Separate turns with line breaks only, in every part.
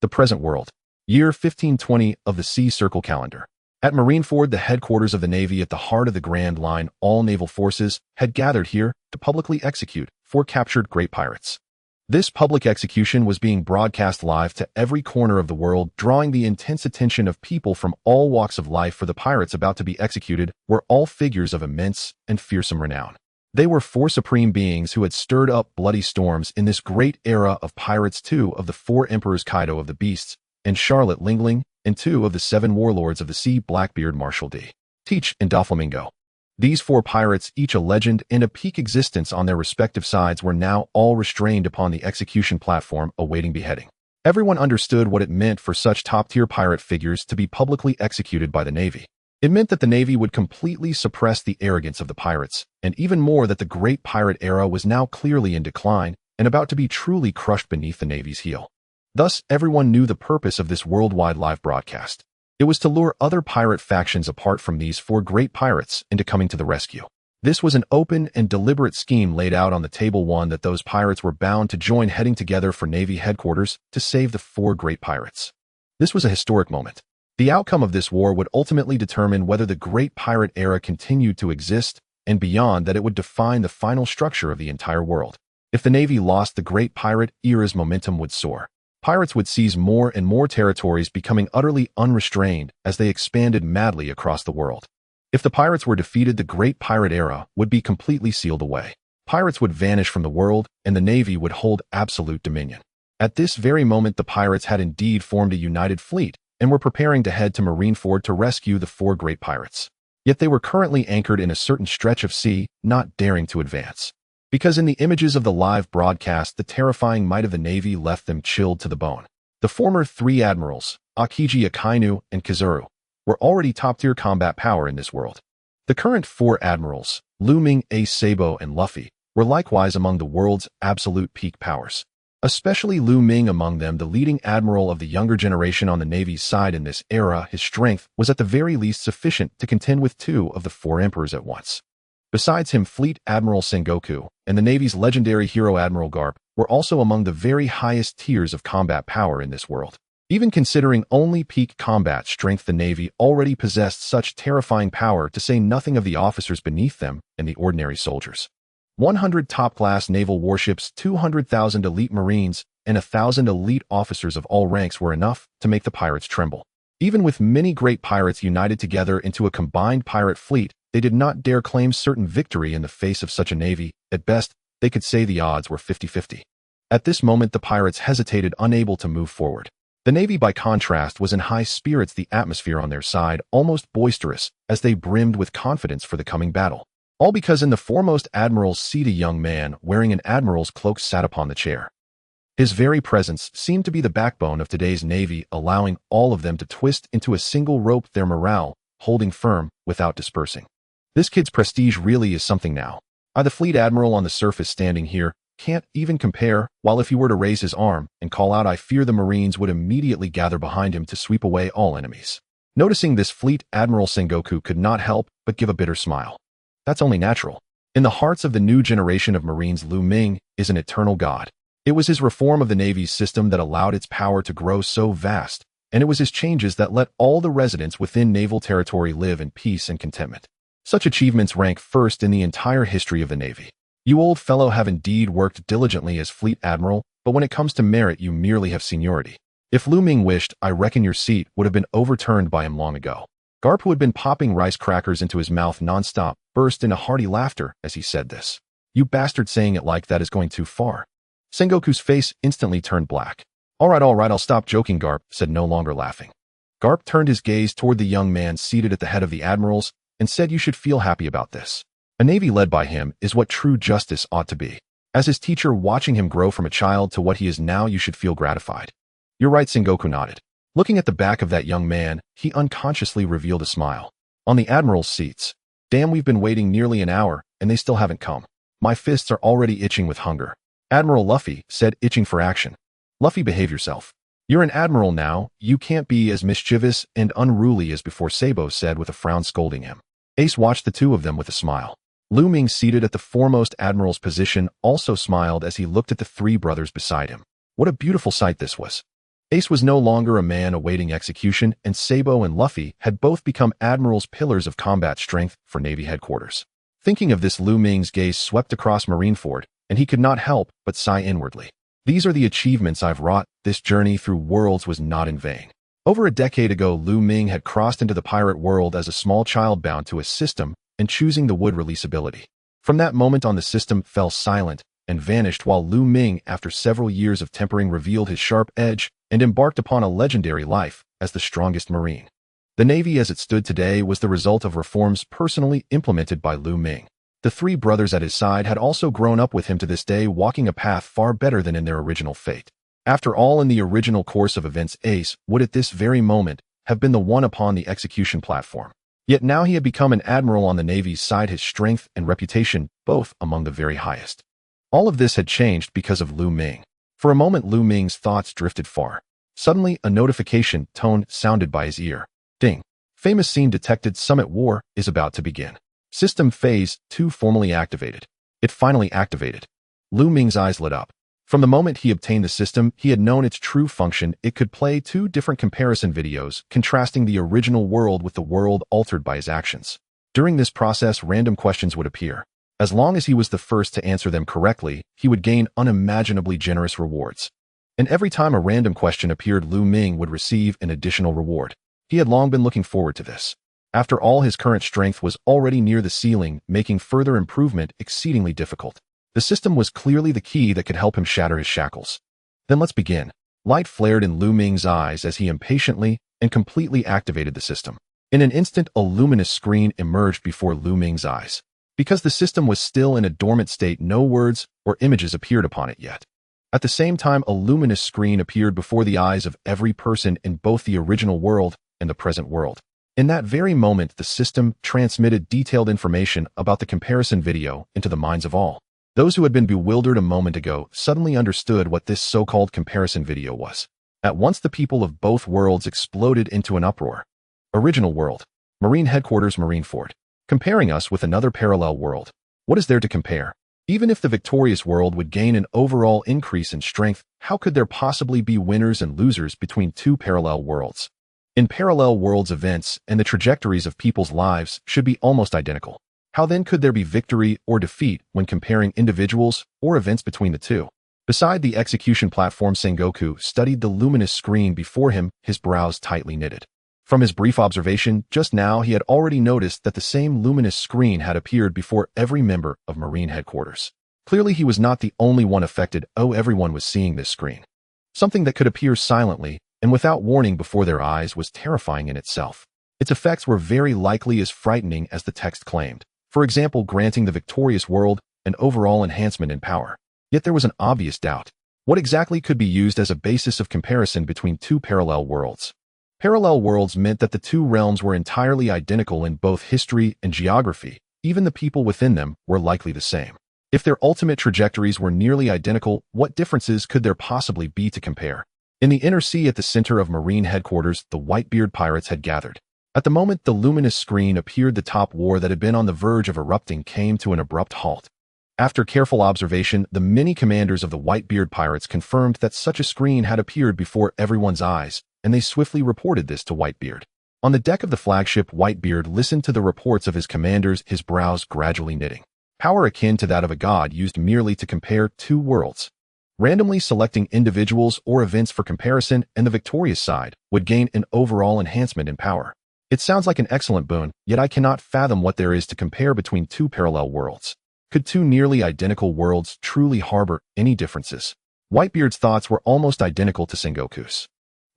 The present world. Year 1520 of the Sea Circle calendar. At Marineford, the headquarters of the Navy at the heart of the Grand Line, all naval forces had gathered here to publicly execute 4 captured great pirates. This public execution was being broadcast live to every corner of the world, drawing the intense attention of people from all walks of life, for the pirates about to be executed were all figures of immense and fearsome renown. They were 4 supreme beings who had stirred up bloody storms in this great era of pirates, 2 of the 4 emperors, Kaido of the Beasts and Charlotte Lingling, and 2 of the 7 warlords of the sea, Blackbeard, Marshal D. Teach, and Doflamingo. These 4 pirates, each a legend and a peak existence on their respective sides, were now all restrained upon the execution platform awaiting beheading. Everyone understood what it meant for such top-tier pirate figures to be publicly executed by the Navy. It meant that the Navy would completely suppress the arrogance of the pirates, and even more that the great pirate era was now clearly in decline and about to be truly crushed beneath the Navy's heel. Thus, everyone knew the purpose of this worldwide live broadcast. It was to lure other pirate factions apart from these 4 great pirates into coming to the rescue. This was an open and deliberate scheme laid out on the table, one that those pirates were bound to join, heading together for Navy headquarters to save the 4 great pirates. This was a historic moment. The outcome of this war would ultimately determine whether the great pirate era continued to exist, and beyond that, it would define the final structure of the entire world. If the Navy lost, the great pirate era's momentum would soar. Pirates would seize more and more territories, becoming utterly unrestrained as they expanded madly across the world. If the pirates were defeated, the great pirate era would be completely sealed away. Pirates would vanish from the world, and the Navy would hold absolute dominion. At this very moment, the pirates had indeed formed a united fleet and were preparing to head to Marineford to rescue the 4 great pirates. Yet they were currently anchored in a certain stretch of sea, not daring to advance. Because in the images of the live broadcast, the terrifying might of the Navy left them chilled to the bone. The former 3 admirals, Akiji, Akainu, and Kazuru, were already top-tier combat power in this world. The current 4 admirals, Lu Ming, Ace Sabo, and Luffy, were likewise among the world's absolute peak powers. Especially Lu Ming among them, the leading admiral of the younger generation on the Navy's side in this era. His strength was at the very least sufficient to contend with 2 of the 4 emperors at once. Besides him, Fleet Admiral Sengoku and the Navy's legendary hero Admiral Garp were also among the very highest tiers of combat power in this world. Even considering only peak combat strength, the Navy already possessed such terrifying power, to say nothing of the officers beneath them and the ordinary soldiers. 100 top-class naval warships, 200,000 elite marines, and 1,000 elite officers of all ranks were enough to make the pirates tremble. Even with many great pirates united together into a combined pirate fleet, they did not dare claim certain victory in the face of such a Navy. At best, they could say the odds were 50-50. At this moment, the pirates hesitated, unable to move forward. The Navy, by contrast, was in high spirits, the atmosphere on their side almost boisterous, as they brimmed with confidence for the coming battle. All because in the foremost admiral's seat a young man wearing an admiral's cloak sat upon the chair. His very presence seemed to be the backbone of today's Navy, allowing all of them to twist into a single rope, their morale holding firm without dispersing. This kid's prestige really is something now. The fleet admiral on the surface standing here can't even compare, while if he were to raise his arm and call out, I fear the Marines would immediately gather behind him to sweep away all enemies. Noticing this, Fleet Admiral Sengoku could not help but give a bitter smile. That's only natural. In the hearts of the new generation of Marines, Lu Ming is an eternal god. It was his reform of the Navy's system that allowed its power to grow so vast, and it was his changes that let all the residents within naval territory live in peace and contentment. Such achievements rank first in the entire history of the Navy. You old fellow have indeed worked diligently as Fleet Admiral, but when it comes to merit, you merely have seniority. If Lu Ming wished, I reckon your seat would have been overturned by him long ago. Garp, who had been popping rice crackers into his mouth nonstop, burst into hearty laughter as he said this. You bastard, saying it like that is going too far. Sengoku's face instantly turned black. All right, I'll stop joking, Garp said, no longer laughing. Garp turned his gaze toward the young man seated at the head of the admirals and said, you should feel happy about this. A Navy led by him is what true justice ought to be. As his teacher, watching him grow from a child to what he is now, you should feel gratified. You're right, Sengoku nodded. Looking at the back of that young man, he unconsciously revealed a smile. On the admiral's seats. Damn, we've been waiting nearly an hour, and they still haven't come. My fists are already itching with hunger. Admiral Luffy said, itching for action. Luffy, behave yourself. You're an admiral now, you can't be as mischievous and unruly as before, Sabo said with a frown, scolding him. Ace watched the two of them with a smile. Lu Ming, seated at the foremost admiral's position, also smiled as he looked at the 3 brothers beside him. What a beautiful sight this was. Ace was no longer a man awaiting execution, and Sabo and Luffy had both become admirals, pillars of combat strength for Navy headquarters. Thinking of this, Lu Ming's gaze swept across Marineford, and he could not help but sigh inwardly. These are the achievements I've wrought. This journey through worlds was not in vain. Over a decade ago, Lu Ming had crossed into the pirate world as a small child bound to a system and choosing the wood release ability. From that moment on, the system fell silent and vanished, while Lu Ming, after several years of tempering, revealed his sharp edge and embarked upon a legendary life as the strongest marine. The Navy as it stood today was the result of reforms personally implemented by Lu Ming. The three brothers at his side had also grown up with him to this day, walking a path far better than in their original fate. After all, in the original course of events, Ace would at this very moment have been the one upon the execution platform. Yet now he had become an admiral on the Navy's side, his strength and reputation both among the very highest. All of this had changed because of Lu Ming. For a moment, Lu Ming's thoughts drifted far. Suddenly, a notification tone sounded by his ear. Ding. Famous scene detected. Summit War is about to begin. System Phase 2 formally activated. It finally activated. Lu Ming's eyes lit up. From the moment he obtained the system, he had known its true function. It could play two different comparison videos, contrasting the original world with the world altered by his actions. During this process, random questions would appear. As long as he was the first to answer them correctly, he would gain unimaginably generous rewards. And every time a random question appeared, Lu Ming would receive an additional reward. He had long been looking forward to this. After all, his current strength was already near the ceiling, making further improvement exceedingly difficult. The system was clearly the key that could help him shatter his shackles. Then let's begin. Light flared in Lu Ming's eyes as he impatiently and completely activated the system. In an instant, a luminous screen emerged before Lu Ming's eyes. Because the system was still in a dormant state, no words or images appeared upon it yet. At the same time, a luminous screen appeared before the eyes of every person in both the original world and the present world. In that very moment, the system transmitted detailed information about the comparison video into the minds of all. Those who had been bewildered a moment ago suddenly understood what this so-called comparison video was. At once, the people of both worlds exploded into an uproar. Original world. Marine headquarters, Marineford. Comparing us with another parallel world. What is there to compare? Even if the victorious world would gain an overall increase in strength, how could there possibly be winners and losers between two parallel worlds? In parallel worlds, events and the trajectories of people's lives should be almost identical. How then could there be victory or defeat when comparing individuals or events between the two? Beside the execution platform, Sengoku studied the luminous screen before him, his brows tightly knitted. From his brief observation just now, he had already noticed that the same luminous screen had appeared before every member of Marine headquarters. Clearly, he was not the only one affected. Oh, everyone was seeing this screen. Something that could appear silently and without warning before their eyes was terrifying in itself. Its effects were very likely as frightening as the text claimed. For example, granting the victorious world an overall enhancement in power. Yet there was an obvious doubt. What exactly could be used as a basis of comparison between two parallel worlds? Parallel worlds meant that the two realms were entirely identical in both history and geography. Even the people within them were likely the same. If their ultimate trajectories were nearly identical, what differences could there possibly be to compare? In the inner sea at the center of Marine headquarters, the Whitebeard pirates had gathered. At the moment the luminous screen appeared, the top war that had been on the verge of erupting came to an abrupt halt. After careful observation, the many commanders of the Whitebeard pirates confirmed that such a screen had appeared before everyone's eyes, and they swiftly reported this to Whitebeard. On the deck of the flagship, Whitebeard listened to the reports of his commanders, his brows gradually knitting. Power akin to that of a god used merely to compare two worlds. Randomly selecting individuals or events for comparison, and the victorious side would gain an overall enhancement in power. It sounds like an excellent boon, yet I cannot fathom what there is to compare between two parallel worlds. Could two nearly identical worlds truly harbor any differences? Whitebeard's thoughts were almost identical to Sengoku's.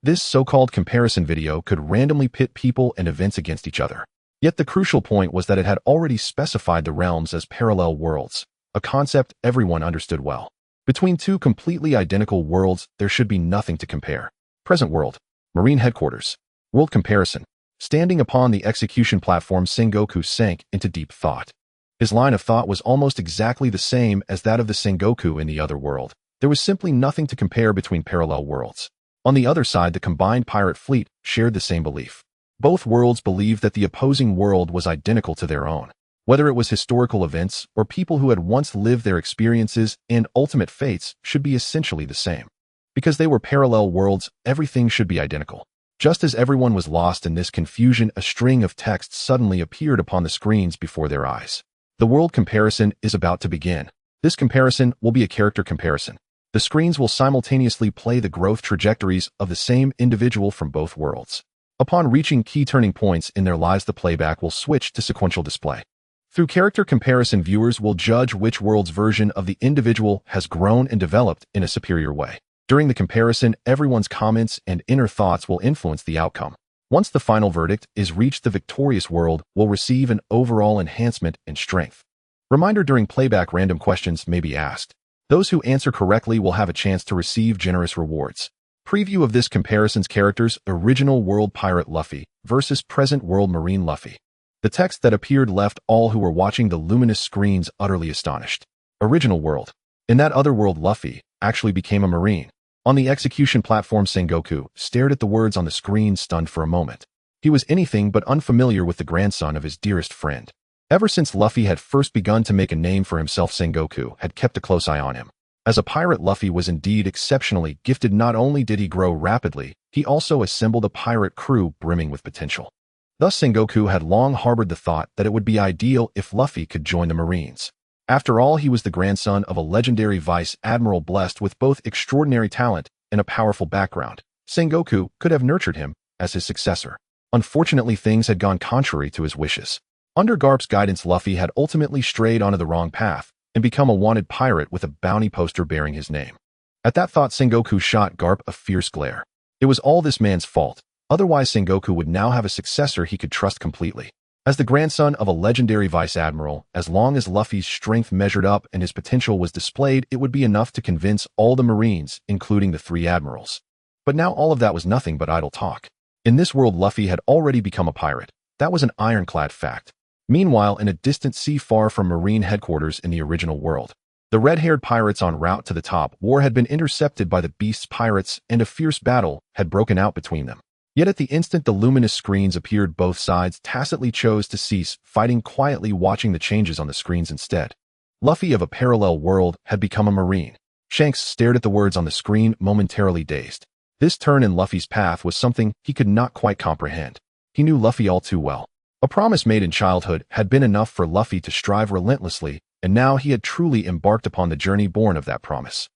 This so-called comparison video could randomly pit people and events against each other. Yet the crucial point was that it had already specified the realms as parallel worlds, a concept everyone understood well. Between two completely identical worlds, there should be nothing to compare. Present world. Marine headquarters. World comparison. Standing upon the execution platform, Sengoku sank into deep thought. His line of thought was almost exactly the same as that of the Sengoku in the other world. There was simply nothing to compare between parallel worlds. On the other side, the combined pirate fleet shared the same belief. Both worlds believed that the opposing world was identical to their own. Whether it was historical events or people who had once lived, their experiences and ultimate fates should be essentially the same. Because they were parallel worlds, everything should be identical. Just as everyone was lost in this confusion, a string of texts suddenly appeared upon the screens before their eyes. The world comparison is about to begin. This comparison will be a character comparison. The screens will simultaneously play the growth trajectories of the same individual from both worlds. Upon reaching key turning points in their lives, the playback will switch to sequential display. Through character comparison, viewers will judge which world's version of the individual has grown and developed in a superior way. During the comparison, everyone's comments and inner thoughts will influence the outcome. Once the final verdict is reached, the victorious world will receive an overall enhancement in strength. Reminder: during playback, random questions may be asked. Those who answer correctly will have a chance to receive generous rewards. Preview of this comparison's characters: original world pirate Luffy versus present world marine Luffy. The text that appeared left all who were watching the luminous screens utterly astonished. Original world. In that other world, Luffy actually became a marine. On the execution platform, Sengoku stared at the words on the screen, stunned for a moment. He was anything but unfamiliar with the grandson of his dearest friend. Ever since Luffy had first begun to make a name for himself, Sengoku had kept a close eye on him. As a pirate, Luffy was indeed exceptionally gifted. Not only did he grow rapidly, he also assembled a pirate crew brimming with potential. Thus, Sengoku had long harbored the thought that it would be ideal if Luffy could join the Marines. After all, he was the grandson of a legendary vice admiral blessed with both extraordinary talent and a powerful background. Sengoku could have nurtured him as his successor. Unfortunately, things had gone contrary to his wishes. Under Garp's guidance, Luffy had ultimately strayed onto the wrong path and become a wanted pirate with a bounty poster bearing his name. At that thought, Sengoku shot Garp a fierce glare. It was all this man's fault. Otherwise, Sengoku would now have a successor he could trust completely. As the grandson of a legendary vice admiral, as long as Luffy's strength measured up and his potential was displayed, it would be enough to convince all the Marines, including the 3 admirals. But now all of that was nothing but idle talk. In this world, Luffy had already become a pirate. That was an ironclad fact. Meanwhile, in a distant sea far from Marine headquarters in the original world, the red-haired pirates en route to the top war had been intercepted by the Beast's pirates, and a fierce battle had broken out between them. Yet at the instant the luminous screens appeared, both sides tacitly chose to cease fighting, quietly watching the changes on the screens instead. Luffy of a parallel world had become a Marine. Shanks stared at the words on the screen, momentarily dazed. This turn in Luffy's path was something he could not quite comprehend. He knew Luffy all too well. A promise made in childhood had been enough for Luffy to strive relentlessly, and now he had truly embarked upon the journey born of that promise.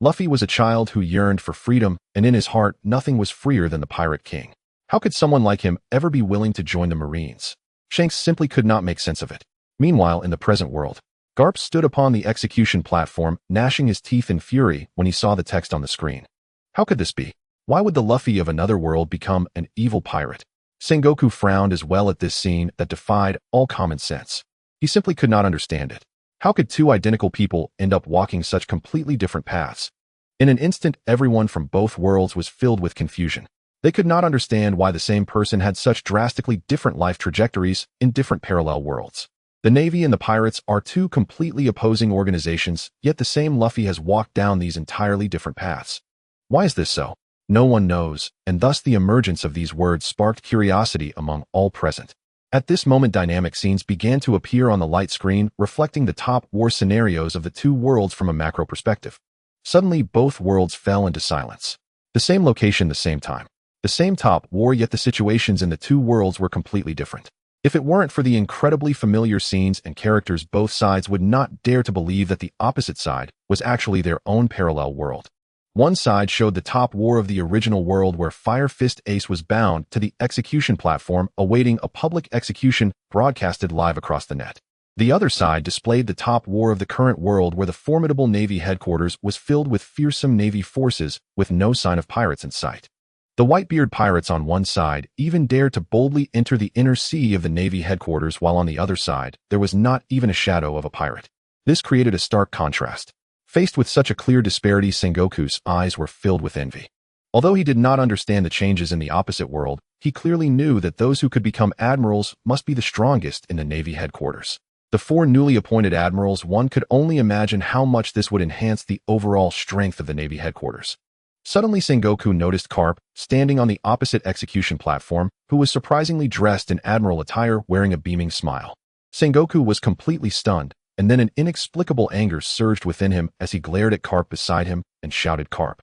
Luffy was a child who yearned for freedom, and in his heart, nothing was freer than the Pirate King. How could someone like him ever be willing to join the Marines? Shanks simply could not make sense of it. Meanwhile, in the present world, Garp stood upon the execution platform, gnashing his teeth in fury when he saw the text on the screen. How could this be? Why would the Luffy of another world become an evil pirate? Sengoku frowned as well at this scene that defied all common sense. He simply could not understand it. How could 2 identical people end up walking such completely different paths? In an instant, everyone from both worlds was filled with confusion. They could not understand why the same person had such drastically different life trajectories in different parallel worlds. The Navy and the Pirates are 2 completely opposing organizations, yet the same Luffy has walked down these entirely different paths. Why is this so? No one knows, and thus the emergence of these words sparked curiosity among all present. At this moment, dynamic scenes began to appear on the light screen, reflecting the top war scenarios of the 2 worlds from a macro perspective. Suddenly, both worlds fell into silence. The same location, the same time. The same top war, yet the situations in the 2 worlds were completely different. If it weren't for the incredibly familiar scenes and characters, both sides would not dare to believe that the opposite side was actually their own parallel world. One side showed the top war of the original world where Fire Fist Ace was bound to the execution platform awaiting a public execution broadcasted live across the net. The other side displayed the top war of the current world where the formidable Navy headquarters was filled with fearsome Navy forces with no sign of pirates in sight. The Whitebeard pirates on one side even dared to boldly enter the inner sea of the Navy headquarters, while on the other side there was not even a shadow of a pirate. This created a stark contrast. Faced with such a clear disparity, Sengoku's eyes were filled with envy. Although he did not understand the changes in the opposite world, he clearly knew that those who could become admirals must be the strongest in the Navy headquarters. The 4 newly appointed admirals, one could only imagine how much this would enhance the overall strength of the Navy headquarters. Suddenly, Sengoku noticed Garp, standing on the opposite execution platform, who was surprisingly dressed in admiral attire, wearing a beaming smile. Sengoku was completely stunned, and then an inexplicable anger surged within him as he glared at Garp beside him and shouted, "Garp,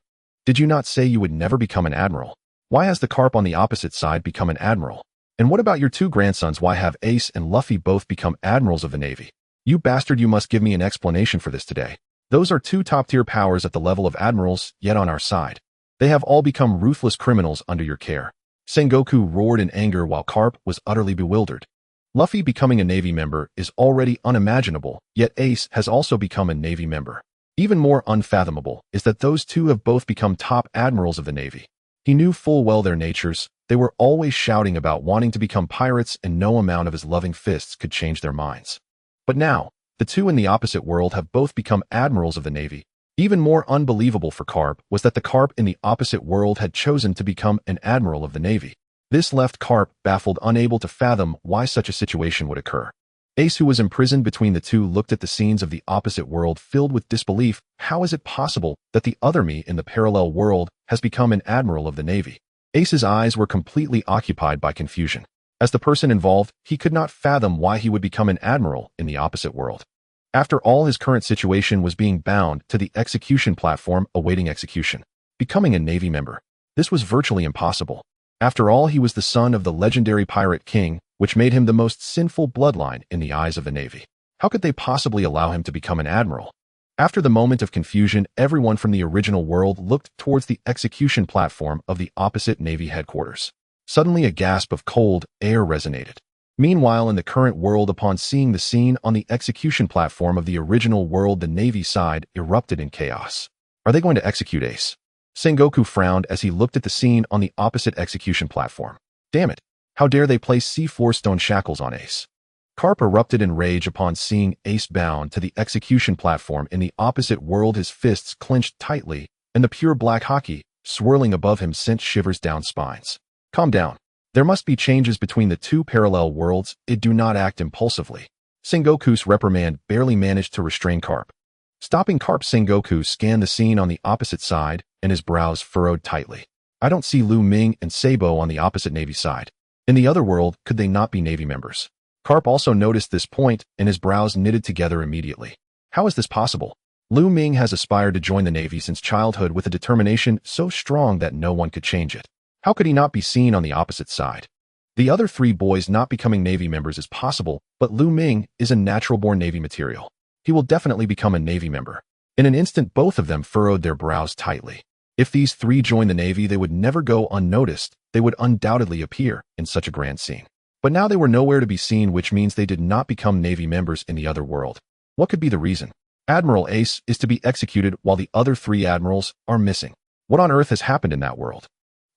Did you not say you would never become an admiral? Why has the carp on the opposite side become an admiral? And what about your two grandsons? Why have Ace and Luffy both become admirals of the Navy? You bastard, you must give me an explanation for this today. Those are two top-tier powers at the level of admirals, yet on our side. They have all become ruthless criminals under your care. Sengoku roared in anger while Carp was utterly bewildered. Luffy becoming a Navy member is already unimaginable, yet Ace has also become a Navy member. Even more unfathomable is that those two have both become top admirals of the Navy. He knew full well their natures. They were always shouting about wanting to become pirates, and no amount of his loving fists could change their minds. But now, the two in the opposite world have both become admirals of the Navy. Even more unbelievable for Carp was that the Carp in the opposite world had chosen to become an admiral of the Navy. This left Carp baffled, unable to fathom why such a situation would occur. Ace, who was imprisoned between the two, looked at the scenes of the opposite world filled with disbelief. How is it possible that the other me in the parallel world has become an admiral of the Navy? Ace's eyes were completely occupied by confusion. As the person involved, he could not fathom why he would become an admiral in the opposite world. After all, his current situation was being bound to the execution platform awaiting execution. Becoming a Navy member. This was virtually impossible. After all, he was the son of the legendary pirate king, which made him the most sinful bloodline in the eyes of the Navy. How could they possibly allow him to become an admiral? After the moment of confusion, everyone from the original world looked towards the execution platform of the opposite Navy headquarters. Suddenly, a gasp of cold air resonated. Meanwhile, in the current world, upon seeing the scene on the execution platform of the original world, the Navy side erupted in chaos. Are they going to execute Ace? Sengoku frowned as he looked at the scene on the opposite execution platform. Damn it! How dare they place C4 stone shackles on Ace? Carp erupted in rage upon seeing Ace bound to the execution platform in the opposite world. His fists clenched tightly, and the pure black hockey swirling above him sent shivers down spines. Calm down. There must be changes between the two parallel worlds. Do not act impulsively. Sengoku's reprimand barely managed to restrain Carp. Stopping Carp, Sengoku scanned the scene on the opposite side, and his brows furrowed tightly. I don't see Lu Ming and Sabo on the opposite Navy side. In the other world, could they not be Navy members? Carp also noticed this point, and his brows knitted together immediately. How is this possible? Lu Ming has aspired to join the Navy since childhood with a determination so strong that no one could change it. How could he not be seen on the opposite side? The other three boys not becoming Navy members is possible, but Lu Ming is a natural-born Navy material. He will definitely become a Navy member. In an instant, both of them furrowed their brows tightly. If these three joined the Navy, they would never go unnoticed. They would undoubtedly appear in such a grand scene. But now they were nowhere to be seen, which means they did not become Navy members in the other world. What could be the reason? Admiral Ace is to be executed while the other three admirals are missing. What on earth has happened in that world?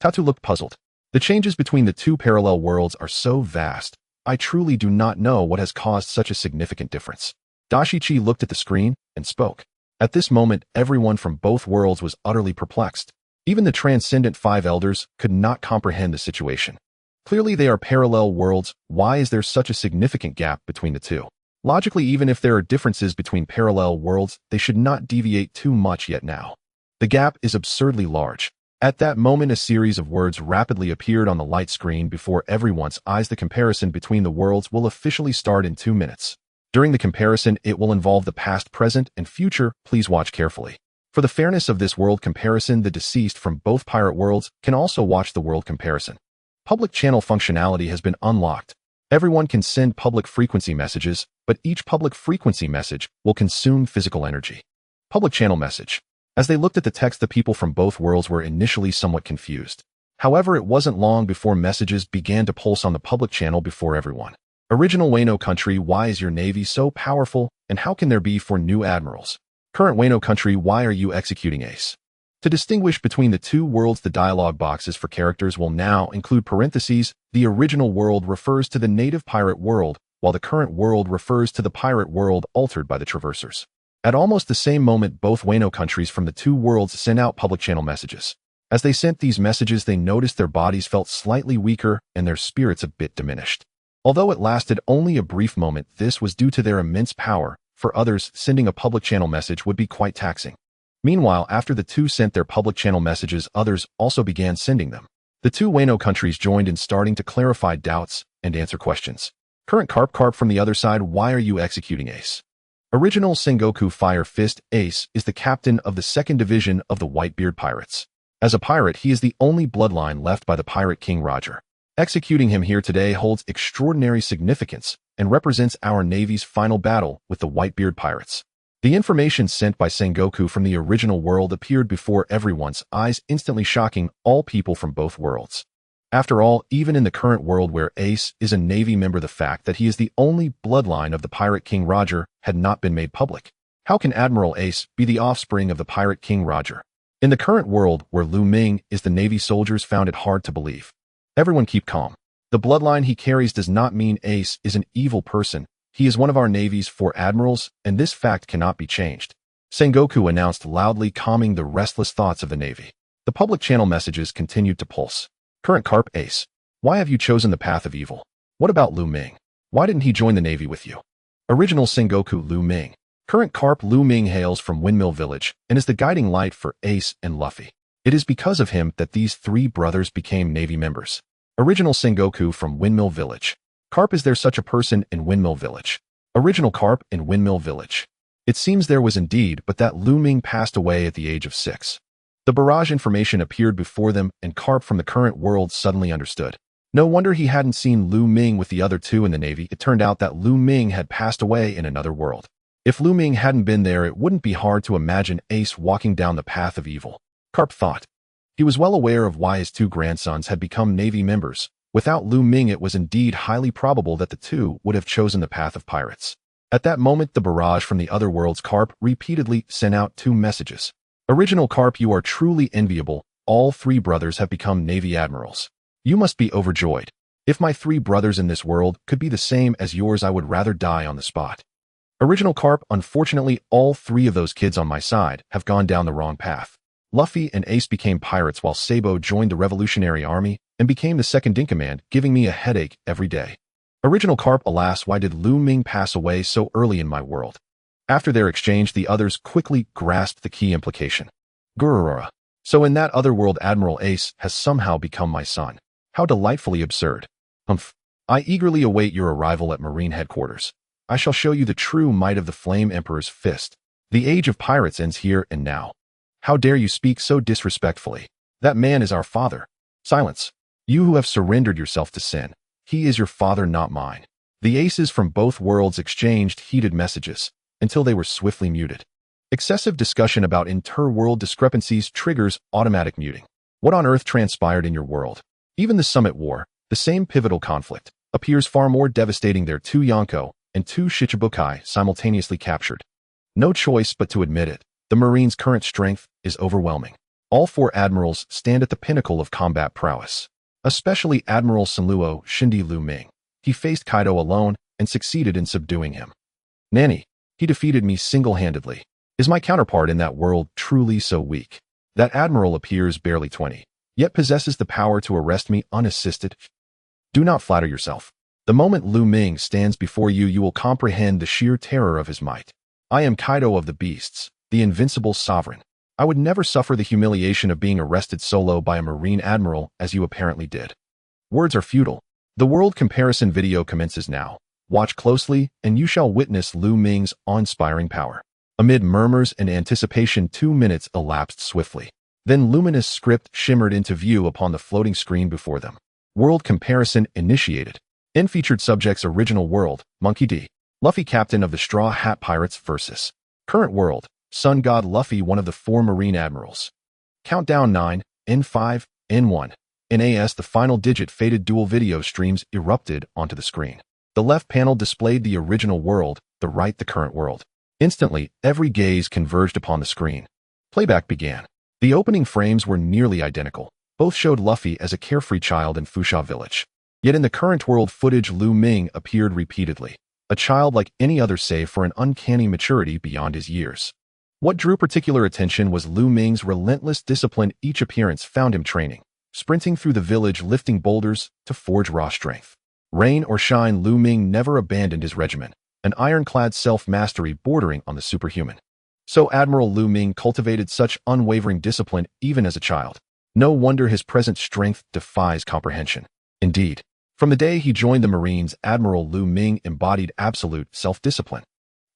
Tatu looked puzzled. The changes between the two parallel worlds are so vast. I truly do not know what has caused such a significant difference. Dashichi looked at the screen and spoke. At this moment, everyone from both worlds was utterly perplexed. Even the transcendent five elders could not comprehend the situation. Clearly, they are parallel worlds. Why is there such a significant gap between the two? Logically, even if there are differences between parallel worlds, they should not deviate too much yet now. The gap is absurdly large. At that moment, a series of words rapidly appeared on the light screen before everyone's eyes. The comparison between the worlds will officially start in 2 minutes. During the comparison, it will involve the past, present, and future. Please watch carefully. For the fairness of this world comparison, the deceased from both pirate worlds can also watch the world comparison. Public channel functionality has been unlocked. Everyone can send public frequency messages, but each public frequency message will consume physical energy. Public channel message. As they looked at the text, the people from both worlds were initially somewhat confused. However, it wasn't long before messages began to pulse on the public channel before everyone. Original Wano country, why is your Navy so powerful, and how can there be 4 new admirals? Current Wano country, why are you executing Ace? To distinguish between the two worlds, the dialogue boxes for characters will now include parentheses. The original world refers to the native pirate world, while the current world refers to the pirate world altered by the traversers. At almost the same moment, both Wano countries from the two worlds sent out public channel messages. As they sent these messages, they noticed their bodies felt slightly weaker and their spirits a bit diminished. Although it lasted only a brief moment, this was due to their immense power. For others, sending a public channel message would be quite taxing. Meanwhile, after the two sent their public channel messages, others also began sending them. The two Wano countries joined in starting to clarify doubts and answer questions. Current Carp from the other side, why are you executing Ace? Original Sengoku Fire Fist. Ace is the captain of the 2nd Division of the Whitebeard Pirates. As a pirate, he is the only bloodline left by the pirate King Roger. Executing him here today holds extraordinary significance and represents our Navy's final battle with the Whitebeard pirates. The information sent by Sengoku from the original world appeared before everyone's eyes, instantly shocking all people from both worlds. After all, even in the current world where Ace is a Navy member, the fact that he is the only bloodline of the pirate King Roger had not been made public. How can Admiral Ace be the offspring of the pirate King Roger? In the current world where Lu Ming is the Navy, soldiers found it hard to believe. Everyone keep calm. The bloodline he carries does not mean Ace is an evil person. He is one of our Navy's 4 admirals, and this fact cannot be changed. Sengoku announced loudly, calming the restless thoughts of the Navy. The public channel messages continued to pulse. Current Carp Ace, why have you chosen the path of evil? What about Lu Ming? Why didn't he join the Navy with you? Original Sengoku Lu Ming. Current Carp Lu Ming hails from Windmill Village and is the guiding light for Ace and Luffy. It is because of him that these 3 brothers became Navy members. Original Sengoku from Windmill Village. Carp, is there such a person in Windmill Village? Original Carp in Windmill Village. It seems there was indeed, but that Lu Ming passed away at the age of 6. The barrage information appeared before them, and Carp from the current world suddenly understood. No wonder he hadn't seen Lu Ming with the other 2 in the Navy. It turned out that Lu Ming had passed away in another world. If Lu Ming hadn't been there, it wouldn't be hard to imagine Ace walking down the path of evil. Carp thought. He was well aware of why his 2 grandsons had become Navy members. Without Lu Ming, it was indeed highly probable that the 2 would have chosen the path of pirates. At that moment, the barrage from the other worlds, Carp repeatedly sent out 2 messages. Original Carp, you are truly enviable. All 3 brothers have become Navy admirals. You must be overjoyed. If my 3 brothers in this world could be the same as yours, I would rather die on the spot. Original Carp, unfortunately, all 3 of those kids on my side have gone down the wrong path. Luffy and Ace became pirates while Sabo joined the Revolutionary Army and became the second-in-command, giving me a headache every day. Original Carp, alas, why did Lu Ming pass away so early in my world? After their exchange, the others quickly grasped the key implication. Gururura. So in that other world, Admiral Ace has somehow become my son. How delightfully absurd. Humph. I eagerly await your arrival at Marine headquarters. I shall show you the true might of the Flame Emperor's fist. The age of pirates ends here and now. How dare you speak so disrespectfully? That man is our father. Silence. You who have surrendered yourself to sin. He is your father, not mine. The aces from both worlds exchanged heated messages until they were swiftly muted. Excessive discussion about inter-world discrepancies triggers automatic muting. What on earth transpired in your world? Even the Summit War, the same pivotal conflict, appears far more devastating there. 2 Yonko and 2 Shichibukai simultaneously captured. No choice but to admit it. The Marines' current strength is overwhelming. All 4 admirals stand at the pinnacle of combat prowess. Especially Admiral Sanluo Shindi Lu Ming. He faced Kaido alone and succeeded in subduing him. Nanny, he defeated me single-handedly. Is my counterpart in that world truly so weak? That admiral appears barely 20, yet possesses the power to arrest me unassisted. Do not flatter yourself. The moment Lu Ming stands before you, you will comprehend the sheer terror of his might. I am Kaido of the Beasts, the invincible sovereign. I would never suffer the humiliation of being arrested solo by a Marine admiral as you apparently did. Words are futile. The world comparison video commences now. Watch closely, and you shall witness Lu Ming's awe-inspiring power. Amid murmurs and anticipation, 2 minutes elapsed swiftly. Then luminous script shimmered into view upon the floating screen before them. World comparison initiated. In featured subjects: Original world, Monkey D. Luffy, captain of the Straw Hat Pirates versus Current world, Sun God Luffy, one of the 4 Marine admirals. Countdown 9, N5, N1. NAS, the final digit. Faded dual video streams erupted onto the screen. The left panel displayed the original world, the right the current world. Instantly, every gaze converged upon the screen. Playback began. The opening frames were nearly identical. Both showed Luffy as a carefree child in Fusha Village. Yet in the current world footage, Lu Ming appeared repeatedly. A child like any other, save for an uncanny maturity beyond his years. What drew particular attention was Lu Ming's relentless discipline. Each appearance found him training, sprinting through the village, lifting boulders to forge raw strength. Rain or shine, Lu Ming never abandoned his regimen, an ironclad self-mastery bordering on the superhuman. So Admiral Lu Ming cultivated such unwavering discipline even as a child. No wonder his present strength defies comprehension. Indeed, from the day he joined the Marines, Admiral Lu Ming embodied absolute self-discipline.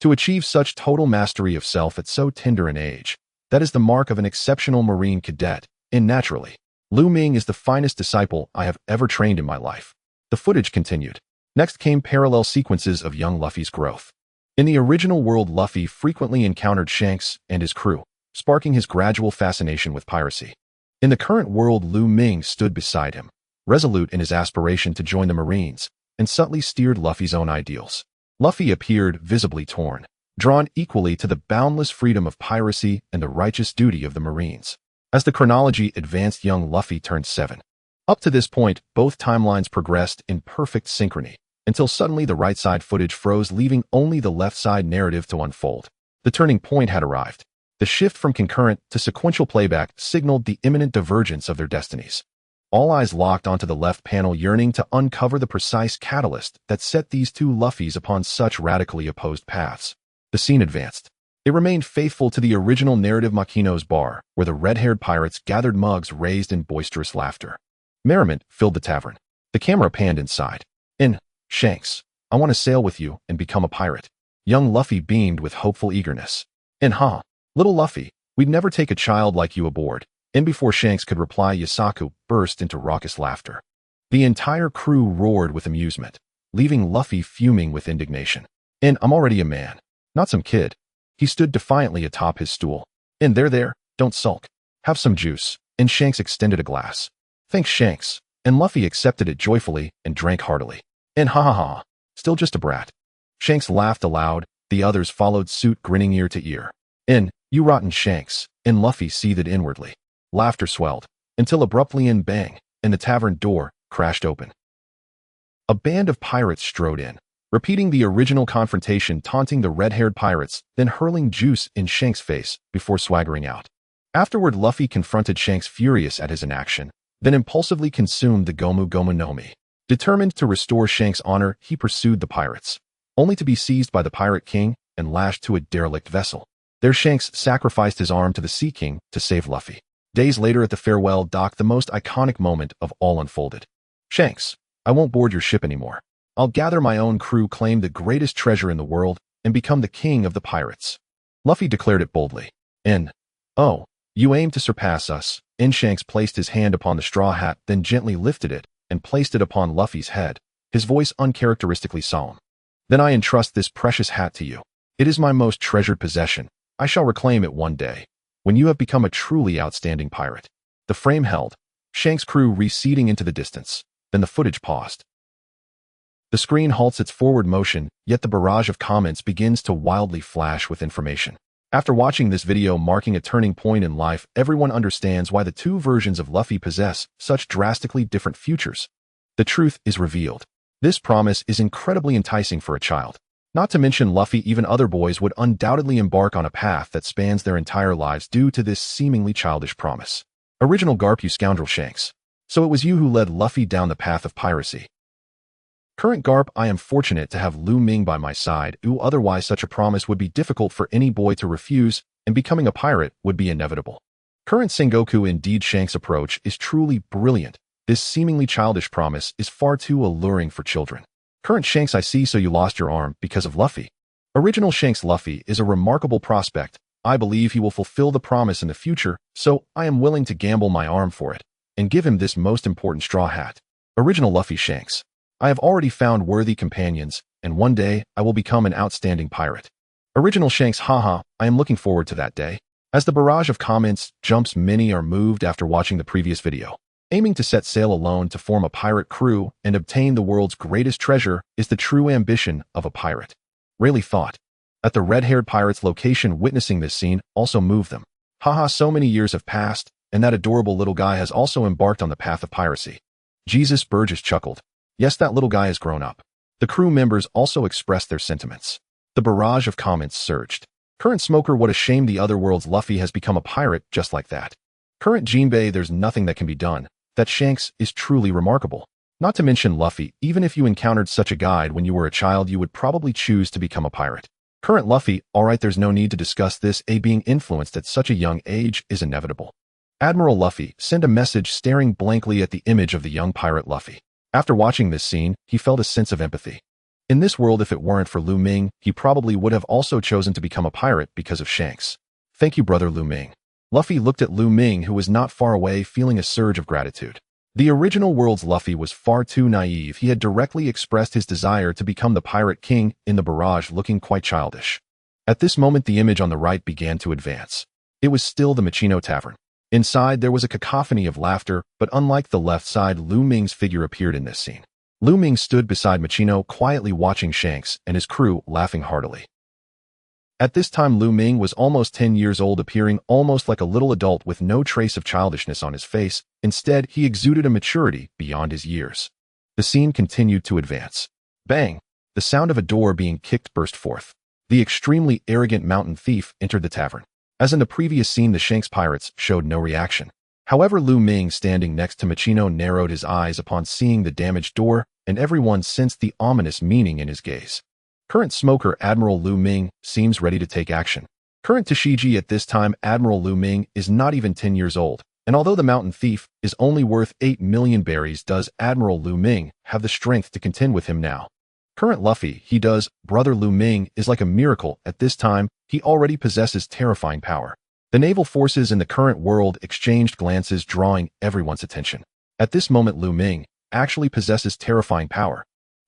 To achieve such total mastery of self at so tender an age, that is the mark of an exceptional Marine cadet, And naturally, Lu Ming is the finest disciple I have ever trained in my life. The footage continued. Next came parallel sequences of young Luffy's growth. In the original world, Luffy frequently encountered Shanks and his crew, sparking his gradual fascination with piracy. In the current world, Lu Ming stood beside him, resolute in his aspiration to join the Marines, and subtly steered Luffy's own ideals. Luffy appeared visibly torn, drawn equally to the boundless freedom of piracy and the righteous duty of the Marines. As the chronology advanced, young Luffy turned 7. Up to this point, both timelines progressed in perfect synchrony, until suddenly the right side footage froze, leaving only the left side narrative to unfold. The turning point had arrived. The shift from concurrent to sequential playback signaled the imminent divergence of their destinies. All eyes locked onto the left panel, yearning to uncover the precise catalyst that set these two Luffys upon such radically opposed paths. The scene advanced. It remained faithful to the original narrative. Makino's bar, where the red-haired pirates gathered, mugs raised in boisterous laughter. Merriment filled the tavern. The camera panned inside. Shanks, I want to sail with you and become a pirate. Young Luffy beamed with hopeful eagerness. Little Luffy, we'd never take a child like you aboard. And before Shanks could reply, Yasaku burst into raucous laughter. The entire crew roared with amusement, leaving Luffy fuming with indignation. I'm already a man, not some kid. He stood defiantly atop his stool. There, don't sulk. Have some juice. And Shanks extended a glass. Thanks, Shanks. And Luffy accepted it joyfully and drank heartily. Still just a brat. Shanks laughed aloud. The others followed suit, grinning ear to ear. You rotten Shanks. And Luffy seethed inwardly. Laughter swelled, until abruptly bang, and the tavern door crashed open. A band of pirates strode in, repeating the original confrontation, taunting the red-haired pirates, then hurling juice in Shanks' face before swaggering out. Afterward, Luffy confronted Shanks, furious at his inaction, then impulsively consumed the Gomu Gomu no Mi. Determined to restore Shanks' honor, he pursued the pirates, only to be seized by the Pirate King and lashed to a derelict vessel. There, Shanks sacrificed his arm to the Sea King to save Luffy. Days later, at the farewell dock, the most iconic moment of all unfolded. Shanks, I won't board your ship anymore. I'll gather my own crew, claim the greatest treasure in the world, and become the king of the pirates. Luffy declared it boldly. You aim to surpass us. Shanks placed his hand upon the straw hat, then gently lifted it and placed it upon Luffy's head, his voice uncharacteristically solemn. Then I entrust this precious hat to you. It is my most treasured possession. I shall reclaim it one day, when you have become a truly outstanding pirate. The frame held, Shanks' crew receding into the distance. Then the footage paused. The screen halts its forward motion, yet the barrage of comments begins to wildly flash with information. After watching this video marking a turning point in life, everyone understands why the two versions of Luffy possess such drastically different futures. The truth is revealed. This promise is incredibly enticing for a child. Not to mention, Luffy, even other boys, would undoubtedly embark on a path that spans their entire lives due to this seemingly childish promise. Original Garp, you scoundrel Shanks. So it was you who led Luffy down the path of piracy. Current Garp, I am fortunate to have Lu Ming by my side, otherwise such a promise would be difficult for any boy to refuse, and becoming a pirate would be inevitable. Current Sengoku, indeed Shanks' approach is truly brilliant. This seemingly childish promise is far too alluring for children. Current Shanks, I see, so you lost your arm because of Luffy. Original Shanks, Luffy is a remarkable prospect. I believe he will fulfill the promise in the future, so I am willing to gamble my arm for it, and give him this most important straw hat. Original Luffy Shanks. I have already found worthy companions, and one day I will become an outstanding pirate. Original Shanks, I am looking forward to that day. As the barrage of comments jumps, many are moved after watching the previous video. Aiming to set sail alone to form a pirate crew and obtain the world's greatest treasure is the true ambition of a pirate. Really thought. At the red-haired pirate's location, witnessing this scene also moved them. So many years have passed, and that adorable little guy has also embarked on the path of piracy. Jesus, Burgess chuckled. Yes, that little guy has grown up. The crew members also expressed their sentiments. The barrage of comments surged. Current Smoker, what a shame the other world's Luffy has become a pirate just like that. Current Jinbei, there's nothing that can be done. That Shanks is truly remarkable. Not to mention Luffy, even if you encountered such a guide when you were a child, you would probably choose to become a pirate. Current Luffy, alright, there's no need to discuss this. Being influenced at such a young age is inevitable. Admiral Luffy, send a message, staring blankly at the image of the young pirate Luffy. After watching this scene, he felt a sense of empathy. In this world, if it weren't for Lu Ming, he probably would have also chosen to become a pirate because of Shanks. Thank you, brother Lu Ming. Luffy looked at Lu Ming, who was not far away, feeling a surge of gratitude. The original world's Luffy was far too naive. He had directly expressed his desire to become the Pirate King in the barrage, looking quite childish. At this moment, the image on the right began to advance. It was still the Machino Tavern. Inside, there was a cacophony of laughter, but unlike the left side, Lu Ming's figure appeared in this scene. Lu Ming stood beside Machino, quietly watching Shanks and his crew laughing heartily. At this time, Lu Ming was almost 10 years old, appearing almost like a little adult with no trace of childishness on his face. Instead, he exuded a maturity beyond his years. The scene continued to advance. Bang! The sound of a door being kicked burst forth. The extremely arrogant mountain thief entered the tavern. As in the previous scene, the Shanks pirates showed no reaction. However, Lu Ming, standing next to Machino, narrowed his eyes upon seeing the damaged door, and everyone sensed the ominous meaning in his gaze. Current smoker Admiral Lu Ming seems ready to take action. Current Tashigi at this time, Admiral Lu Ming is not even 10 years old, and although the mountain thief is only worth 8 million berries, does Admiral Lu Ming have the strength to contend with him now? Current Luffy, he does. Brother Lu Ming is like a miracle. At this time, he already possesses terrifying power. The naval forces in the current world exchanged glances, drawing everyone's attention. At this moment, Lu Ming actually possesses terrifying power.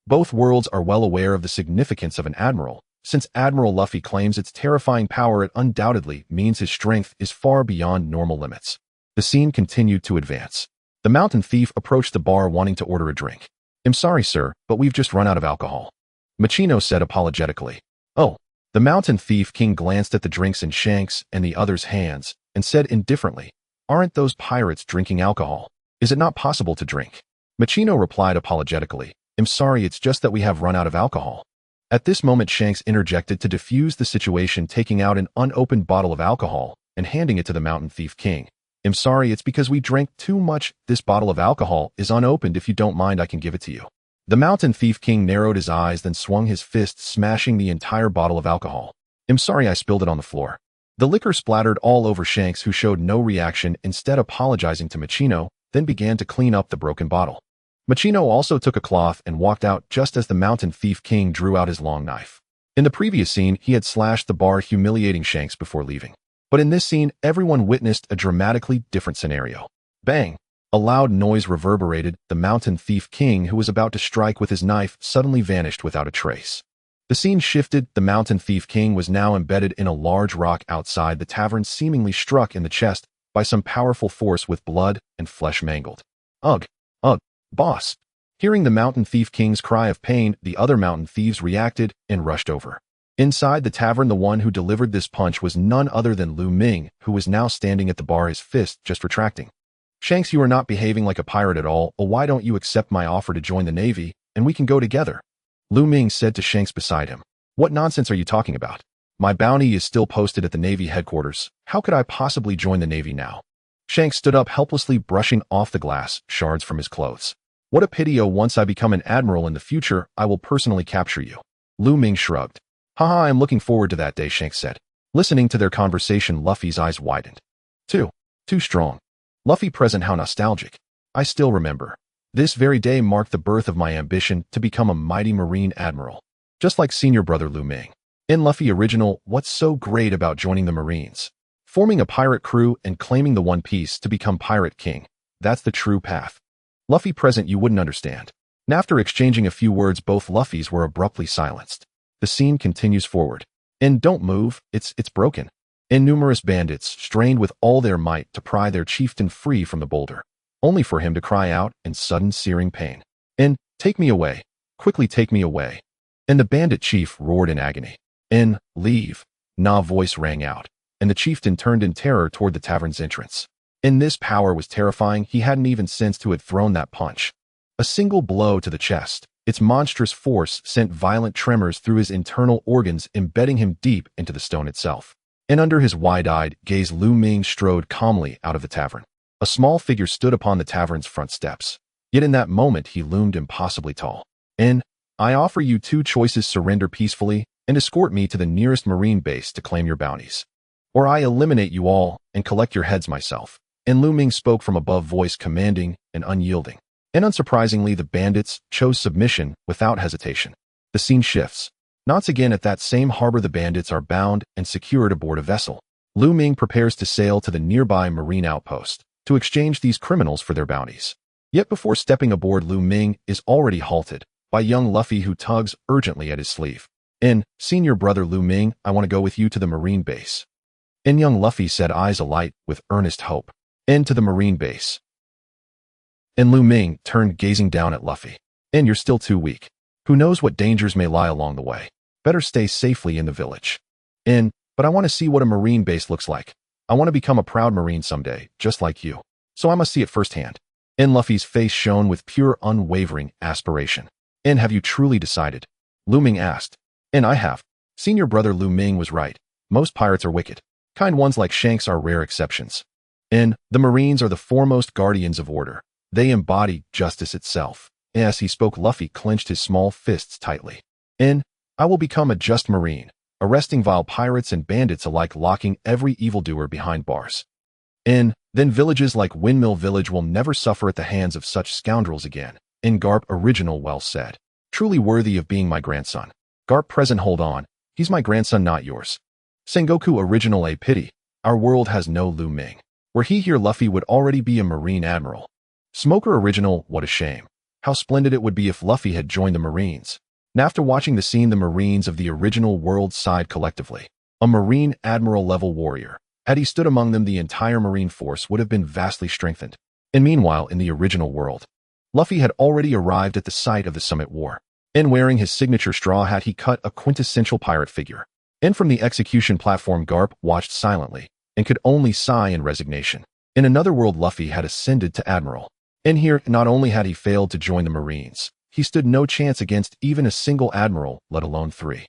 Both worlds are well aware of the significance of an admiral. Since Admiral Luffy claims its terrifying power, it undoubtedly means his strength is far beyond normal limits. The scene continued to advance. The mountain thief approached the bar wanting to order a drink. "I'm sorry, sir, but we've just run out of alcohol," Machino said apologetically. "Oh." The mountain thief king glanced at the drinks in Shanks and the other's hands and said indifferently, "Aren't those pirates drinking alcohol? Is it not possible to drink?" Machino replied apologetically, "I'm sorry, it's just that we have run out of alcohol." At this moment, Shanks interjected to defuse the situation, taking out an unopened bottle of alcohol and handing it to the mountain thief king. "I'm sorry, it's because we drank too much. This bottle of alcohol is unopened. If you don't mind, I can give it to you." The mountain thief king narrowed his eyes, then swung his fist, smashing the entire bottle of alcohol. "I'm sorry, I spilled it on the floor." The liquor splattered all over Shanks, who showed no reaction, instead apologizing to Machino, then began to clean up the broken bottle. Machino also took a cloth and walked out just as the mountain thief king drew out his long knife. In the previous scene, he had slashed the bar, humiliating Shanks before leaving. But in this scene, everyone witnessed a dramatically different scenario. Bang! A loud noise reverberated. The mountain thief king, who was about to strike with his knife, suddenly vanished without a trace. The scene shifted. The mountain thief king was now embedded in a large rock outside the tavern, seemingly struck in the chest by some powerful force, with blood and flesh mangled. "Ugh! Ugh! Boss!" Hearing the mountain thief king's cry of pain, the other mountain thieves reacted and rushed over. Inside the tavern, the one who delivered this punch was none other than Lu Ming, who was now standing at the bar, his fist just retracting. "Shanks, you are not behaving like a pirate at all. Why don't you accept my offer to join the Navy, and we can go together?" Lu Ming said to Shanks beside him. "What nonsense are you talking about? My bounty is still posted at the Navy headquarters. How could I possibly join the Navy now?" Shanks stood up, helplessly brushing off the glass shards from his clothes. "What a pity. Once I become an admiral in the future, I will personally capture you." Lu Ming shrugged. "Haha, I'm looking forward to that day," Shanks said. Listening to their conversation, Luffy's eyes widened. Too strong. Luffy present, how nostalgic. I still remember. This very day marked the birth of my ambition to become a mighty marine admiral. Just like senior brother Lu Ming. In Luffy original, what's so great about joining the Marines? Forming a pirate crew and claiming the One Piece to become Pirate King. That's the true path. Luffy present, you wouldn't understand. And after exchanging a few words, both Luffys were abruptly silenced. The scene continues forward. And don't move, it's broken. And numerous bandits strained with all their might to pry their chieftain free from the boulder, only for him to cry out in sudden searing pain. "And take me away. Quickly take me away." And the bandit chief roared in agony. "And leave." Na voice rang out, and the chieftain turned in terror toward the tavern's entrance. And this power was terrifying. He hadn't even sensed who had thrown that punch. A single blow to the chest. Its monstrous force sent violent tremors through his internal organs, embedding him deep into the stone itself. And under his wide-eyed gaze, Lu Ming strode calmly out of the tavern. A small figure stood upon the tavern's front steps. Yet in that moment, he loomed impossibly tall. "And I offer you two choices: surrender peacefully and escort me to the nearest marine base to claim your bounties. Or I eliminate you all and collect your heads myself." And Lu Ming spoke from above, voice commanding and unyielding. And unsurprisingly, the bandits chose submission without hesitation. The scene shifts. Once again at that same harbor, the bandits are bound and secured aboard a vessel. Lu Ming prepares to sail to the nearby marine outpost to exchange these criminals for their bounties. Yet before stepping aboard, Lu Ming is already halted by young Luffy, who tugs urgently at his sleeve. Senior brother Lu Ming, I want to go with you to the marine base. Young Luffy said, eyes alight with earnest hope. To the marine base. Lu Ming turned, gazing down at Luffy. You're still too weak. Who knows what dangers may lie along the way. Better stay safely in the village. But I want to see what a marine base looks like. I want to become a proud marine someday, just like you. So I must see it firsthand. Luffy's face shone with pure, unwavering aspiration. Have you truly decided? Lu Ming asked. I have. Senior brother Lu Ming was right. Most pirates are wicked. Kind ones like Shanks are rare exceptions. The Marines are the foremost guardians of order. They embody justice itself. As he spoke, Luffy clenched his small fists tightly. I will become a just marine, arresting vile pirates and bandits alike, locking every evildoer behind bars. Then villages like Windmill Village will never suffer at the hands of such scoundrels again. Garp original well said. Truly worthy of being my grandson. Garp present, hold on. He's my grandson, not yours. Sengoku original, a pity. Our world has no Lu Ming. Were he here, Luffy would already be a marine admiral. Smoker original, what a shame. How splendid it would be if Luffy had joined the Marines. And after watching the scene, the Marines of the original world sighed collectively. A marine admiral level warrior. Had he stood among them, the entire marine force would have been vastly strengthened. Meanwhile, in the original world, Luffy had already arrived at the site of the Summit War. Wearing his signature straw hat, he cut a quintessential pirate figure. From the execution platform, Garp watched silently and could only sigh in resignation. In another world, Luffy had ascended to admiral. Here, not only had he failed to join the Marines, he stood no chance against even a single admiral, let alone 3.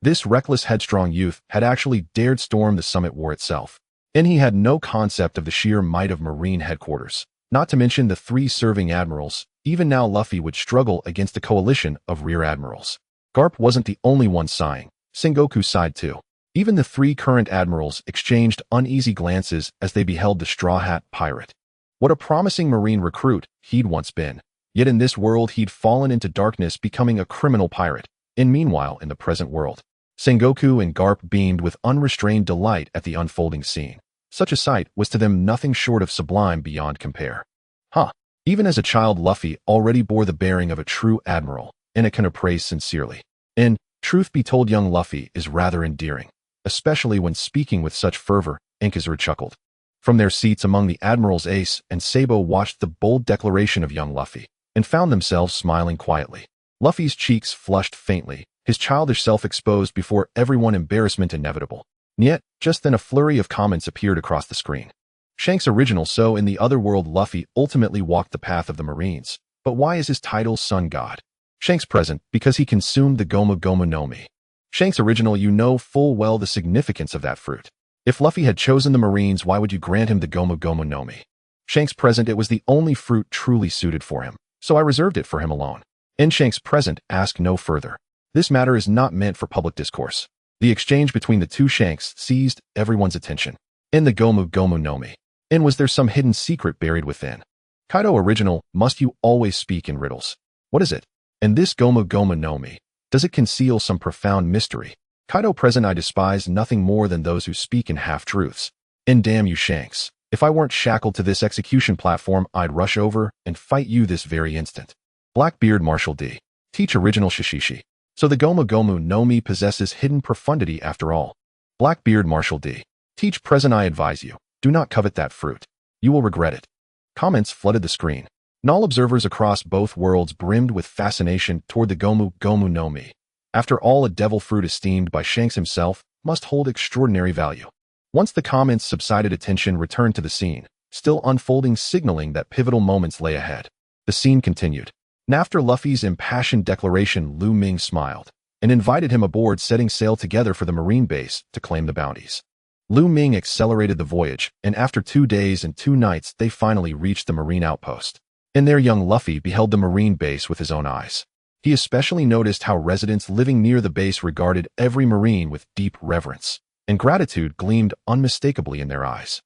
This reckless, headstrong youth had actually dared storm the Summit War itself. He had no concept of the sheer might of Marine headquarters, not to mention the 3 serving admirals. Even now, Luffy would struggle against a coalition of rear admirals. Garp wasn't the only one sighing. Sengoku sighed too. Even the 3 current admirals exchanged uneasy glances as they beheld the Straw Hat pirate. What a promising marine recruit he'd once been. Yet in this world he'd fallen into darkness, becoming a criminal pirate. Meanwhile, in the present world, Sengoku and Garp beamed with unrestrained delight at the unfolding scene. Such a sight was to them nothing short of sublime beyond compare. Even as a child, Luffy already bore the bearing of a true admiral, and it can appraise sincerely. Truth be told, young Luffy is rather endearing, especially when speaking with such fervor. Kazur chuckled. From their seats among the admirals, Ace and Sabo watched the bold declaration of young Luffy and found themselves smiling quietly. Luffy's cheeks flushed faintly, his childish self exposed before everyone, embarrassment inevitable. Yet, just then a flurry of comments appeared across the screen. Shanks original, so in the other world Luffy ultimately walked the path of the Marines. But why is his title Sun God? Shanks present, because he consumed the Gomu Gomu no Mi. Shanks original, you know full well the significance of that fruit. If Luffy had chosen the Marines, why would you grant him the Gomu Gomu no Mi? Shanks present, it was the only fruit truly suited for him, so I reserved it for him alone. Shanks present, ask no further. This matter is not meant for public discourse. The exchange between the 2 Shanks seized everyone's attention. The Gomu Gomu no Mi. Was there some hidden secret buried within? Kaido original, must you always speak in riddles? What is it? And this Gomu Gomu no Mi, does it conceal some profound mystery? Kaido present, I despise nothing more than those who speak in half-truths. Damn you, Shanks. If I weren't shackled to this execution platform, I'd rush over and fight you this very instant. Blackbeard Marshal D. Teach original Shishishi. So the Gomu Gomu no Mi possesses hidden profundity after all. Blackbeard Marshal D. Teach present, I advise you. Do not covet that fruit. You will regret it. Comments flooded the screen. All observers across both worlds brimmed with fascination toward the Gomu Gomu no Mi. After all, a devil fruit esteemed by Shanks himself must hold extraordinary value. Once the comments subsided, attention returned to the scene, still unfolding, signaling that pivotal moments lay ahead. The scene continued. And after Luffy's impassioned declaration, Lu Ming smiled and invited him aboard, setting sail together for the marine base to claim the bounties. Lu Ming accelerated the voyage, and after 2 days and 2 nights, they finally reached the marine outpost. There, young Luffy beheld the marine base with his own eyes. He especially noticed how residents living near the base regarded every marine with deep reverence, and gratitude gleamed unmistakably in their eyes.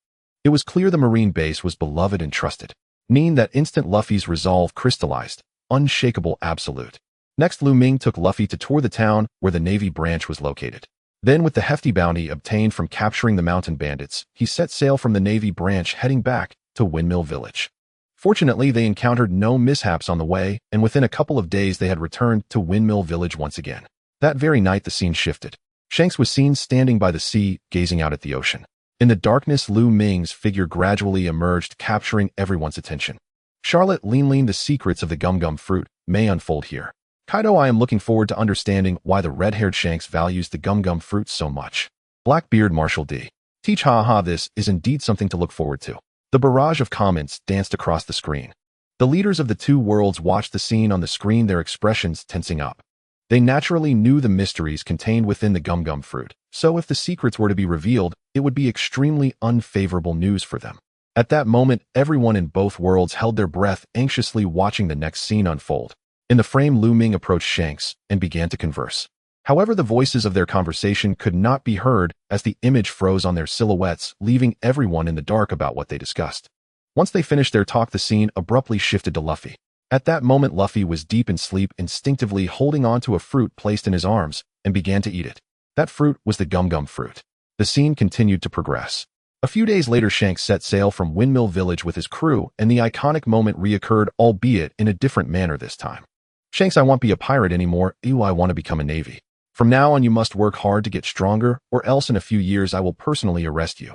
It was clear the marine base was beloved and trusted. That instant, Luffy's resolve crystallized, unshakable, absolute. Next, Lu Ming took Luffy to tour the town where the Navy branch was located. Then, with the hefty bounty obtained from capturing the mountain bandits, he set sail from the Navy branch heading back to Windmill Village. Fortunately, they encountered no mishaps on the way, and within a couple of days they had returned to Windmill Village once again. That very night the scene shifted. Shanks was seen standing by the sea, gazing out at the ocean. In the darkness, Lu Ming's figure gradually emerged, capturing everyone's attention. Charlotte Lean, the secrets of the gum fruit may unfold here. Kaido, I am looking forward to understanding why the red-haired Shanks values the gum fruit so much. Blackbeard Marshall D. Teach haha, this is indeed something to look forward to. The barrage of comments danced across the screen. The leaders of the two worlds watched the scene on the screen, their expressions tensing up. They naturally knew the mysteries contained within the gum fruit, so if the secrets were to be revealed, it would be extremely unfavorable news for them. At that moment, everyone in both worlds held their breath, anxiously watching the next scene unfold. In the frame, Lu Ming approached Shanks and began to converse. However, the voices of their conversation could not be heard as the image froze on their silhouettes, leaving everyone in the dark about what they discussed. Once they finished their talk, the scene abruptly shifted to Luffy. At that moment, Luffy was deep in sleep, instinctively holding on to a fruit placed in his arms, and began to eat it. That fruit was the gum fruit. The scene continued to progress. A few days later, Shanks set sail from Windmill Village with his crew, and the iconic moment reoccurred, albeit in a different manner this time. Shanks, I won't be a pirate anymore. Ew, I want to become a navy. From now on, you must work hard to get stronger, or else in a few years I will personally arrest you.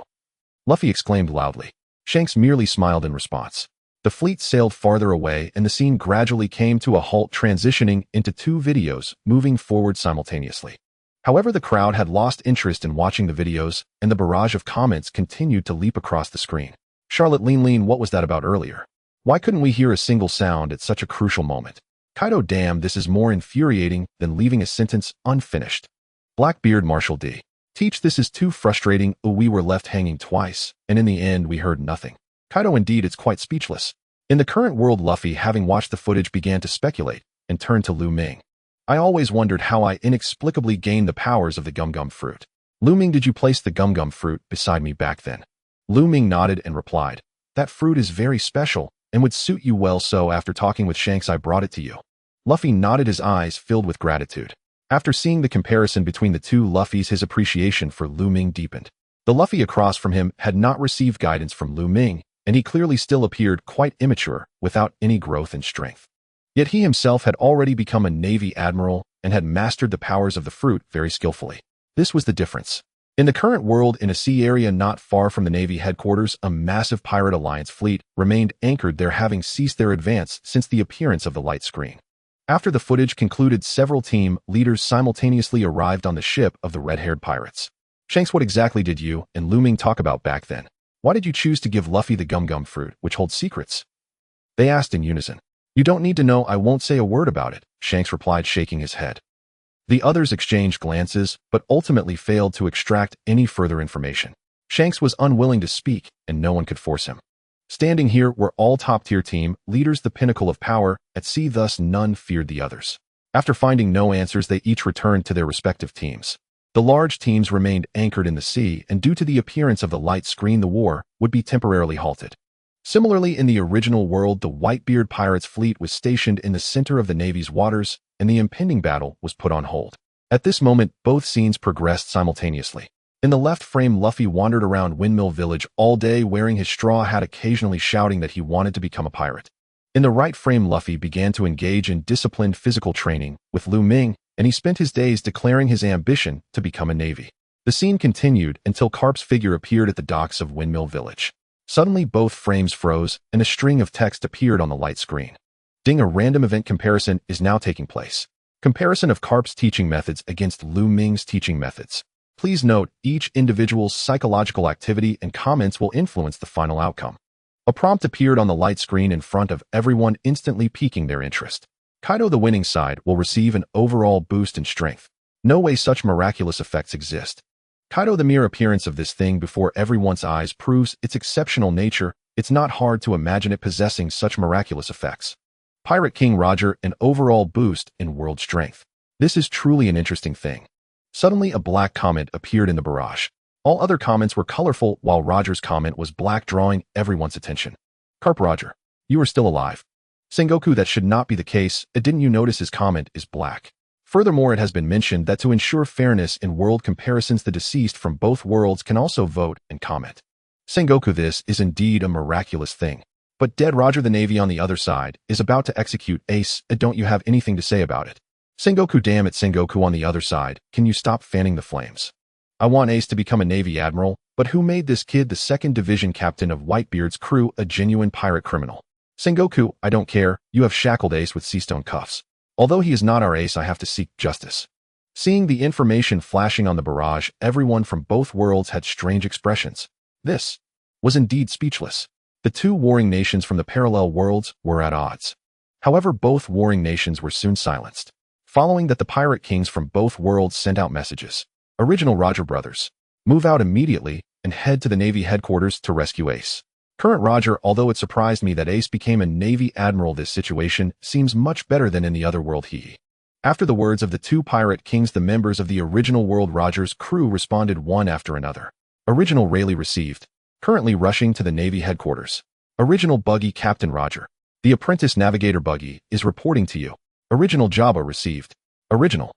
Luffy exclaimed loudly. Shanks merely smiled in response. The fleet sailed farther away, and the scene gradually came to a halt, transitioning into two videos, moving forward simultaneously. However, the crowd had lost interest in watching the videos, and the barrage of comments continued to leap across the screen. Charlotte Lean, what was that about earlier? Why couldn't we hear a single sound at such a crucial moment? Kaido, damn, this is more infuriating than leaving a sentence unfinished. Blackbeard Marshall D. Teach, this is too frustrating. We were left hanging twice, and in the end we heard nothing. Kaido, indeed, it's quite speechless. In the current world, Luffy, having watched the footage, began to speculate and turned to Lu Ming. I always wondered how I inexplicably gained the powers of the gum fruit. Lu Ming, did you place the gum fruit beside me back then? Lu Ming nodded and replied, that fruit is very special and would suit you well, so after talking with Shanks I brought it to you. Luffy nodded, his eyes filled with gratitude. After seeing the comparison between the two Luffys, his appreciation for Lu Ming deepened. The Luffy across from him had not received guidance from Lu Ming, and he clearly still appeared quite immature, without any growth in strength. Yet he himself had already become a Navy admiral and had mastered the powers of the fruit very skillfully. This was the difference. In the current world, in a sea area not far from the Navy headquarters, a massive Pirate Alliance fleet remained anchored there, having ceased their advance since the appearance of the light screen. After the footage concluded, several team leaders simultaneously arrived on the ship of the red-haired pirates. Shanks, what exactly did you and Lu Ming talk about back then? Why did you choose to give Luffy the gum fruit, which holds secrets? They asked in unison. You don't need to know, I won't say a word about it, Shanks replied, shaking his head. The others exchanged glances, but ultimately failed to extract any further information. Shanks was unwilling to speak, and no one could force him. Standing here were all top-tier team leaders, the pinnacle of power at sea, thus none feared the others. After finding no answers, they each returned to their respective teams. The large teams remained anchored in the sea, and due to the appearance of the light screen, the war would be temporarily halted. Similarly, in the original world, the Whitebeard pirates fleet was stationed in the center of the Navy's waters, and the impending battle was put on hold. At this moment, both scenes progressed simultaneously. In the left frame, Luffy wandered around Windmill Village all day wearing his straw hat, occasionally shouting that he wanted to become a pirate. In the right frame, Luffy began to engage in disciplined physical training with Lu Ming, and he spent his days declaring his ambition to become a navy. The scene continued until Carp's figure appeared at the docks of Windmill Village. Suddenly, both frames froze, and a string of text appeared on the light screen. Ding, a random event comparison is now taking place. Comparison of Carp's teaching methods against Lu Ming's teaching methods. Please note, each individual's psychological activity and comments will influence the final outcome. A prompt appeared on the light screen in front of everyone, instantly piquing their interest. Kaido, the winning side, will receive an overall boost in strength. No way such miraculous effects exist. Kaido, the mere appearance of this thing before everyone's eyes proves its exceptional nature. It's not hard to imagine it possessing such miraculous effects. Pirate King Roger, an overall boost in world strength. This is truly an interesting thing. Suddenly, a black comment appeared in the barrage. All other comments were colorful, while Roger's comment was black, drawing everyone's attention. Carp, Roger, you are still alive. Sengoku, that should not be the case. Didn't you notice his comment is black? Furthermore, it has been mentioned that to ensure fairness in world comparisons, the deceased from both worlds can also vote and comment. Sengoku, this is indeed a miraculous thing. But dead Roger the Navy on the other side is about to execute Ace, and don't you have anything to say about it? Sengoku, damn it, Sengoku on the other side, can you stop fanning the flames? I want Ace to become a Navy admiral, but who made this kid the 2nd Division captain of Whitebeard's crew a genuine pirate criminal? Sengoku, I don't care, you have shackled Ace with seastone cuffs. Although he is not our Ace, I have to seek justice. Seeing the information flashing on the barrage, everyone from both worlds had strange expressions. This was indeed speechless. The two warring nations from the parallel worlds were at odds. However, both warring nations were soon silenced. Following that, the pirate kings from both worlds sent out messages. Original Roger brothers, move out immediately and head to the Navy headquarters to rescue Ace. Current Roger, although it surprised me that Ace became a Navy admiral, this situation seems much better than in the other world. After the words of the two pirate kings, the members of the original world Roger's crew responded one after another. Original Rayleigh received. Currently rushing to the Navy headquarters. Original Buggy, Captain Roger. The apprentice navigator Buggy is reporting to you. Original Jabba received. Original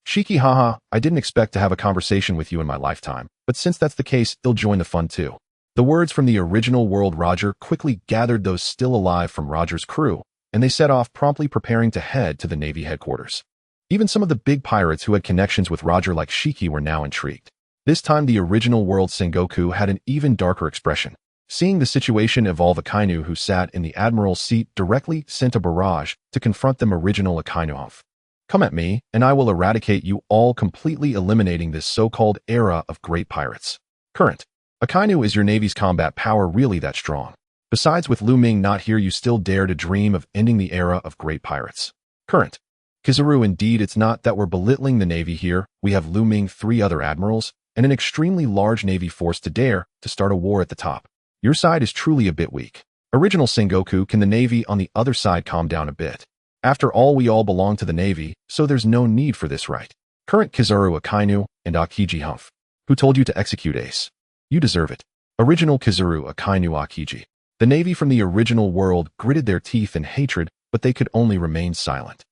Shiki, haha, I didn't expect to have a conversation with you in my lifetime, but since that's the case, you'll join the fun too. The words from the original world Roger quickly gathered those still alive from Roger's crew, and they set off, promptly preparing to head to the Navy headquarters. Even some of the big pirates who had connections with Roger like Shiki were now intrigued. This time the original world Sengoku had an even darker expression. Seeing the situation evolve, Akainu, who sat in the admiral's seat, directly sent a barrage to confront them. Original Akainu, come at me, and I will eradicate you all, completely eliminating this so-called era of great pirates. Current Akainu, is your Navy's combat power really that strong? Besides, with Lu Ming not here, you still dare to dream of ending the era of great pirates? Current Kizaru, indeed, it's not that we're belittling the Navy here. We have Lu Ming, 3 other admirals, and an extremely large Navy force to dare to start a war at the top. Your side is truly a bit weak. Original Sengoku, can the Navy on the other side calm down a bit? After all, we all belong to the Navy, so there's no need for this, right? Current Kizaru, Akainu, and Akiji Humph. Who told you to execute Ace? You deserve it. Original Kizaru, Akainu, Akiji. The Navy from the original world gritted their teeth in hatred, but they could only remain silent.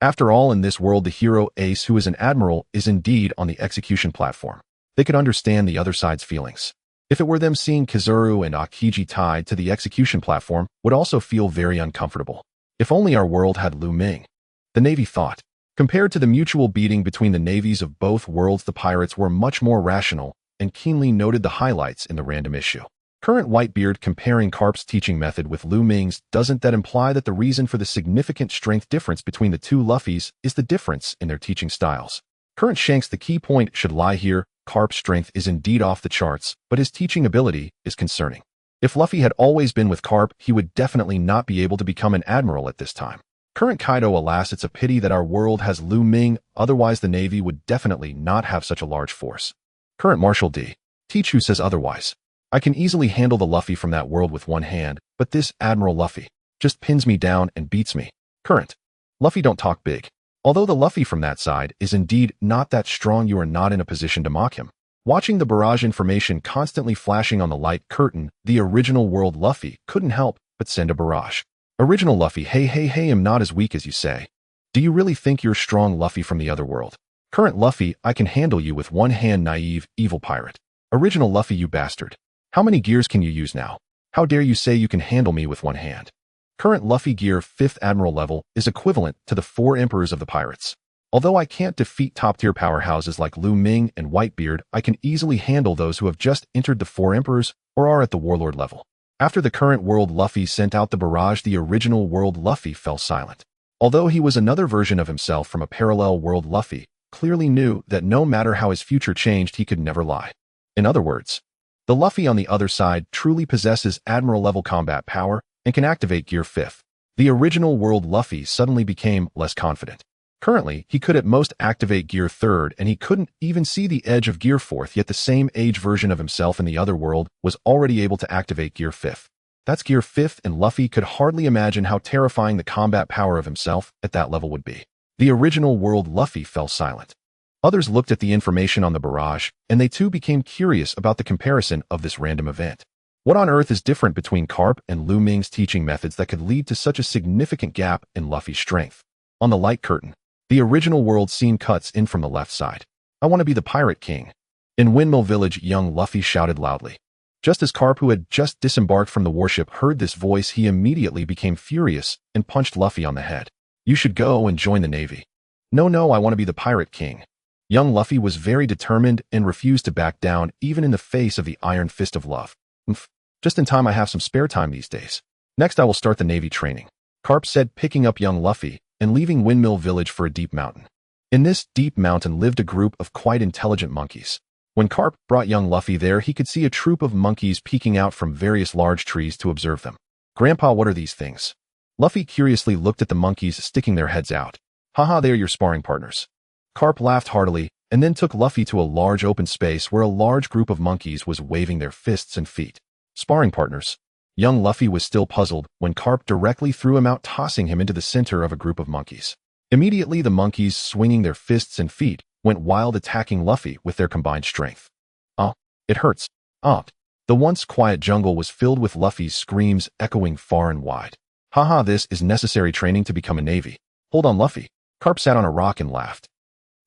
After all, in this world, the hero Ace, who is an admiral, is indeed on the execution platform. They could understand the other side's feelings. If it were them, seeing Kizaru and Akiji tied to the execution platform would also feel very uncomfortable. If only our world had Lu Ming. The Navy thought. Compared to the mutual beating between the navies of both worlds, the pirates were much more rational and keenly noted the highlights in the random issue. Current Whitebeard, comparing Carp's teaching method with Lu Ming's, doesn't that imply that the reason for the significant strength difference between the two Luffys is the difference in their teaching styles? Current Shanks, the key point should lie here. Carp's strength is indeed off the charts, but his teaching ability is concerning. If Luffy had always been with Carp, he would definitely not be able to become an admiral at this time. Current Kaido, alas, it's a pity that our world has Lu Ming, otherwise the Navy would definitely not have such a large force. Current Marshal D. Tichu says otherwise. I can easily handle the Luffy from that world with one hand, but this Admiral Luffy just pins me down and beats me. Current Luffy, don't talk big. Although the Luffy from that side is indeed not that strong, you are not in a position to mock him. Watching the barrage information constantly flashing on the light curtain, the original world Luffy couldn't help but send a barrage. Original Luffy, hey, I'm not as weak as you say. Do you really think you're strong, Luffy from the other world? Current Luffy, I can handle you with one hand, naive, evil pirate. Original Luffy, you bastard. How many gears can you use now? How dare you say you can handle me with one hand? Current Luffy, gear 5th Admiral level is equivalent to the 4 Emperors of the pirates. Although I can't defeat top-tier powerhouses like Lu Ming and Whitebeard, I can easily handle those who have just entered the 4 Emperors or are at the warlord level. After the current world Luffy sent out the barrage, the original world Luffy fell silent. Although he was another version of himself from a parallel world, Luffy clearly knew that no matter how his future changed, he could never lie. In other words, the Luffy on the other side truly possesses Admiral-level combat power and can activate Gear 5th. The original world Luffy suddenly became less confident. Currently, he could at most activate Gear 3rd, and he couldn't even see the edge of Gear 4th, yet the same age version of himself in the other world was already able to activate Gear 5th. That's Gear 5th, and Luffy could hardly imagine how terrifying the combat power of himself at that level would be. The original world Luffy fell silent. Others looked at the information on the barrage, and they too became curious about the comparison of this random event. What on earth is different between Carp and Lu Ming's teaching methods that could lead to such a significant gap in Luffy's strength? On the light curtain, The original world scene cuts in from the left side. I want to be the pirate king. In Windmill Village, young Luffy shouted loudly. Just as Carp, who had just disembarked from the warship, heard this voice, he immediately became furious and punched Luffy on the head. You should go and join the navy. No, I want to be the pirate king. Young Luffy was very determined and refused to back down even in the face of the iron fist of love. Just in time, I have some spare time these days. Next, I will start the navy training, Carp said, picking up young Luffy and leaving Windmill Village for a deep mountain. In this deep mountain lived a group of quite intelligent monkeys. When Carp brought young Luffy there, he could see a troop of monkeys peeking out from various large trees to observe them. Grandpa, what are these things? Luffy curiously looked at the monkeys sticking their heads out. Haha, they are your sparring partners. Carp laughed heartily and then took Luffy to a large open space where a large group of monkeys was waving their fists and feet. Sparring partners. Young Luffy was still puzzled when Carp directly threw him out, tossing him into the center of a group of monkeys. Immediately, the monkeys, swinging their fists and feet, went wild, attacking Luffy with their combined strength. It hurts. The once quiet jungle was filled with Luffy's screams echoing far and wide. Haha, this is necessary training to become a navy. Hold on, Luffy. Carp sat on a rock and laughed.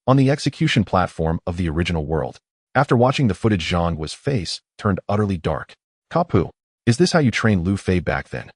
On the execution platform of the original world, after watching the footage, Zhangguo's face turned utterly dark. Kapu, is this how you trained Luffy back then?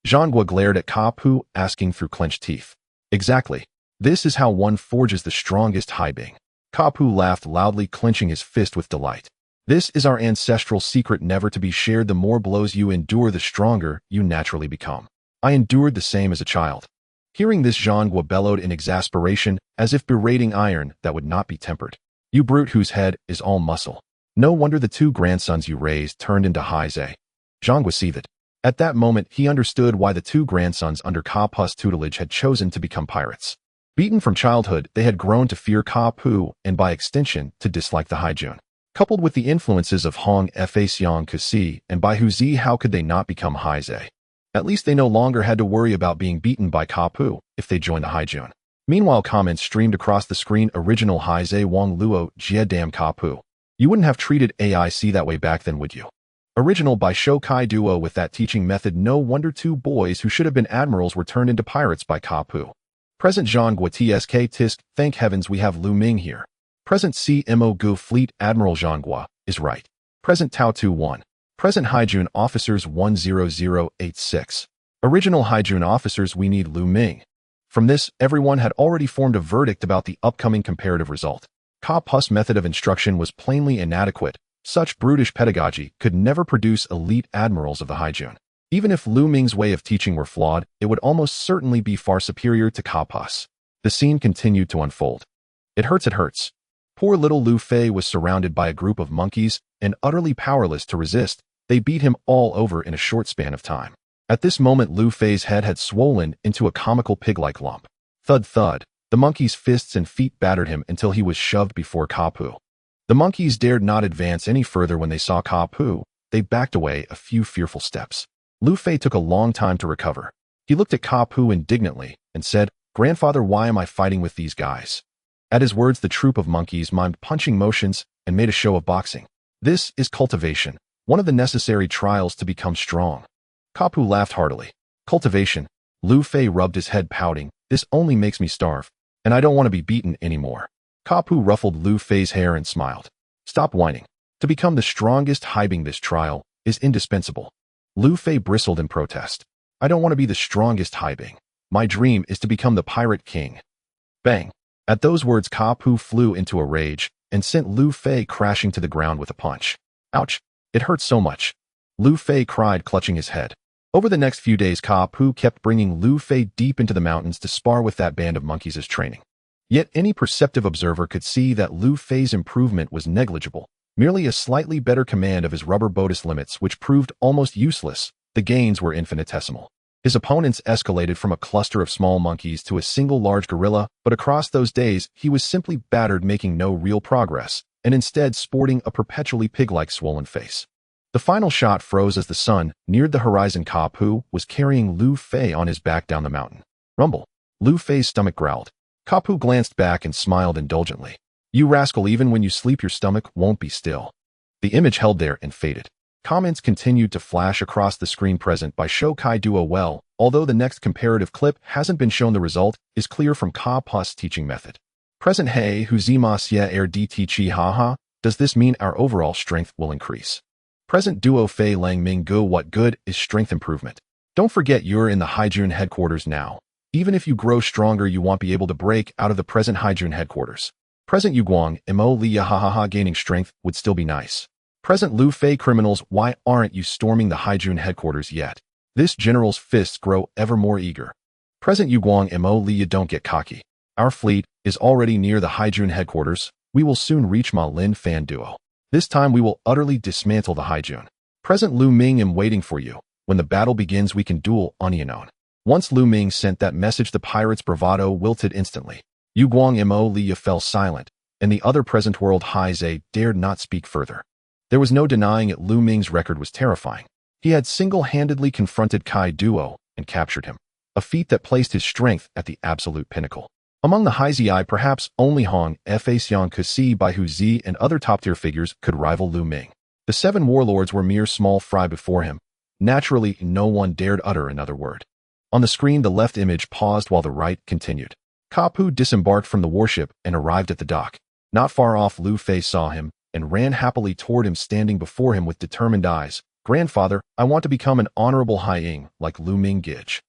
Zhangguo glared at Kapu, asking through clenched teeth. Exactly. This is how one forges the strongest Haibing. Kapu laughed loudly, clenching his fist with delight. This is our ancestral secret, never to be shared. The more blows you endure, the stronger you naturally become. I endured the same as a child. Hearing this, Zhangguo bellowed in exasperation, as if berating iron that would not be tempered. You brute whose head is all muscle. No wonder the two grandsons you raised turned into Haizei. Zhangguo seethed. At that moment, he understood why the two grandsons under Kapu's tutelage had chosen to become pirates. Beaten from childhood, they had grown to fear Kapu and by extension to dislike the Haijun. Coupled with the influences of Hong Fa Xiang Kusi and Bai Huzi, how could they not become Haizei? At least they no longer had to worry about being beaten by Kapu if they joined the Haijun. Meanwhile, comments streamed across the screen. Original Haizei Wang Luo Jie Dam Kapu. You wouldn't have treated AIC that way back then, would you? Original by Shokai Duo. With that teaching method, no wonder two boys who should have been admirals were turned into pirates by Kapu. Present Zhangguo TSK Tisk, thank heavens we have Lu Ming here. Present CMO Gu Fleet Admiral Zhangguo is right. Present Tao Tu 1. Present Haijun Officers 10086. Original Haijun Officers, we need Lu Ming. From this, everyone had already formed a verdict about the upcoming comparative result. Kapu's method of instruction was plainly inadequate. Such brutish pedagogy could never produce elite admirals of the Haijun. Even if Lu Ming's way of teaching were flawed, it would almost certainly be far superior to Kapu's. The scene continued to unfold. It hurts. Poor little Luffy was surrounded by a group of monkeys and utterly powerless to resist. They beat him all over in a short span of time. At this moment, Luffy's head had swollen into a comical pig-like lump. Thud thud, the monkey's fists and feet battered him until he was shoved before Kapu. The monkeys dared not advance any further when they saw Kapu. They backed away a few fearful steps. Luffy took a long time to recover. He looked at Kapu indignantly and said, Grandfather, why am I fighting with these guys? At his words, the troop of monkeys mimed punching motions and made a show of boxing. This is cultivation, one of the necessary trials to become strong. Kapu laughed heartily. Cultivation. Luffy rubbed his head, pouting. This only makes me starve, and I don't want to be beaten anymore. Kapu ruffled Luffy's hair and smiled. Stop whining. To become the strongest Haibing, this trial is indispensable. Luffy bristled in protest. I don't want to be the strongest Haibing. My dream is to become the pirate king. Bang. At those words, Kapu flew into a rage and sent Luffy crashing to the ground with a punch. Ouch. It hurts so much. Luffy cried, clutching his head. Over the next few days, Kapu kept bringing Luffy deep into the mountains to spar with that band of monkeys as training. Yet any perceptive observer could see that Luffy's improvement was negligible, merely a slightly better command of his rubber bodus limits, which proved almost useless. The gains were infinitesimal. His opponents escalated from a cluster of small monkeys to a single large gorilla, but across those days, he was simply battered, making no real progress, and instead sporting a perpetually pig-like swollen face. The final shot froze as the sun neared the horizon. Kapu was carrying Luffy on his back down the mountain. Rumble. Luffy's stomach growled. Kapu glanced back and smiled indulgently. You rascal, even when you sleep your stomach won't be still. The image held there and faded. Comments continued to flash across the screen. Present by show Kai Duo well, although the next comparative clip hasn't been shown. The result is clear from Ka Plus teaching method. Present hey huzimasia air dt chi haha. Does this mean our overall strength will increase? Present duo fei lang ming go. What good is strength improvement? Don't forget you're in the Haijun headquarters now. Even if you grow stronger, you won't be able to break out of the present Haijun headquarters. Present Yuguang mo liya hahaha. Gaining strength would still be nice. Present Lu Fei criminals, why aren't you storming the Haijun headquarters yet? This general's fists grow ever more eager. Present Yuguang mo liya. Don't get cocky. Our fleet is already near the Haijun headquarters. We will soon reach Ma Lin Fan Duo. This time we will utterly dismantle the Haijun. Present Lu Ming am waiting for you. When the battle begins, we can duel on Yanon. Once Lu Ming sent that message, the pirate's bravado wilted instantly. Yuguang mo liya fell silent, and the other present world Haizhe dared not speak further. There was no denying it. Lu Ming's record was terrifying. He had single-handedly confronted Kai Duo and captured him, a feat that placed his strength at the absolute pinnacle. Among the Haizhi, perhaps only Hong Xiang Kusi, Bai Hu Zi, and other top-tier figures could rival Lu Ming. The 7 warlords were mere small fry before him. Naturally, no one dared utter another word. On the screen, the left image paused while the right continued. Kapu disembarked from the warship and arrived at the dock. Not far off, Lu Fei saw him and ran happily toward him, standing before him with determined eyes. Grandfather, I want to become an honorable Haiying like Lu Ming Gij.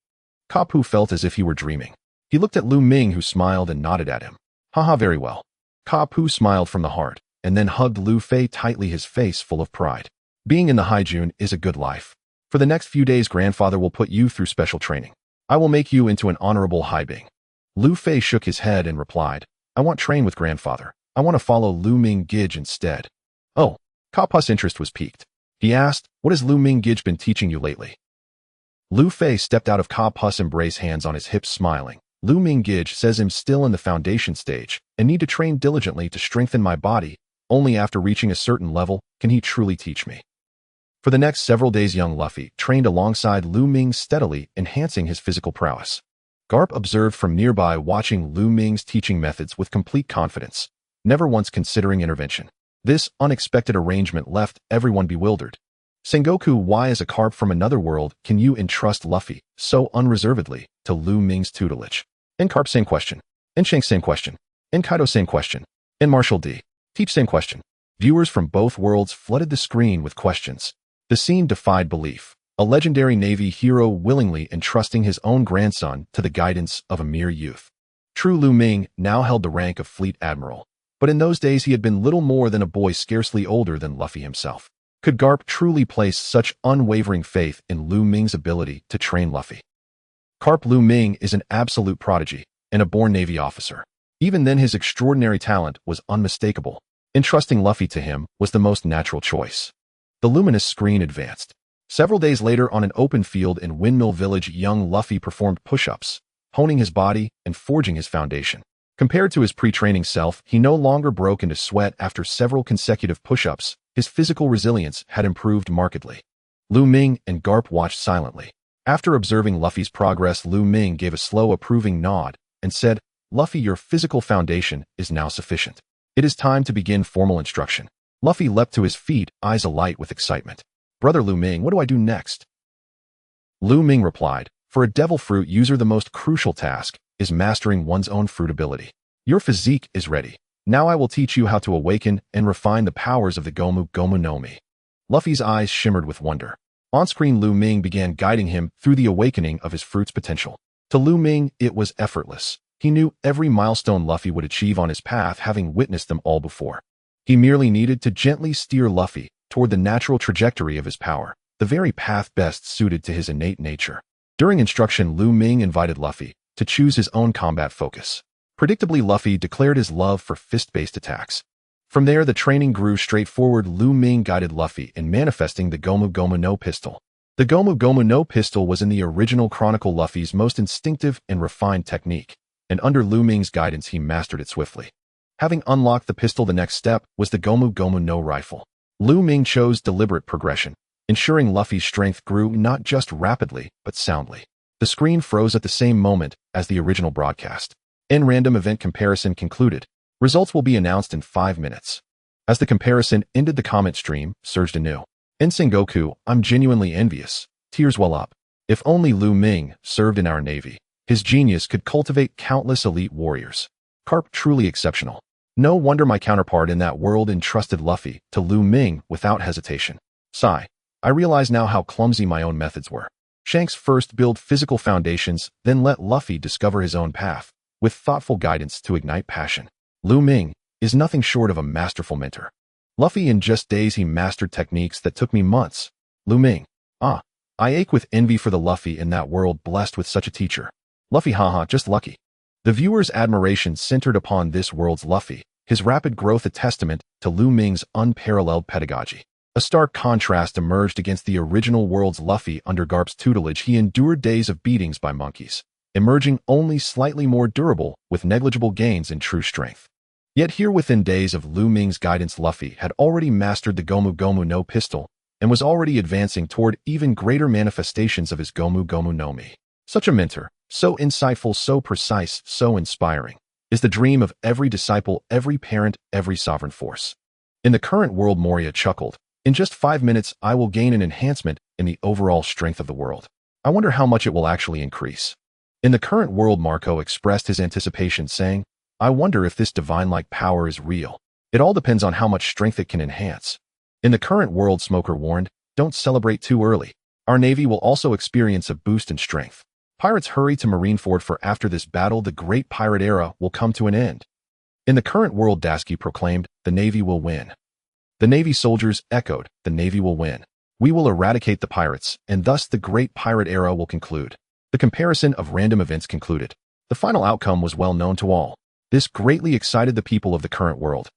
Kapu felt as if he were dreaming. He looked at Lu Ming, who smiled and nodded at him. Haha, very well. Kapu smiled from the heart and then hugged Lu Fei tightly, his face full of pride. Being in the Haijun is a good life. For the next few days, grandfather will put you through special training. I will make you into an honorable Haibing. Lu Fei shook his head and replied, I want train with grandfather. I want to follow Lu Ming Gij instead. Oh, Kapu's interest was piqued. He asked, what has Lu Ming Gij been teaching you lately? Lu Fei stepped out of Kapu's embrace, hands on his hips, smiling. Lu Ming Gij says I'm still in the foundation stage and need to train diligently to strengthen my body. Only after reaching a certain level can he truly teach me. For the next several days, young Luffy trained alongside Lu Ming, steadily enhancing his physical prowess. Garp observed from nearby, watching Lu Ming's teaching methods with complete confidence, never once considering intervention. This unexpected arrangement left everyone bewildered. Sengoku, why as a carp from another world can you entrust Luffy so unreservedly to Lu Ming's tutelage? And Carp, same question. And Shanks, same question. And Kaido, same question. And Marshal D. Teach, same question. Viewers from both worlds flooded the screen with questions. The scene defied belief. A legendary Navy hero willingly entrusting his own grandson to the guidance of a mere youth. True, Lu Ming now held the rank of fleet admiral, but in those days he had been little more than a boy, scarcely older than Luffy himself. Could Garp truly place such unwavering faith in Lu Ming's ability to train Luffy? Carp Lu Ming is an absolute prodigy and a born Navy officer. Even then, his extraordinary talent was unmistakable. Entrusting Luffy to him was the most natural choice. The luminous screen advanced. Several days later, on an open field in Windmill Village, young Luffy performed push-ups, honing his body and forging his foundation. Compared to his pre-training self, he no longer broke into sweat after several consecutive push-ups. His physical resilience had improved markedly. Lu Ming and Garp watched silently. After observing Luffy's progress, Lu Ming gave a slow, approving nod and said, Luffy, your physical foundation is now sufficient. It is time to begin formal instruction. Luffy leapt to his feet, eyes alight with excitement. Brother Lu Ming, what do I do next? Lu Ming replied, for a devil fruit user, the most crucial task is mastering one's own fruit ability. Your physique is ready. Now I will teach you how to awaken and refine the powers of the Gomu Gomu no Mi. Luffy's eyes shimmered with wonder. On-screen, Lu Ming began guiding him through the awakening of his fruit's potential. To Lu Ming, it was effortless. He knew every milestone Luffy would achieve on his path, having witnessed them all before. He merely needed to gently steer Luffy toward the natural trajectory of his power, the very path best suited to his innate nature. During instruction, Lu Ming invited Luffy to choose his own combat focus. Predictably, Luffy declared his love for fist-based attacks. From there, the training grew straightforward. Lu Ming guided Luffy in manifesting the Gomu Gomu no pistol. The Gomu Gomu no pistol was in the original Chronicle Luffy's most instinctive and refined technique, and under Lu Ming's guidance he mastered it swiftly. Having unlocked the pistol, the next step was the Gomu Gomu no rifle. Lu Ming chose deliberate progression, ensuring Luffy's strength grew not just rapidly, but soundly. The screen froze at the same moment as the original broadcast. Random event comparison concluded. Results will be announced in 5 minutes. As the comparison ended, the comment stream surged anew. In Sengoku, I'm genuinely envious. Tears well up. If only Lu Ming served in our navy. His genius could cultivate countless elite warriors. Carp truly exceptional. No wonder my counterpart in that world entrusted Luffy to Lu Ming without hesitation. Sigh. I realize now how clumsy my own methods were. Shanks first build physical foundations, then let Luffy discover his own path, with thoughtful guidance to ignite passion. Lu Ming is nothing short of a masterful mentor. Luffy in just days he mastered techniques that took me months. Lu Ming. I ache with envy for the Luffy in that world blessed with such a teacher. Luffy haha, just lucky. The viewer's admiration centered upon this world's Luffy, his rapid growth a testament to Lu Ming's unparalleled pedagogy. A stark contrast emerged against the original world's Luffy under Garp's tutelage. He endured days of beatings by monkeys, emerging only slightly more durable with negligible gains in true strength. Yet here within days of Lu Ming's guidance, Luffy had already mastered the Gomu Gomu no pistol and was already advancing toward even greater manifestations of his Gomu Gomu no Mi. Such a mentor, so insightful, so precise, so inspiring, is the dream of every disciple, every parent, every sovereign force. In the current world, Moria chuckled. In just 5 minutes, I will gain an enhancement in the overall strength of the world. I wonder how much it will actually increase. In the current world, Marco expressed his anticipation, saying, I wonder if this divine-like power is real. It all depends on how much strength it can enhance. In the current world, Smoker warned, don't celebrate too early. Our navy will also experience a boost in strength. Pirates hurry to Marineford, for after this battle, the great pirate era will come to an end. In the current world, Dasky proclaimed, the navy will win. The Navy soldiers echoed, the Navy will win. We will eradicate the pirates, and thus the great pirate era will conclude. The comparison of random events concluded. The final outcome was well known to all. This greatly excited the people of the current world.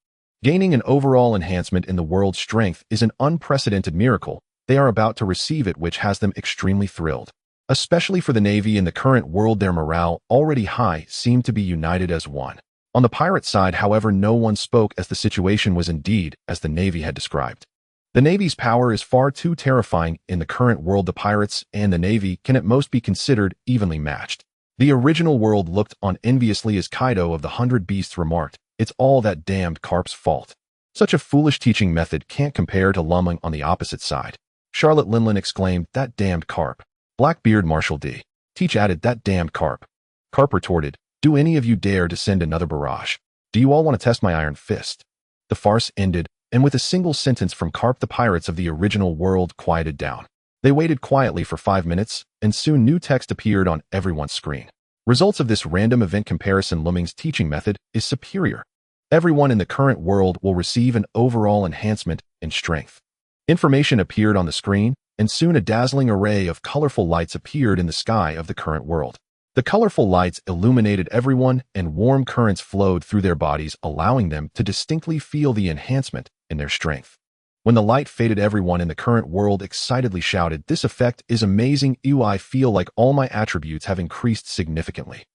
Gaining an overall enhancement in the world's strength is an unprecedented miracle. They are about to receive it, which has them extremely thrilled. Especially for the Navy in the current world, their morale, already high, seemed to be united as one. On the pirate side, however, no one spoke, as the situation was indeed as the Navy had described. The Navy's power is far too terrifying in the current world. The pirates and the Navy can at most be considered evenly matched. The original world looked on enviously as Kaido of the 100 Beasts remarked, it's all that damned Carp's fault. Such a foolish teaching method can't compare to Lumming on the opposite side. Charlotte Linlin exclaimed, that damned Carp. Blackbeard Marshall D. Teach added, that damned Carp. Carp retorted, do any of you dare to send another barrage? Do you all want to test my iron fist? The farce ended, and with a single sentence from Carp, the pirates of the original world quieted down. They waited quietly for 5 minutes, and soon new text appeared on everyone's screen. Results of this random event comparison. Lumming's teaching method is superior. Everyone in the current world will receive an overall enhancement in strength. Information appeared on the screen, and soon a dazzling array of colorful lights appeared in the sky of the current world. The colorful lights illuminated everyone, and warm currents flowed through their bodies, allowing them to distinctly feel the enhancement in their strength. When the light faded, everyone in the current world excitedly shouted, this effect is amazing. Ew, I feel like all my attributes have increased significantly.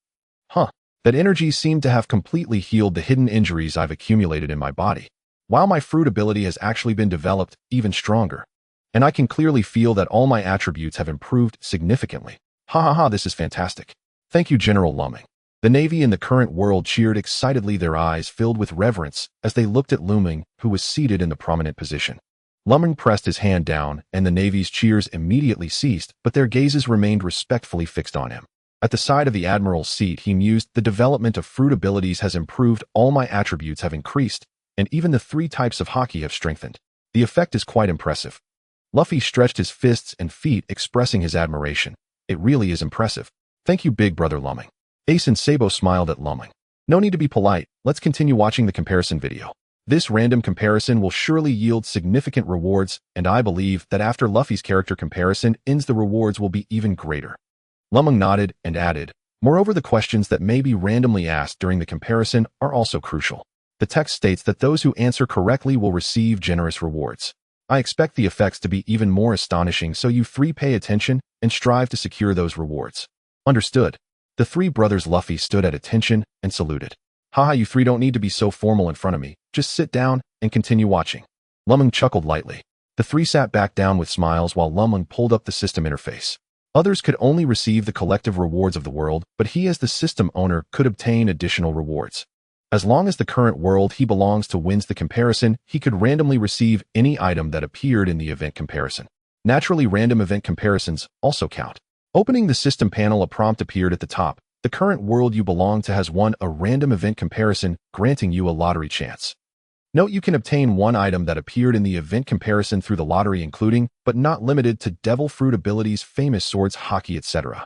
That energy seemed to have completely healed the hidden injuries I've accumulated in my body, while my fruit ability has actually been developed even stronger. And I can clearly feel that all my attributes have improved significantly. This is fantastic. Thank you, General Lumming. The Navy in the current world cheered excitedly, their eyes filled with reverence as they looked at Lumming, who was seated in the prominent position. Lumming pressed his hand down, and the Navy's cheers immediately ceased, but their gazes remained respectfully fixed on him. At the side of the admiral's seat, he mused, the development of fruit abilities has improved, all my attributes have increased, and even the 3 types of haki have strengthened. The effect is quite impressive. Luffy stretched his fists and feet, expressing his admiration. It really is impressive. Thank you, big brother Lumming. Ace and Sabo smiled at Lumming. No need to be polite, let's continue watching the comparison video. This random comparison will surely yield significant rewards, and I believe that after Luffy's character comparison ends, the rewards will be even greater. Lumming nodded and added, moreover, the questions that may be randomly asked during the comparison are also crucial. The text states that those who answer correctly will receive generous rewards. I expect the effects to be even more astonishing, so you 3 pay attention and strive to secure those rewards. Understood. The 3 brothers Luffy stood at attention and saluted. Haha, you 3 don't need to be so formal in front of me. Just sit down and continue watching. Lumming chuckled lightly. The 3 sat back down with smiles while Lumming pulled up the system interface. Others could only receive the collective rewards of the world, but he as the system owner could obtain additional rewards. As long as the current world he belongs to wins the comparison, he could randomly receive any item that appeared in the event comparison. Naturally, random event comparisons also count. Opening the system panel, a prompt appeared at the top. The current world you belong to has won a random event comparison, granting you a lottery chance. Note you can obtain one item that appeared in the event comparison through the lottery, including, but not limited to, devil fruit abilities, famous swords, hockey, etc.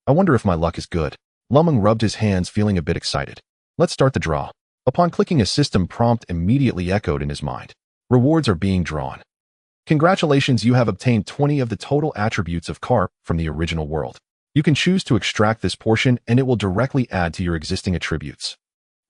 I wonder if my luck is good. Luffy rubbed his hands, feeling a bit excited. Let's start the draw. Upon clicking, a system prompt immediately echoed in his mind. Rewards are being drawn. Congratulations, you have obtained 20 of the total attributes of Carp from the original world. You can choose to extract this portion and it will directly add to your existing attributes.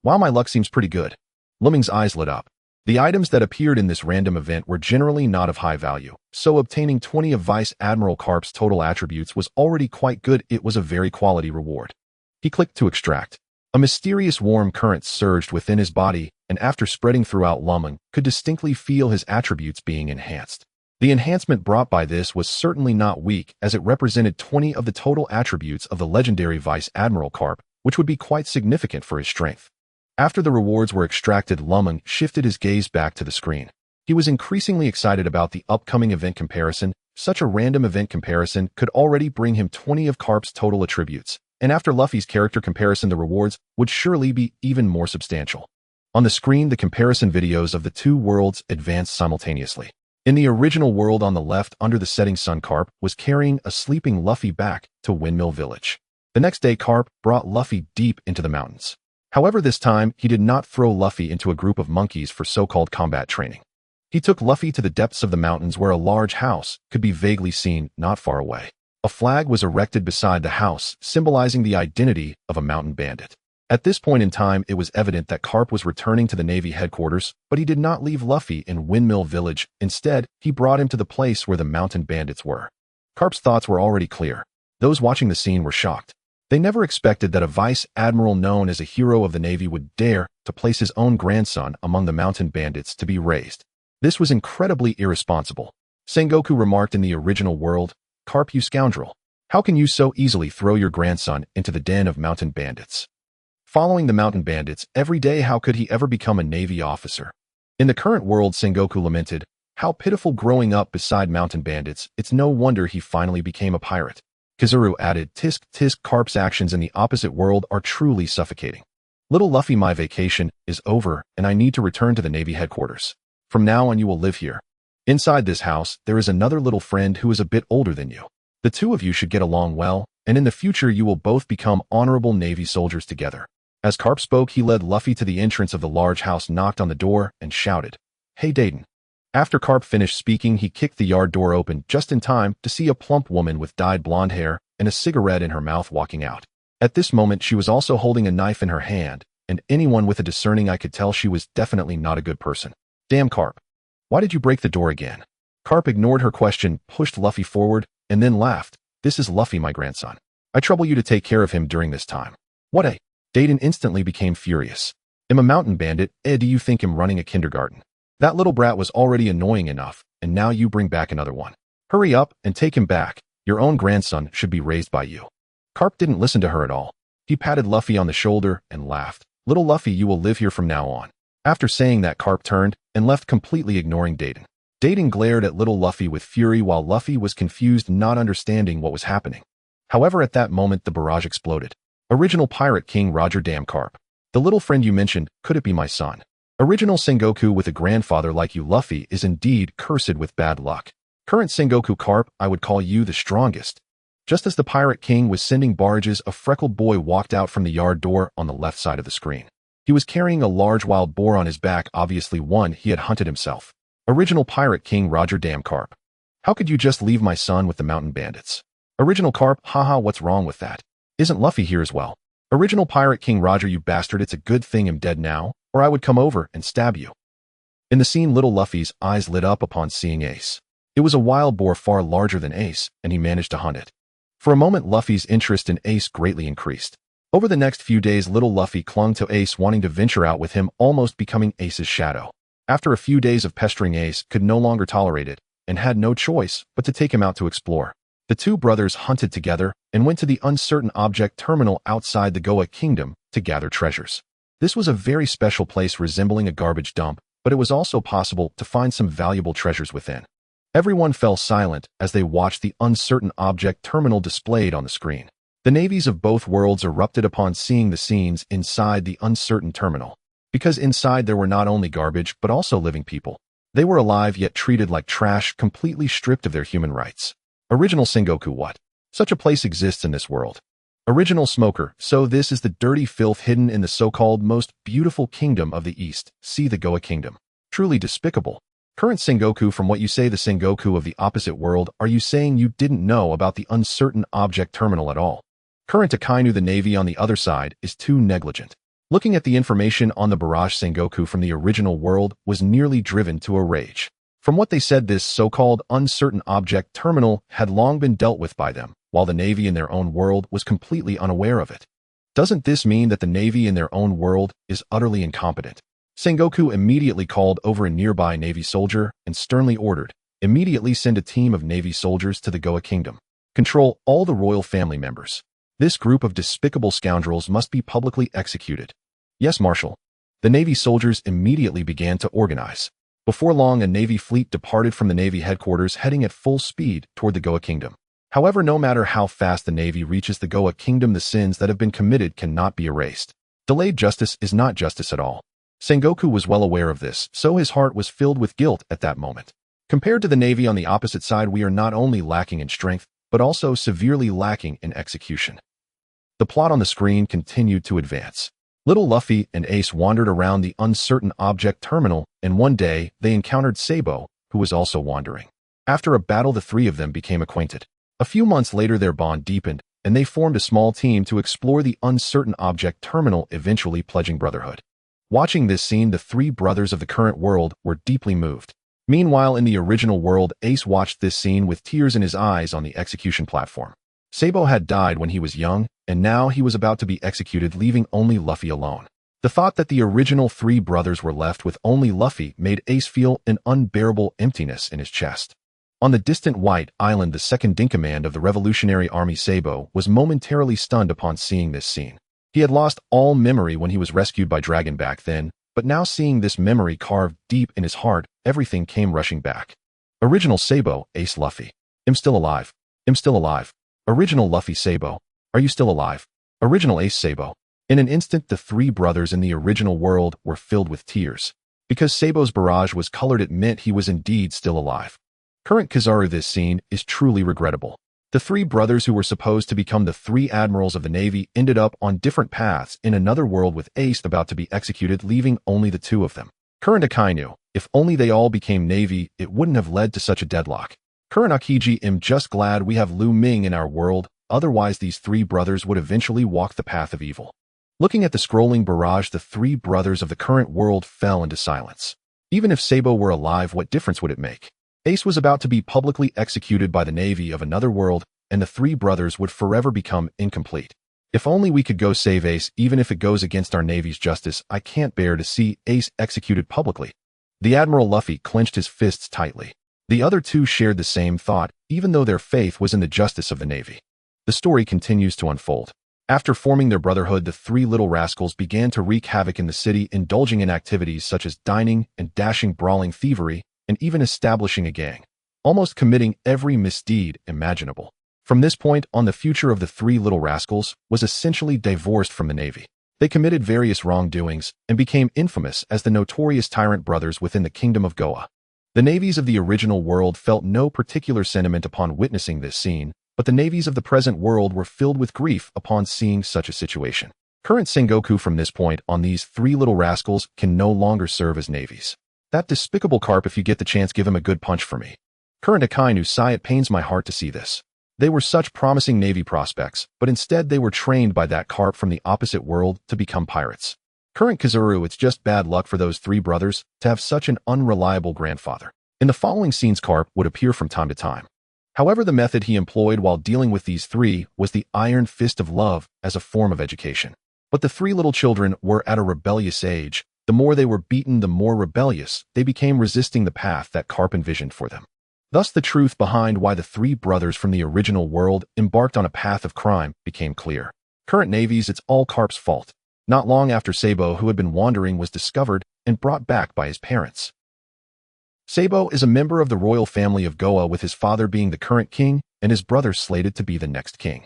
Wow, my luck seems pretty good. Luffy's eyes lit up. The items that appeared in this random event were generally not of high value, so obtaining 20 of Vice Admiral Carp's total attributes was already quite good. It was a very quality reward. He clicked to extract. A mysterious warm current surged within his body, and after spreading throughout, Luffy could distinctly feel his attributes being enhanced. The enhancement brought by this was certainly not weak, as it represented 20 of the total attributes of the legendary Vice Admiral Carp, which would be quite significant for his strength. After the rewards were extracted, Luffy shifted his gaze back to the screen. He was increasingly excited about the upcoming event comparison. Such a random event comparison could already bring him 20 of Carp's total attributes, and after Luffy's character comparison, the rewards would surely be even more substantial. On the screen, the comparison videos of the two worlds advanced simultaneously. In the original world on the left, under the setting sun, Carp was carrying a sleeping Luffy back to Windmill Village. The next day, Carp brought Luffy deep into the mountains. However, this time, he did not throw Luffy into a group of monkeys for so-called combat training. He took Luffy to the depths of the mountains where a large house could be vaguely seen not far away. A flag was erected beside the house, symbolizing the identity of a mountain bandit. At this point in time, it was evident that Carp was returning to the Navy headquarters, but he did not leave Luffy in Windmill Village. Instead, he brought him to the place where the mountain bandits were. Carp's thoughts were already clear. Those watching the scene were shocked. They never expected that a vice admiral known as a hero of the Navy would dare to place his own grandson among the mountain bandits to be raised. This was incredibly irresponsible. Sengoku remarked in the original world, "Carp, you scoundrel. How can you so easily throw your grandson into the den of mountain bandits? Following the mountain bandits every day, how could he ever become a Navy officer?" In the current world, Sengoku lamented, "How pitiful growing up beside mountain bandits. It's no wonder he finally became a pirate." Kizuru added, "Tisk tisk, Carp's actions in the opposite world are truly suffocating. Little Luffy, my vacation is over and I need to return to the Navy headquarters. From now on you will live here. Inside this house, there is another little friend who is a bit older than you. The two of you should get along well, and in the future you will both become honorable Navy soldiers together." As Carp spoke, he led Luffy to the entrance of the large house, knocked on the door, and shouted, "Hey, Dayton." After Carp finished speaking, he kicked the yard door open just in time to see a plump woman with dyed blonde hair and a cigarette in her mouth walking out. At this moment, she was also holding a knife in her hand, and anyone with a discerning eye could tell she was definitely not a good person. "Damn, Carp. Why did you break the door again?" Carp ignored her question, pushed Luffy forward, and then laughed. "This is Luffy, my grandson. I trouble you to take care of him during this time." "What a..." Dayton instantly became furious. "I'm a mountain bandit. Do you think I'm running a kindergarten? That little brat was already annoying enough, and now you bring back another one. Hurry up and take him back. Your own grandson should be raised by you." Carp didn't listen to her at all. He patted Luffy on the shoulder and laughed. "Little Luffy, you will live here from now on." After saying that, Carp turned and left, completely ignoring Dayton. Dayton glared at little Luffy with fury while Luffy was confused, not understanding what was happening. However, at that moment, the barrage exploded. Original Pirate King Roger, damn Carp. The little friend you mentioned, could it be my son? Original Sengoku, with a grandfather like you, Luffy is indeed cursed with bad luck. Current Sengoku Carp, I would call you the strongest. Just as the Pirate King was sending barrages, a freckled boy walked out from the yard door on the left side of the screen. He was carrying a large wild boar on his back, obviously one he had hunted himself. Original Pirate King Roger, damn Carp. How could you just leave my son with the mountain bandits? Original Carp, haha, what's wrong with that? Isn't Luffy here as well? Original Pirate King Roger, you bastard, it's a good thing I'm dead now, or I would come over and stab you. In the scene, little Luffy's eyes lit up upon seeing Ace. It was a wild boar far larger than Ace, and he managed to hunt it. For a moment, Luffy's interest in Ace greatly increased. Over the next few days, little Luffy clung to Ace, wanting to venture out with him, almost becoming Ace's shadow. After a few days of pestering, Ace could no longer tolerate it, and had no choice but to take him out to explore. The two brothers hunted together and went to the uncertain object terminal outside the Goa Kingdom to gather treasures. This was a very special place resembling a garbage dump, but it was also possible to find some valuable treasures within. Everyone fell silent as they watched the uncertain object terminal displayed on the screen. The navies of both worlds erupted upon seeing the scenes inside the uncertain terminal, because inside there were not only garbage but also living people. They were alive yet treated like trash, completely stripped of their human rights. Original Sengoku. What? Such a place exists in this world. Original Smoker. So this is the dirty filth hidden in the so-called most beautiful kingdom of the East. See the Goa Kingdom. Truly despicable. Current Sengoku. From what you say, the Sengoku of the opposite world, are you saying you didn't know about the uncertain object terminal at all? Current Akainu. The Navy on the other side is too negligent. Looking at the information on the barrage, Sengoku from the original world was nearly driven to a rage. From what they said, this so-called uncertain object terminal had long been dealt with by them, while the Navy in their own world was completely unaware of it. Doesn't this mean that the Navy in their own world is utterly incompetent? Sengoku immediately called over a nearby Navy soldier and sternly ordered, immediately send a team of Navy soldiers to the Goa Kingdom. Control all the royal family members. This group of despicable scoundrels must be publicly executed. Yes, Marshal. The Navy soldiers immediately began to organize. Before long, a Navy fleet departed from the Navy headquarters heading at full speed toward the Goa Kingdom. However, no matter how fast the Navy reaches the Goa Kingdom, the sins that have been committed cannot be erased. Delayed justice is not justice at all. Sengoku was well aware of this, so his heart was filled with guilt at that moment. Compared to the Navy on the opposite side, we are not only lacking in strength, but also severely lacking in execution. The plot on the screen continued to advance. Little Luffy and Ace wandered around the uncertain object terminal, and one day they encountered Sabo, who was also wandering. After a battle, the three of them became acquainted. A few months later, their bond deepened, and they formed a small team to explore the uncertain object terminal, eventually pledging brotherhood. Watching this scene, the three brothers of the current world were deeply moved. Meanwhile, in the original world, Ace watched this scene with tears in his eyes on the execution platform. Sabo had died when he was young, and now he was about to be executed, leaving only Luffy alone. The thought that the original three brothers were left with only Luffy made Ace feel an unbearable emptiness in his chest. On the distant White Island, the second-in-command of the Revolutionary Army, Sabo, was momentarily stunned upon seeing this scene. He had lost all memory when he was rescued by Dragon back then, but now seeing this memory carved deep in his heart, everything came rushing back. Original Sabo, Ace. Luffy. I'm still alive. I'm still alive. Original Luffy. Sabo. Are you still alive? Original Ace. Sabo. In an instant, the three brothers in the original world were filled with tears. Because Sabo's barrage was colored, it meant he was indeed still alive. Current Kizaru. This scene is truly regrettable. The three brothers who were supposed to become the three admirals of the Navy ended up on different paths in another world with Ace about to be executed, leaving only the two of them. Current Akainu. If only they all became Navy, it wouldn't have led to such a deadlock. Current Akiji. I'm just glad we have Lu Ming in our world, otherwise these three brothers would eventually walk the path of evil. Looking at the scrolling barrage, the three brothers of the current world fell into silence. Even if Sabo were alive, what difference would it make? Ace was about to be publicly executed by the Navy of another world, and the three brothers would forever become incomplete. If only we could go save Ace, even if it goes against our Navy's justice. I can't bear to see Ace executed publicly. The Admiral. Luffy clenched his fists tightly. The other two shared the same thought, even though their faith was in the justice of the Navy. The story continues to unfold. After forming their brotherhood, the three little rascals began to wreak havoc in the city, indulging in activities such as dining and dashing, brawling, thievery, and even establishing a gang, almost committing every misdeed imaginable. From this point on, the future of the three little rascals was essentially divorced from the Navy. They committed various wrongdoings and became infamous as the notorious tyrant brothers within the Kingdom of Goa. The navies of the original world felt no particular sentiment upon witnessing this scene, but the navies of the present world were filled with grief upon seeing such a situation. Current Sengoku. From this point on, these three little rascals can no longer serve as navies. That despicable carp, if you get the chance, give him a good punch for me. Current Akainu. Sigh. It pains my heart to see this. They were such promising Navy prospects, but instead they were trained by that carp from the opposite world to become pirates. Current Kizaru. It's just bad luck for those three brothers to have such an unreliable grandfather. In the following scenes, carp would appear from time to time. However, the method he employed while dealing with these three was the iron fist of love as a form of education. But the three little children were at a rebellious age. The more they were beaten, the more rebellious they became, resisting the path that Carp envisioned for them. Thus, the truth behind why the three brothers from the original world embarked on a path of crime became clear. Current navies. It's all Carp's fault. Not long after, Sabo, who had been wandering, was discovered and brought back by his parents. Sabo is a member of the royal family of Goa, with his father being the current king and his brother slated to be the next king.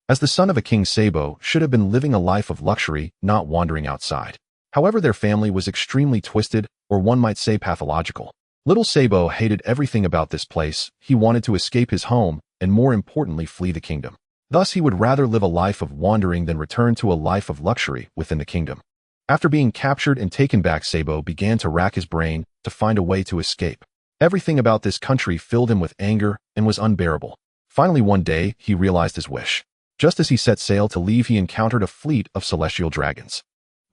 As the son of a king, Sabo should have been living a life of luxury, not wandering outside. However, their family was extremely twisted, or one might say pathological. Little Sabo hated everything about this place. He wanted to escape his home and, more importantly, flee the kingdom. Thus, he would rather live a life of wandering than return to a life of luxury within the kingdom. After being captured and taken back, Sabo began to rack his brain to find a way to escape. Everything about this country filled him with anger and was unbearable. Finally, one day, he realized his wish. Just as he set sail to leave, he encountered a fleet of celestial dragons.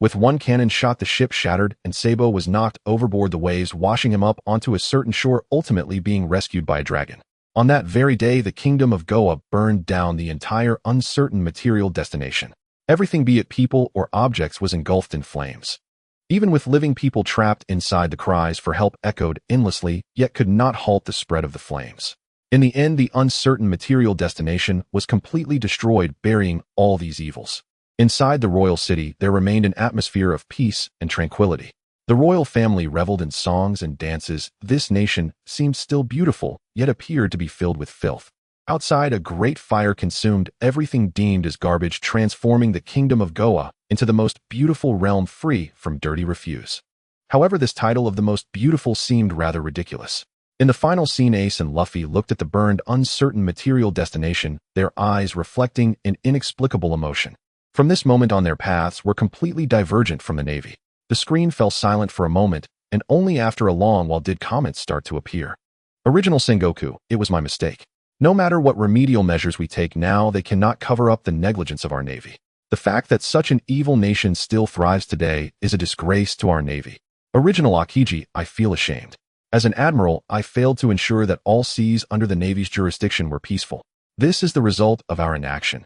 With one cannon shot, the ship shattered, and Sabo was knocked overboard, the waves washing him up onto a certain shore, ultimately being rescued by a dragon. On that very day, the kingdom of Goa burned down. The entire uncertain material destination. Everything, be it people or objects, was engulfed in flames. Even with living people trapped inside, the cries for help echoed endlessly, yet could not halt the spread of the flames. In the end, the uncertain material destination was completely destroyed, burying all these evils. Inside the royal city, there remained an atmosphere of peace and tranquility. The royal family reveled in songs and dances. This nation seemed still beautiful, yet appeared to be filled with filth. Outside, a great fire consumed everything deemed as garbage, transforming the kingdom of Goa into the most beautiful realm, free from dirty refuse. However, this title of the most beautiful seemed rather ridiculous. In the final scene, Ace and Luffy looked at the burned, uncertain material destination, their eyes reflecting an inexplicable emotion. From this moment on, their paths were completely divergent from the Navy. The screen fell silent for a moment, and only after a long while did comments start to appear. Original Sengoku, it was my mistake. No matter what remedial measures we take now, they cannot cover up the negligence of our Navy. The fact that such an evil nation still thrives today is a disgrace to our Navy. Original Akiji, I feel ashamed. As an admiral, I failed to ensure that all seas under the Navy's jurisdiction were peaceful. This is the result of our inaction.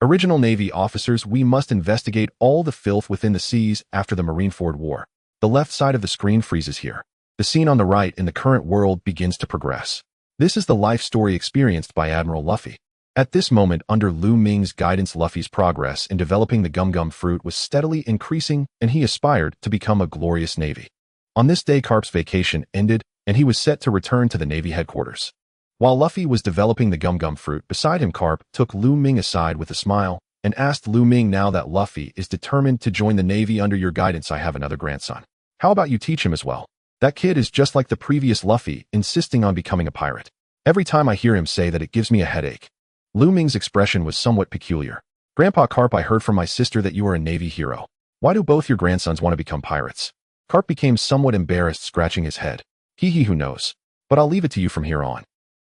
Original Navy officers, we must investigate all the filth within the seas after the Marineford War. The left side of the screen freezes here. The scene on the right in the current world begins to progress. This is the life story experienced by Admiral Luffy. At this moment, under Lu Ming's guidance, Luffy's progress in developing the gum-gum fruit was steadily increasing, and he aspired to become a glorious Navy. On this day, Carp's vacation ended, and he was set to return to the Navy headquarters. While Luffy was developing the gum-gum fruit, beside him, Carp took Lu Ming aside with a smile and asked Lu Ming, now that Luffy is determined to join the Navy under your guidance, I have another grandson. How about you teach him as well? That kid is just like the previous Luffy, insisting on becoming a pirate. Every time I hear him say that, it gives me a headache. Lu Ming's expression was somewhat peculiar. Grandpa Carp, I heard from my sister that you are a Navy hero. Why do both your grandsons want to become pirates? Carp became somewhat embarrassed, scratching his head. He who knows? But I'll leave it to you from here on.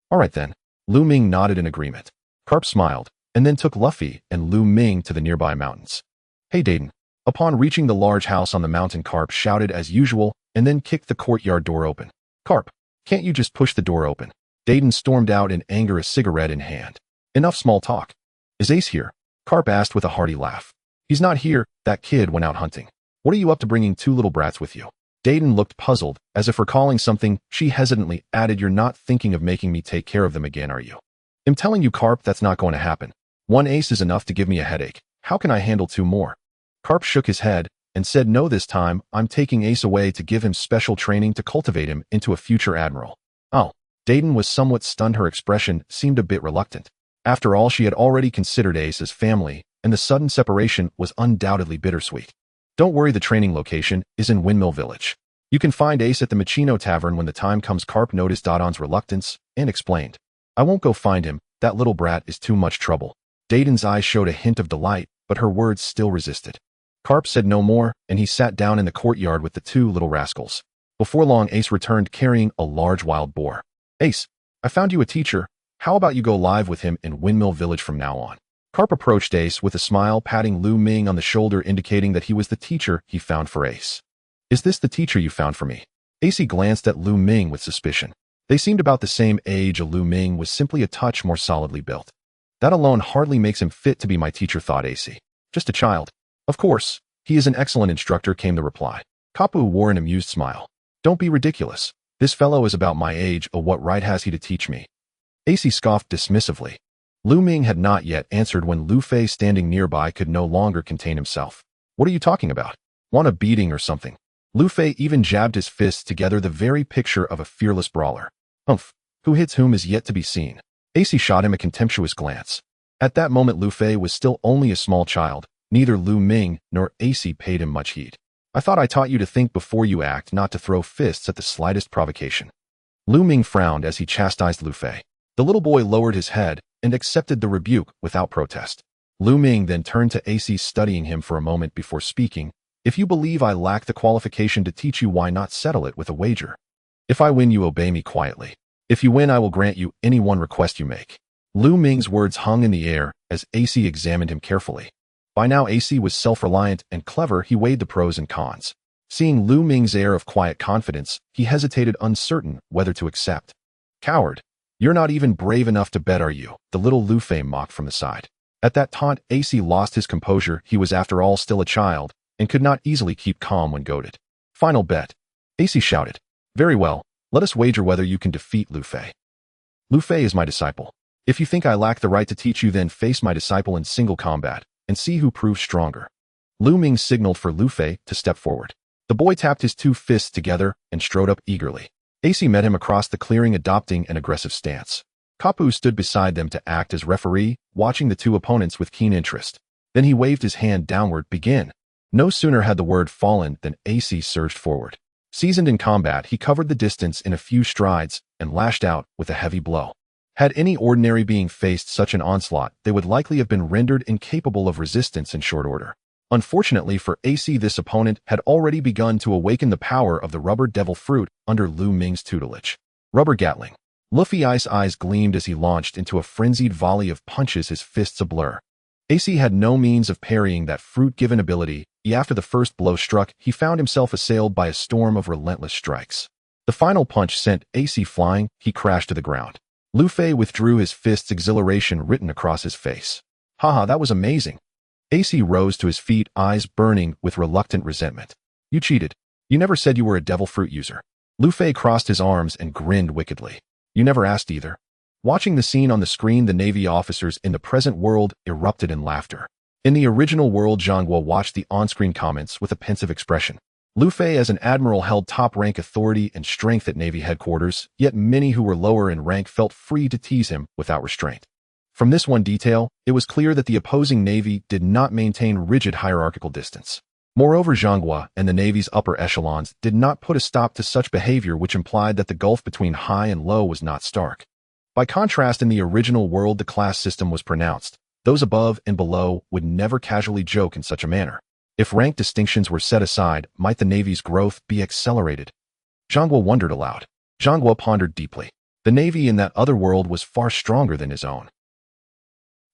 All right then. Lu Ming nodded in agreement. Carp smiled, and then took Luffy and Lu Ming to the nearby mountains. Hey Dayton. Upon reaching the large house on the mountain, Carp shouted as usual, and then kicked the courtyard door open. Carp, can't you just push the door open? Dayton stormed out in anger, a cigarette in hand. Enough small talk. Is Ace here? Carp asked with a hearty laugh. He's not here, that kid went out hunting. What are you up to bringing two little brats with you? Dayton looked puzzled, as if recalling something. She hesitantly added, you're not thinking of making me take care of them again, are you? I'm telling you, Carp, that's not going to happen. One Ace is enough to give me a headache. How can I handle two more? Carp shook his head and said, no, this time I'm taking Ace away to give him special training to cultivate him into a future admiral. Oh. Dayton was somewhat stunned. Her expression seemed a bit reluctant. After all, she had already considered Ace as family, and the sudden separation was undoubtedly bittersweet. Don't worry, the training location is in Windmill Village. You can find Ace at the Machino Tavern when the time comes. Carp noticed Dodon's reluctance and explained. I won't go find him, that little brat is too much trouble. Dayton's eyes showed a hint of delight, but her words still resisted. Carp said no more, and he sat down in the courtyard with the two little rascals. Before long, Ace returned carrying a large wild boar. Ace, I found you a teacher. How about you go live with him in Windmill Village from now on? Carp approached Ace with a smile, patting Lu Ming on the shoulder, indicating that he was the teacher he found for Ace. Is this the teacher you found for me? Ace glanced at Lu Ming with suspicion. They seemed about the same age. Lu Ming was simply a touch more solidly built. That alone hardly makes him fit to be my teacher, thought Ace. Just a child. Of course, he is an excellent instructor, came the reply. Kapu wore an amused smile. Don't be ridiculous. This fellow is about my age. Oh, what right has he to teach me? Ace scoffed dismissively. Lu Ming had not yet answered when Lu Fei, standing nearby, could no longer contain himself. What are you talking about? Want a beating or something? Luffy even jabbed his fists together, the very picture of a fearless brawler. Humph, who hits whom is yet to be seen. AC shot him a contemptuous glance. At that moment Luffy was still only a small child. Neither Lu Ming nor AC paid him much heed. I thought I taught you to think before you act, not to throw fists at the slightest provocation. Lu Ming frowned as he chastised Luffy. The little boy lowered his head and accepted the rebuke without protest. Lu Ming then turned to AC, studying him for a moment before speaking. If you believe I lack the qualification to teach you, why not settle it with a wager? If I win, you obey me quietly. If you win, I will grant you any one request you make. Lu Ming's words hung in the air as AC examined him carefully. By now AC was self-reliant and clever. He weighed the pros and cons. Seeing Lu Ming's air of quiet confidence, he hesitated, uncertain whether to accept. Coward! You're not even brave enough to bet, are you? The little Luffy mocked from the side. At that taunt, AC lost his composure. He was after all still a child, and could not easily keep calm when goaded. Final bet. AC shouted. Very well, let us wager whether you can defeat Luffy. Luffy is my disciple. If you think I lack the right to teach you, then face my disciple in single combat, and see who proves stronger. Lu Ming signaled for Luffy to step forward. The boy tapped his two fists together and strode up eagerly. AC met him across the clearing, adopting an aggressive stance. Kapu stood beside them to act as referee, watching the two opponents with keen interest. Then he waved his hand downward. Begin. No sooner had the word fallen than AC surged forward. Seasoned in combat, he covered the distance in a few strides and lashed out with a heavy blow. Had any ordinary being faced such an onslaught, they would likely have been rendered incapable of resistance in short order. Unfortunately for AC, this opponent had already begun to awaken the power of the rubber devil fruit under Lu Ming's tutelage. Rubber Gatling. Luffy's eyes gleamed as he launched into a frenzied volley of punches, his fists ablur. AC had no means of parrying that fruit-given ability. After the first blow struck, he found himself assailed by a storm of relentless strikes. The final punch sent AC flying. He crashed to the ground. Luffy withdrew his fists, exhilaration written across his face. Haha, that was amazing. AC rose to his feet, eyes burning with reluctant resentment. You cheated. You never said you were a devil fruit user. Luffy crossed his arms and grinned wickedly. You never asked either. Watching the scene on the screen, the Navy officers in the present world erupted in laughter. In the original world, Zhangguo watched the on-screen comments with a pensive expression. Luffy as an admiral held top-rank authority and strength at Navy headquarters, yet many who were lower in rank felt free to tease him without restraint. From this one detail, it was clear that the opposing Navy did not maintain rigid hierarchical distance. Moreover, Zhangguo and the Navy's upper echelons did not put a stop to such behavior, which implied that the gulf between high and low was not stark. By contrast, in the original world, the class system was pronounced. Those above and below would never casually joke in such a manner. If rank distinctions were set aside, might the Navy's growth be accelerated? Zhangguo wondered aloud. Zhangguo pondered deeply. The Navy in that other world was far stronger than his own.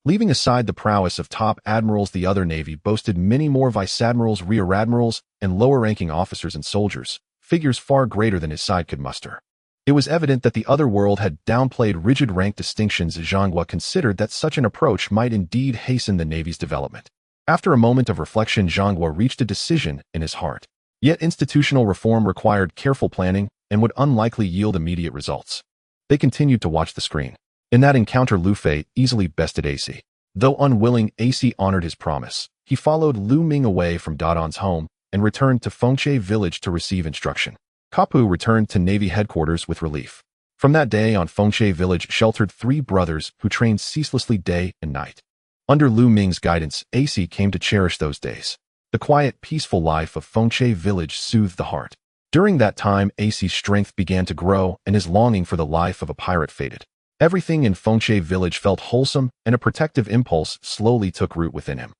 Leaving aside the prowess of top admirals, the other Navy boasted many more vice-admirals, rear-admirals, and lower-ranking officers and soldiers, figures far greater than his side could muster. It was evident that the other world had downplayed rigid rank distinctions. Zhangguo considered that such an approach might indeed hasten the Navy's development. After a moment of reflection, Zhangguo reached a decision in his heart. Yet institutional reform required careful planning and would unlikely yield immediate results. They continued to watch the screen. In that encounter, Luffy easily bested AC. Though unwilling, AC honored his promise. He followed Lu Ming away from Dodon's home and returned to Fengche village to receive instruction. Kapu returned to Navy headquarters with relief. From that day on, Fengche village sheltered three brothers who trained ceaselessly day and night. Under Lu Ming's guidance, AC came to cherish those days. The quiet, peaceful life of Fengche village soothed the heart. During that time, AC's strength began to grow and his longing for the life of a pirate faded. Everything in Fengche village felt wholesome, and a protective impulse slowly took root within him.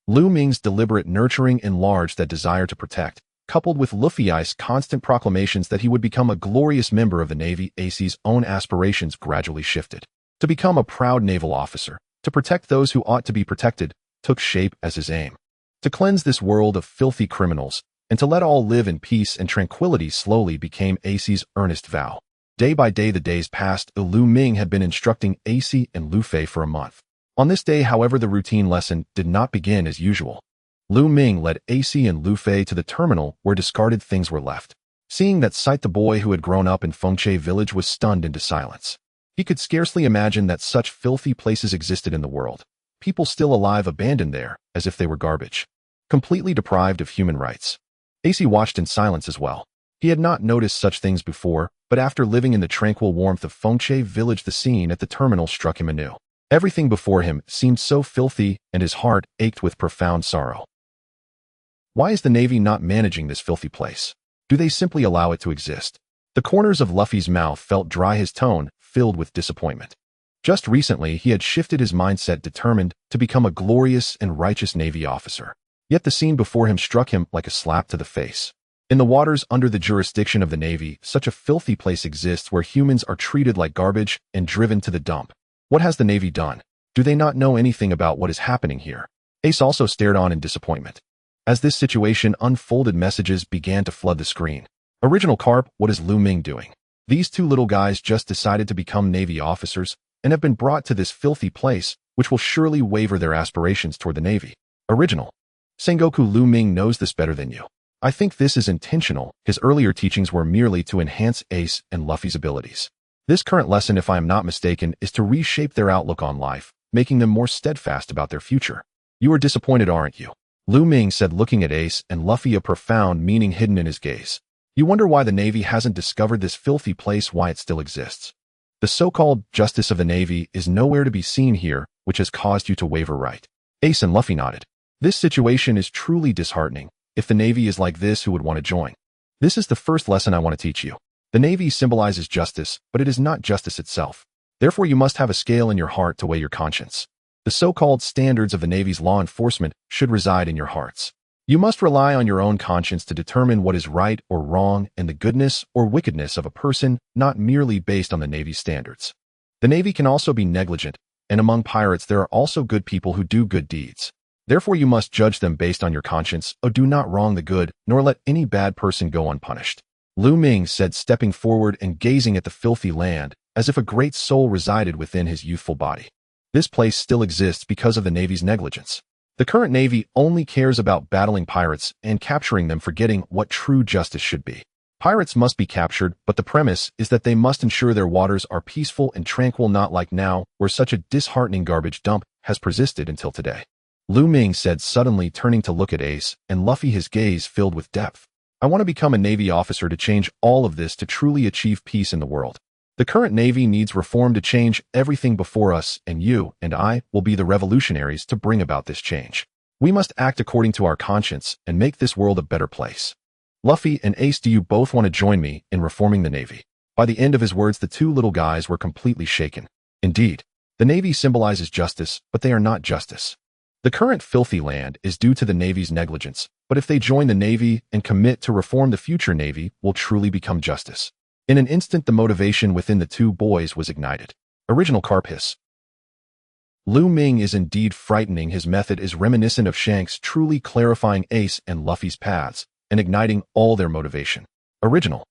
Lu Ming's deliberate nurturing enlarged that desire to protect, coupled with Luffy's constant proclamations that he would become a glorious member of the Navy. AC's own aspirations gradually shifted. To become a proud naval officer, to protect those who ought to be protected, took shape as his aim. To cleanse this world of filthy criminals, and to let all live in peace and tranquility slowly became AC's earnest vow. Day by day the days passed. Lu Ming had been instructing AC and Luffy for a month. On this day, however, the routine lesson did not begin as usual. Lu Ming led AC and Luffy to the terminal where discarded things were left. Seeing that sight, the boy who had grown up in Fengche village was stunned into silence. He could scarcely imagine that such filthy places existed in the world. People still alive abandoned there, as if they were garbage. completely deprived of human rights. Ace watched in silence as well. He had not noticed such things before, but after living in the tranquil warmth of Fengche village, the scene at the terminal struck him anew. Everything before him seemed so filthy, and his heart ached with profound sorrow. Why is the Navy not managing this filthy place? Do they simply allow it to exist? The corners of Luffy's mouth felt dry, his tone filled with disappointment. Just recently, he had shifted his mindset, determined to become a glorious and righteous Navy officer. Yet the scene before him struck him like a slap to the face. In the waters under the jurisdiction of the Navy, such a filthy place exists where humans are treated like garbage and driven to the dump. What has the Navy done? Do they not know anything about what is happening here? Ace also stared on in disappointment. As this situation unfolded, messages began to flood the screen. Original Carp, what is Lu Ming doing? These two little guys just decided to become Navy officers and have been brought to this filthy place, which will surely waver their aspirations toward the Navy. Original. Sengoku, Lu Ming knows this better than you. I think this is intentional. His earlier teachings were merely to enhance Ace and Luffy's abilities. This current lesson, if I am not mistaken, is to reshape their outlook on life, making them more steadfast about their future. You are disappointed, aren't you? Lu Ming said, looking at Ace and Luffy, a profound meaning hidden in his gaze. You wonder why the Navy hasn't discovered this filthy place, why it still exists. The so-called justice of the Navy is nowhere to be seen here, which has caused you to waver, right? Ace and Luffy nodded. This situation is truly disheartening. If the Navy is like this, who would want to join? This is the first lesson I want to teach you. The Navy symbolizes justice, but it is not justice itself. Therefore, you must have a scale in your heart to weigh your conscience. The so-called standards of the Navy's law enforcement should reside in your hearts. You must rely on your own conscience to determine what is right or wrong and the goodness or wickedness of a person, not merely based on the Navy's standards. The Navy can also be negligent, and among pirates there are also good people who do good deeds. Therefore, you must judge them based on your conscience. Oh, do not wrong the good, nor let any bad person go unpunished. Lu Ming said, stepping forward and gazing at the filthy land, as if a great soul resided within his youthful body. This place still exists because of the Navy's negligence. The current Navy only cares about battling pirates and capturing them, forgetting what true justice should be. Pirates must be captured, but the premise is that they must ensure their waters are peaceful and tranquil, not like now, where such a disheartening garbage dump has persisted until today. Lu Ming said, suddenly turning to look at Ace and Luffy, his gaze filled with depth. I want to become a Navy officer to change all of this, to truly achieve peace in the world. The current Navy needs reform to change everything before us, and you and I will be the revolutionaries to bring about this change. We must act according to our conscience and make this world a better place. Luffy and Ace, do you both want to join me in reforming the Navy? By the end of his words, the two little guys were completely shaken. Indeed, the Navy symbolizes justice, but they are not justice. The current filthy land is due to the Navy's negligence, but if they join the Navy and commit to reform, the future Navy will truly become justice. In an instant, the motivation within the two boys was ignited. Original Carp hiss. Lu Ming is indeed frightening. His method is reminiscent of Shanks, truly clarifying Ace and Luffy's paths and igniting all their motivation. Original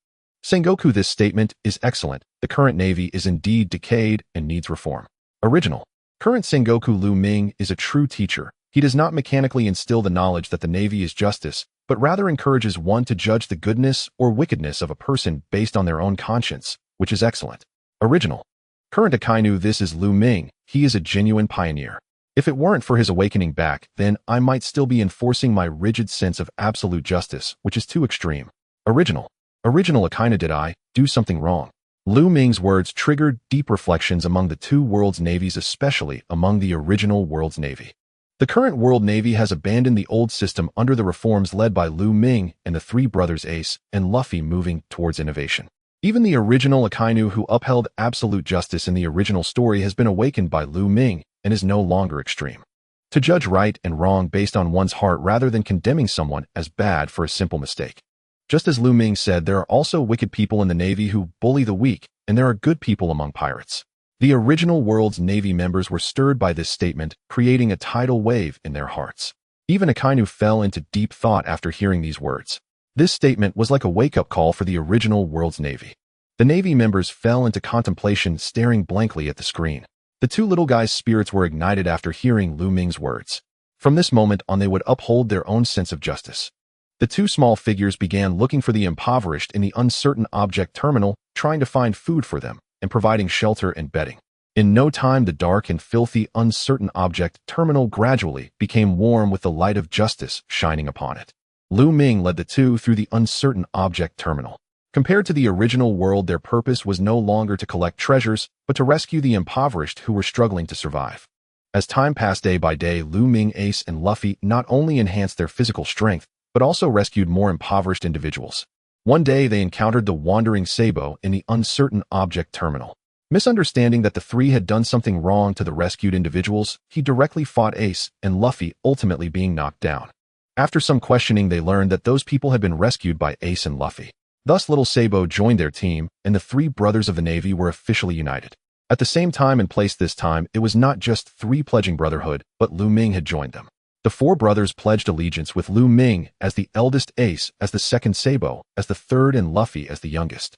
Sengoku, this statement is excellent. The current Navy is indeed decayed and needs reform. Original Current Sengoku, Lu Ming is a true teacher. He does not mechanically instill the knowledge that the Navy is justice, but rather encourages one to judge the goodness or wickedness of a person based on their own conscience, which is excellent. Original Current Akainu, this is Lu Ming. He is a genuine pioneer. If it weren't for his awakening back, then I might still be enforcing my rigid sense of absolute justice, which is too extreme. Original Akainu, did I do something wrong? Lu Ming's words triggered deep reflections among the two worlds' navies, especially among the original world's navy. The current world navy has abandoned the old system under the reforms led by Lu Ming and the three brothers Ace and Luffy, moving towards innovation. Even the original Akainu, who upheld absolute justice in the original story, has been awakened by Lu Ming and is no longer extreme. To judge right and wrong based on one's heart rather than condemning someone as bad for a simple mistake. Just as Lu Ming said, there are also wicked people in the Navy who bully the weak, and there are good people among pirates. The original world's Navy members were stirred by this statement, creating a tidal wave in their hearts. Even Akainu fell into deep thought after hearing these words. This statement was like a wake-up call for the original world's Navy. The Navy members fell into contemplation, staring blankly at the screen. The two little guys' spirits were ignited after hearing Lu Ming's words. From this moment on, they would uphold their own sense of justice. The two small figures began looking for the impoverished in the uncertain object terminal, trying to find food for them and providing shelter and bedding. In no time, the dark and filthy, uncertain object terminal gradually became warm with the light of justice shining upon it. Lu Ming led the two through the uncertain object terminal. Compared to the original world, their purpose was no longer to collect treasures, but to rescue the impoverished who were struggling to survive. As time passed day by day, Lu Ming, Ace, and Luffy not only enhanced their physical strength, but also rescued more impoverished individuals. One day, they encountered the wandering Sabo in the uncertain object terminal. Misunderstanding that the three had done something wrong to the rescued individuals, he directly fought Ace and Luffy, ultimately being knocked down. After some questioning, they learned that those people had been rescued by Ace and Luffy. Thus, little Sabo joined their team, and the three brothers of the Navy were officially united. At the same time and place this time, it was not just three pledging brotherhood, but Lu Ming had joined them. The four brothers pledged allegiance with Lu Ming as the eldest, Ace as the second, Sabo as the third, and Luffy as the youngest.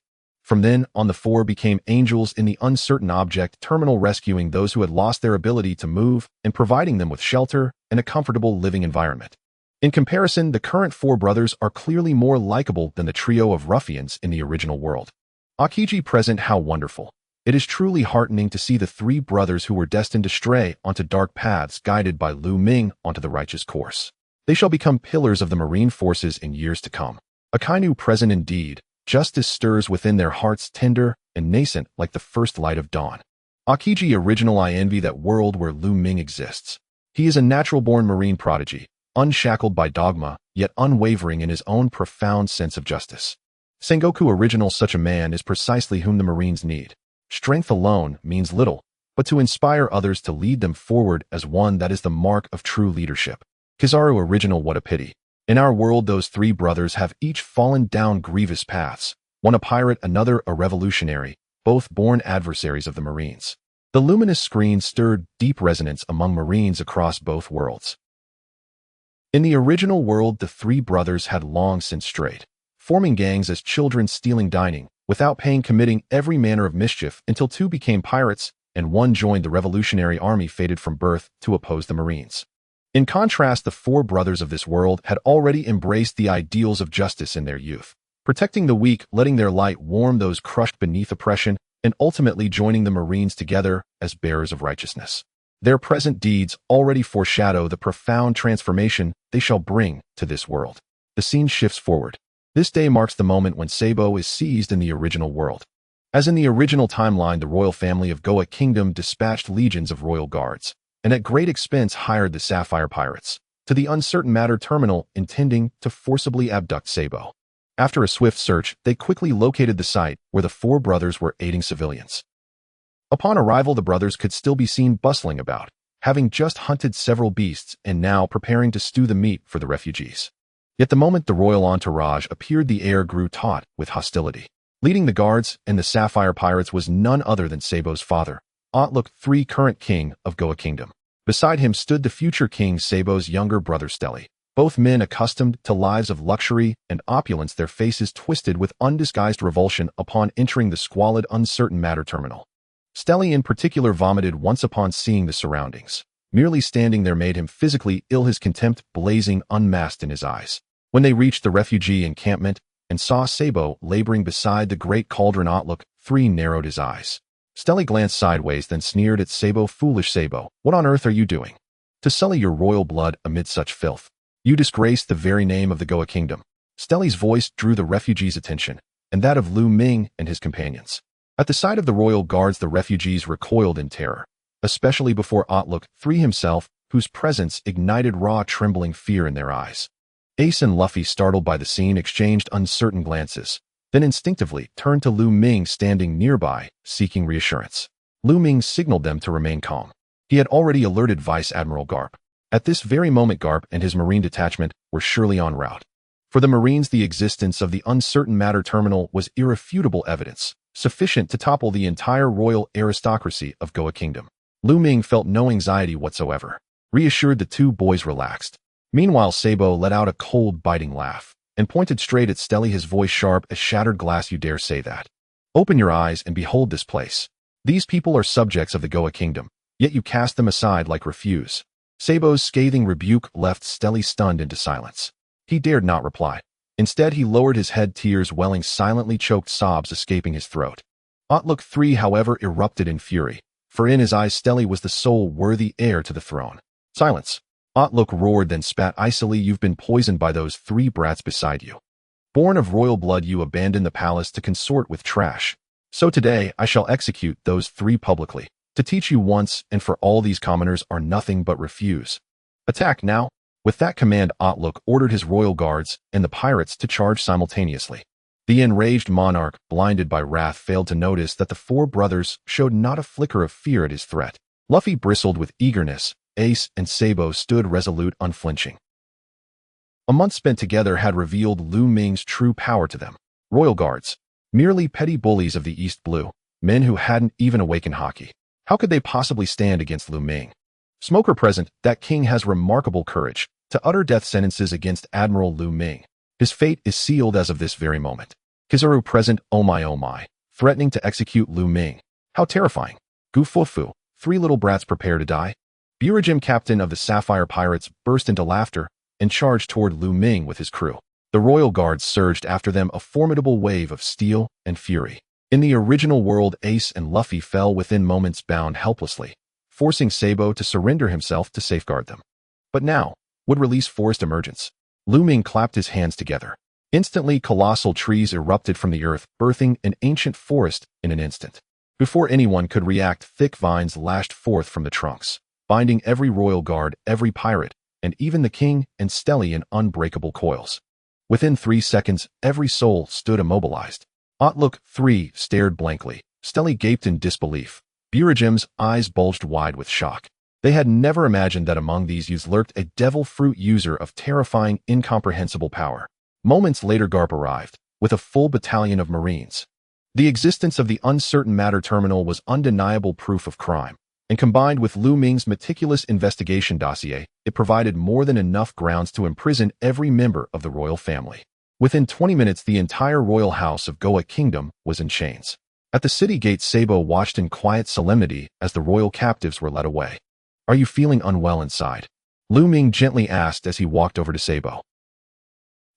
From then on, the four became angels in the uncertain object terminal, rescuing those who had lost their ability to move and providing them with shelter and a comfortable living environment. In comparison, the current four brothers are clearly more likable than the trio of ruffians in the original world. Akiji present, how wonderful. It is truly heartening to see the three brothers who were destined to stray onto dark paths guided by Lu Ming onto the righteous course. They shall become pillars of the marine forces in years to come. Akainu present indeed. Justice stirs within their hearts, tender and nascent like the first light of dawn. Akiji original, I envy that world where Lu Ming exists. He is a natural-born marine prodigy, unshackled by dogma, yet unwavering in his own profound sense of justice. Sengoku original, such a man is precisely whom the Marines need. Strength alone means little, but to inspire others to lead them forward as one, that is the mark of true leadership. Kizaru original, what a pity. In our world, those three brothers have each fallen down grievous paths, one a pirate, another a revolutionary, both born adversaries of the Marines. The luminous screen stirred deep resonance among Marines across both worlds. In the original world, the three brothers had long since strayed, forming gangs as children, stealing, dining, without paying, committing every manner of mischief, until two became pirates and one joined the revolutionary army, fated from birth to oppose the Marines. In contrast, the four brothers of this world had already embraced the ideals of justice in their youth, protecting the weak, letting their light warm those crushed beneath oppression, and ultimately joining the Marines together as bearers of righteousness. Their present deeds already foreshadow the profound transformation they shall bring to this world. The scene shifts forward. This day marks the moment when Sabo is seized in the original world. As in the original timeline, the royal family of Goa Kingdom dispatched legions of royal guards, and at great expense hired the Sapphire Pirates to the uncertain matter terminal, intending to forcibly abduct Sabo. After a swift search, they quickly located the site where the four brothers were aiding civilians. Upon arrival, the brothers could still be seen bustling about, having just hunted several beasts and now preparing to stew the meat for the refugees. Yet the moment the royal entourage appeared, the air grew taut with hostility. Leading the guards and the Sapphire Pirates was none other than Sabo's father, Outlook III, current king of Goa Kingdom. Beside him stood the future king, Sabo's younger brother Stelly. Both men accustomed to lives of luxury and opulence, their faces twisted with undisguised revulsion upon entering the squalid, uncertain matter terminal. Stelly in particular vomited once upon seeing the surroundings. Merely standing there made him physically ill, his contempt blazing unmasked in his eyes. When they reached the refugee encampment and saw Sabo laboring beside the great cauldron, Outlook III narrowed his eyes. Stelly glanced sideways, then sneered at Sabo. Foolish Sabo, what on earth are you doing? To sully your royal blood amid such filth. You disgrace the very name of the Goa Kingdom. Stelly's voice drew the refugees' attention, and that of Lu Ming and his companions. At the sight of the royal guards, the refugees recoiled in terror, especially before Outlook III himself, whose presence ignited raw, trembling fear in their eyes. Ace and Luffy, startled by the scene, exchanged uncertain glances, then instinctively turned to Lu Ming standing nearby, seeking reassurance. Lu Ming signaled them to remain calm. He had already alerted Vice Admiral Garp. At this very moment, Garp and his marine detachment were surely en route. For the Marines, the existence of the uncertain matter terminal was irrefutable evidence, sufficient to topple the entire royal aristocracy of Goa Kingdom. Lu Ming felt no anxiety whatsoever. Reassured, the two boys relaxed. Meanwhile, Sabo let out a cold, biting laugh and pointed straight at Stelly, his voice sharp as shattered glass. You dare say that? Open your eyes and behold this place. These people are subjects of the Goa Kingdom, yet you cast them aside like refuse. Sabo's scathing rebuke left Stelly stunned into silence. He dared not reply. Instead, he lowered his head, tears welling silently, choked sobs escaping his throat. Outlook III, however, erupted in fury. for in his eyes Stelly was the sole worthy heir to the throne. Silence. Otlok roared, then spat icily. You've been poisoned by those 3 brats beside you. Born of royal blood, you abandoned the palace to consort with trash. So today I shall execute those 3 publicly, to teach you once and for all these commoners are nothing but refuse. Attack now. With that command, Otlok ordered his royal guards and the pirates to charge simultaneously. The enraged monarch, blinded by wrath, failed to notice that the 4 brothers showed not a flicker of fear at his threat. Luffy bristled with eagerness. Ace and Sabo stood resolute, unflinching. A month spent together had revealed Lu Ming's true power to them. Royal guards, merely petty bullies of the East Blue, men who hadn't even awakened haki. How could they possibly stand against Lu Ming? Smoker present, that king has remarkable courage to utter death sentences against Admiral Lu Ming. His fate is sealed as of this very moment. Kizaru present, oh my, threatening to execute Lu Ming. How terrifying. Gufufu, 3 little brats prepare to die. Burajim, captain of the Sapphire Pirates, burst into laughter and charged toward Lu Ming with his crew. The royal guards surged after them, a formidable wave of steel and fury. In the original world, Ace and Luffy fell within moments, bound helplessly, forcing Sabo to surrender himself to safeguard them. But now would release forced emergence. Lu Ming clapped his hands together. Instantly, colossal trees erupted from the earth, birthing an ancient forest in an instant. Before anyone could react, thick vines lashed forth from the trunks, binding every royal guard, every pirate, and even the king and Stelly in unbreakable coils. Within 3 seconds, every soul stood immobilized. Otlok 3 stared blankly. Stelly gaped in disbelief. Burajim's eyes bulged wide with shock. They had never imagined that among these youths lurked a devil fruit user of terrifying, incomprehensible power. Moments later, Garp arrived, with a full battalion of Marines. The existence of the uncertain matter terminal was undeniable proof of crime, and combined with Lu Ming's meticulous investigation dossier, it provided more than enough grounds to imprison every member of the royal family. Within 20 minutes, the entire royal house of Goa Kingdom was in chains. At the city gate, Sabo watched in quiet solemnity as the royal captives were led away. Are you feeling unwell inside? Lu Ming gently asked as he walked over to Sabo.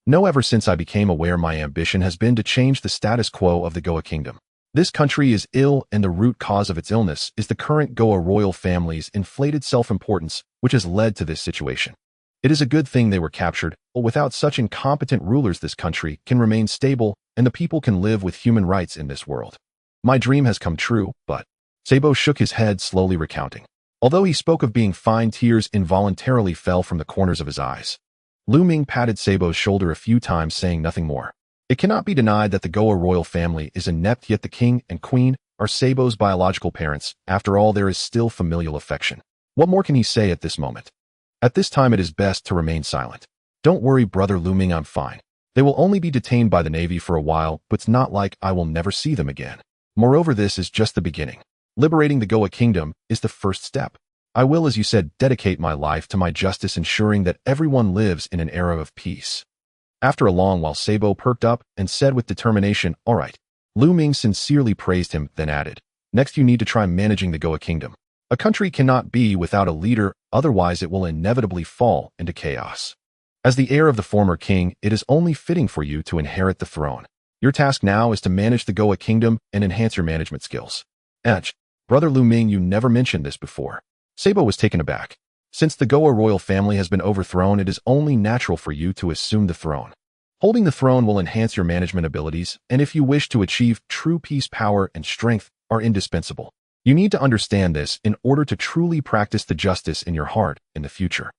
No, ever since I became aware, my ambition has been to change the status quo of the Goa Kingdom. This country is ill, and the root cause of its illness is the current Goa royal family's inflated self-importance, which has led to this situation. It is a good thing they were captured, but without such incompetent rulers this country can remain stable and the people can live with human rights in this world. My dream has come true, but... Sabo shook his head, slowly recounting. Although he spoke of being fine, tears involuntarily fell from the corners of his eyes. Lu Ming patted Sabo's shoulder a few times, saying nothing more. It cannot be denied that the Goa royal family is inept, yet the king and queen are Sabo's biological parents. After all, there is still familial affection. What more can he say at this moment? At this time, it is best to remain silent. Don't worry, brother Lu Ming, I'm fine. They will only be detained by the Navy for a while, but it's not like I will never see them again. Moreover, this is just the beginning. Liberating the Goa Kingdom is the first step. I will, as you said, dedicate my life to my justice, ensuring that everyone lives in an era of peace. After a long while, Sabo perked up and said with determination, all right. Lu Ming sincerely praised him, then added, next you need to try managing the Goa Kingdom. A country cannot be without a leader, otherwise it will inevitably fall into chaos. As the heir of the former king, it is only fitting for you to inherit the throne. Your task now is to manage the Goa Kingdom and enhance your management skills. Brother Lu Ming, you never mentioned this before. Sabo was taken aback. Since the Goa royal family has been overthrown, it is only natural for you to assume the throne. Holding the throne will enhance your management abilities, and if you wish to achieve true peace, power and strength are indispensable. You need to understand this in order to truly practice the justice in your heart in the future.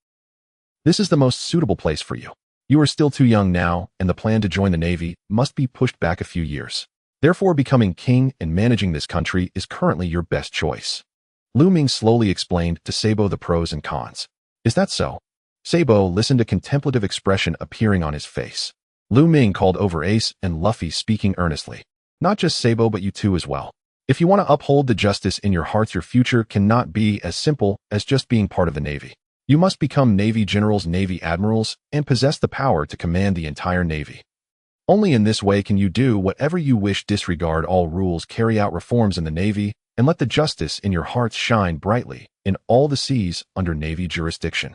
This is the most suitable place for you. You are still too young now, and the plan to join the Navy must be pushed back a few years. Therefore, becoming king and managing this country is currently your best choice. Lu Ming slowly explained to Sabo the pros and cons. Is that so? Sabo listened, a contemplative expression appearing on his face. Lu Ming called over Ace and Luffy, speaking earnestly. Not just Sabo, but you too as well. If you want to uphold the justice in your hearts, your future cannot be as simple as just being part of the Navy. You must become Navy generals, Navy admirals, and possess the power to command the entire Navy. Only in this way can you do whatever you wish, disregard all rules, carry out reforms in the Navy, and let the justice in your hearts shine brightly in all the seas under Navy jurisdiction.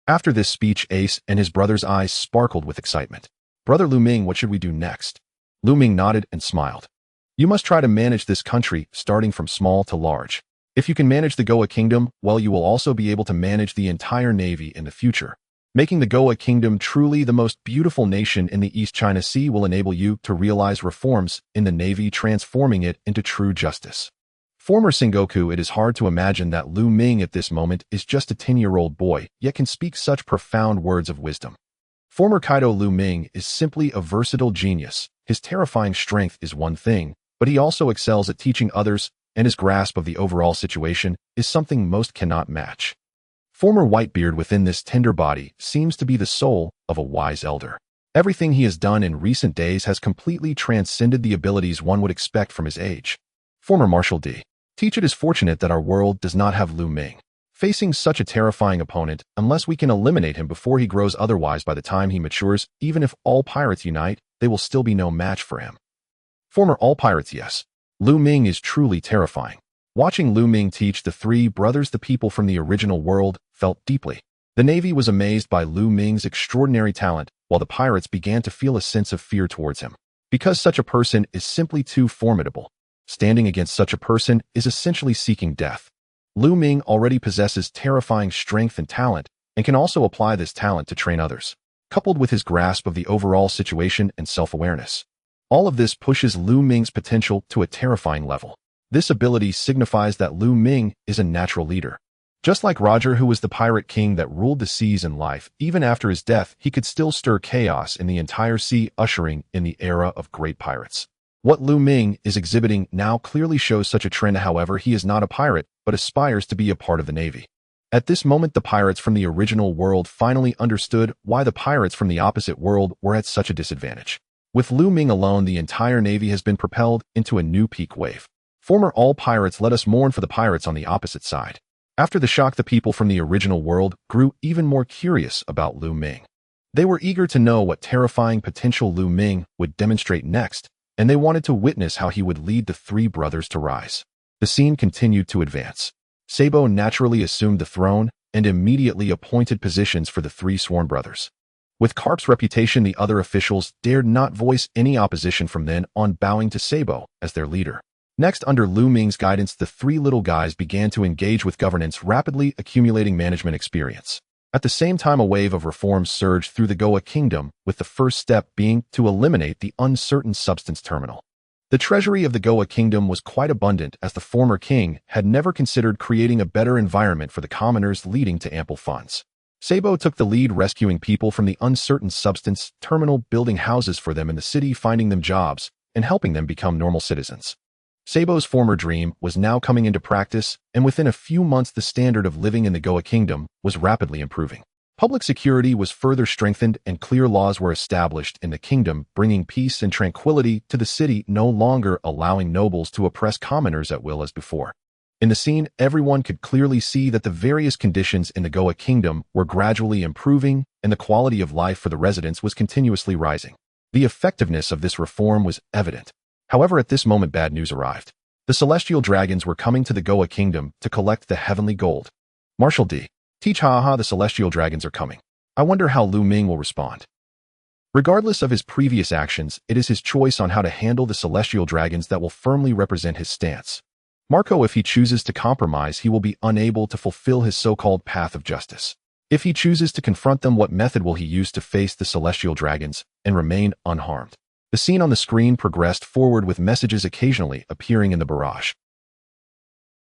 After this speech, Ace and his brother's eyes sparkled with excitement. Brother Lu Ming, what should we do next? Lu Ming nodded and smiled. You must try to manage this country, starting from small to large. If you can manage the Goa Kingdom, well, you will also be able to manage the entire navy in the future. Making the Goa Kingdom truly the most beautiful nation in the East China Sea will enable you to realize reforms in the navy, transforming it into true justice. Former Sengoku, it is hard to imagine that Lu Ming at this moment is just a 10-year-old boy, yet can speak such profound words of wisdom. Former Kaido Lu Ming is simply a versatile genius. His terrifying strength is one thing, but he also excels at teaching others, and his grasp of the overall situation is something most cannot match. Former Whitebeard within this tender body seems to be the soul of a wise elder. Everything he has done in recent days has completely transcended the abilities one would expect from his age. Former Marshal D. Teach, it is fortunate that our world does not have Lu Ming facing such a terrifying opponent, unless we can eliminate him before he grows. Otherwise, by the time he matures, even if all pirates unite, they will still be no match for him. Former all pirates, yes. Lu Ming is truly terrifying. Watching Lu Ming teach the three brothers, the people from the original world felt deeply. The Navy was amazed by Lu Ming's extraordinary talent, while the pirates began to feel a sense of fear towards him. Because such a person is simply too formidable. Standing against such a person is essentially seeking death. Lu Ming already possesses terrifying strength and talent, and can also apply this talent to train others, coupled with his grasp of the overall situation and self-awareness. All of this pushes Lu Ming's potential to a terrifying level. This ability signifies that Lu Ming is a natural leader. Just like Roger, who was the pirate king that ruled the seas in life, even after his death, he could still stir chaos in the entire sea, ushering in the era of great pirates. What Lu Ming is exhibiting now clearly shows such a trend. However, he is not a pirate, but aspires to be a part of the Navy. At this moment, the pirates from the original world finally understood why the pirates from the opposite world were at such a disadvantage. With Lu Ming alone, the entire Navy has been propelled into a new peak wave. Former all pirates, let us mourn for the pirates on the opposite side. After the shock, the people from the original world grew even more curious about Lu Ming. They were eager to know what terrifying potential Lu Ming would demonstrate next, and they wanted to witness how he would lead the three brothers to rise. The scene continued to advance. Sabo naturally assumed the throne and immediately appointed positions for the three sworn brothers. With Carp's reputation, the other officials dared not voice any opposition from then on, bowing to Sabo as their leader. Next, under Lu Ming's guidance, the three little guys began to engage with governance, rapidly accumulating management experience. At the same time, a wave of reforms surged through the Goa Kingdom, with the first step being to eliminate the uncertain substance terminal. The treasury of the Goa Kingdom was quite abundant, as the former king had never considered creating a better environment for the commoners, leading to ample funds. Sabo took the lead, rescuing people from the uncertain substance terminal, building houses for them in the city, finding them jobs, and helping them become normal citizens. Sabo's former dream was now coming into practice, and within a few months the standard of living in the Goa Kingdom was rapidly improving. Public security was further strengthened and clear laws were established in the kingdom, bringing peace and tranquility to the city, no longer allowing nobles to oppress commoners at will as before. In the scene, everyone could clearly see that the various conditions in the Goa Kingdom were gradually improving, and the quality of life for the residents was continuously rising. The effectiveness of this reform was evident. However, at this moment, bad news arrived. The celestial dragons were coming to the Goa Kingdom to collect the heavenly gold. Marshal D. Teach, haha, the celestial dragons are coming. I wonder how Lu Ming will respond. Regardless of his previous actions, it is his choice on how to handle the celestial dragons that will firmly represent his stance. Marco, if he chooses to compromise, he will be unable to fulfill his so-called path of justice. If he chooses to confront them, what method will he use to face the celestial dragons and remain unharmed? The scene on the screen progressed forward, with messages occasionally appearing in the barrage.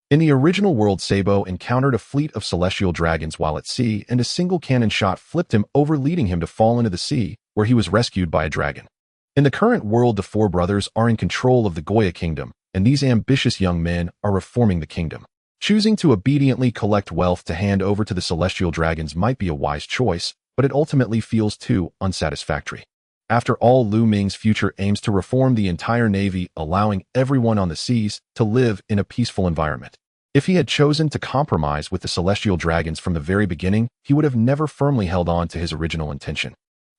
In the original world, Sabo encountered a fleet of celestial dragons while at sea, and a single cannon shot flipped him over, leading him to fall into the sea, where he was rescued by a dragon. In the current world, the four brothers are in control of the Goa Kingdom, and these ambitious young men are reforming the kingdom. Choosing to obediently collect wealth to hand over to the celestial dragons might be a wise choice, but it ultimately feels too unsatisfactory. After all, Lu Ming's future aims to reform the entire navy, allowing everyone on the seas to live in a peaceful environment. If he had chosen to compromise with the celestial dragons from the very beginning, he would have never firmly held on to his original intention.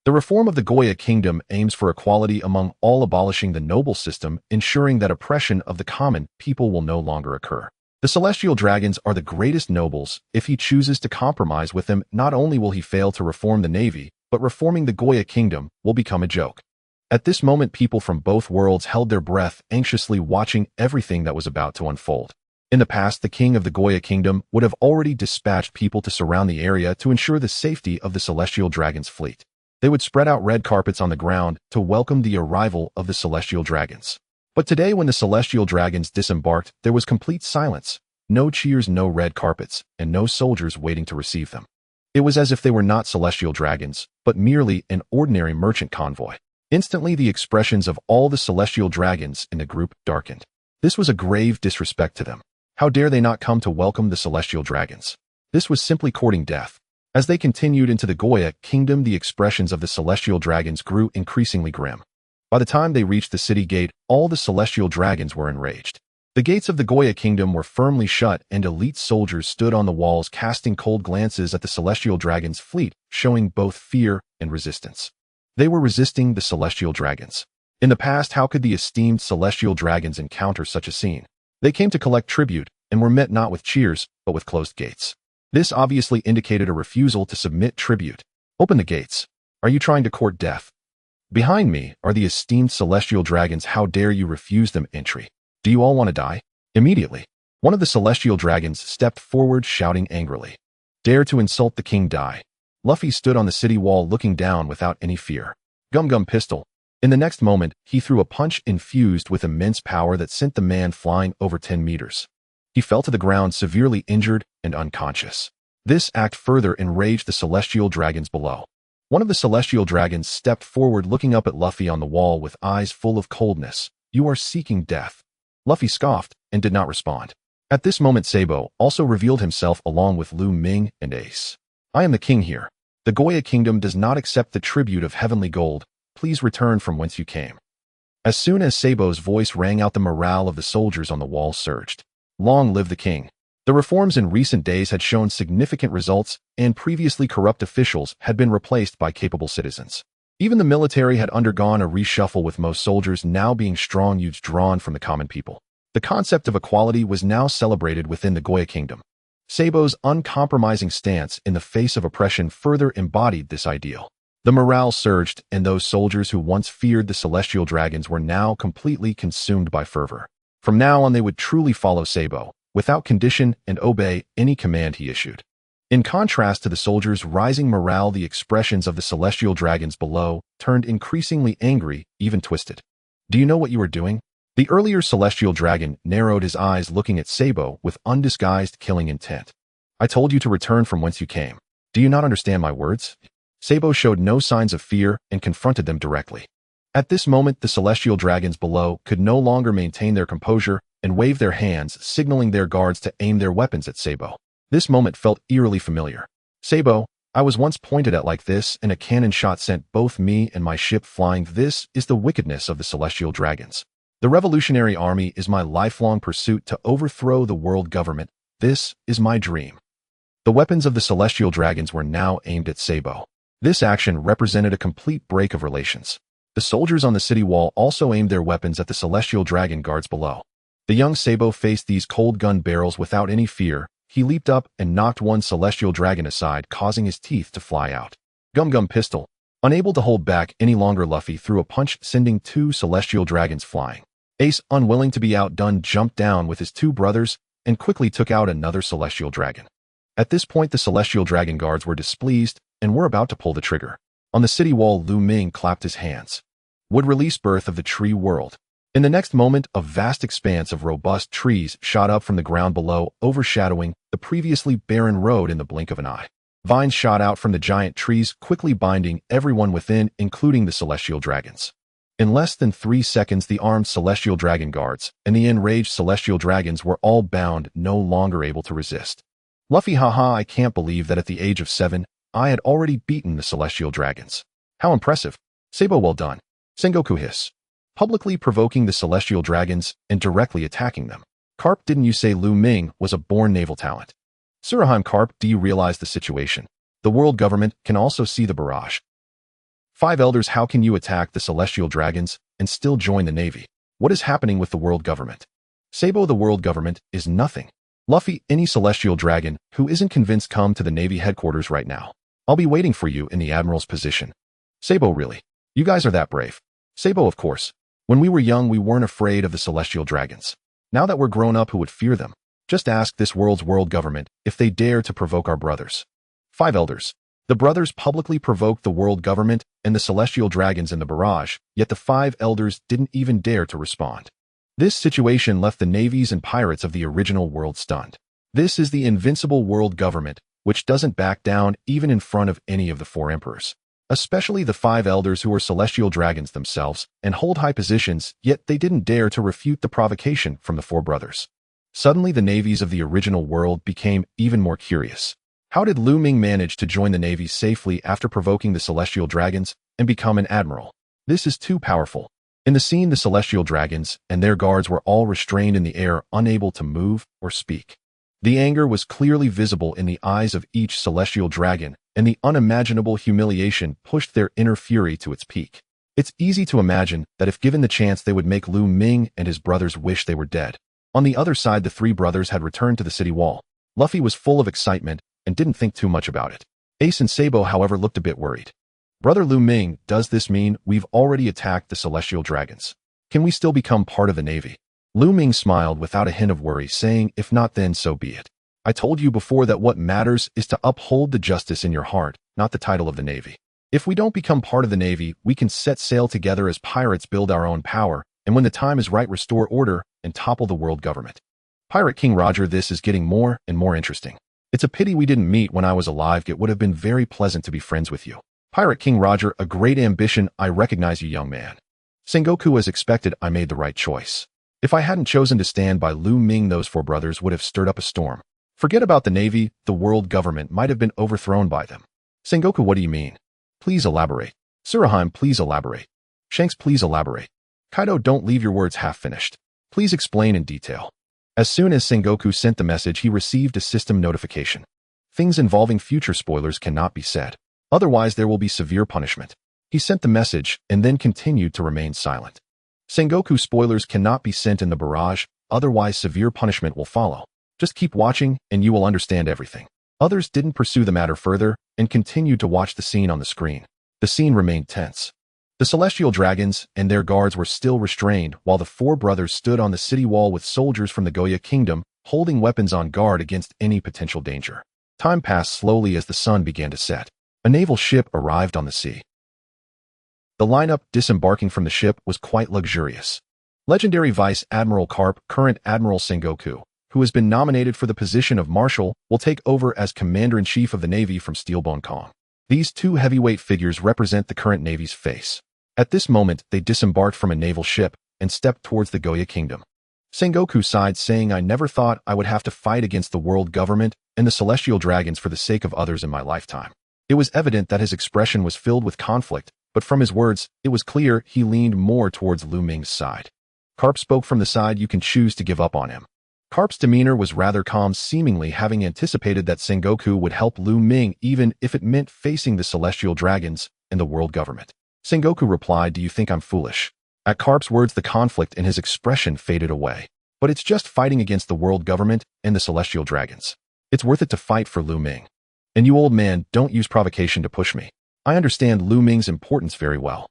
The reform of the Goa Kingdom aims for equality among all, abolishing the noble system, ensuring that oppression of the common people will no longer occur. The celestial dragons are the greatest nobles. If he chooses to compromise with them, not only will he fail to reform the navy, but reforming the Goa Kingdom will become a joke. At this moment, people from both worlds held their breath, anxiously watching everything that was about to unfold. In the past, the king of the Goya kingdom would have already dispatched people to surround the area to ensure the safety of the celestial dragon's fleet. They would spread out red carpets on the ground to welcome the arrival of the celestial dragons. But today, when the celestial dragons disembarked, there was complete silence. No cheers, no red carpets, and no soldiers waiting to receive them. It was as if they were not celestial dragons, but merely an ordinary merchant convoy. Instantly, the expressions of all the celestial dragons in the group darkened. This was a grave disrespect to them. How dare they not come to welcome the celestial dragons? This was simply courting death. As they continued into the Goya kingdom, the expressions of the celestial dragons grew increasingly grim. By the time they reached the city gate, all the celestial dragons were enraged. The gates of the Goya kingdom were firmly shut, and elite soldiers stood on the walls casting cold glances at the celestial dragon's fleet, showing both fear and resistance. They were resisting the celestial dragons. In the past, how could the esteemed celestial dragons encounter such a scene? They came to collect tribute, and were met not with cheers, but with closed gates. This obviously indicated a refusal to submit tribute. Open the gates. Are you trying to court death? Behind me are the esteemed celestial dragons. How dare you refuse them entry? Do you all want to die? Immediately, one of the celestial dragons stepped forward, shouting angrily, "Dare to insult the king, die." Luffy stood on the city wall looking down without any fear. Gum pistol. In the next moment, he threw a punch infused with immense power that sent the man flying over 10 meters. He fell to the ground severely injured and unconscious. This act further enraged the celestial dragons below. One of the celestial dragons stepped forward looking up at Luffy on the wall with eyes full of coldness. "You are seeking death." Luffy scoffed and did not respond. At this moment, Sabo also revealed himself along with Lu Ming and Ace. "I am the king here. The Goya kingdom does not accept the tribute of heavenly gold. Please return from whence you came." As soon as Sabo's voice rang out, the morale of the soldiers on the wall surged. Long live the king. The reforms in recent days had shown significant results, and previously corrupt officials had been replaced by capable citizens. Even the military had undergone a reshuffle, with most soldiers now being strong youths drawn from the common people. The concept of equality was now celebrated within the Goya kingdom. Sabo's uncompromising stance in the face of oppression further embodied this ideal. The morale surged, and those soldiers who once feared the celestial dragons were now completely consumed by fervor. From now on, they would truly follow Sabo, without condition, and obey any command he issued. In contrast to the soldiers' rising morale, the expressions of the celestial dragons below turned increasingly angry, even twisted. "Do you know what you are doing?" The earlier celestial dragon narrowed his eyes, looking at Sabo with undisguised killing intent. "I told you to return from whence you came. Do you not understand my words?" Sabo showed no signs of fear and confronted them directly. At this moment, the celestial dragons below could no longer maintain their composure and waved their hands, signaling their guards to aim their weapons at Sabo. This moment felt eerily familiar. "Sabo, I was once pointed at like this, and a cannon shot sent both me and my ship flying. This is the wickedness of the celestial dragons. The Revolutionary Army is my lifelong pursuit to overthrow the world government. This is my dream." The weapons of the celestial dragons were now aimed at Sabo. This action represented a complete break of relations. The soldiers on the city wall also aimed their weapons at the celestial dragon guards below. The young Sabo faced these cold gun barrels without any fear. He leaped up and knocked one celestial dragon aside, causing his teeth to fly out. Gum pistol. Unable to hold back any longer, Luffy threw a punch, sending 2 celestial dragons flying. Ace, unwilling to be outdone, jumped down with his 2 brothers and quickly took out another celestial dragon. At this point, the celestial dragon guards were displeased and were about to pull the trigger. On the city wall, Lu Ming clapped his hands. Would release birth of the tree world. In the next moment, a vast expanse of robust trees shot up from the ground below, overshadowing the previously barren road in the blink of an eye. Vines shot out from the giant trees, quickly binding everyone within, including the celestial dragons. In less than 3 seconds, the armed celestial dragon guards and the enraged celestial dragons were all bound, no longer able to resist. Luffy, haha, I can't believe that at the age of 7, I had already beaten the celestial dragons. How impressive. Sabo, well done. Sengoku hiss. Publicly provoking the celestial dragons and directly attacking them. Carp, didn't you say Lu Ming was a born naval talent? Suraheim, Carp, do you realize the situation? The world government can also see the barrage. 5 elders, how can you attack the celestial dragons and still join the navy? What is happening with the world government? Sabo, the world government is nothing. Luffy, any celestial dragon who isn't convinced, come to the navy headquarters right now. I'll be waiting for you in the admiral's position. Sabo, really? You guys are that brave? Sabo, of course. When we were young, we weren't afraid of the celestial dragons. Now that we're grown up, who would fear them? Just ask this world government if they dare to provoke our brothers. 5 elders. The brothers publicly provoked the world government and the celestial dragons in the barrage, yet the 5 elders didn't even dare to respond. This situation left the navies and pirates of the original world stunned. This is the invincible world government, which doesn't back down even in front of any of the 4 emperors. Especially the 5 elders who are celestial dragons themselves and hold high positions, yet they didn't dare to refute the provocation from the 4 brothers. Suddenly the navies of the original world became even more curious. How did Lu Ming manage to join the navy safely after provoking the celestial dragons and become an admiral? This is too powerful. In the scene, the celestial dragons and their guards were all restrained in the air, unable to move or speak. The anger was clearly visible in the eyes of each celestial dragon, and the unimaginable humiliation pushed their inner fury to its peak. It's easy to imagine that if given the chance they would make Lu Ming and his brothers wish they were dead. On the other side, the 3 brothers had returned to the city wall. Luffy was full of excitement and didn't think too much about it. Ace and Sabo, however, looked a bit worried. Brother Lu Ming, does this mean we've already attacked the celestial dragons? Can we still become part of the navy? Lu Ming smiled without a hint of worry, saying, if not, then so be it. I told you before that what matters is to uphold the justice in your heart, not the title of the navy. If we don't become part of the navy, we can set sail together as pirates, build our own power, and when the time is right, restore order and topple the world government. Pirate King Roger, this is getting more and more interesting. It's a pity we didn't meet when I was alive. It would have been very pleasant to be friends with you. Pirate King Roger, a great ambition. I recognize you, young man. Sengoku, as expected, I made the right choice. If I hadn't chosen to stand by Lu Ming, those 4 brothers would have stirred up a storm. Forget about the navy, the world government might have been overthrown by them. Sengoku, what do you mean? Please elaborate. Tsuruheim, please elaborate. Shanks, please elaborate. Kaido, don't leave your words half-finished. Please explain in detail. As soon as Sengoku sent the message, he received a system notification. Things involving future spoilers cannot be said. Otherwise, there will be severe punishment. He sent the message and then continued to remain silent. Sengoku, spoilers cannot be sent in the barrage, otherwise severe punishment will follow. Just keep watching and you will understand everything. Others didn't pursue the matter further and continued to watch the scene on the screen. The scene remained tense. The celestial dragons and their guards were still restrained while the 4 brothers stood on the city wall with soldiers from the Goya kingdom holding weapons on guard against any potential danger. Time passed slowly as the sun began to set. A naval ship arrived on the sea. The lineup disembarking from the ship was quite luxurious. Legendary Vice Admiral Carp, current Admiral Sengoku, who has been nominated for the position of Marshal, will take over as Commander-in-Chief of the Navy from Steelbone Kong. These 2 heavyweight figures represent the current Navy's face. At this moment, they disembarked from a naval ship and stepped towards the Goya kingdom. Sengoku sighed, saying, I never thought I would have to fight against the world government and the celestial dragons for the sake of others in my lifetime. It was evident that his expression was filled with conflict, but from his words, it was clear he leaned more towards Lu Ming's side. Carp spoke from the side, you can choose to give up on him. Carp's demeanor was rather calm, seemingly having anticipated that Sengoku would help Lu Ming even if it meant facing the celestial dragons and the world government. Sengoku replied, do you think I'm foolish? At Carp's words, the conflict in his expression faded away. But it's just fighting against the world government and the celestial dragons. It's worth it to fight for Lu Ming. And you, old man, don't use provocation to push me. I understand Lu Ming's importance very well.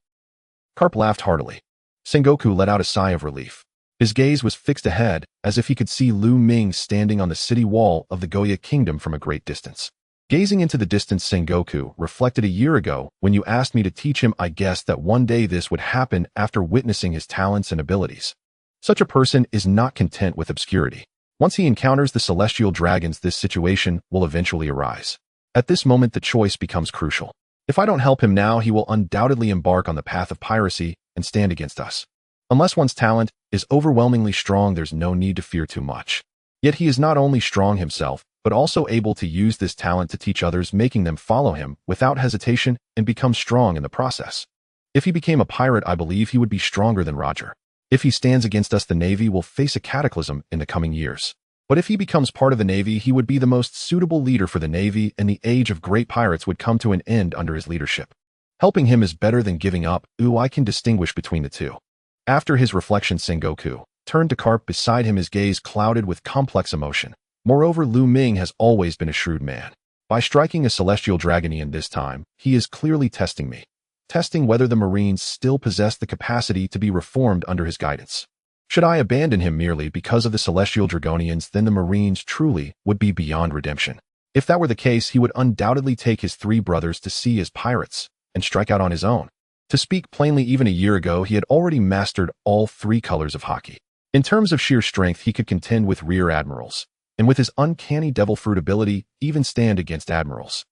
Carp laughed heartily. Sengoku let out a sigh of relief. His gaze was fixed ahead, as if he could see Lu Ming standing on the city wall of the Goya kingdom from a great distance. Gazing into the distance, Sengoku reflected, a year ago, when you asked me to teach him, I guessed that one day this would happen after witnessing his talents and abilities. Such a person is not content with obscurity. Once he encounters the celestial dragons, this situation will eventually arise. At this moment, the choice becomes crucial. If I don't help him now, he will undoubtedly embark on the path of piracy and stand against us. Unless one's talent is overwhelmingly strong, there's no need to fear too much. Yet he is not only strong himself, but also able to use this talent to teach others, making them follow him without hesitation and become strong in the process. If he became a pirate, I believe he would be stronger than Roger. If he stands against us, the Navy will face a cataclysm in the coming years. But if he becomes part of the Navy, he would be the most suitable leader for the Navy, and the age of great pirates would come to an end under his leadership. Helping him is better than giving up. I can distinguish between the two. After his reflection, Sengoku turned to Carp beside him, his gaze clouded with complex emotion. Moreover, Lu Ming has always been a shrewd man. By striking a celestial dragonian this time, he is clearly testing me. Testing whether the Marines still possess the capacity to be reformed under his guidance. Should I abandon him merely because of the Celestial Dragonians, then the Marines truly would be beyond redemption. If that were the case, he would undoubtedly take his 3 brothers to sea as pirates and strike out on his own. To speak plainly, even a year ago, he had already mastered all 3 colors of hockey. In terms of sheer strength, he could contend with rear admirals, and with his uncanny devil fruit ability, even stand against admirals.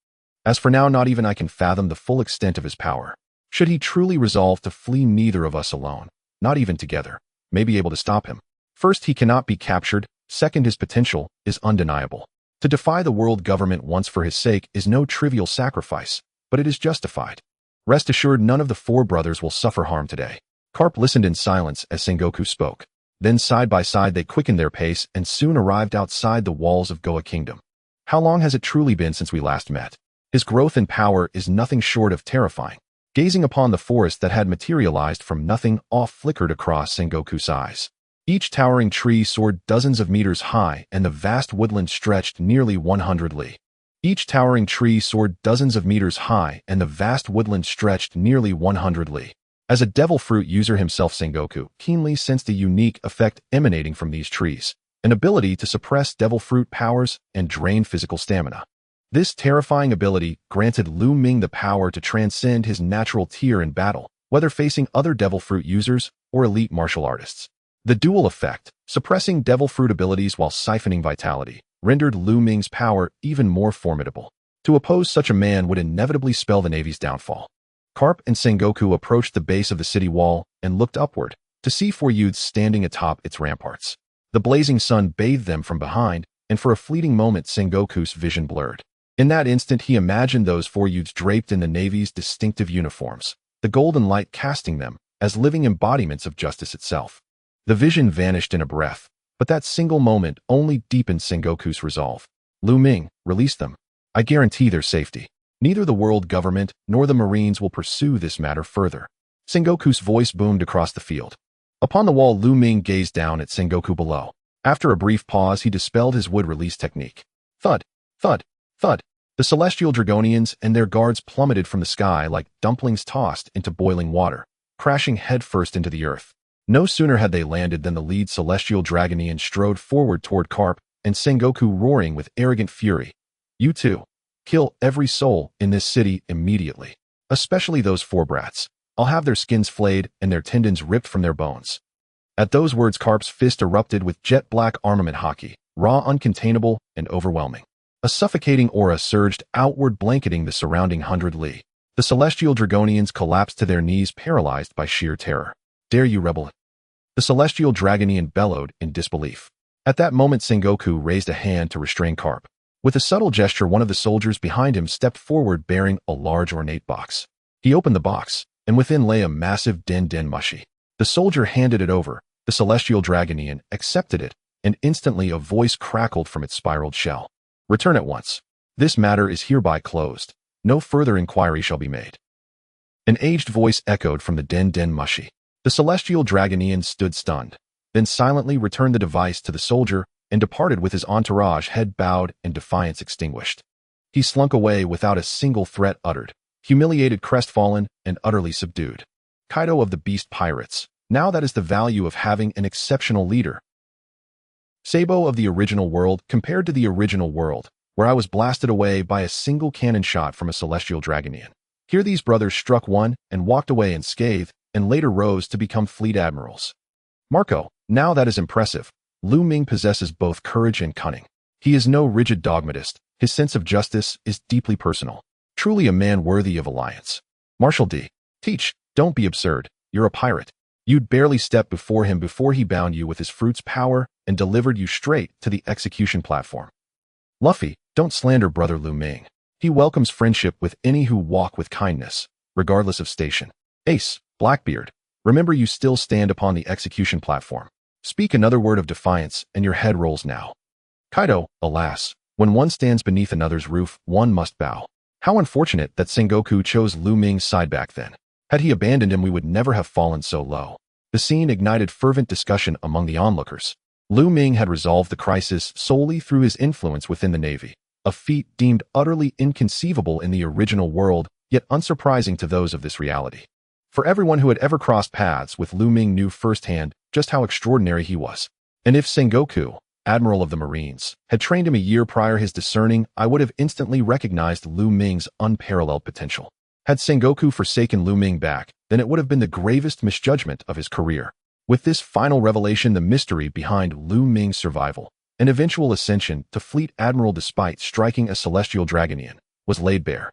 As for now, not even I can fathom the full extent of his power. Should he truly resolve to flee, neither of us alone, not even together, may be able to stop him. First, he cannot be captured. Second, his potential is undeniable. To defy the world government once for his sake is no trivial sacrifice, but it is justified. Rest assured, none of the 4 brothers will suffer harm today. Carp listened in silence as Sengoku spoke. Then side by side they quickened their pace and soon arrived outside the walls of Goa Kingdom. How long has it truly been since we last met? His growth in power is nothing short of terrifying. Gazing upon the forest that had materialized from nothing, awe flickered across Sengoku's eyes. Each towering tree soared dozens of meters high, and the vast woodland stretched nearly 100 li. Each towering tree soared dozens of meters high, and the vast woodland stretched nearly 100 li. As a devil fruit user himself, Sengoku keenly sensed a unique effect emanating from these trees, an ability to suppress devil fruit powers and drain physical stamina. This terrifying ability granted Lu Ming the power to transcend his natural tier in battle, whether facing other devil fruit users or elite martial artists. The dual effect, suppressing devil fruit abilities while siphoning vitality, rendered Lu Ming's power even more formidable. To oppose such a man would inevitably spell the Navy's downfall. Carp and Sengoku approached the base of the city wall and looked upward to see 4 youths standing atop its ramparts. The blazing sun bathed them from behind, and for a fleeting moment Sengoku's vision blurred. In that instant, he imagined those 4 youths draped in the Navy's distinctive uniforms, the golden light casting them as living embodiments of justice itself. The vision vanished in a breath, but that single moment only deepened Sengoku's resolve. Lu Ming, release them. I guarantee their safety. Neither the world government nor the Marines will pursue this matter further. Sengoku's voice boomed across the field. Upon the wall, Lu Ming gazed down at Sengoku below. After a brief pause, he dispelled his wood release technique. Thud, thud, thud. The Celestial Dragonians and their guards plummeted from the sky like dumplings tossed into boiling water, crashing headfirst into the earth. No sooner had they landed than the lead Celestial Dragonian strode forward toward Carp and Sengoku, roaring with arrogant fury. You too. Kill every soul in this city immediately. Especially those 4 brats. I'll have their skins flayed and their tendons ripped from their bones. At those words, Carp's fist erupted with jet black armament hockey, raw, uncontainable, and overwhelming. A suffocating aura surged outward, blanketing the surrounding 100 li. The Celestial Dragonians collapsed to their knees, paralyzed by sheer terror. Dare you, rebel? The Celestial Dragonian bellowed in disbelief. At that moment, Sengoku raised a hand to restrain Carp. With a subtle gesture, one of the soldiers behind him stepped forward bearing a large ornate box. He opened the box, and within lay a massive den mushi. The soldier handed it over. The Celestial Dragonian accepted it, and instantly a voice crackled from its spiraled shell. Return at once. This matter is hereby closed. No further inquiry shall be made. An aged voice echoed from the den mushi. The Celestial Dragonian stood stunned, then silently returned the device to the soldier and departed with his entourage, head bowed and defiance extinguished. He slunk away without a single threat uttered, humiliated, crestfallen, and utterly subdued. Kaido of the Beast Pirates. Now that is the value of having an exceptional leader. Sabo of the original world, compared to the original world, where I was blasted away by a single cannon shot from a Celestial Dragonian. Here these brothers struck one and walked away unscathed, and later rose to become fleet admirals. Marco, now that is impressive. Lu Ming possesses both courage and cunning. He is no rigid dogmatist. His sense of justice is deeply personal. Truly a man worthy of alliance. Marshal D. Teach, don't be absurd. You're a pirate. You'd barely stepped before him before he bound you with his fruit's power and delivered you straight to the execution platform. Luffy, don't slander brother Lu Ming. He welcomes friendship with any who walk with kindness, regardless of station. Ace, Blackbeard, remember you still stand upon the execution platform. Speak another word of defiance and your head rolls now. Kaido, alas, when one stands beneath another's roof, one must bow. How unfortunate that Sengoku chose Lu Ming's side back then. Had he abandoned him, we would never have fallen so low. The scene ignited fervent discussion among the onlookers. Lu Ming had resolved the crisis solely through his influence within the Navy, a feat deemed utterly inconceivable in the original world, yet unsurprising to those of this reality. For everyone who had ever crossed paths with Lu Ming knew firsthand just how extraordinary he was. And if Sengoku, admiral of the Marines, had trained him a year prior his discerning, I would have instantly recognized Lu Ming's unparalleled potential. Had Sengoku forsaken Lu Ming back, then it would have been the gravest misjudgment of his career. With this final revelation, the mystery behind Lu Ming's survival and eventual ascension to Fleet Admiral despite striking a celestial dragonian was laid bare.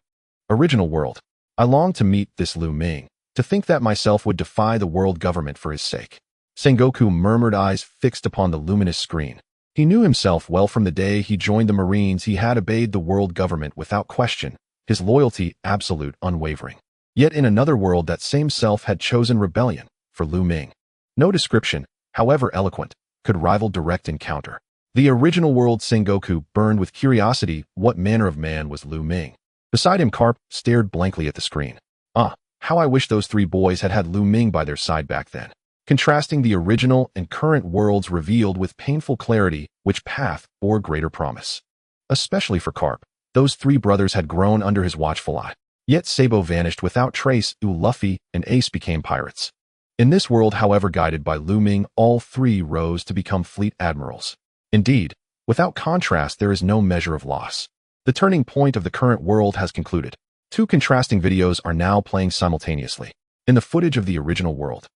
Original world. I longed to meet this Lu Ming, to think that myself would defy the world government for his sake. Sengoku murmured, eyes fixed upon the luminous screen. He knew himself well. From the day he joined the Marines, he had obeyed the world government without question, his loyalty absolute, unwavering. Yet in another world, that same self had chosen rebellion for Lu Ming. No description, however eloquent, could rival direct encounter. The original world. Sengoku burned with curiosity. What manner of man was Lu Ming? Beside him, Carp stared blankly at the screen. How I wish those three boys had had Lu Ming by their side back then. Contrasting the original and current worlds revealed with painful clarity which path bore greater promise. Especially for Carp, those three brothers had grown under his watchful eye. Yet Sabo vanished without trace. Luffy and Ace became pirates. In this world, however, guided by Lu Ming, all three rose to become fleet admirals. Indeed, without contrast there is no measure of loss. The turning point of the current world has concluded. Two contrasting videos are now playing simultaneously. In the footage of the original world,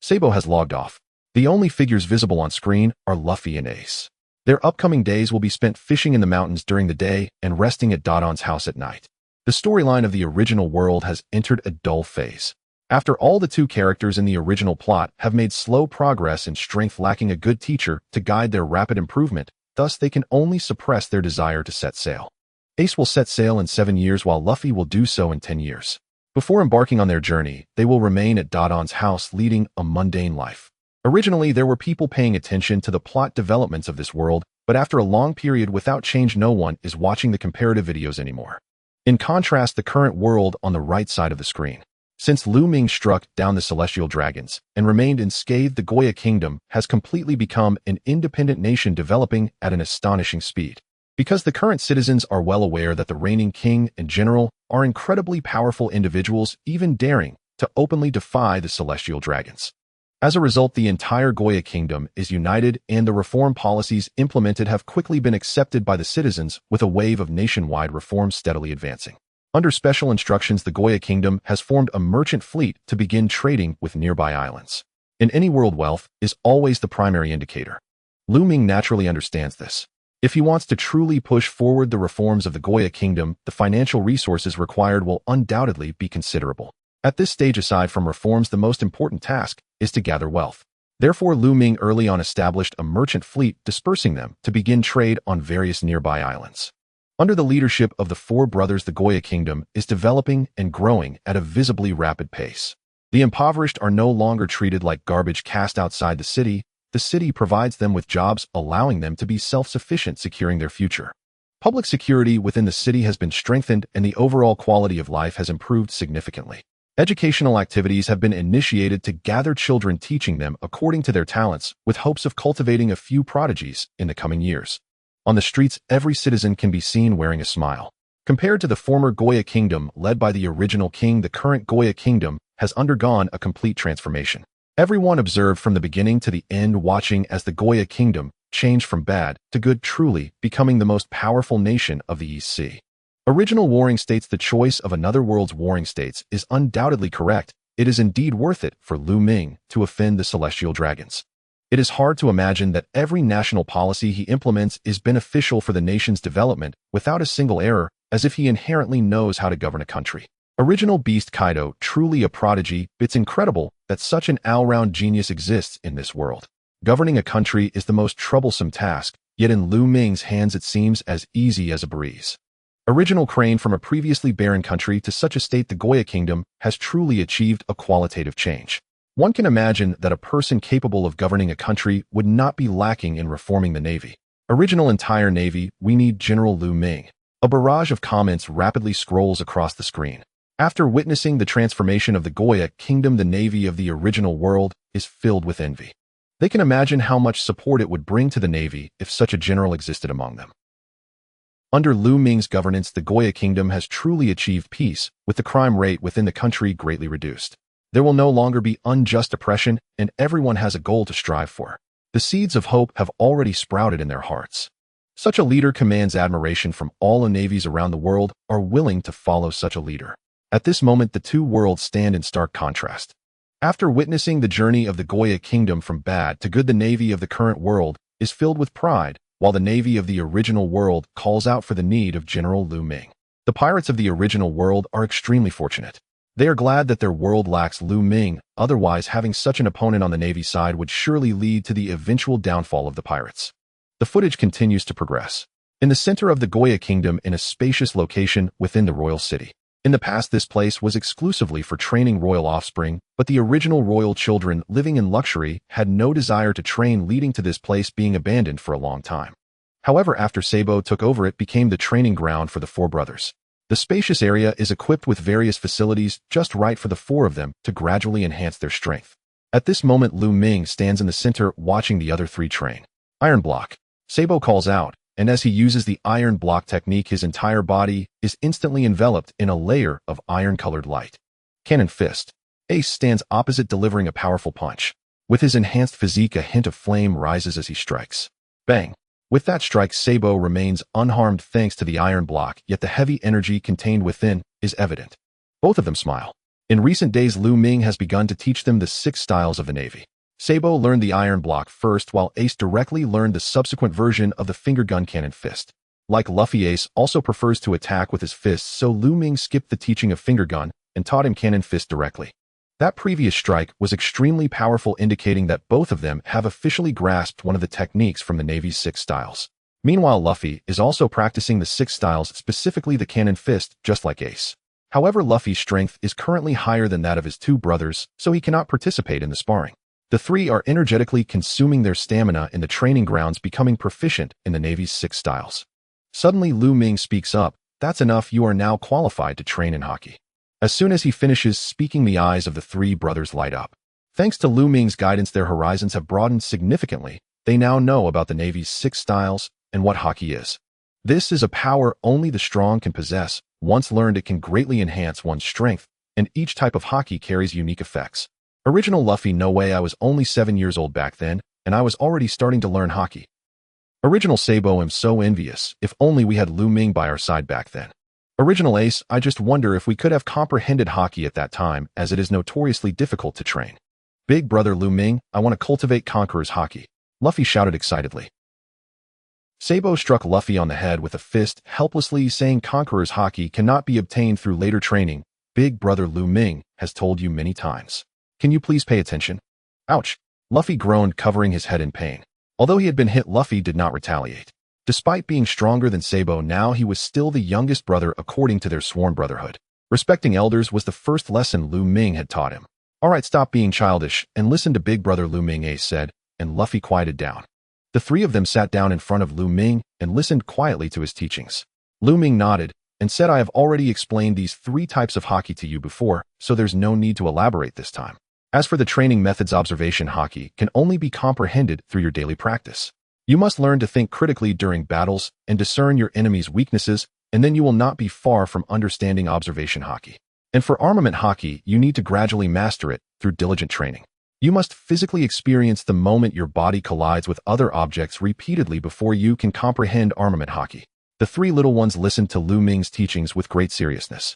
Sabo has logged off. The only figures visible on screen are Luffy and Ace. Their upcoming days will be spent fishing in the mountains during the day and resting at Dodon's house at night. The storyline of the original world has entered a dull phase. After all, the two characters in the original plot have made slow progress in strength, lacking a good teacher to guide their rapid improvement, thus they can only suppress their desire to set sail. Ace will set sail in 7 years while Luffy will do so in 10 years. Before embarking on their journey, they will remain at Dodon's house leading a mundane life. Originally, there were people paying attention to the plot developments of this world, but after a long period without change, no one is watching the comparative videos anymore. In contrast, the current world on the right side of the screen. Since Lu Ming struck down the celestial dragons and remained unscathed, the Goya Kingdom has completely become an independent nation, developing at an astonishing speed. Because the current citizens are well aware that the reigning king and general are incredibly powerful individuals, even daring to openly defy the celestial dragons. As a result, the entire Goya Kingdom is united, and the reform policies implemented have quickly been accepted by the citizens, with a wave of nationwide reforms steadily advancing. Under special instructions, the Goya Kingdom has formed a merchant fleet to begin trading with nearby islands. In any world, wealth is always the primary indicator. Lu Ming naturally understands this. If he wants to truly push forward the reforms of the Goya Kingdom, the financial resources required will undoubtedly be considerable. At this stage, aside from reforms, the most important task is to gather wealth. Therefore, Lu Ming early on established a merchant fleet, dispersing them to begin trade on various nearby islands. Under the leadership of the four brothers, the Goya Kingdom is developing and growing at a visibly rapid pace. The impoverished are no longer treated like garbage cast outside the city. The city provides them with jobs, allowing them to be self-sufficient, securing their future. Public security within the city has been strengthened, and the overall quality of life has improved significantly. Educational activities have been initiated to gather children, teaching them according to their talents, with hopes of cultivating a few prodigies in the coming years. On the streets, every citizen can be seen wearing a smile. Compared to the former Goya Kingdom led by the original king, the current Goya Kingdom has undergone a complete transformation. Everyone observed from the beginning to the end, watching as the Goya Kingdom changed from bad to good, truly becoming the most powerful nation of the East Sea. Original Warring states the choice of Another World's Warring States is undoubtedly correct. It is indeed worth it for Lu Ming to offend the celestial dragons. It is hard to imagine that every national policy he implements is beneficial for the nation's development without a single error, as if he inherently knows how to govern a country. Original Beast Kaido, truly a prodigy. It's incredible that such an all-round genius exists in this world. Governing a country is the most troublesome task, yet in Lu Ming's hands it seems as easy as a breeze. Original Crane, from a previously barren country to such a state, the Goya Kingdom has truly achieved a qualitative change. One can imagine that a person capable of governing a country would not be lacking in reforming the Navy. Original entire Navy, we need General Lu Ming. A barrage of comments rapidly scrolls across the screen. After witnessing the transformation of the Goya Kingdom, the Navy of the original world is filled with envy. They can imagine how much support it would bring to the Navy if such a general existed among them. Under Lu Ming's governance, the Goya Kingdom has truly achieved peace, with the crime rate within the country greatly reduced. There will no longer be unjust oppression, and everyone has a goal to strive for. The seeds of hope have already sprouted in their hearts. Such a leader commands admiration from all the navies around the world are willing to follow such a leader. At this moment, the two worlds stand in stark contrast. After witnessing the journey of the Goya kingdom from bad to good, the navy of the current world is filled with pride, while the navy of the original world calls out for the need of General Lu Ming. The pirates of the original world are extremely fortunate. They are glad that their world lacks Lu Ming, otherwise having such an opponent on the navy side would surely lead to the eventual downfall of the pirates. The footage continues to progress. In the center of the Goya kingdom, in a spacious location within the royal city. In the past, this place was exclusively for training royal offspring, but the original royal children living in luxury had no desire to train, leading to this place being abandoned for a long time. However, after Sabo took over, it became the training ground for the four brothers. The spacious area is equipped with various facilities just right for the four of them to gradually enhance their strength. At this moment, Lu Ming stands in the center watching the other three train. Iron block. Sabo calls out, and as he uses the iron block technique, his entire body is instantly enveloped in a layer of iron-colored light. Cannon fist. Ace stands opposite, delivering a powerful punch. With his enhanced physique, a hint of flame rises as he strikes. Bang! With that strike, Sabo remains unharmed thanks to the iron block, yet the heavy energy contained within is evident. Both of them smile. In recent days, Lu Ming has begun to teach them the 6 styles of the navy. Sabo learned the iron block first, while Ace directly learned the subsequent version of the finger gun cannon fist. Like Luffy, Ace also prefers to attack with his fists, so Lu Ming skipped the teaching of finger gun and taught him cannon fist directly. That previous strike was extremely powerful, indicating that both of them have officially grasped one of the techniques from the Navy's 6 styles. Meanwhile, Luffy is also practicing the 6 styles, specifically the cannon fist, just like Ace. However, Luffy's strength is currently higher than that of his 2 brothers, so he cannot participate in the sparring. The 3 are energetically consuming their stamina in the training grounds, becoming proficient in the Navy's 6 styles. Suddenly, Lu Ming speaks up. That's enough, you are now qualified to train in hockey. As soon as he finishes speaking, the eyes of the 3 brothers light up. Thanks to Lu Ming's guidance, their horizons have broadened significantly. They now know about the Navy's 6 styles and what hockey is. This is a power only the strong can possess. Once learned, it can greatly enhance one's strength, and each type of hockey carries unique effects. Original Luffy, no way, I was only 7 years old back then, and I was already starting to learn hockey. Original Sabo, I'm so envious. If only we had Lu Ming by our side back then. Original Ace, I just wonder if we could have comprehended hockey at that time, as it is notoriously difficult to train. Big brother Lu Ming, I want to cultivate Conqueror's hockey. Luffy shouted excitedly. Sabo struck Luffy on the head with a fist, helplessly saying Conqueror's hockey cannot be obtained through later training. Big brother Lu Ming has told you many times. Can you please pay attention? Ouch! Luffy groaned, covering his head in pain. Although he had been hit, Luffy did not retaliate. Despite being stronger than Sabo, now he was still the youngest brother according to their sworn brotherhood. Respecting elders was the first lesson Lu Ming had taught him. Alright, stop being childish and listen to big brother Lu Ming, Ace said, and Luffy quieted down. The 3 of them sat down in front of Lu Ming and listened quietly to his teachings. Lu Ming nodded and said, I have already explained these 3 types of hockey to you before, so there's no need to elaborate this time. As for the training methods, observation hockey can only be comprehended through your daily practice. You must learn to think critically during battles and discern your enemy's weaknesses, and then you will not be far from understanding observation hockey. And for armament hockey, you need to gradually master it through diligent training. You must physically experience the moment your body collides with other objects repeatedly before you can comprehend armament hockey. The 3 little ones listened to Lu Ming's teachings with great seriousness.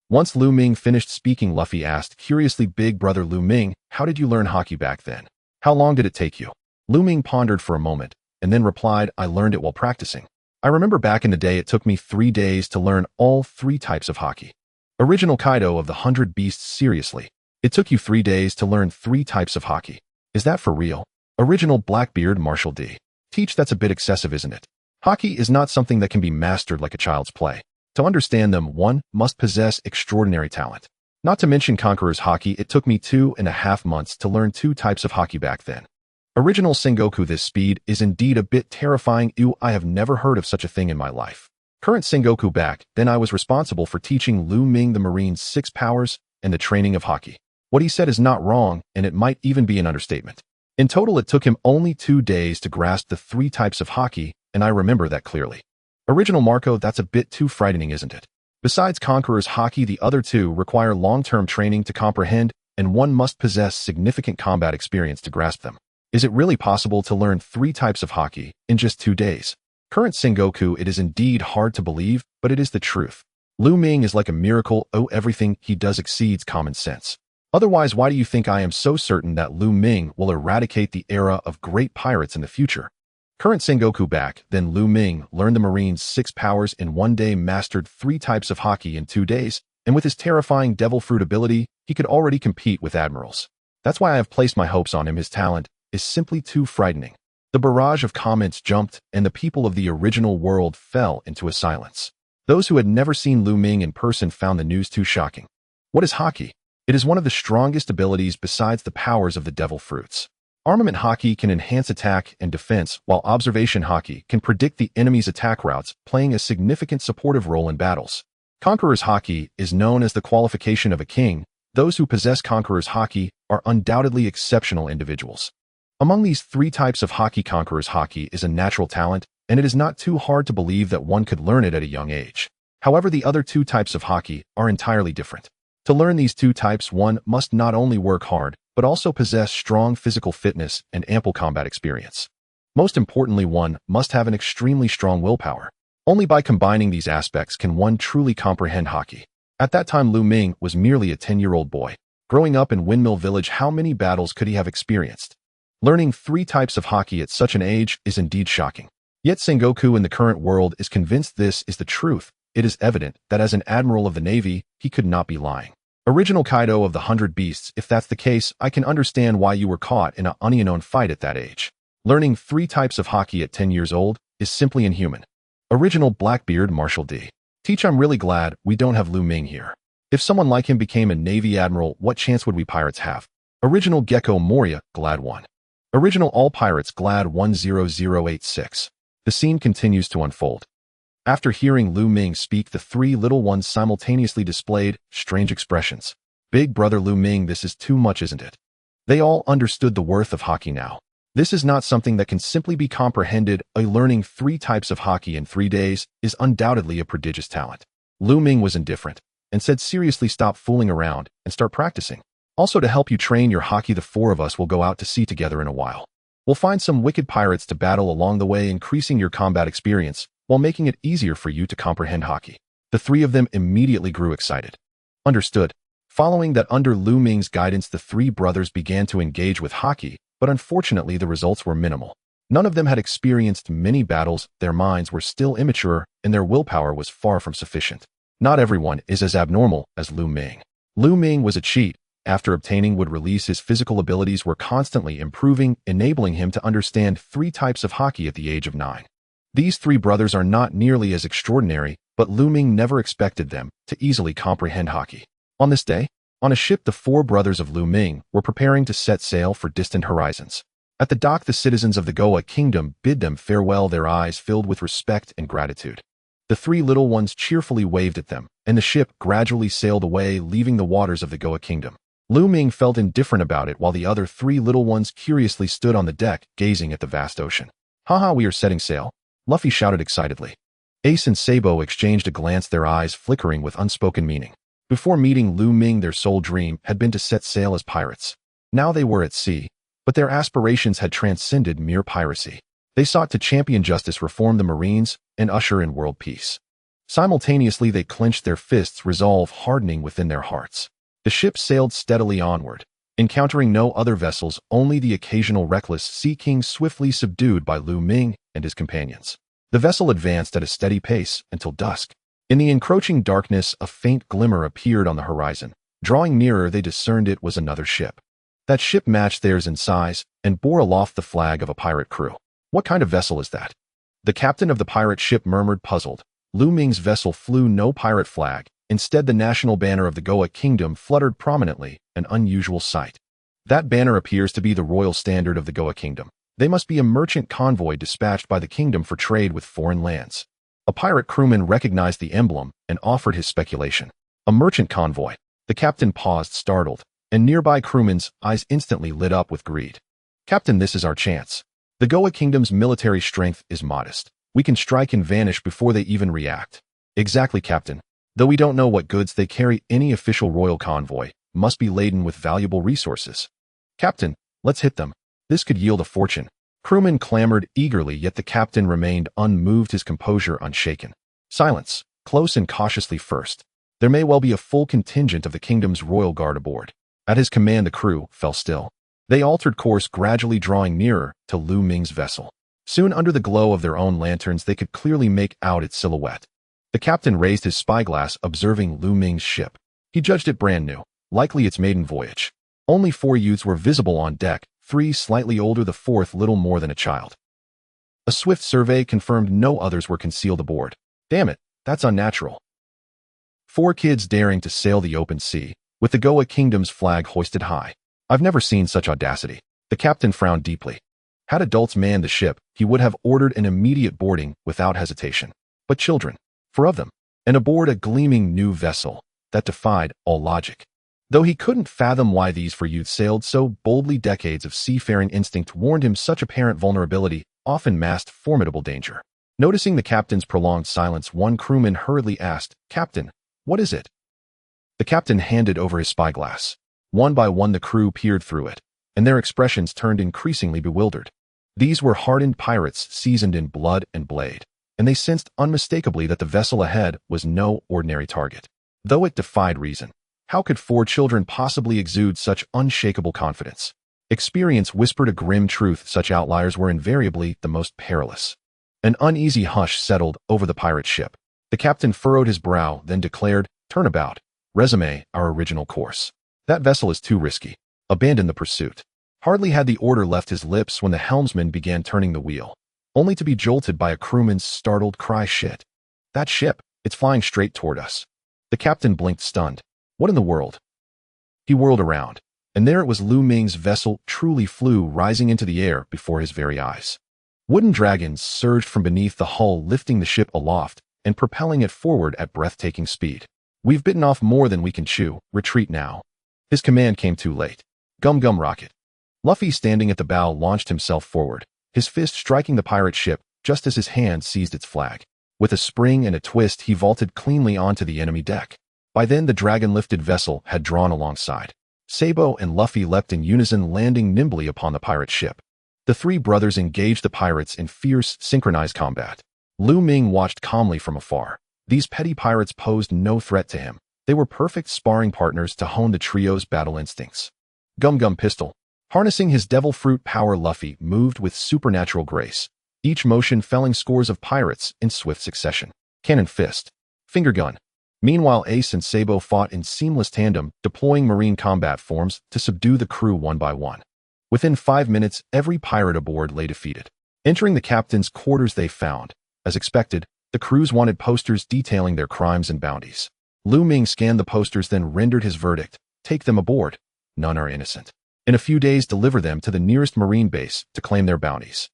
Once Lu Ming finished speaking, Luffy asked curiously, Big brother Lu Ming, how did you learn hockey back then? How long did it take you? Lu Ming pondered for a moment, and then replied, I learned it while practicing. I remember back in the day it took me 3 days to learn all 3 types of hockey. Original Kaido of the 100 Beasts, seriously. It took you 3 days to learn 3 types of hockey. Is that for real? Original Blackbeard Marshall D. Teach, that's a bit excessive, isn't it? Hockey is not something that can be mastered like a child's play. To understand them, one must possess extraordinary talent. Not to mention Conqueror's hockey, it took me 2.5 months to learn 2 types of hockey back then. Original Sengoku, this speed is indeed a bit terrifying. Ew, I have never heard of such a thing in my life. Current Sengoku back then, I was responsible for teaching Lu Ming the Marine's 6 powers and the training of hockey. What he said is not wrong, and it might even be an understatement. In total, it took him only 2 days to grasp the 3 types of hockey, and I remember that clearly. Original Marco, that's a bit too frightening, isn't it? Besides Conqueror's hockey, the other 2 require long-term training to comprehend, and one must possess significant combat experience to grasp them. Is it really possible to learn 3 types of haki in just 2 days? Current Sengoku, it is indeed hard to believe, but it is the truth. Lu Ming is like a miracle. Oh, everything he does exceeds common sense. Otherwise, why do you think I am so certain that Lu Ming will eradicate the era of great pirates in the future? Current Sengoku back, then Lu Ming learned the Marine's 6 powers in 1 day, mastered 3 types of haki in 2 days, and with his terrifying devil fruit ability, he could already compete with admirals. That's why I have placed my hopes on him. His talent is simply too frightening. The barrage of comments jumped, and the people of the original world fell into a silence. Those who had never seen Lu Ming in person found the news too shocking. What is haki? It is one of the strongest abilities besides the powers of the devil fruits. Armament haki can enhance attack and defense, while observation haki can predict the enemy's attack routes, playing a significant supportive role in battles. Conqueror's haki is known as the qualification of a king. Those who possess Conqueror's haki are undoubtedly exceptional individuals. Among these 3 types of haki, Conqueror's haki is a natural talent, and it is not too hard to believe that one could learn it at a young age. However, the other 2 types of haki are entirely different. To learn these 2 types, one must not only work hard, but also possess strong physical fitness and ample combat experience. Most importantly, one must have an extremely strong willpower. Only by combining these aspects can one truly comprehend haki. At that time, Lu Ming was merely a 10-year-old boy. Growing up in Windmill Village, how many battles could he have experienced? Learning 3 types of haki at such an age is indeed shocking. Yet Sengoku in the current world is convinced this is the truth. It is evident that as an admiral of the Navy, he could not be lying. Original Kaido of the 100 Beasts, if that's the case, I can understand why you were caught in an unknown fight at that age. Learning 3 types of haki at 10 years old is simply inhuman. Original Blackbeard Marshal D. Teach, I'm really glad we don't have Lu Ming here. If someone like him became a Navy admiral, what chance would we pirates have? Original Gecko Moria, Glad 1. Original All Pirates, Glad 10086. The scene continues to unfold. After hearing Lu Ming speak, the 3 little ones simultaneously displayed strange expressions. Big brother Lu Ming, this is too much, isn't it? They all understood the worth of haki now. This is not something that can simply be comprehended. Learning 3 types of haki in 3 days is undoubtedly a prodigious talent. Lu Ming was indifferent and said, seriously, stop fooling around and start practicing. Also, to help you train your haki, the 4 of us will go out to sea together in a while. We'll find some wicked pirates to battle along the way, increasing your combat experience while making it easier for you to comprehend haki. The 3 of them immediately grew excited. Understood. Following that, under Lu Ming's guidance, the 3 brothers began to engage with haki, but unfortunately the results were minimal. None of them had experienced many battles, their minds were still immature, and their willpower was far from sufficient. Not everyone is as abnormal as Lu Ming. Lu Ming was a cheat. After obtaining would release, his physical abilities were constantly improving, enabling him to understand 3 types of haki at the age of 9. These 3 brothers are not nearly as extraordinary, but Lu Ming never expected them to easily comprehend haki. On this day, on a ship, the 4 brothers of Lu Ming were preparing to set sail for distant horizons. At the dock, the citizens of the Goa Kingdom bid them farewell, their eyes filled with respect and gratitude. The 3 little ones cheerfully waved at them, and the ship gradually sailed away, leaving the waters of the Goa Kingdom. Lu Ming felt indifferent about it, while the other 3 little ones curiously stood on the deck, gazing at the vast ocean. Haha, we are setting sail, Luffy shouted excitedly. Ace and Sabo exchanged a glance, their eyes flickering with unspoken meaning. Before meeting Lu Ming, their sole dream had been to set sail as pirates. Now they were at sea, but their aspirations had transcended mere piracy. They sought to champion justice, reform the Marines, and usher in world peace. Simultaneously, they clenched their fists, resolve hardening within their hearts. The ship sailed steadily onward, encountering no other vessels, only the occasional reckless sea king, swiftly subdued by Lu Ming and his companions. The vessel advanced at a steady pace until dusk. In the encroaching darkness, a faint glimmer appeared on the horizon. Drawing nearer, they discerned it was another ship. That ship matched theirs in size and bore aloft the flag of a pirate crew. What kind of vessel is that? The captain of the pirate ship murmured, puzzled. Lu Ming's vessel flew no pirate flag. Instead, the national banner of the Goa Kingdom fluttered prominently, an unusual sight. That banner appears to be the royal standard of the Goa Kingdom. They must be a merchant convoy dispatched by the kingdom for trade with foreign lands. A pirate crewman recognized the emblem and offered his speculation. A merchant convoy. The captain paused, startled, and nearby crewmen's eyes instantly lit up with greed. Captain, this is our chance. The Goa Kingdom's military strength is modest. We can strike and vanish before they even react. Exactly, Captain. Though we don't know what goods they carry, any official royal convoy must be laden with valuable resources. Captain, let's hit them. This could yield a fortune. Crewmen clamored eagerly, yet the captain remained unmoved, his composure unshaken. Silence. Close and cautiously first. There may well be a full contingent of the kingdom's royal guard aboard. At his command, the crew fell still. They altered course, gradually drawing nearer to Lu Ming's vessel. Soon, under the glow of their own lanterns, they could clearly make out its silhouette. The captain raised his spyglass, observing Lu Ming's ship. He judged it brand new, likely its maiden voyage. Only 4 youths were visible on deck, 3 slightly older, the 4th little more than a child. A swift survey confirmed no others were concealed aboard. Damn it, that's unnatural. 4 kids daring to sail the open sea, with the Goa Kingdom's flag hoisted high. I've never seen such audacity. The captain frowned deeply. Had adults manned the ship, he would have ordered an immediate boarding without hesitation. But children, 4 of them, and aboard a gleaming new vessel, that defied all logic. Though he couldn't fathom why these 4 youths sailed so boldly, decades of seafaring instinct warned him such apparent vulnerability often masked formidable danger. Noticing the captain's prolonged silence, one crewman hurriedly asked, "Captain, what is it?" The captain handed over his spyglass. One by one the crew peered through it, and their expressions turned increasingly bewildered. These were hardened pirates seasoned in blood and blade, and they sensed unmistakably that the vessel ahead was no ordinary target. Though it defied reason, how could 4 children possibly exude such unshakable confidence? Experience whispered a grim truth: such outliers were invariably the most perilous. An uneasy hush settled over the pirate ship. The captain furrowed his brow, then declared, "Turn about. Resume our original course. That vessel is too risky. Abandon the pursuit." Hardly had the order left his lips when the helmsman began turning the wheel, only to be jolted by a crewman's startled cry, "Shit! That ship, it's flying straight toward us." The captain blinked, stunned. What in the world? He whirled around, and there it was. Lu Ming's vessel truly flew, rising into the air before his very eyes. Wooden dragons surged from beneath the hull, lifting the ship aloft and propelling it forward at breathtaking speed. "We've bitten off more than we can chew. Retreat now." His command came too late. Gum gum rocket. Luffy, standing at the bow, launched himself forward, his fist striking the pirate ship just as his hand seized its flag. With a spring and a twist, he vaulted cleanly onto the enemy deck. By then, the dragon-lifted vessel had drawn alongside. Sabo and Luffy leapt in unison, landing nimbly upon the pirate ship. The 3 brothers engaged the pirates in fierce, synchronized combat. Lu Ming watched calmly from afar. These petty pirates posed no threat to him. They were perfect sparring partners to hone the trio's battle instincts. Gum Gum pistol. Harnessing his devil fruit power, Luffy moved with supernatural grace, each motion felling scores of pirates in swift succession. Cannon fist. Finger gun. Meanwhile, Ace and Sabo fought in seamless tandem, deploying marine combat forms to subdue the crew one by one. Within 5 minutes, every pirate aboard lay defeated. Entering the captain's quarters, they found, as expected, the crew's wanted posters detailing their crimes and bounties. Lu Ming scanned the posters, then rendered his verdict: "Take them aboard. None are innocent. In a few days, deliver them to the nearest marine base to claim their bounties."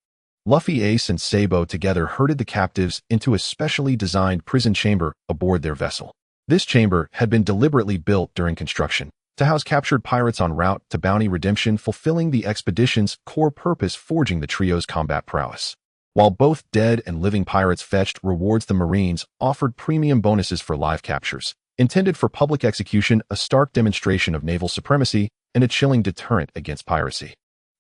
Luffy, Ace, and Sabo together herded the captives into a specially designed prison chamber aboard their vessel. This chamber had been deliberately built during construction to house captured pirates en route to bounty redemption, fulfilling the expedition's core purpose, forging the trio's combat prowess. While both dead and living pirates fetched rewards, the Marines offered premium bonuses for live captures, intended for public execution, a stark demonstration of naval supremacy and a chilling deterrent against piracy.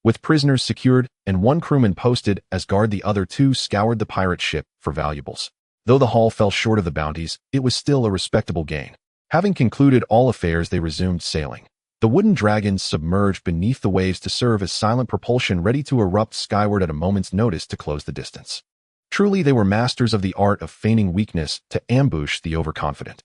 With prisoners secured and 1 crewman posted as guard, the other 2 scoured the pirate ship for valuables. Though the haul fell short of the bounties, it was still a respectable gain. Having concluded all affairs, they resumed sailing. The wooden dragons submerged beneath the waves to serve as silent propulsion, ready to erupt skyward at a moment's notice to close the distance. Truly, they were masters of the art of feigning weakness to ambush the overconfident.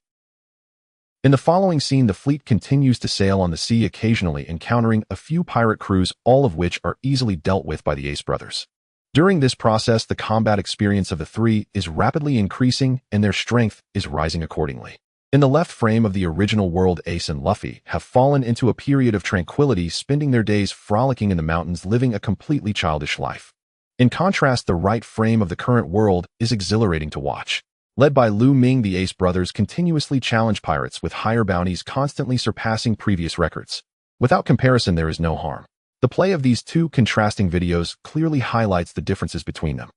In the following scene, the fleet continues to sail on the sea, occasionally encountering a few pirate crews, all of which are easily dealt with by the Ace brothers. During this process, the combat experience of the 3 is rapidly increasing and their strength is rising accordingly. In the left frame of the original world, Ace and Luffy have fallen into a period of tranquility, spending their days frolicking in the mountains, living a completely childish life. In contrast, the right frame of the current world is exhilarating to watch. Led by Lu Ming, the Ace brothers continuously challenge pirates with higher bounties, constantly surpassing previous records. Without comparison, there is no harm. The play of these 2 contrasting videos clearly highlights the differences between them.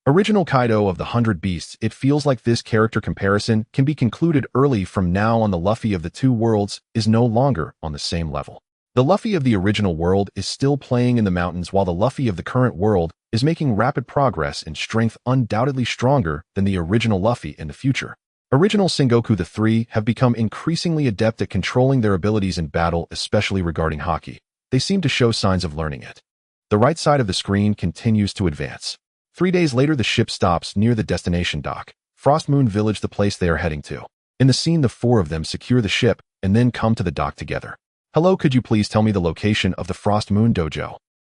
Original Kaido of the 100 Beasts. It feels like this character comparison can be concluded early. From now on, the Luffy of the two worlds is no longer on the same level. The Luffy of the original world is still playing in the mountains, while the Luffy of the current world is making rapid progress in strength, undoubtedly stronger than the original Luffy in the future. Original Sengoku the three have become increasingly adept at controlling their abilities in battle, especially regarding haki. They seem to show signs of learning it. The right side of the screen continues to advance. 3 days later, the ship stops near the destination dock, Frost Moon Village, the place they are heading to. In the scene, the four of them secure the ship and then come to the dock together. Hello, could you please tell me the location of the Frost Moon Dojo?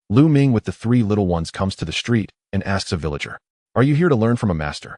Lu Ming with the three little ones comes to the street and asks a villager, "Are you here to learn from a master?"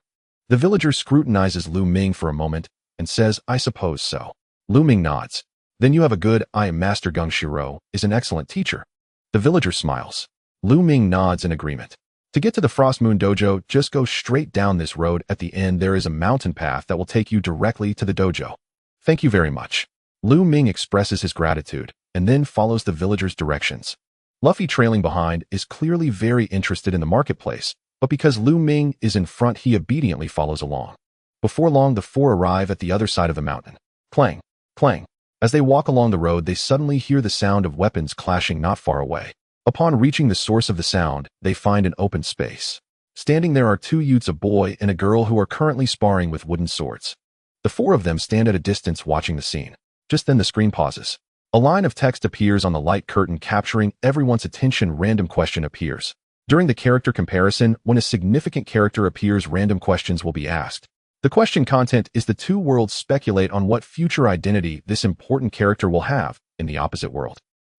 The villager scrutinizes Lu Ming for a moment and says, "I suppose so." Lu Ming nods. "Then you have a good eye. Master Gungshiro is an excellent teacher." The villager smiles. Lu Ming nods in agreement. To get to the Frost Moon Dojo, just go straight down this road. At the end, there is a mountain path that will take you directly to the dojo. Thank you very much. Lu Ming expresses his gratitude and then follows the villager's directions. Luffy, trailing behind, is clearly very interested in the marketplace, but because Lu Ming is in front, he obediently follows along. Before long, the four arrive at the other side of the mountain. Clang, clang. As they walk along the road, they suddenly hear the sound of weapons clashing not far away. Upon reaching the source of the sound, they find an open space. Standing there are two youths, a boy and a girl, who are currently sparring with wooden swords. The four of them stand at a distance watching the scene. Just then the screen pauses. A line of text appears on the light curtain, capturing everyone's attention. Random question appears. During the character comparison, when a significant character appears, random questions will be asked. The question content is the two worlds speculate on what future identity this important character will have in the opposite world.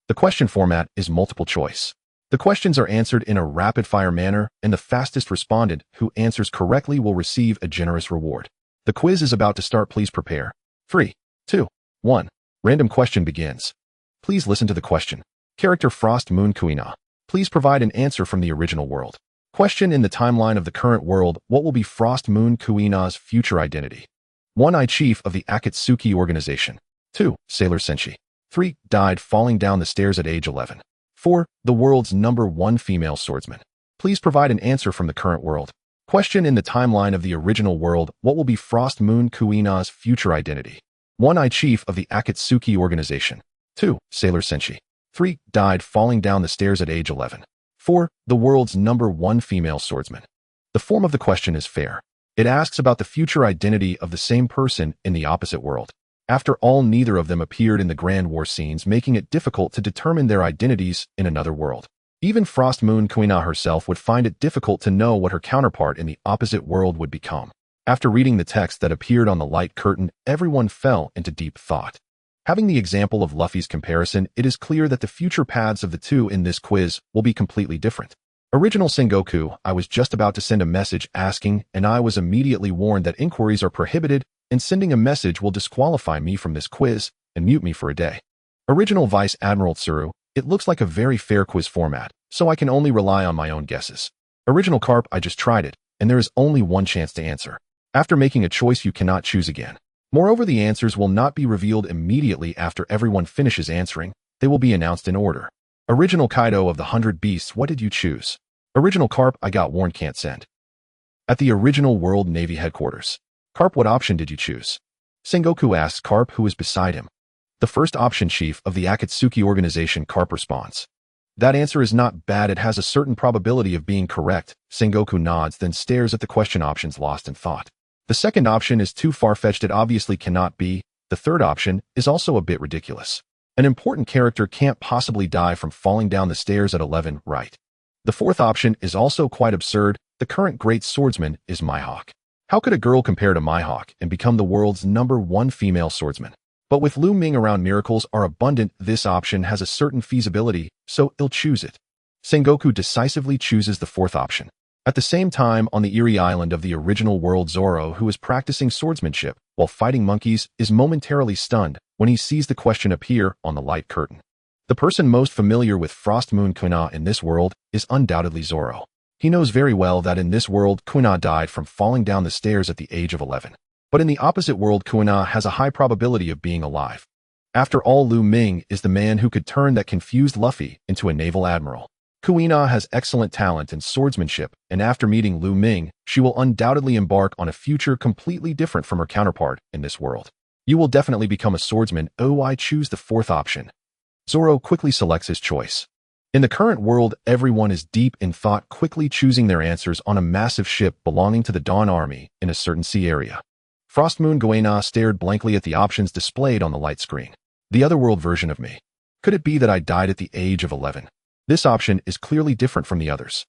The question format is multiple choice. The questions are answered in a rapid-fire manner, and the fastest respondent who answers correctly will receive a generous reward. The quiz is about to start. Please prepare. 3, 2, 1. Random question begins. Please listen to the question. Character Frost Moon Kuina. Please provide an answer from the original world. Question: in the timeline of the current world, what will be Frost Moon Kuina's future identity? 1. I Chief of the Akatsuki Organization. 2. Sailor Senshi. 3. Died falling down the stairs at age 11. 4. The world's #1 female swordsman. Please provide an answer from the current world. Question: in the timeline of the original world, what will be Frost Moon Kuina's future identity? 1. I Chief of the Akatsuki Organization. 2. Sailor Senshi. 3. Died falling down the stairs at age 11. 4. The world's #1 female swordsman. The form of the question is fair. It asks about the future identity of the same person in the opposite world. After all, neither of them appeared in the Grand War scenes, making it difficult to determine their identities in another world. Even Frost Moon Kuina herself would find it difficult to know what her counterpart in the opposite world would become. After reading the text that appeared on the light curtain, everyone fell into deep thought. Having the example of Luffy's comparison, it is clear that the future paths of the two in this quiz will be completely different. Original Sengoku: I was just about to send a message asking, and I was immediately warned that inquiries are prohibited, and sending a message will disqualify me from this quiz and mute me for a day. Original Vice Admiral Tsuru: it looks like a very fair quiz format, so I can only rely on my own guesses. Original Carp: I just tried it, and there is only one chance to answer. After making a choice, you cannot choose again. Moreover, the answers will not be revealed immediately after everyone finishes answering. They will be announced in order. Original Kaido of the 100 Beasts: what did you choose? Original Carp: I got warned, can't send. At the original World Navy headquarters. Carp: what option did you choose? Sengoku asks Carp, who is beside him. The first option, Chief of the Akatsuki Organization. Carp responds. That answer is not bad. It has a certain probability of being correct. Sengoku nods, then stares at the question options, lost in thought. The second option is too far-fetched. It obviously cannot be. The third option is also a bit ridiculous. An important character can't possibly die from falling down the stairs at 11, right? The fourth option is also quite absurd. The current great swordsman is Mihawk. How could a girl compare to Mihawk and become the world's #1 female swordsman? But with Lu Ming around, miracles are abundant. This option has a certain feasibility, so he'll choose it. Sengoku decisively chooses the fourth option. At the same time, on the Eerie Island of the original world, Zoro, who is practicing swordsmanship while fighting monkeys, is momentarily stunned when he sees the question appear on the light curtain. The person most familiar with Frost Moon Kuina in this world is undoubtedly Zoro. He knows very well that in this world, Kuina died from falling down the stairs at the age of 11. But in the opposite world, Kuina has a high probability of being alive. After all, Lu Ming is the man who could turn that confused Luffy into a naval admiral. Kuina has excellent talent and swordsmanship, and after meeting Lu Ming, she will undoubtedly embark on a future completely different from her counterpart in this world. You will definitely become a swordsman. Oh, I choose the fourth option. Zoro quickly selects his choice. In the current world, everyone is deep in thought, quickly choosing their answers on a massive ship belonging to the Dawn Army in a certain sea area. Frostmoon Guena stared blankly at the options displayed on the light screen. The otherworld version of me. Could it be that I died at the age of 11? This option is clearly different from the others.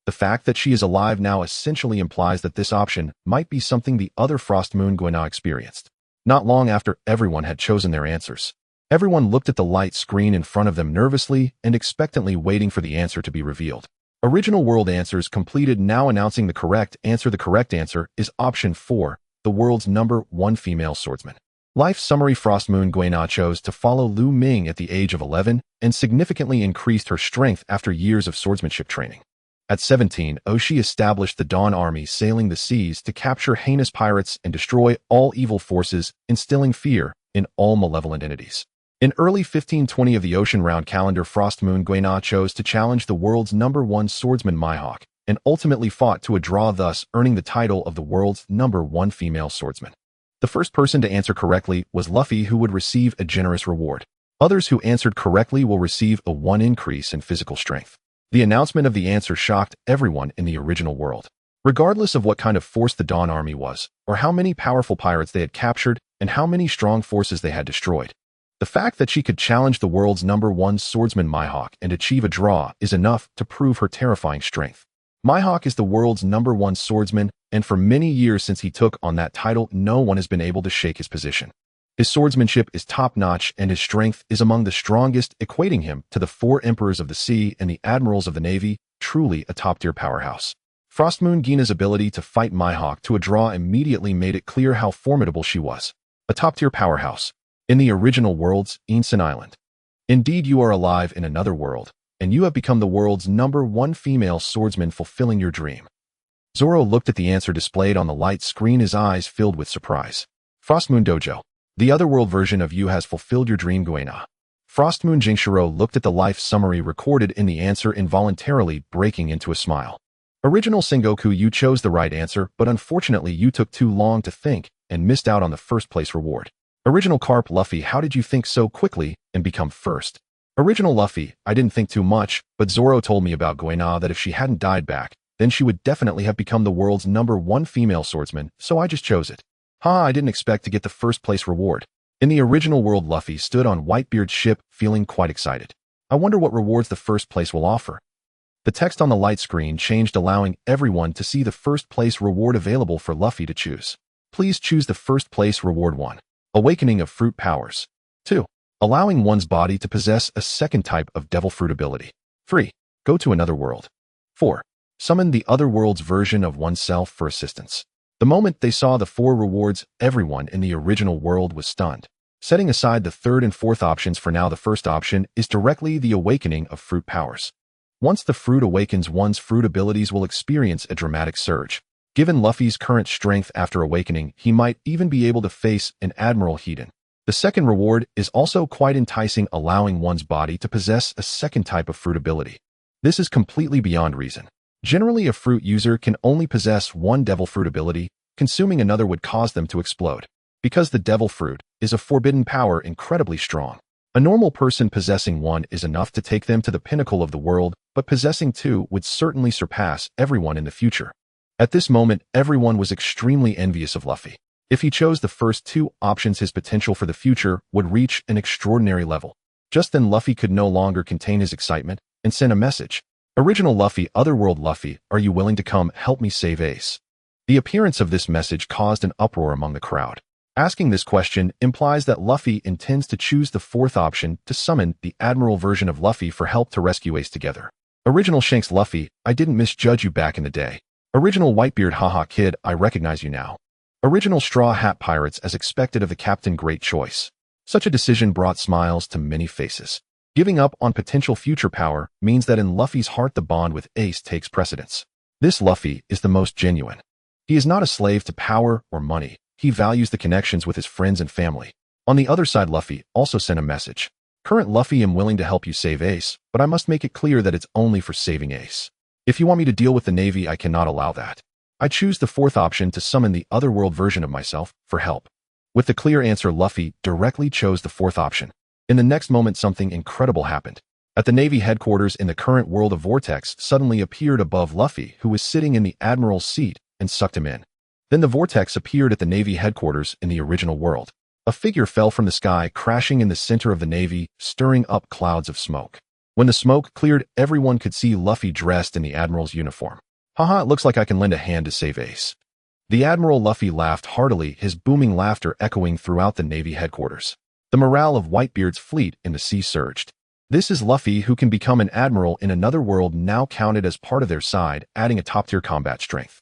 The fact that she is alive now essentially implies that this option might be something the other Frostmoon Guena experienced. Not long after everyone had chosen their answers, everyone looked at the light screen in front of them nervously and expectantly, waiting for the answer to be revealed. Original world answers completed, now announcing the correct answer. The correct answer is option 4, the world's #1 female swordsman. Life summary: Frostmoon Guena chose to follow Lu Ming at the age of 11 and significantly increased her strength after years of swordsmanship training. At 17, she established the Dawn Army, sailing the seas to capture heinous pirates and destroy all evil forces, instilling fear in all malevolent entities. In early 1520 of the Ocean Round calendar, Frostmoon Guena chose to challenge the world's #1 swordsman Mihawk and ultimately fought to a draw, thus earning the title of the world's #1 female swordsman. The first person to answer correctly was Luffy, who would receive a generous reward. Others who answered correctly will receive a 1 increase in physical strength. The announcement of the answer shocked everyone in the original world. Regardless of what kind of force the Dawn Army was, or how many powerful pirates they had captured, and how many strong forces they had destroyed, the fact that she could challenge the world's #1 swordsman Mihawk and achieve a draw is enough to prove her terrifying strength. Mihawk is the world's #1 swordsman, and for many years since he took on that title, no one has been able to shake his position. His swordsmanship is top-notch, and his strength is among the strongest, equating him to the 4 emperors of the sea and the admirals of the navy, truly a top-tier powerhouse. Frostmoon Guena's ability to fight Mihawk to a draw immediately made it clear how formidable she was. A top-tier powerhouse. In the original world's Inson Island. Indeed, you are alive in another world, and you have become the world's #1 female swordsman, fulfilling your dream. Zoro looked at the answer displayed on the light screen, his eyes filled with surprise. Frostmoon Dojo. The otherworld version of you has fulfilled your dream, Guena. Frostmoon Jingshiro looked at the life summary recorded in the answer, involuntarily breaking into a smile. Original Sengoku, you chose the right answer, but unfortunately you took too long to think and missed out on the first place reward. Original Carp Luffy, how did you think so quickly and become first? Original Luffy, I didn't think too much, but Zoro told me about Guena that if she hadn't died back, then she would definitely have become the world's #1 female swordsman, so I just chose it. I didn't expect to get the first place reward. In the original world, Luffy stood on Whitebeard's ship, feeling quite excited. I wonder what rewards the first place will offer. The text on the light screen changed, allowing everyone to see the first place reward available for Luffy to choose. Please choose the first place reward. 1. Awakening of fruit powers. 2. Allowing one's body to possess a second type of devil fruit ability. 3. Go to another world. 4. Summon the other world's version of oneself for assistance. The moment they saw the 4 rewards, everyone in the original world was stunned. Setting aside the third and fourth options for now, the first option is directly the awakening of fruit powers. Once the fruit awakens, one's fruit abilities will experience a dramatic surge. Given Luffy's current strength after awakening, he might even be able to face an Admiral Hedon. The second reward is also quite enticing, allowing one's body to possess a second type of fruit ability. This is completely beyond reason. Generally, a fruit user can only possess one devil fruit ability. Consuming another would cause them to explode. Because the devil fruit is a forbidden power, incredibly strong. A normal person possessing one is enough to take them to the pinnacle of the world, but possessing 2 would certainly surpass everyone in the future. At this moment, everyone was extremely envious of Luffy. If he chose the first 2 options, his potential for the future would reach an extraordinary level. Just then, Luffy could no longer contain his excitement and sent a message. Original Luffy, Otherworld Luffy, are you willing to come help me save Ace? The appearance of this message caused an uproar among the crowd. Asking this question implies that Luffy intends to choose the fourth option to summon the Admiral version of Luffy for help to rescue Ace together. Original Shanks Luffy, I didn't misjudge you back in the day. Original Whitebeard, haha kid, I recognize you now. Original Straw Hat Pirates, as expected of the captain, great choice. Such a decision brought smiles to many faces. Giving up on potential future power means that in Luffy's heart the bond with Ace takes precedence. This Luffy is the most genuine. He is not a slave to power or money. He values the connections with his friends and family. On the other side, Luffy also sent a message. Current Luffy am willing to help you save Ace, but I must make it clear that it's only for saving Ace. If you want me to deal with the Navy, I cannot allow that. I choose the fourth option to summon the otherworld version of myself for help. With the clear answer, Luffy directly chose the fourth option. In the next moment, something incredible happened. At the Navy headquarters in the current world, a vortex suddenly appeared above Luffy, who was sitting in the admiral's seat, and sucked him in. Then the vortex appeared at the Navy headquarters in the original world. A figure fell from the sky, crashing in the center of the Navy, stirring up clouds of smoke. When the smoke cleared, everyone could see Luffy dressed in the admiral's uniform. Haha, it looks like I can lend a hand to save Ace. The Admiral Luffy laughed heartily, his booming laughter echoing throughout the Navy headquarters. The morale of Whitebeard's fleet in the sea surged. This is Luffy, who can become an admiral in another world, now counted as part of their side, adding a top-tier combat strength.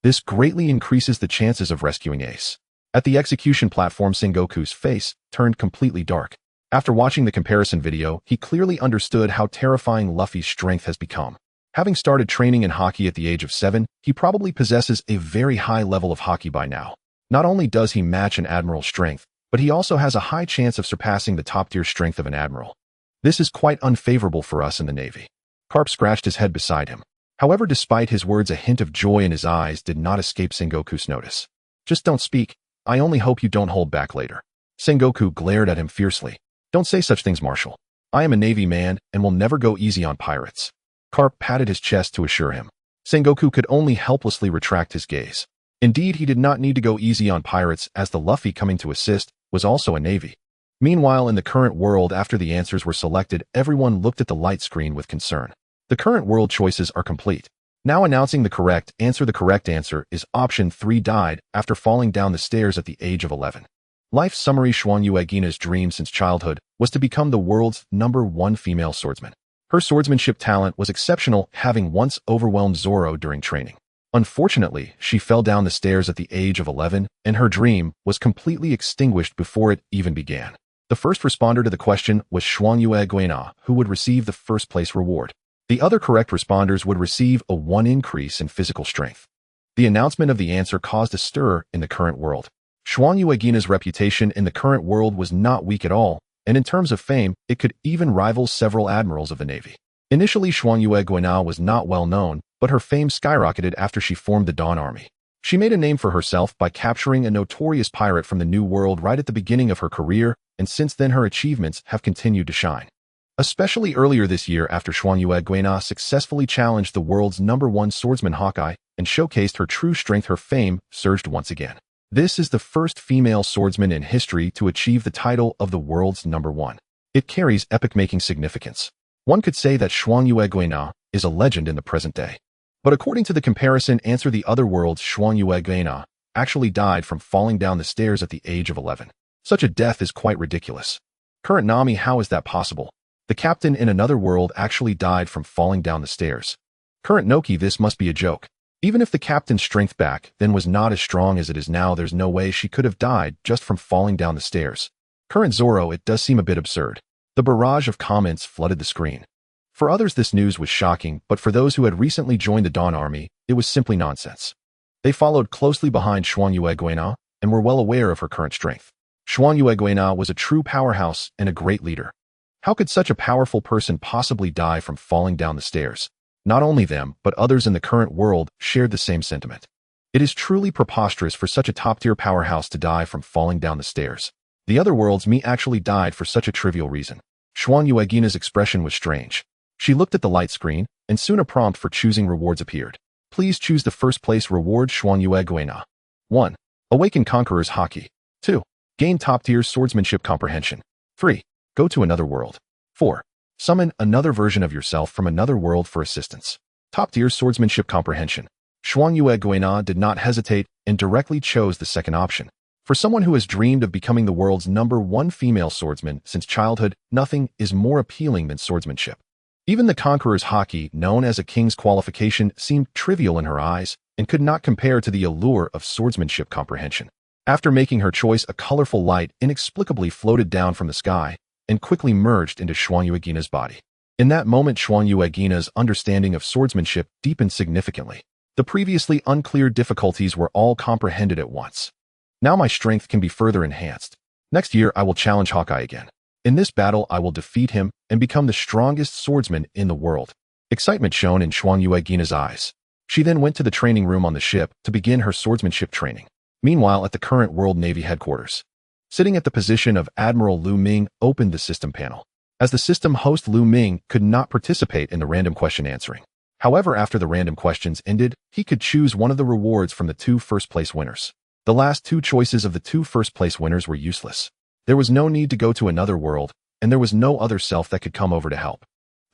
This greatly increases the chances of rescuing Ace. At the execution platform, Sengoku's face turned completely dark. After watching the comparison video, he clearly understood how terrifying Luffy's strength has become. Having started training in hockey at the age of 7, he probably possesses a very high level of hockey by now. Not only does he match an admiral's strength, but he also has a high chance of surpassing the top-tier strength of an admiral. This is quite unfavorable for us in the Navy. Carp scratched his head beside him. However, despite his words, a hint of joy in his eyes did not escape Sengoku's notice. Just don't speak. I only hope you don't hold back later. Sengoku glared at him fiercely. Don't say such things, Marshal. I am a Navy man and will never go easy on pirates. Carp patted his chest to assure him. Sengoku could only helplessly retract his gaze. Indeed, he did not need to go easy on pirates, as the Luffy coming to assist was also a Navy. Meanwhile, in the current world, after the answers were selected, everyone looked at the light screen with concern. The current world choices are complete. Now announcing the correct answer is option 3, died after falling down the stairs at the age of 11. Life summary: Xuan Yuegina's dream since childhood was to become the world's #1 female swordsman. Her swordsmanship talent was exceptional, having once overwhelmed Zoro during training. Unfortunately, she fell down the stairs at the age of 11, and her dream was completely extinguished before it even began. The first responder to the question was Xuan Yuegina, who would receive the first-place reward. The other correct responders would receive a 1 increase in physical strength. The announcement of the answer caused a stir in the current world. Xuan Yuegina's reputation in the current world was not weak at all, and in terms of fame, it could even rival several admirals of the Navy. Initially, Xuan Yuegina was not well known, but her fame skyrocketed after she formed the Dawn Army. She made a name for herself by capturing a notorious pirate from the New World right at the beginning of her career, and since then her achievements have continued to shine. Especially earlier this year, after Xuan Yuegina successfully challenged the world's #1 swordsman Hawkeye and showcased her true strength, her fame surged once again. This is the first female swordsman in history to achieve the title of the world's #1. It carries epic-making significance. One could say that Xuan Yuegina is a legend in the present day. But according to the comparison answer, the other world's Xuan Yuegina actually died from falling down the stairs at the age of 11. Such a death is quite ridiculous. Current Nami, how is that possible? The captain in another world actually died from falling down the stairs. Current Noki, this must be a joke. Even if the captain's strength back then was not as strong as it is now, there's no way she could have died just from falling down the stairs. Current Zoro, it does seem a bit absurd. The barrage of comments flooded the screen. For others, this news was shocking, but for those who had recently joined the Dawn Army, it was simply nonsense. They followed closely behind Xuan Yuegina and were well aware of her current strength. Xuan Yuegina was a true powerhouse and a great leader. How could such a powerful person possibly die from falling down the stairs? Not only them, but others in the current world shared the same sentiment. It is truly preposterous for such a top-tier powerhouse to die from falling down the stairs. The other world's me actually died for such a trivial reason. Xuan Yuegina's expression was strange. She looked at the light screen, and soon a prompt for choosing rewards appeared. Please choose the first-place reward. Xuan Yuegina. 1. Awaken Conqueror's Haki. 2. Gain top-tier swordsmanship comprehension. 3. Go to another world. 4. Summon another version of yourself from another world for assistance. Top-tier swordsmanship comprehension. Xuan Yuegina did not hesitate and directly chose the second option. For someone who has dreamed of becoming the world's #1 female swordsman since childhood, nothing is more appealing than swordsmanship. Even the Conqueror's Haki, known as a king's qualification, seemed trivial in her eyes and could not compare to the allure of swordsmanship comprehension. After making her choice, a colorful light inexplicably floated down from the sky and quickly merged into Xuan Yuegina's body. In that moment, Xuan Yuegina's understanding of swordsmanship deepened significantly. The previously unclear difficulties were all comprehended at once. Now my strength can be further enhanced. Next year, I will challenge Hawkeye again. In this battle, I will defeat him and become the strongest swordsman in the world. Excitement shone in Xuan Yuegina's eyes. She then went to the training room on the ship to begin her swordsmanship training. Meanwhile, at the current World Navy headquarters, sitting at the position of Admiral Lu Ming opened the system panel. As the system host, Lu Ming could not participate in the random question answering. However, after the random questions ended, he could choose one of the rewards from the 2 first-place winners. The last 2 choices of the 2 first-place winners were useless. There was no need to go to another world, and there was no other self that could come over to help.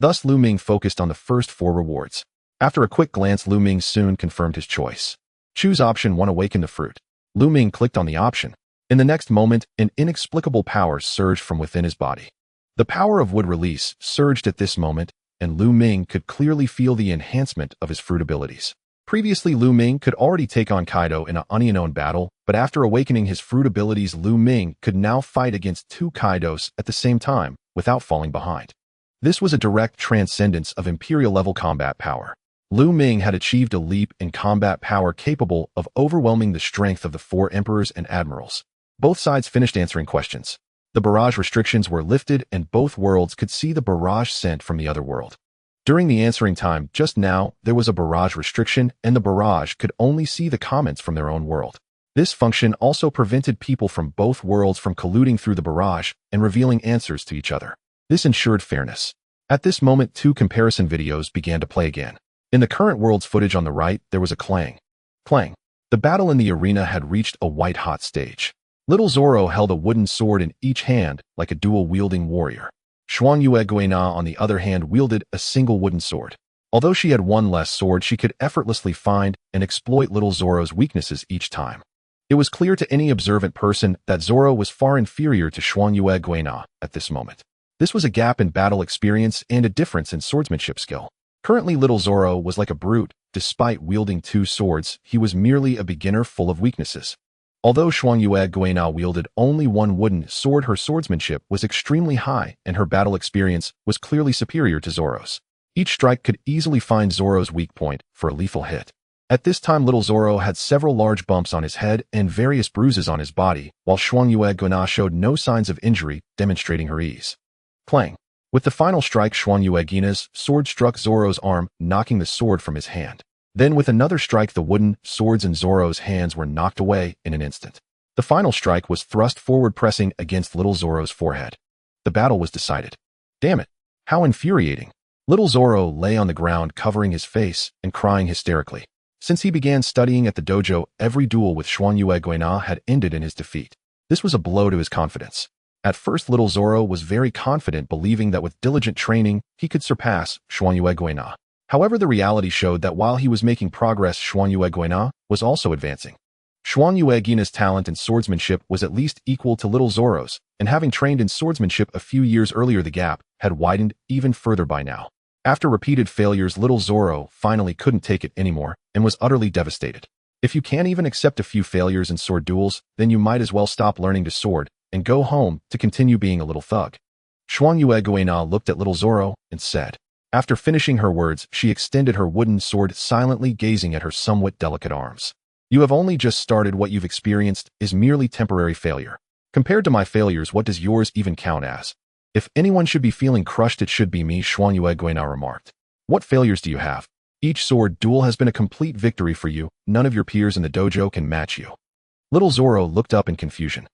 Thus, Lu Ming focused on the first 4 rewards. After a quick glance, Lu Ming soon confirmed his choice. Choose option 1, awaken the fruit. Lu Ming clicked on the option. In the next moment, an inexplicable power surged from within his body. The power of wood release surged at this moment, and Lu Ming could clearly feel the enhancement of his fruit abilities. Previously, Lu Ming could already take on Kaido in an unknown battle, but after awakening his fruit abilities, Lu Ming could now fight against 2 Kaidos at the same time without falling behind. This was a direct transcendence of Imperial-level combat power. Lu Ming had achieved a leap in combat power capable of overwhelming the strength of the 4 emperors and admirals. Both sides finished answering questions. The barrage restrictions were lifted and both worlds could see the barrage sent from the other world. During the answering time just now, there was a barrage restriction and the barrage could only see the comments from their own world. This function also prevented people from both worlds from colluding through the barrage and revealing answers to each other. This ensured fairness. At this moment, 2 comparison videos began to play again. In the current world's footage on the right, there was a clang. Clang. The battle in the arena had reached a white-hot stage. Little Zoro held a wooden sword in each hand like a dual-wielding warrior. Xuan Yuegina, on the other hand, wielded a single wooden sword. Although she had 1 less sword, she could effortlessly find and exploit Little Zoro's weaknesses each time. It was clear to any observant person that Zoro was far inferior to Xuan Yuegina at this moment. This was a gap in battle experience and a difference in swordsmanship skill. Currently, Little Zoro was like a brute. Despite wielding 2 swords, he was merely a beginner full of weaknesses. Although Xuan Yuegina wielded only 1 wooden sword, her swordsmanship was extremely high and her battle experience was clearly superior to Zoro's. Each strike could easily find Zoro's weak point for a lethal hit. At this time, Little Zoro had several large bumps on his head and various bruises on his body, while Xuan Yuegina showed no signs of injury, demonstrating her ease. Clang. With the final strike, Xuan Yuegina's sword struck Zoro's arm, knocking the sword from his hand. Then with another strike, the wooden swords in Zoro's hands were knocked away in an instant. The final strike was thrust forward, pressing against Little Zoro's forehead. The battle was decided. Damn it! How infuriating! Little Zoro lay on the ground, covering his face and crying hysterically. Since he began studying at the dojo, every duel with Xuan Yuegina had ended in his defeat. This was a blow to his confidence. At first, Little Zoro was very confident, believing that with diligent training, he could surpass Xuan Yuegina. However, the reality showed that while he was making progress, Xuan Yuegina was also advancing. Xuan Yuegina's talent in swordsmanship was at least equal to Little Zoro's, and having trained in swordsmanship a few years earlier, the gap had widened even further by now. After repeated failures, Little Zoro finally couldn't take it anymore and was utterly devastated. If you can't even accept a few failures in sword duels, then you might as well stop learning to sword and go home to continue being a little thug. Xuan Yuegina looked at Little Zoro and said. After finishing her words, she extended her wooden sword, silently gazing at her somewhat delicate arms. You have only just started. What you've experienced is merely temporary failure. Compared to my failures, what does yours even count as? If anyone should be feeling crushed, it should be me, Xuan Yuegina remarked. What failures do you have? Each sword duel has been a complete victory for you. None of your peers in the dojo can match you. Little Zoro looked up in confusion.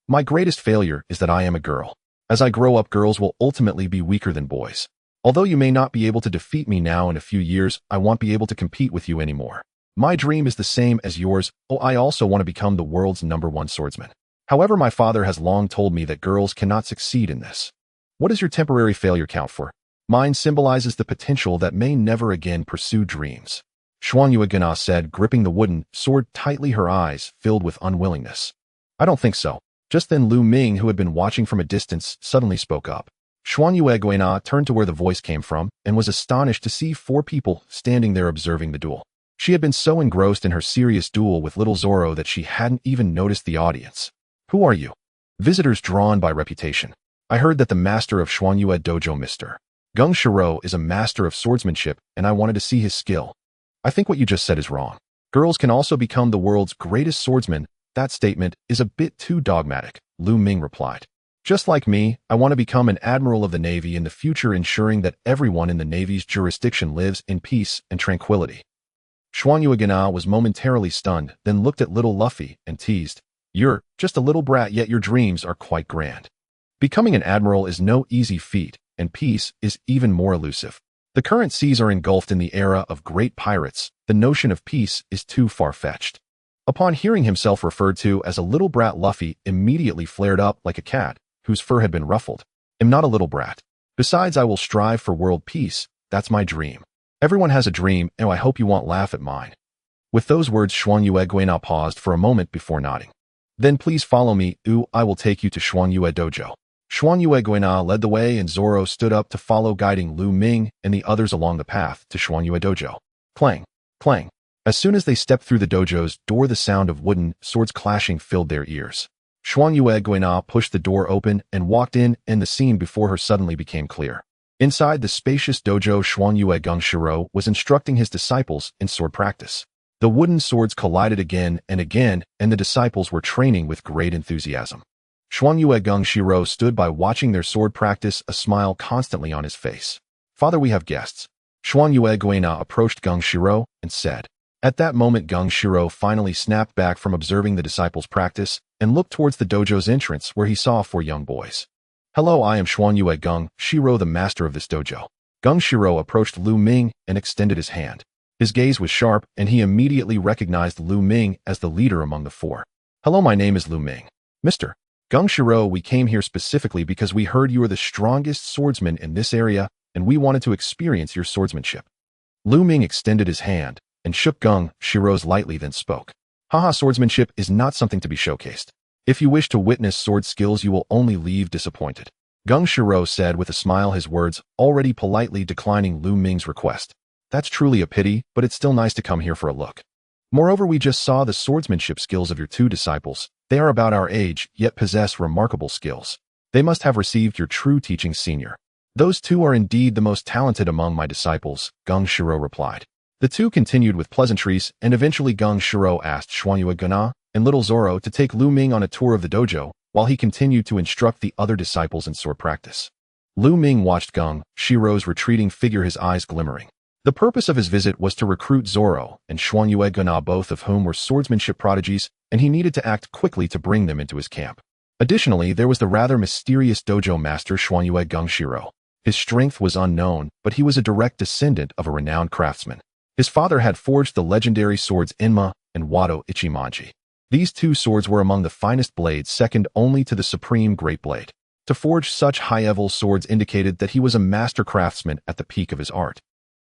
My greatest failure is that I am a girl. As I grow up, girls will ultimately be weaker than boys. Although you may not be able to defeat me now, in a few years, I won't be able to compete with you anymore. My dream is the same as yours. Oh, I also want to become the world's #1 swordsman. However, my father has long told me that girls cannot succeed in this. What does your temporary failure count for? Mine symbolizes the potential that may never again pursue dreams. Xuan Yuegina said, gripping the wooden sword tightly, her eyes filled with unwillingness. I don't think so. Just then, Lu Ming, who had been watching from a distance, suddenly spoke up. Xuan Yuegina turned to where the voice came from and was astonished to see 4 people standing there observing the duel. She had been so engrossed in her serious duel with Little Zoro that she hadn't even noticed the audience. Who are you? Visitors drawn by reputation. I heard that the master of Xuan Yue Dojo, Mr. Gung Shiro, is a master of swordsmanship, and I wanted to see his skill. I think what you just said is wrong. Girls can also become the world's greatest swordsman. That statement is a bit too dogmatic, Lu Ming replied. Just like me, I want to become an admiral of the Navy in the future, ensuring that everyone in the Navy's jurisdiction lives in peace and tranquility. Xuanyuegana was momentarily stunned, then looked at little Luffy and teased, "You're just a little brat, yet your dreams are quite grand. Becoming an admiral is no easy feat, and peace is even more elusive. The current seas are engulfed in the era of great pirates. The notion of peace is too far-fetched." Upon hearing himself referred to as a little brat, Luffy immediately flared up like a cat whose fur had been ruffled. "I'm not a little brat. Besides, I will strive for world peace. That's my dream. Everyone has a dream, and I hope you won't laugh at mine." With those words, Xuanyuegana paused for a moment before nodding. "Then please follow me. I will take you to Xuanyue Dojo." Xuanyuegana led the way, and Zoro stood up to follow, guiding Lu Ming and the others along the path to Xuanyue Dojo. Clang, clang. As soon as they stepped through the dojo's door, the sound of wooden swords clashing filled their ears. Xuanyuegana pushed the door open and walked in, and the scene before her suddenly became clear. Inside the spacious dojo, Xuanyuegungshiro was instructing his disciples in sword practice. The wooden swords collided again and again, and the disciples were training with great enthusiasm. Xuanyuegungshiro stood by watching their sword practice, a smile constantly on his face. "Father, we have guests." Xuanyuegana approached Gungshiro and said. At that moment, Gungshiro finally snapped back from observing the disciples' practice and looked towards the dojo's entrance, where he saw 4 young boys. "Hello, I am Xuanyuegungshiro, the master of this dojo." Gungshiro approached Lu Ming and extended his hand. His gaze was sharp, and he immediately recognized Lu Ming as the leader among the 4. "Hello, my name is Lu Ming. Mr. Gungshiro, we came here specifically because we heard you are the strongest swordsman in this area, and we wanted to experience your swordsmanship." Lu Ming extended his hand and shook Gung-Shiro's lightly, then spoke. "Haha, swordsmanship is not something to be showcased. If you wish to witness sword skills, you will only leave disappointed." Gung-Shiro said with a smile, his words already politely declining Lu Ming's request. "That's truly a pity, but it's still nice to come here for a look. Moreover, we just saw the swordsmanship skills of your 2 disciples. They are about our age, yet possess remarkable skills. They must have received your true teaching, senior." "Those 2 are indeed the most talented among my disciples," Gung-Shiro replied. The 2 continued with pleasantries, and eventually Gung-Shiro asked Xuanyuegana and little Zoro to take Lu Ming on a tour of the dojo, while he continued to instruct the other disciples in sword practice. Lu Ming watched Gung-Shiro's retreating figure, his eyes glimmering. The purpose of his visit was to recruit Zoro and Xuanyuegana, both of whom were swordsmanship prodigies, and he needed to act quickly to bring them into his camp. Additionally, there was the rather mysterious dojo master Xuanyuegungshiro. His strength was unknown, but he was a direct descendant of a renowned craftsman. His father had forged the legendary swords Enma and Wado Ichimonji. These 2 swords were among the finest blades, second only to the supreme Great Blade. To forge such high-level swords indicated that he was a master craftsman at the peak of his art.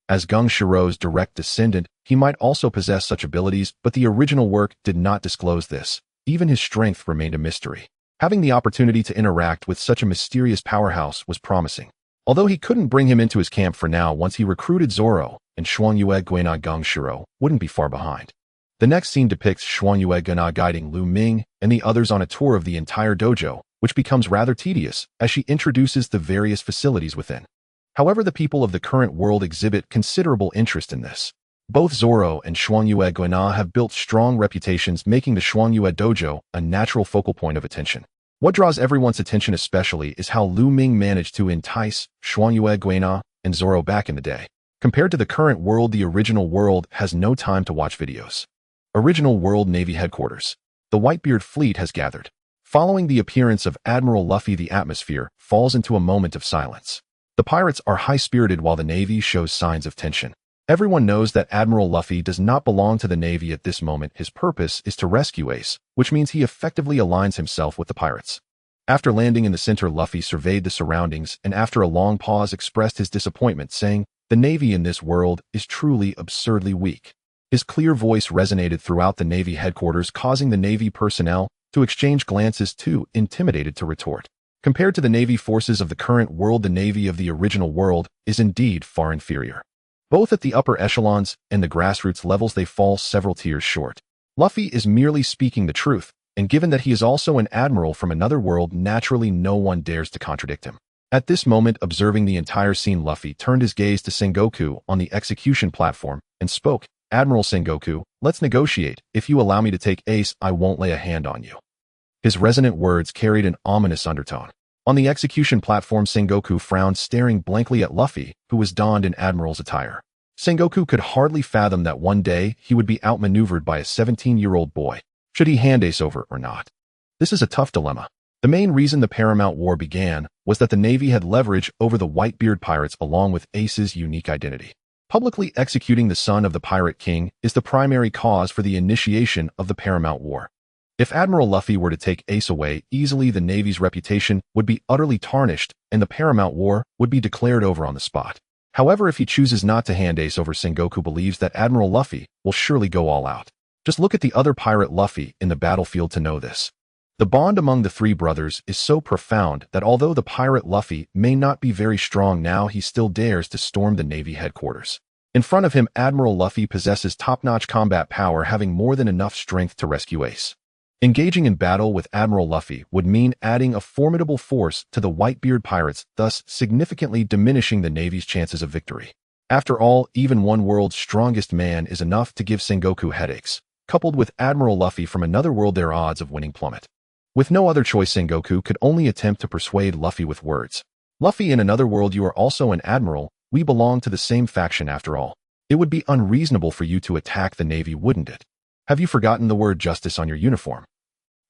As Gung-Shiro's direct descendant, he might also possess such abilities, but the original work did not disclose this. Even his strength remained a mystery. Having the opportunity to interact with such a mysterious powerhouse was promising. Although he couldn't bring him into his camp for now, once he recruited Zoro, and Xuanyuegana wouldn't be far behind. The next scene depicts Xuanyuegana guiding Lu Ming and the others on a tour of the entire dojo, which becomes rather tedious as she introduces the various facilities within. However, the people of the current world exhibit considerable interest in this. Both Zoro and Xuanyuegana have built strong reputations, making the Xuanyue Dojo a natural focal point of attention. What draws everyone's attention especially is how Lu Ming managed to entice Xuanyuegana and Zoro back in the day. Compared to the current world, the original world has no time to watch videos. Original World Navy Headquarters. The Whitebeard fleet has gathered. Following the appearance of Admiral Luffy, the atmosphere falls into a moment of silence. The pirates are high-spirited while the Navy shows signs of tension. Everyone knows that Admiral Luffy does not belong to the Navy at this moment. His purpose is to rescue Ace, which means he effectively aligns himself with the pirates. After landing in the center, Luffy surveyed the surroundings and after a long pause expressed his disappointment, saying, "The Navy in this world is truly absurdly weak." His clear voice resonated throughout the Navy headquarters, causing the Navy personnel to exchange glances, too intimidated to retort. Compared to the Navy forces of the current world, the Navy of the original world is indeed far inferior. Both at the upper echelons and the grassroots levels, they fall several tiers short. Luffy is merely speaking the truth, and given that he is also an admiral from another world, naturally no one dares to contradict him. At this moment, observing the entire scene, Luffy turned his gaze to Sengoku on the execution platform and spoke, "Admiral Sengoku, let's negotiate. If you allow me to take Ace, I won't lay a hand on you." His resonant words carried an ominous undertone. On the execution platform, Sengoku frowned, staring blankly at Luffy, who was donned in admiral's attire. Sengoku could hardly fathom that one day he would be outmaneuvered by a 17-year-old boy. Should he hand Ace over or not? This is a tough dilemma. The main reason the Paramount War began was that the Navy had leverage over the Whitebeard pirates along with Ace's unique identity. Publicly executing the son of the Pirate King is the primary cause for the initiation of the Paramount War. If Admiral Luffy were to take Ace away, easily the Navy's reputation would be utterly tarnished and the Paramount War would be declared over on the spot. However, if he chooses not to hand Ace over, Sengoku believes that Admiral Luffy will surely go all out. Just look at the other pirate Luffy in the battlefield to know this. The bond among the three brothers is so profound that although the pirate Luffy may not be very strong now, he still dares to storm the Navy headquarters. In front of him, Admiral Luffy possesses top-notch combat power, having more than enough strength to rescue Ace. Engaging in battle with Admiral Luffy would mean adding a formidable force to the Whitebeard pirates, thus significantly diminishing the Navy's chances of victory. After all, even one world's strongest man is enough to give Sengoku headaches. Coupled with Admiral Luffy from another world, their odds of winning plummet. With no other choice, Sengoku could only attempt to persuade Luffy with words. Luffy, in another world you are also an admiral. We belong to the same faction after all. It would be unreasonable for you to attack the Navy, wouldn't it? Have you forgotten the word justice on your uniform?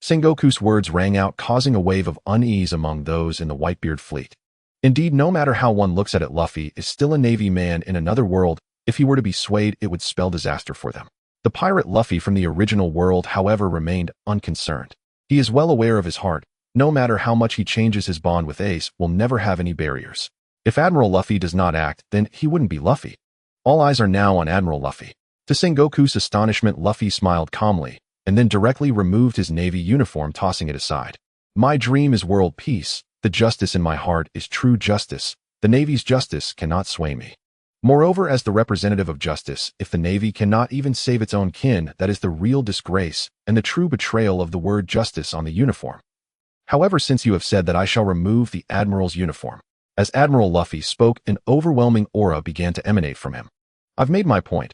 Sengoku's words rang out, causing a wave of unease among those in the Whitebeard fleet. Indeed, no matter how one looks at it, Luffy is still a Navy man in another world. If he were to be swayed, it would spell disaster for them. The pirate Luffy from the original world, however, remained unconcerned. He is well aware of his heart. No matter how much he changes his bond with Ace, will never have any barriers. If Admiral Luffy does not act, then he wouldn't be Luffy. All eyes are now on Admiral Luffy. To Sengoku's astonishment, Luffy smiled calmly, and then directly removed his Navy uniform, tossing it aside. My dream is world peace. The justice in my heart is true justice. The Navy's justice cannot sway me. Moreover, as the representative of justice, if the Navy cannot even save its own kin, that is the real disgrace and the true betrayal of the word justice on the uniform. However, since you have said that, I shall remove the Admiral's uniform. As Admiral Luffy spoke, an overwhelming aura began to emanate from him. I've made my point.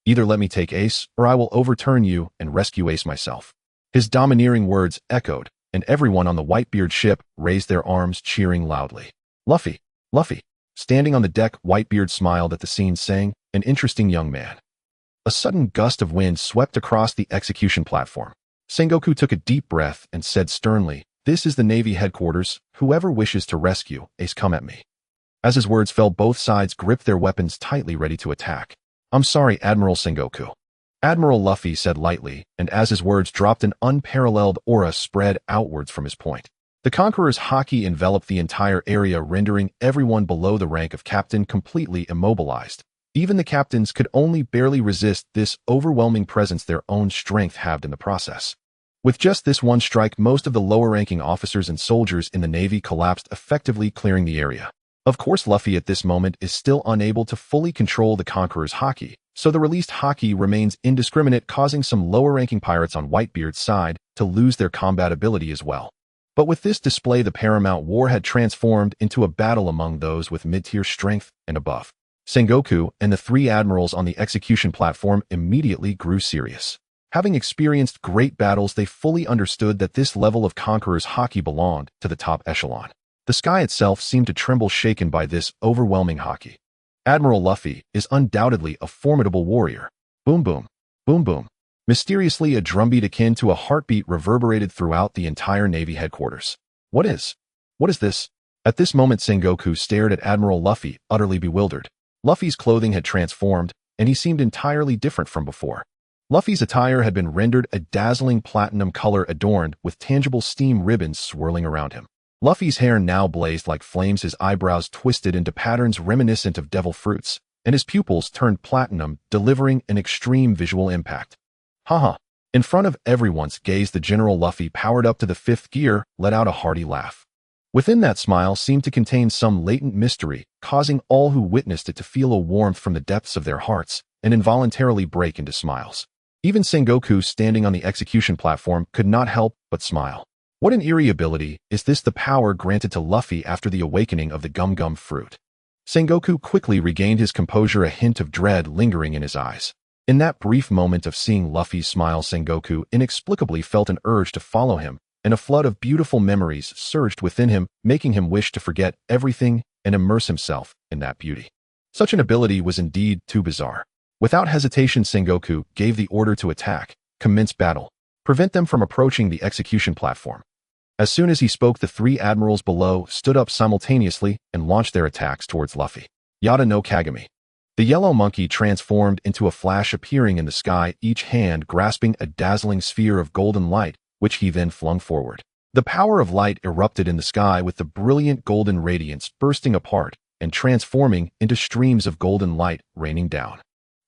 Either let me take Ace, or I will overturn you and rescue Ace myself. His domineering words echoed, and everyone on the Whitebeard ship raised their arms, cheering loudly. Luffy! Luffy! Standing on the deck, Whitebeard smiled at the scene, saying, an interesting young man. A sudden gust of wind swept across the execution platform. Sengoku took a deep breath and said sternly, this is the Navy headquarters. Whoever wishes to rescue Ace, come at me. As his words fell, both sides gripped their weapons tightly, ready to attack. I'm sorry, Admiral Sengoku. Admiral Luffy said lightly, and as his words dropped, an unparalleled aura spread outwards from his point. The Conqueror's haki enveloped the entire area, rendering everyone below the rank of captain completely immobilized. Even the captains could only barely resist this overwhelming presence, their own strength halved in the process. With just this one strike, most of the lower-ranking officers and soldiers in the Navy collapsed, effectively clearing the area. Of course, Luffy at this moment is still unable to fully control the Conqueror's haki, so the released haki remains indiscriminate, causing some lower-ranking pirates on Whitebeard's side to lose their combat ability as well. But with this display, the Paramount War had transformed into a battle among those with mid-tier strength and above. Sengoku and the three admirals on the execution platform immediately grew serious. Having experienced great battles, they fully understood that this level of Conqueror's haki belonged to the top echelon. The sky itself seemed to tremble, shaken by this overwhelming haki. Admiral Luffy is undoubtedly a formidable warrior. Boom boom, boom boom. Mysteriously, a drumbeat akin to a heartbeat reverberated throughout the entire Navy headquarters. What is this? At this moment, Sengoku stared at Admiral Luffy, utterly bewildered. Luffy's clothing had transformed, and he seemed entirely different from before. Luffy's attire had been rendered a dazzling platinum color, adorned with tangible steam ribbons swirling around him. Luffy's hair now blazed like flames, his eyebrows twisted into patterns reminiscent of devil fruits, and his pupils turned platinum, delivering an extreme visual impact. Haha. In front of everyone's gaze, the General Luffy, powered up to the 5th gear, let out a hearty laugh. Within that smile seemed to contain some latent mystery, causing all who witnessed it to feel a warmth from the depths of their hearts and involuntarily break into smiles. Even Sengoku, standing on the execution platform, could not help but smile. What an eerie ability! Is this the power granted to Luffy after the awakening of the gum-gum fruit? Sengoku quickly regained his composure, a hint of dread lingering in his eyes. In that brief moment of seeing Luffy's smile, Sengoku inexplicably felt an urge to follow him, and a flood of beautiful memories surged within him, making him wish to forget everything and immerse himself in that beauty. Such an ability was indeed too bizarre. Without hesitation, Sengoku gave the order to attack, commence battle, prevent them from approaching the execution platform. As soon as he spoke, the three admirals below stood up simultaneously and launched their attacks towards Luffy. Yada no Kagami. The yellow monkey transformed into a flash, appearing in the sky, each hand grasping a dazzling sphere of golden light, which he then flung forward. The power of light erupted in the sky, with the brilliant golden radiance bursting apart and transforming into streams of golden light raining down.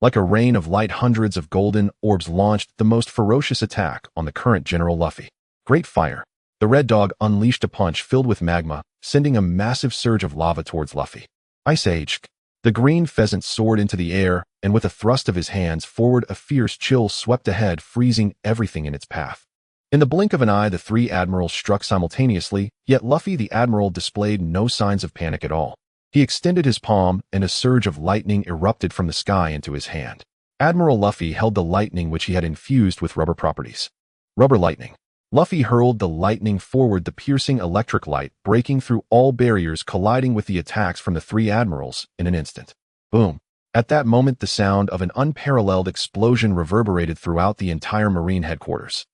Like a rain of light, hundreds of golden orbs launched the most ferocious attack on the current General Luffy. Great Fire. The Red Dog unleashed a punch filled with magma, sending a massive surge of lava towards Luffy. Ice Age. The green pheasant soared into the air, and with a thrust of his hands forward, a fierce chill swept ahead, freezing everything in its path. In the blink of an eye, the three admirals struck simultaneously, yet Luffy the admiral displayed no signs of panic at all. He extended his palm, and a surge of lightning erupted from the sky into his hand. Admiral Luffy held the lightning, which he had infused with rubber properties. Rubber lightning. Luffy hurled the lightning forward, the piercing electric light breaking through all barriers, colliding with the attacks from the three admirals in an instant. Boom. At that moment, the sound of an unparalleled explosion reverberated throughout the entire Marine headquarters.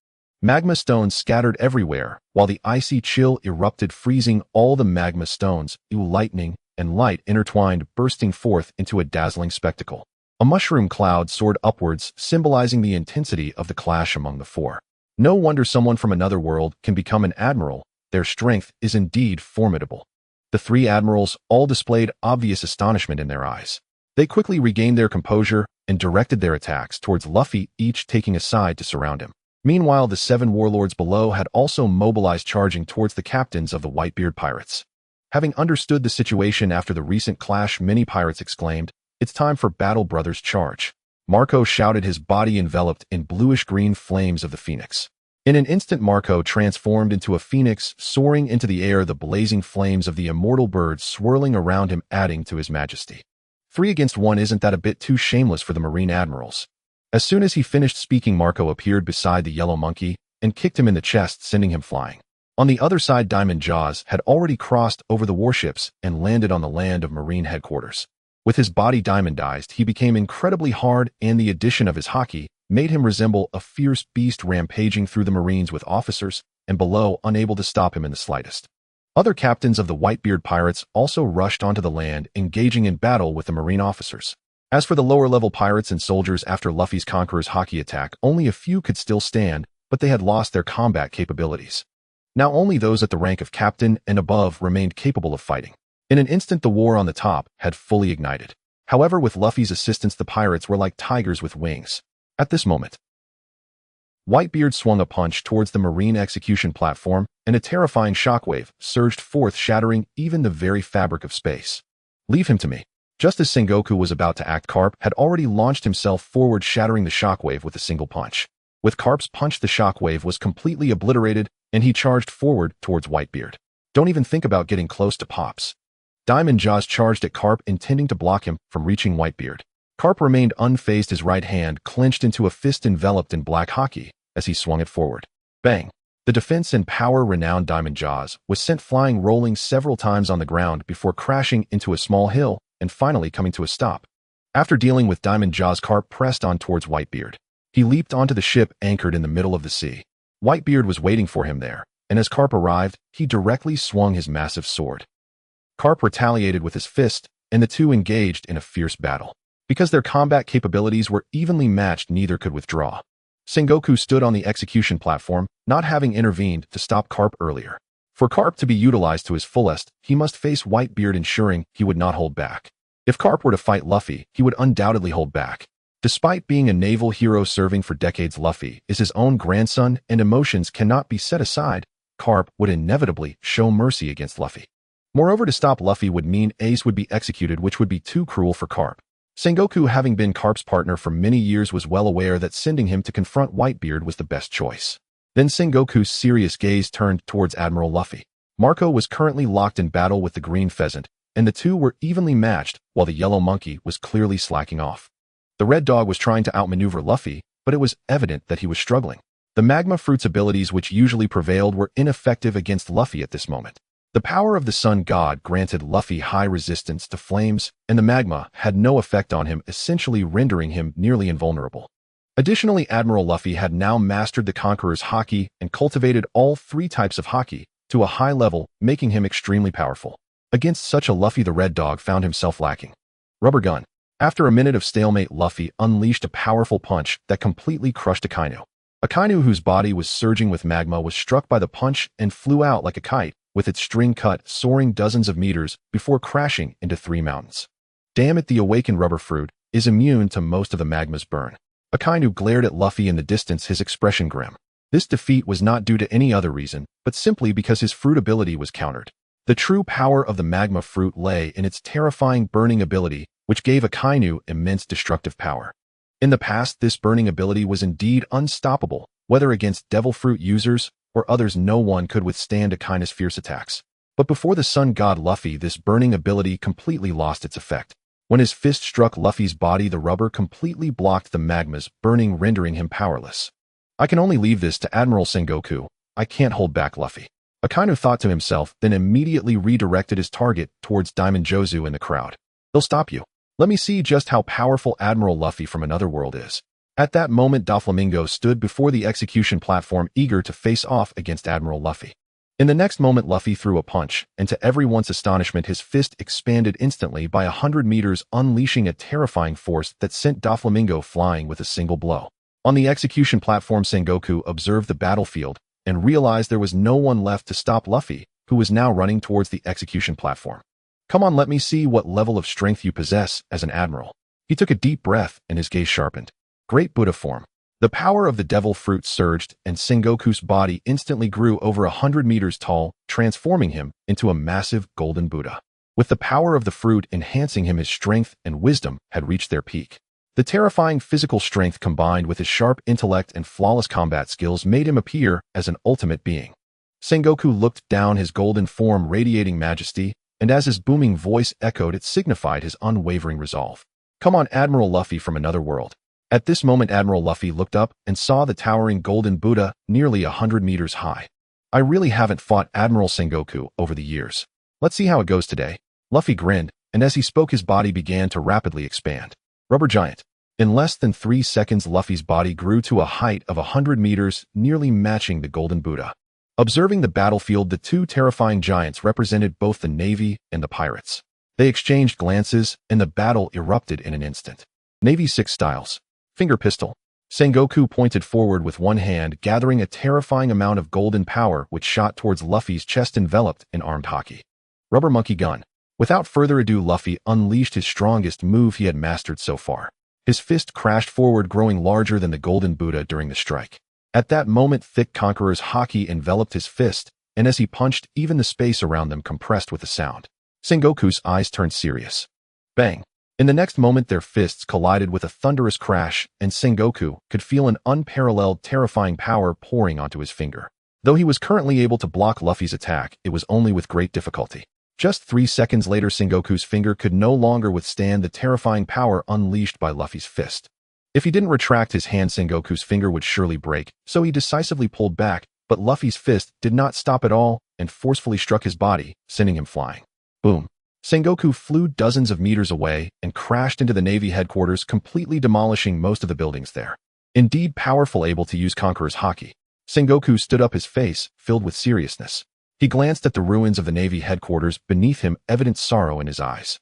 Magma stones scattered everywhere, while the icy chill erupted, freezing all the magma stones. Lightning and light intertwined, bursting forth into a dazzling spectacle. A mushroom cloud soared upwards, symbolizing the intensity of the clash among the four. No wonder someone from another world can become an admiral. Their strength is indeed formidable. The three admirals all displayed obvious astonishment in their eyes. They quickly regained their composure and directed their attacks towards Luffy, each taking a side to surround him. Meanwhile, the seven warlords below had also mobilized, charging towards the captains of the Whitebeard pirates. Having understood the situation after the recent clash, many pirates exclaimed, "It's time for battle, brothers, charge." Marco shouted, his body enveloped in bluish-green flames of the phoenix. In an instant, Marco transformed into a phoenix, soaring into the air, the blazing flames of the immortal bird swirling around him, adding to his majesty. 3 against 1, isn't that a bit too shameless for the Marine admirals? As soon as he finished speaking, Marco appeared beside the yellow monkey and kicked him in the chest, sending him flying. On the other side, Diamond Jaws had already crossed over the warships and landed on the land of Marine headquarters. With his body diamondized, he became incredibly hard, and the addition of his haki made him resemble a fierce beast rampaging through the Marines, with officers and below unable to stop him in the slightest. Other captains of the Whitebeard pirates also rushed onto the land, engaging in battle with the Marine officers. As for the lower-level pirates and soldiers, after Luffy's Conqueror's haki attack, only a few could still stand, but they had lost their combat capabilities. Now only those at the rank of captain and above remained capable of fighting. In an instant, the war on the top had fully ignited. However, with Luffy's assistance, the pirates were like tigers with wings. At this moment, Whitebeard swung a punch towards the Marine execution platform, and a terrifying shockwave surged forth, shattering even the very fabric of space. "Leave him to me." Just as Sengoku was about to act, Carp had already launched himself forward, shattering the shockwave with a single punch. With Carp's punch, the shockwave was completely obliterated, and he charged forward towards Whitebeard. "Don't even think about getting close to Pops." Diamond Jaws charged at Carp, intending to block him from reaching Whitebeard. Carp remained unfazed, his right hand clenched into a fist enveloped in black haki as he swung it forward. Bang! The defense and power-renowned Diamond Jaws was sent flying, rolling several times on the ground before crashing into a small hill and finally coming to a stop. After dealing with Diamond Jaws, Carp pressed on towards Whitebeard. He leaped onto the ship anchored in the middle of the sea. Whitebeard was waiting for him there, and as Carp arrived, he directly swung his massive sword. Carp retaliated with his fist, and the two engaged in a fierce battle. Because their combat capabilities were evenly matched, neither could withdraw. Sengoku stood on the execution platform, not having intervened to stop Carp earlier. For Carp to be utilized to his fullest, he must face Whitebeard, ensuring he would not hold back. If Carp were to fight Luffy, he would undoubtedly hold back. Despite being a naval hero serving for decades, Luffy is his own grandson, and emotions cannot be set aside. Carp would inevitably show mercy against Luffy. Moreover, to stop Luffy would mean Ace would be executed, which would be too cruel for Carp. Sengoku, having been Carp's partner for many years, was well aware that sending him to confront Whitebeard was the best choice. Then Sengoku's serious gaze turned towards Admiral Luffy. Marco was currently locked in battle with the green pheasant, and the two were evenly matched, while the yellow monkey was clearly slacking off. The red dog was trying to outmaneuver Luffy, but it was evident that he was struggling. The magma fruit's abilities which usually prevailed were ineffective against Luffy at this moment. The power of the sun god granted Luffy high resistance to flames, and the magma had no effect on him, essentially rendering him nearly invulnerable. Additionally, Admiral Luffy had now mastered the Conqueror's Haki and cultivated all 3 types of Haki to a high level, making him extremely powerful. Against such a Luffy, the Red Dog found himself lacking. Rubber gun. After a minute of stalemate, Luffy unleashed a powerful punch that completely crushed Akainu. Akainu, whose body was surging with magma, was struck by the punch and flew out like a kite, with its string cut, soaring dozens of meters before crashing into 3 mountains. Damn it, the awakened rubber fruit is immune to most of the magma's burn. Akainu glared at Luffy in the distance, his expression grim. This defeat was not due to any other reason, but simply because his fruit ability was countered. The true power of the magma fruit lay in its terrifying burning ability, which gave Akainu immense destructive power. In the past, this burning ability was indeed unstoppable, whether against devil fruit users or others. No one could withstand Akainu's fierce attacks. But before the sun god Luffy, this burning ability completely lost its effect. When his fist struck Luffy's body, the rubber completely blocked the magma's burning, rendering him powerless. I can only leave this to Admiral Sengoku. I can't hold back Luffy. Akainu thought to himself, then immediately redirected his target towards Diamond Jozu in the crowd. They'll stop you. Let me see just how powerful Admiral Luffy from another world is. At that moment, Doflamingo stood before the execution platform, eager to face off against Admiral Luffy. In the next moment, Luffy threw a punch, and to everyone's astonishment, his fist expanded instantly by 100 meters, unleashing a terrifying force that sent Doflamingo flying with a single blow. On the execution platform, Sengoku observed the battlefield and realized there was no one left to stop Luffy, who was now running towards the execution platform. Come on, let me see what level of strength you possess as an admiral. He took a deep breath and his gaze sharpened. Great Buddha form. The power of the devil fruit surged, and Sengoku's body instantly grew over 100 meters tall, transforming him into a massive golden Buddha. With the power of the fruit enhancing him, his strength and wisdom had reached their peak. The terrifying physical strength combined with his sharp intellect and flawless combat skills made him appear as an ultimate being. Sengoku looked down, his golden form radiating majesty, and as his booming voice echoed, it signified his unwavering resolve. Come on, Admiral Luffy from another world. At this moment, Admiral Luffy looked up and saw the towering golden Buddha nearly 100 meters high. I really haven't fought Admiral Sengoku over the years. Let's see how it goes today. Luffy grinned, and as he spoke, his body began to rapidly expand. Rubber giant. In less than 3 seconds, Luffy's body grew to a height of 100 meters, nearly matching the golden Buddha. Observing the battlefield, the 2 terrifying giants represented both the Navy and the pirates. They exchanged glances, and the battle erupted in an instant. Navy 6 styles. Finger pistol. Sengoku pointed forward with one hand, gathering a terrifying amount of golden power which shot towards Luffy's chest, enveloped in armed Haki. Rubber monkey gun. Without further ado, Luffy unleashed his strongest move he had mastered so far. His fist crashed forward, growing larger than the golden Buddha during the strike. At that moment, thick Conqueror's Haki enveloped his fist, and as he punched, even the space around them compressed with a sound. Sengoku's eyes turned serious. Bang! In the next moment, their fists collided with a thunderous crash, and Sengoku could feel an unparalleled, terrifying power pouring onto his finger. Though he was currently able to block Luffy's attack, it was only with great difficulty. Just 3 seconds later, Sengoku's finger could no longer withstand the terrifying power unleashed by Luffy's fist. If he didn't retract his hand, Sengoku's finger would surely break, so he decisively pulled back, but Luffy's fist did not stop at all and forcefully struck his body, sending him flying. Boom! Sengoku flew dozens of meters away and crashed into the Navy headquarters, completely demolishing most of the buildings there. Indeed powerful, able to use Conqueror's Haki. Sengoku stood up, his face filled with seriousness. He glanced at the ruins of the Navy headquarters, beneath him evident sorrow in his eyes.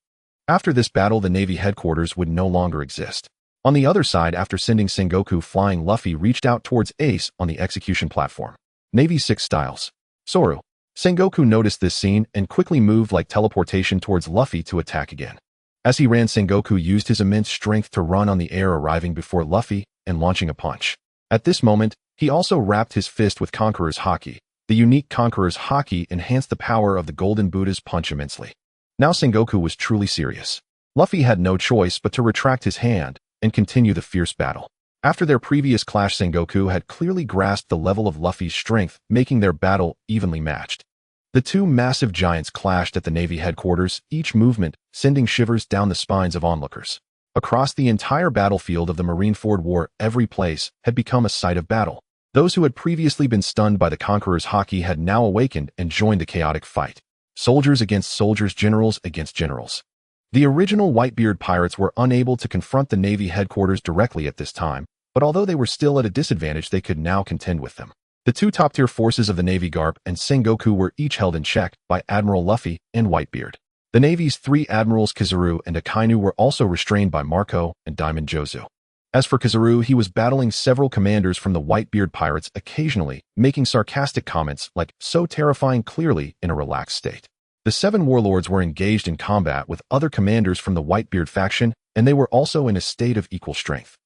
After this battle, the Navy headquarters would no longer exist. On the other side, after sending Sengoku flying, Luffy reached out towards Ace on the execution platform. Navy 6 styles. Soru. Sengoku noticed this scene and quickly moved like teleportation towards Luffy to attack again. As he ran, Sengoku used his immense strength to run on the air, arriving before Luffy and launching a punch. At this moment, he also wrapped his fist with Conqueror's Haki. The unique Conqueror's Haki enhanced the power of the Golden Buddha's punch immensely. Now Sengoku was truly serious. Luffy had no choice but to retract his hand and continue the fierce battle. After their previous clash, Sengoku had clearly grasped the level of Luffy's strength, making their battle evenly matched. The 2 massive giants clashed at the Navy headquarters, each movement sending shivers down the spines of onlookers. Across the entire battlefield of the Marineford War, every place had become a site of battle. Those who had previously been stunned by the Conqueror's haki had now awakened and joined the chaotic fight. Soldiers against soldiers, generals against generals. The original Whitebeard pirates were unable to confront the Navy headquarters directly at this time, but although they were still at a disadvantage, they could now contend with them. The two top-tier forces of the Navy Garp and Sengoku were each held in check by Admiral Luffy and Whitebeard. The Navy's three admirals Kizaru and Akainu were also restrained by Marco and Diamond Jozu. As for Kizaru, he was battling several commanders from the Whitebeard pirates, occasionally making sarcastic comments like, "so terrifying," clearly in a relaxed state. The 7 warlords were engaged in combat with other commanders from the Whitebeard faction, and they were also in a state of equal strength.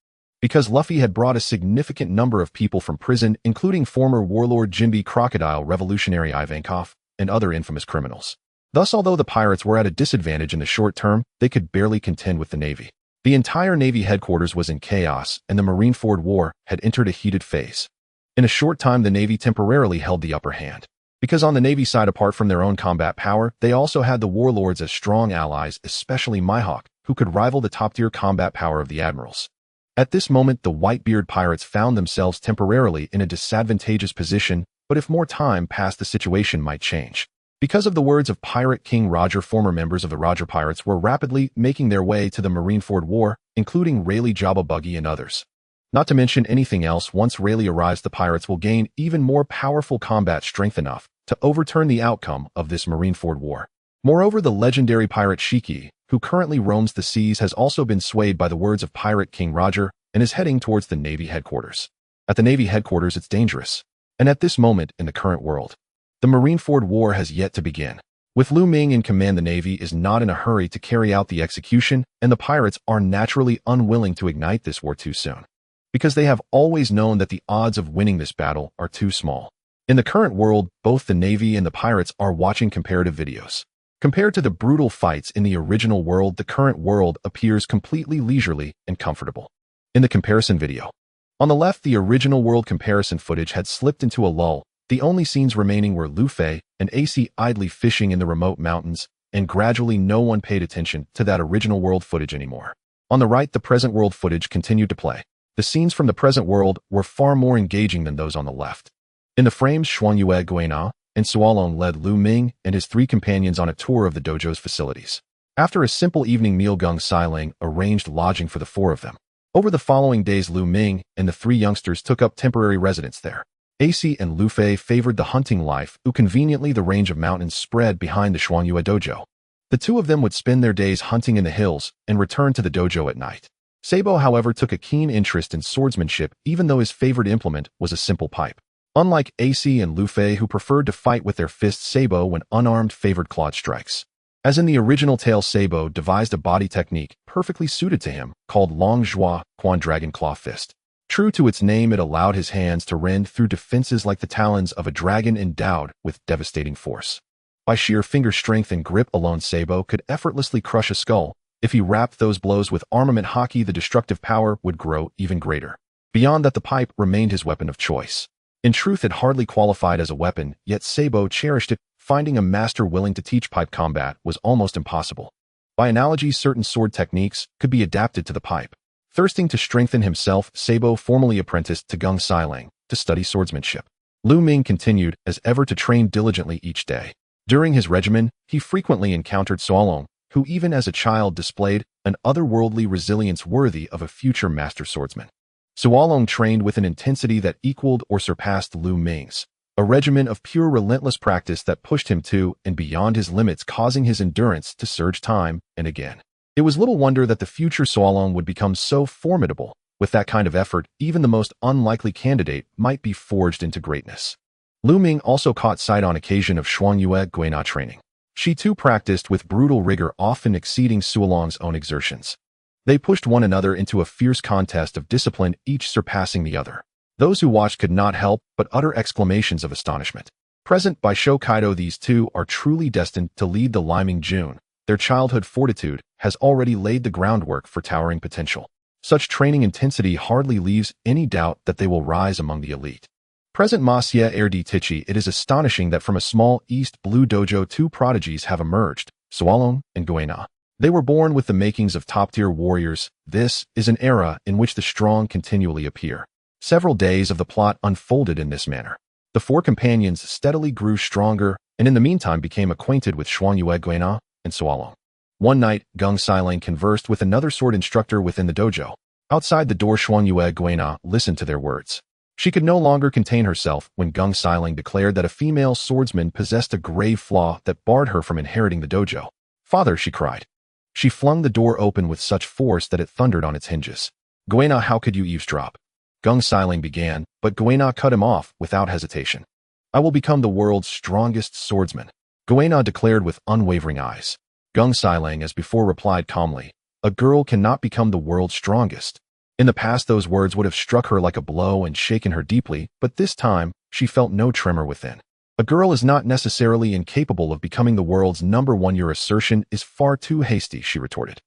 Because Luffy had brought a significant number of people from prison, including former warlord Jinbe Crocodile Revolutionary Ivankov and other infamous criminals. Thus, although the pirates were at a disadvantage in the short term, they could barely contend with the Navy. The entire Navy headquarters was in chaos, and the Marineford War had entered a heated phase. In a short time, the Navy temporarily held the upper hand. Because on the Navy side, apart from their own combat power, they also had the warlords as strong allies, especially Mihawk, who could rival the top-tier combat power of the admirals. At this moment, the Whitebeard pirates found themselves temporarily in a disadvantageous position, but if more time passed, the situation might change. Because of the words of Pirate King Roger, former members of the Roger Pirates were rapidly making their way to the Marineford War, including Rayleigh, Jabba Buggy, and others. Not to mention anything else, once Rayleigh arrives, the pirates will gain even more powerful combat strength enough to overturn the outcome of this Marineford War. Moreover, the legendary pirate Shiki, who currently roams the seas, has also been swayed by the words of Pirate King Roger and is heading towards the Navy headquarters. At the Navy headquarters, it's dangerous. And at this moment in the current world, the Marineford War has yet to begin. With Lu Ming in command, the Navy is not in a hurry to carry out the execution, and the pirates are naturally unwilling to ignite this war too soon, because they have always known that the odds of winning this battle are too small. In the current world, both the Navy and the pirates are watching comparative videos. Compared to the brutal fights in the original world, the current world appears completely leisurely and comfortable. In the comparison video, on the left, the original world comparison footage had slipped into a lull. The only scenes remaining were Luffy and AC idly fishing in the remote mountains, and gradually no one paid attention to that original world footage anymore. On the right, the present world footage continued to play. The scenes from the present world were far more engaging than those on the left. In the frames, Xuanyue Guina and Sualong led Lu Ming and his 3 companions on a tour of the dojo's facilities. After a simple evening meal, Gung Sailing arranged lodging for the 4 of them. Over the following days, Lu Ming and the 3 youngsters took up temporary residence there. AC and Luffy favored the hunting life, conveniently the range of mountains spread behind the Xuanyue dojo. The 2 of them would spend their days hunting in the hills and return to the dojo at night. Sabo, however, took a keen interest in swordsmanship, even though his favorite implement was a simple pipe. Unlike AC and Luffy, who preferred to fight with their fists, Sabo, when unarmed, favored clawed strikes. As in the original tale, Sabo devised a body technique perfectly suited to him, called Long Zhua Quan Dragon Claw Fist. True to its name, it allowed his hands to rend through defenses like the talons of a dragon, endowed with devastating force. By sheer finger strength and grip alone, Sabo could effortlessly crush a skull. If he wrapped those blows with armament haki, the destructive power would grow even greater. Beyond that, the pipe remained his weapon of choice. In truth, it hardly qualified as a weapon, yet Sabo cherished it. Finding a master willing to teach pipe combat was almost impossible. By analogy, certain sword techniques could be adapted to the pipe. Thirsting to strengthen himself, Sabo formally apprenticed to Gung Sailing to study swordsmanship. Lu Ming continued, as ever, to train diligently each day. During his regimen, he frequently encountered Sualong, who even as a child displayed an otherworldly resilience worthy of a future master swordsman. Sualong trained with an intensity that equaled or surpassed Lu Ming's, a regimen of pure relentless practice that pushed him to and beyond his limits, causing his endurance to surge time and again. It was little wonder that the future Sualong would become so formidable. With that kind of effort, even the most unlikely candidate might be forged into greatness. Lu Ming also caught sight on occasion of Xuanyue Guina training. She too practiced with brutal rigor, often exceeding Sualong's own exertions. They pushed one another into a fierce contest of discipline, each surpassing the other. Those who watched could not help but utter exclamations of astonishment. Present by Shokaido, these 2 are truly destined to lead the Liming June. Their childhood fortitude has already laid the groundwork for towering potential. Such training intensity hardly leaves any doubt that they will rise among the elite. Present Masya Erdi Tichi, it is astonishing that from a small East Blue dojo 2 prodigies have emerged, Sualong and Guina. They were born with the makings of top-tier warriors. This is an era in which the strong continually appear. Several days of the plot unfolded in this manner. The four companions steadily grew stronger and in the meantime became acquainted with Xuanyue Guina and Sualong. One night, Gung Silang conversed with another sword instructor within the dojo. Outside the door, Xuanyue Guina listened to their words. She could no longer contain herself when Gung Silang declared that a female swordsman possessed a grave flaw that barred her from inheriting the dojo. "Father," she cried. She flung the door open with such force that it thundered on its hinges. "Guina, how could you eavesdrop?" Gung Silang began, but Guina cut him off without hesitation. "I will become the world's strongest swordsman," Guina declared with unwavering eyes. Gung Silang, as before, replied calmly, "A girl cannot become the world's strongest." In the past, those words would have struck her like a blow and shaken her deeply, but this time, she felt no tremor within. A girl is not necessarily incapable of becoming the world's number one. Your assertion is far too hasty, she retorted.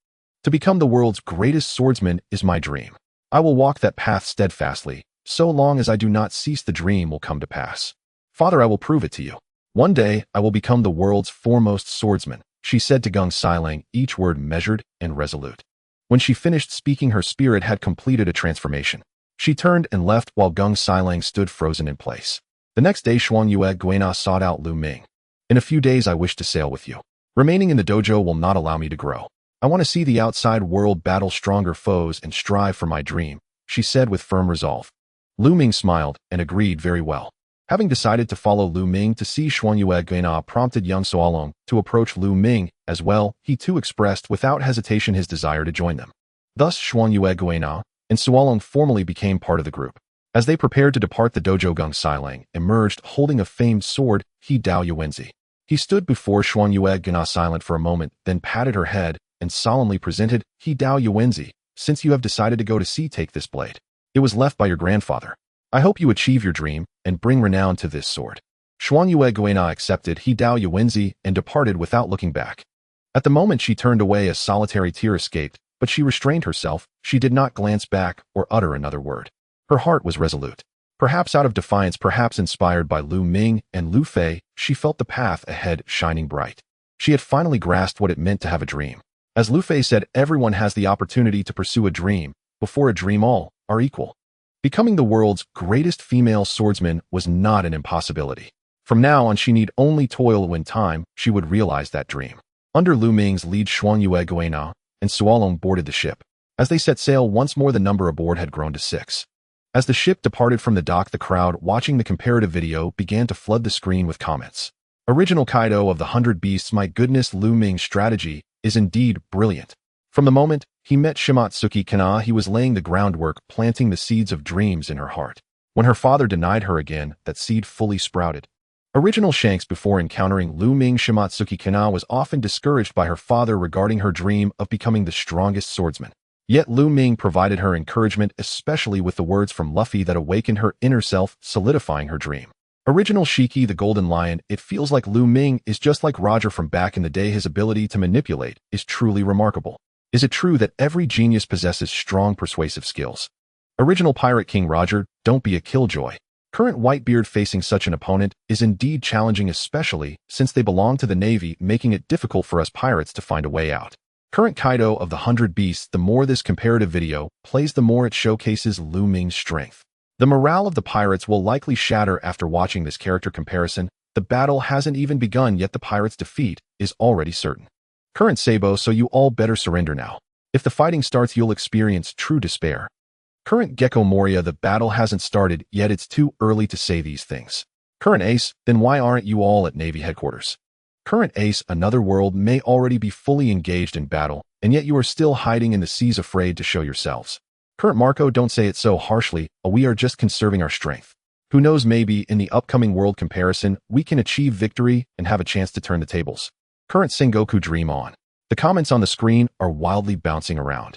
To become the world's greatest swordsman is my dream. I will walk that path steadfastly. So long as I do not cease, the dream will come to pass. Father, I will prove it to you. One day, I will become the world's foremost swordsman, she said to Gung Silang, each word measured and resolute. When she finished speaking, her spirit had completed a transformation. She turned and left while Gung Silang stood frozen in place. The next day, Xuanyue Guina sought out Lu Ming. "In a few days, I wish to sail with you. Remaining in the dojo will not allow me to grow. I want to see the outside world, battle stronger foes, and strive for my dream," she said with firm resolve. Lu Ming smiled and agreed very well. Having decided to follow Lu Ming to see Xuanyue Guina prompted young Sualong to approach Lu Ming as well. He too expressed without hesitation his desire to join them. Thus, Xuanyue Guina and Sualong formally became part of the group. As they prepared to depart the dojo, Gung Silang emerged holding a famed sword, He Dao Yuenzi. He stood before Xuanyue Guina silent for a moment, then patted her head and solemnly presented, "He Dao Yuenzi, since you have decided to go to sea, take this blade. It was left by your grandfather. I hope you achieve your dream and bring renown to this sword." Xuanyue Guina accepted He Dao Yuenzi and departed without looking back. At the moment she turned away, a solitary tear escaped, but she restrained herself. She did not glance back or utter another word. Her heart was resolute. Perhaps out of defiance, perhaps inspired by Lu Ming and Lu Fei, she felt the path ahead shining bright. She had finally grasped what it meant to have a dream. As Lu Fei said, everyone has the opportunity to pursue a dream. Before a dream, all are equal. Becoming the world's greatest female swordsman was not an impossibility. From now on, she need only toil. When time, she would realize that dream. Under Lu Ming's lead, Xuanyue Guina and Sualong boarded the ship. As they set sail once more, the number aboard had grown to 6. As the ship departed from the dock, the crowd watching the comparative video began to flood the screen with comments. "Original Kaido of the 100 Beasts, my goodness, Lu Ming's strategy is indeed brilliant. From the moment he met Shimatsuki Kana, he was laying the groundwork, planting the seeds of dreams in her heart. When her father denied her again, that seed fully sprouted." Original Shanks, before encountering Lu Ming, Shimatsuki Kana was often discouraged by her father regarding her dream of becoming the strongest swordsman. Yet Lu Ming provided her encouragement, especially with the words from Luffy that awakened her inner self, solidifying her dream. Original Shiki, the Golden Lion, it feels like Lu Ming is just like Roger from back in the day. His ability to manipulate is truly remarkable. Is it true that every genius possesses strong persuasive skills? Original Pirate King Roger, don't be a killjoy. Current Whitebeard facing such an opponent is indeed challenging, especially since they belong to the Navy, making it difficult for us pirates to find a way out. Current Kaido of the 100 Beasts, the more this comparative video plays, the more it showcases Lu Ming's strength. The morale of the pirates will likely shatter after watching this character comparison. The battle hasn't even begun yet, the pirates' defeat is already certain. Current Sabo, so you all better surrender now. If the fighting starts, you'll experience true despair. Current Gecko Moria, the battle hasn't started yet, it's too early to say these things. Current Ace, then why aren't you all at Navy headquarters? Current Ace, another world may already be fully engaged in battle, and yet you are still hiding in the seas afraid to show yourselves. Current Marco, don't say it so harshly, we are just conserving our strength. Who knows, maybe in the upcoming world comparison, we can achieve victory and have a chance to turn the tables. Current Sengoku, dream on. The comments on the screen are wildly bouncing around.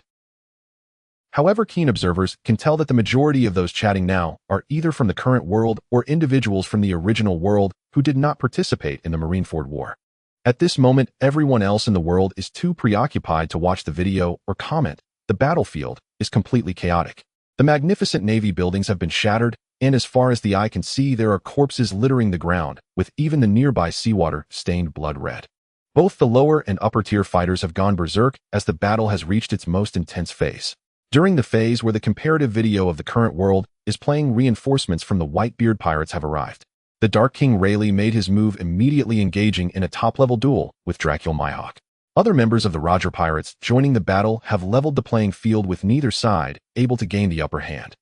However, keen observers can tell that the majority of those chatting now are either from the current world or individuals from the original world who did not participate in the Marineford War. At this moment, everyone else in the world is too preoccupied to watch the video or comment. The battlefield is completely chaotic. The magnificent Navy buildings have been shattered, and as far as the eye can see, there are corpses littering the ground, with even the nearby seawater stained blood red. Both the lower and upper tier fighters have gone berserk as the battle has reached its most intense phase. During the phase where the comparative video of the current world is playing, reinforcements from the Whitebeard pirates have arrived. The Dark King Rayleigh made his move, immediately engaging in a top-level duel with Dracula Mihawk. Other members of the Roger pirates joining the battle have leveled the playing field, with neither side able to gain the upper hand.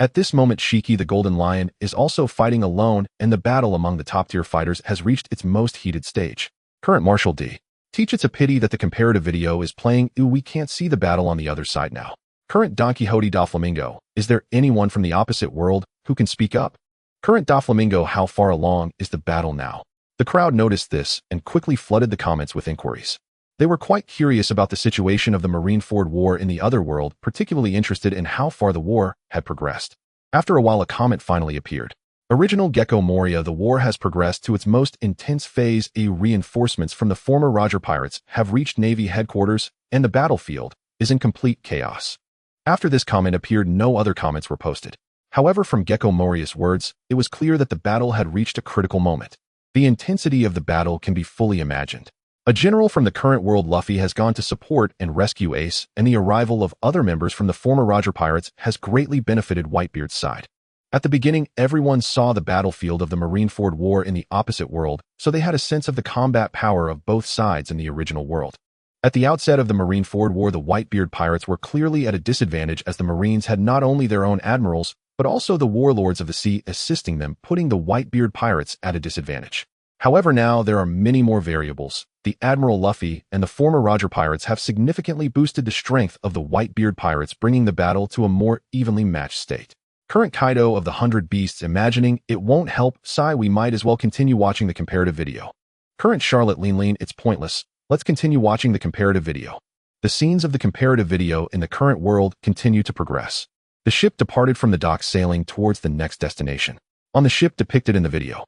At this moment, Shiki the Golden Lion is also fighting alone, and the battle among the top-tier fighters has reached its most heated stage. Current Marshal D. Teach, it's a pity that the comparative video is playing. We can't see the battle on the other side now. Current Don Quixote Doflamingo, is there anyone from the opposite world who can speak up? Current Doflamingo, how far along is the battle now? The crowd noticed this and quickly flooded the comments with inquiries. They were quite curious about the situation of the Marineford War in the other world, particularly interested in how far the war had progressed. After a while, a comment finally appeared. Original Gecko Moria, the war has progressed to its most intense phase. Reinforcements from the former Roger pirates have reached Navy headquarters, and the battlefield is in complete chaos. After this comment appeared, no other comments were posted. However, from Gecko Moria's words, it was clear that the battle had reached a critical moment. The intensity of the battle can be fully imagined. A general from the current world, Luffy, has gone to support and rescue Ace, and the arrival of other members from the former Roger pirates has greatly benefited Whitebeard's side. At the beginning, everyone saw the battlefield of the Marineford War in the opposite world, so they had a sense of the combat power of both sides in the original world. At the outset of the Marineford War, the Whitebeard pirates were clearly at a disadvantage, as the Marines had not only their own admirals, but also the warlords of the sea assisting them, putting the Whitebeard pirates at a disadvantage. However, now there are many more variables. The Admiral Luffy and the former Roger pirates have significantly boosted the strength of the Whitebeard pirates, bringing the battle to a more evenly matched state. Current Kaido of the 100 Beasts, imagining it won't help, sigh, we might as well continue watching the comparative video. Current Charlotte Lean, it's pointless. Let's continue watching the comparative video. The scenes of the comparative video in the current world continue to progress. The ship departed from the dock, sailing towards the next destination. On the ship depicted in the video,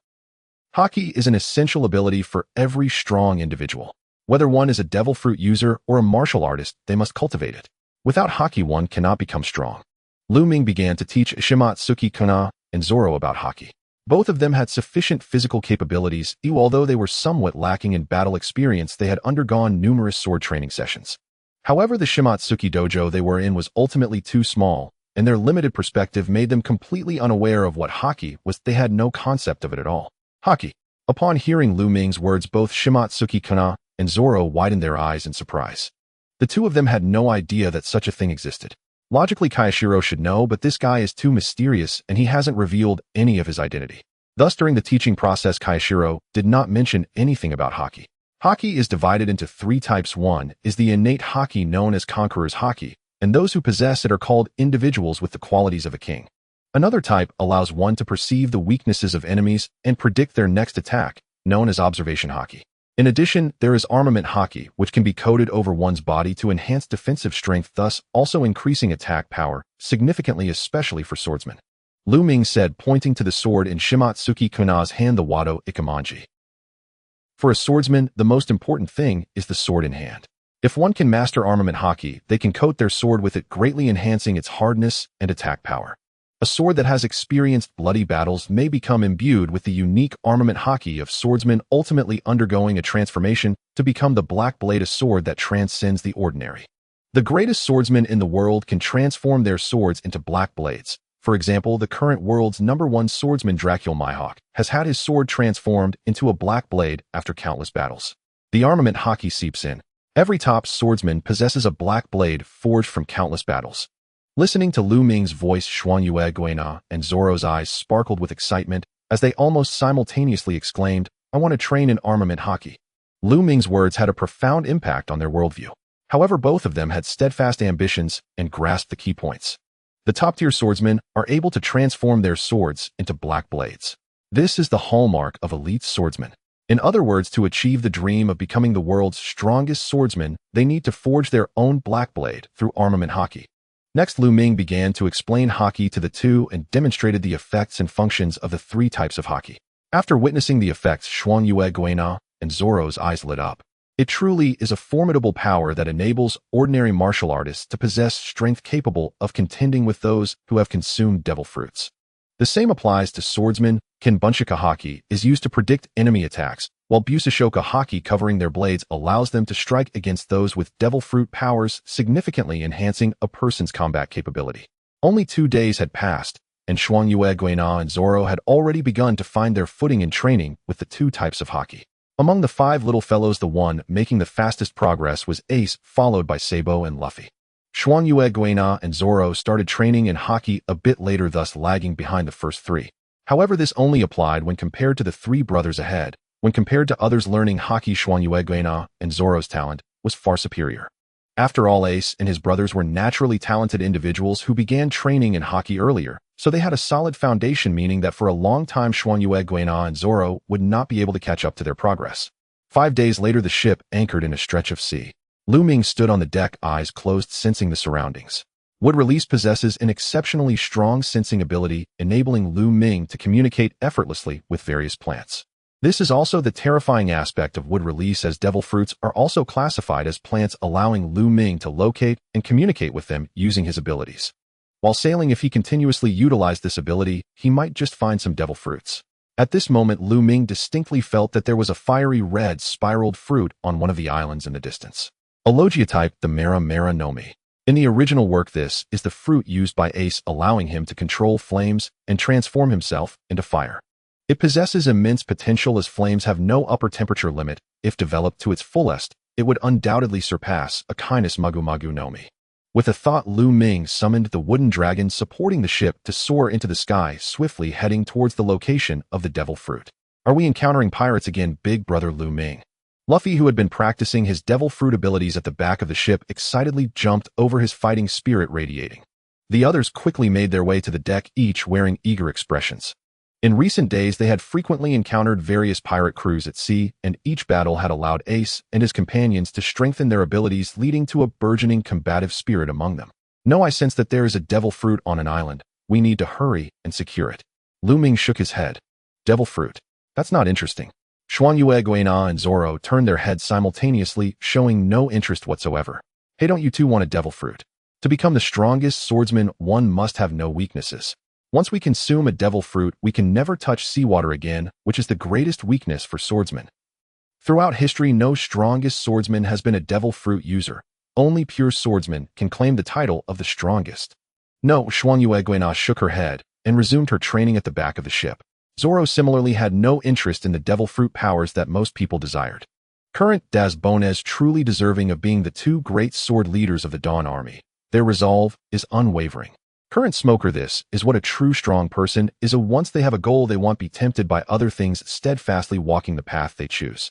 Haki is an essential ability for every strong individual. Whether one is a devil fruit user or a martial artist, they must cultivate it. Without Haki, one cannot become strong. Lu Ming began to teach Sakazuki Kana and Zoro about Haki. Both of them had sufficient physical capabilities, although they were somewhat lacking in battle experience. They had undergone numerous sword training sessions. However, the Sakazuki dojo they were in was ultimately too small, and their limited perspective made them completely unaware of what Haki was. They had no concept of it at all. Haki. Upon hearing Lu Ming's words, both Sakazuki Kana and Zoro widened their eyes in surprise. The two of them had no idea that such a thing existed. Logically, Kayashiro should know, but this guy is too mysterious and he hasn't revealed any of his identity. Thus, during the teaching process, Kayashiro did not mention anything about Haki. Haki is divided into three types. One is the innate Haki, known as Conqueror's Haki, and those who possess it are called individuals with the qualities of a king. Another type allows one to perceive the weaknesses of enemies and predict their next attack, known as Observation Haki. In addition, there is Armament Haki, which can be coded over one's body to enhance defensive strength, thus also increasing attack power significantly, especially for swordsmen. Lu Ming said, pointing to the sword in Sakazuki Kana's hand, the Wado Ikamanji. For a swordsman, the most important thing is the sword in hand. If one can master Armament Haki, they can coat their sword with it, greatly enhancing its hardness and attack power. A sword that has experienced bloody battles may become imbued with the unique Armament Haki of swordsmen, ultimately undergoing a transformation to become the Black Blade, a sword that transcends the ordinary. The greatest swordsmen in the world can transform their swords into black blades. For example, the current world's #1 swordsman Dracula Mihawk has had his sword transformed into a black blade after countless battles. The Armament Haki seeps in. Every top swordsman possesses a black blade forged from countless battles. Listening to Lu Ming's voice, Xuanyue Guina and Zoro's eyes sparkled with excitement as they almost simultaneously exclaimed, "I want to train in Armament Haki." Lu Ming's words had a profound impact on their worldview. However, both of them had steadfast ambitions and grasped the key points. The top-tier swordsmen are able to transform their swords into black blades. This is the hallmark of elite swordsmen. In other words, to achieve the dream of becoming the world's strongest swordsman, they need to forge their own black blade through Armament Haki. Next, Lu Ming began to explain Haki to the two and demonstrated the effects and functions of the three types of Haki. After witnessing the effects, Xuanyue Guina and Zoro's eyes lit up. It truly is a formidable power that enables ordinary martial artists to possess strength capable of contending with those who have consumed devil fruits. The same applies to swordsmen. Kenbunshika Haki is used to predict enemy attacks, while Busashoka Haki covering their blades allows them to strike against those with devil fruit powers, significantly enhancing a person's combat capability. Only 2 days had passed, and Xuangyue Guina and Zoro had already begun to find their footing in training with the 2 types of Haki. Among the 5 little fellows, the one making the fastest progress was Ace, followed by Sabo and Luffy. Xuangyue Guina and Zoro started training in Haki a bit later, thus lagging behind the first 3. However, this only applied when compared to the 3 brothers ahead. When compared to others learning Haki, Xuangyue Guina and Zoro's talent was far superior. After all, Ace and his brothers were naturally talented individuals who began training in Haki earlier, so they had a solid foundation, meaning that for a long time Xuangyue Guina and Zoro would not be able to catch up to their progress. 5 days later, the ship anchored in a stretch of sea. Lu Ming stood on the deck, eyes closed, sensing the surroundings. Wood Release possesses an exceptionally strong sensing ability, enabling Lu Ming to communicate effortlessly with various plants. This is also the terrifying aspect of Wood Release, as devil fruits are also classified as plants, allowing Lu Ming to locate and communicate with them using his abilities. While sailing, if he continuously utilized this ability, he might just find some devil fruits. At this moment, Lu Ming distinctly felt that there was a fiery red spiraled fruit on one of the islands in the distance. A Logia type, the Mera Mera Nomi. In the original work, this is the fruit used by Ace, allowing him to control flames and transform himself into fire. It possesses immense potential, as flames have no upper temperature limit. If developed to its fullest, it would undoubtedly surpass a Kindness Magu Magu Nomi. With a thought, Lu Ming summoned the wooden dragon supporting the ship to soar into the sky, swiftly heading towards the location of the devil fruit. Are we encountering pirates again, big brother Lu Ming? Luffy, who had been practicing his devil fruit abilities at the back of the ship, excitedly jumped over, his fighting spirit radiating. The others quickly made their way to the deck, each wearing eager expressions. In recent days, they had frequently encountered various pirate crews at sea, and each battle had allowed Ace and his companions to strengthen their abilities, leading to a burgeoning combative spirit among them. No, I sense that there is a devil fruit on an island. We need to hurry and secure it. Lu Ming shook his head. Devil fruit? That's not interesting. Xuangyue Guina and Zoro turned their heads simultaneously, showing no interest whatsoever. Hey, don't you two want a devil fruit? To become the strongest swordsman, one must have no weaknesses. Once we consume a devil fruit, we can never touch seawater again, which is the greatest weakness for swordsmen. Throughout history, no strongest swordsman has been a devil fruit user. Only pure swordsmen can claim the title of the strongest. No, Xuangyue Guina shook her head and resumed her training at the back of the ship. Zoro similarly had no interest in the devil fruit powers that most people desired. Current Das Bonez truly deserving of being the 2 great sword leaders of the Dawn Army. Their resolve is unwavering. Current Smoker, this is what a true strong person is. Once they have a goal, they won't be tempted by other things, steadfastly walking the path they choose.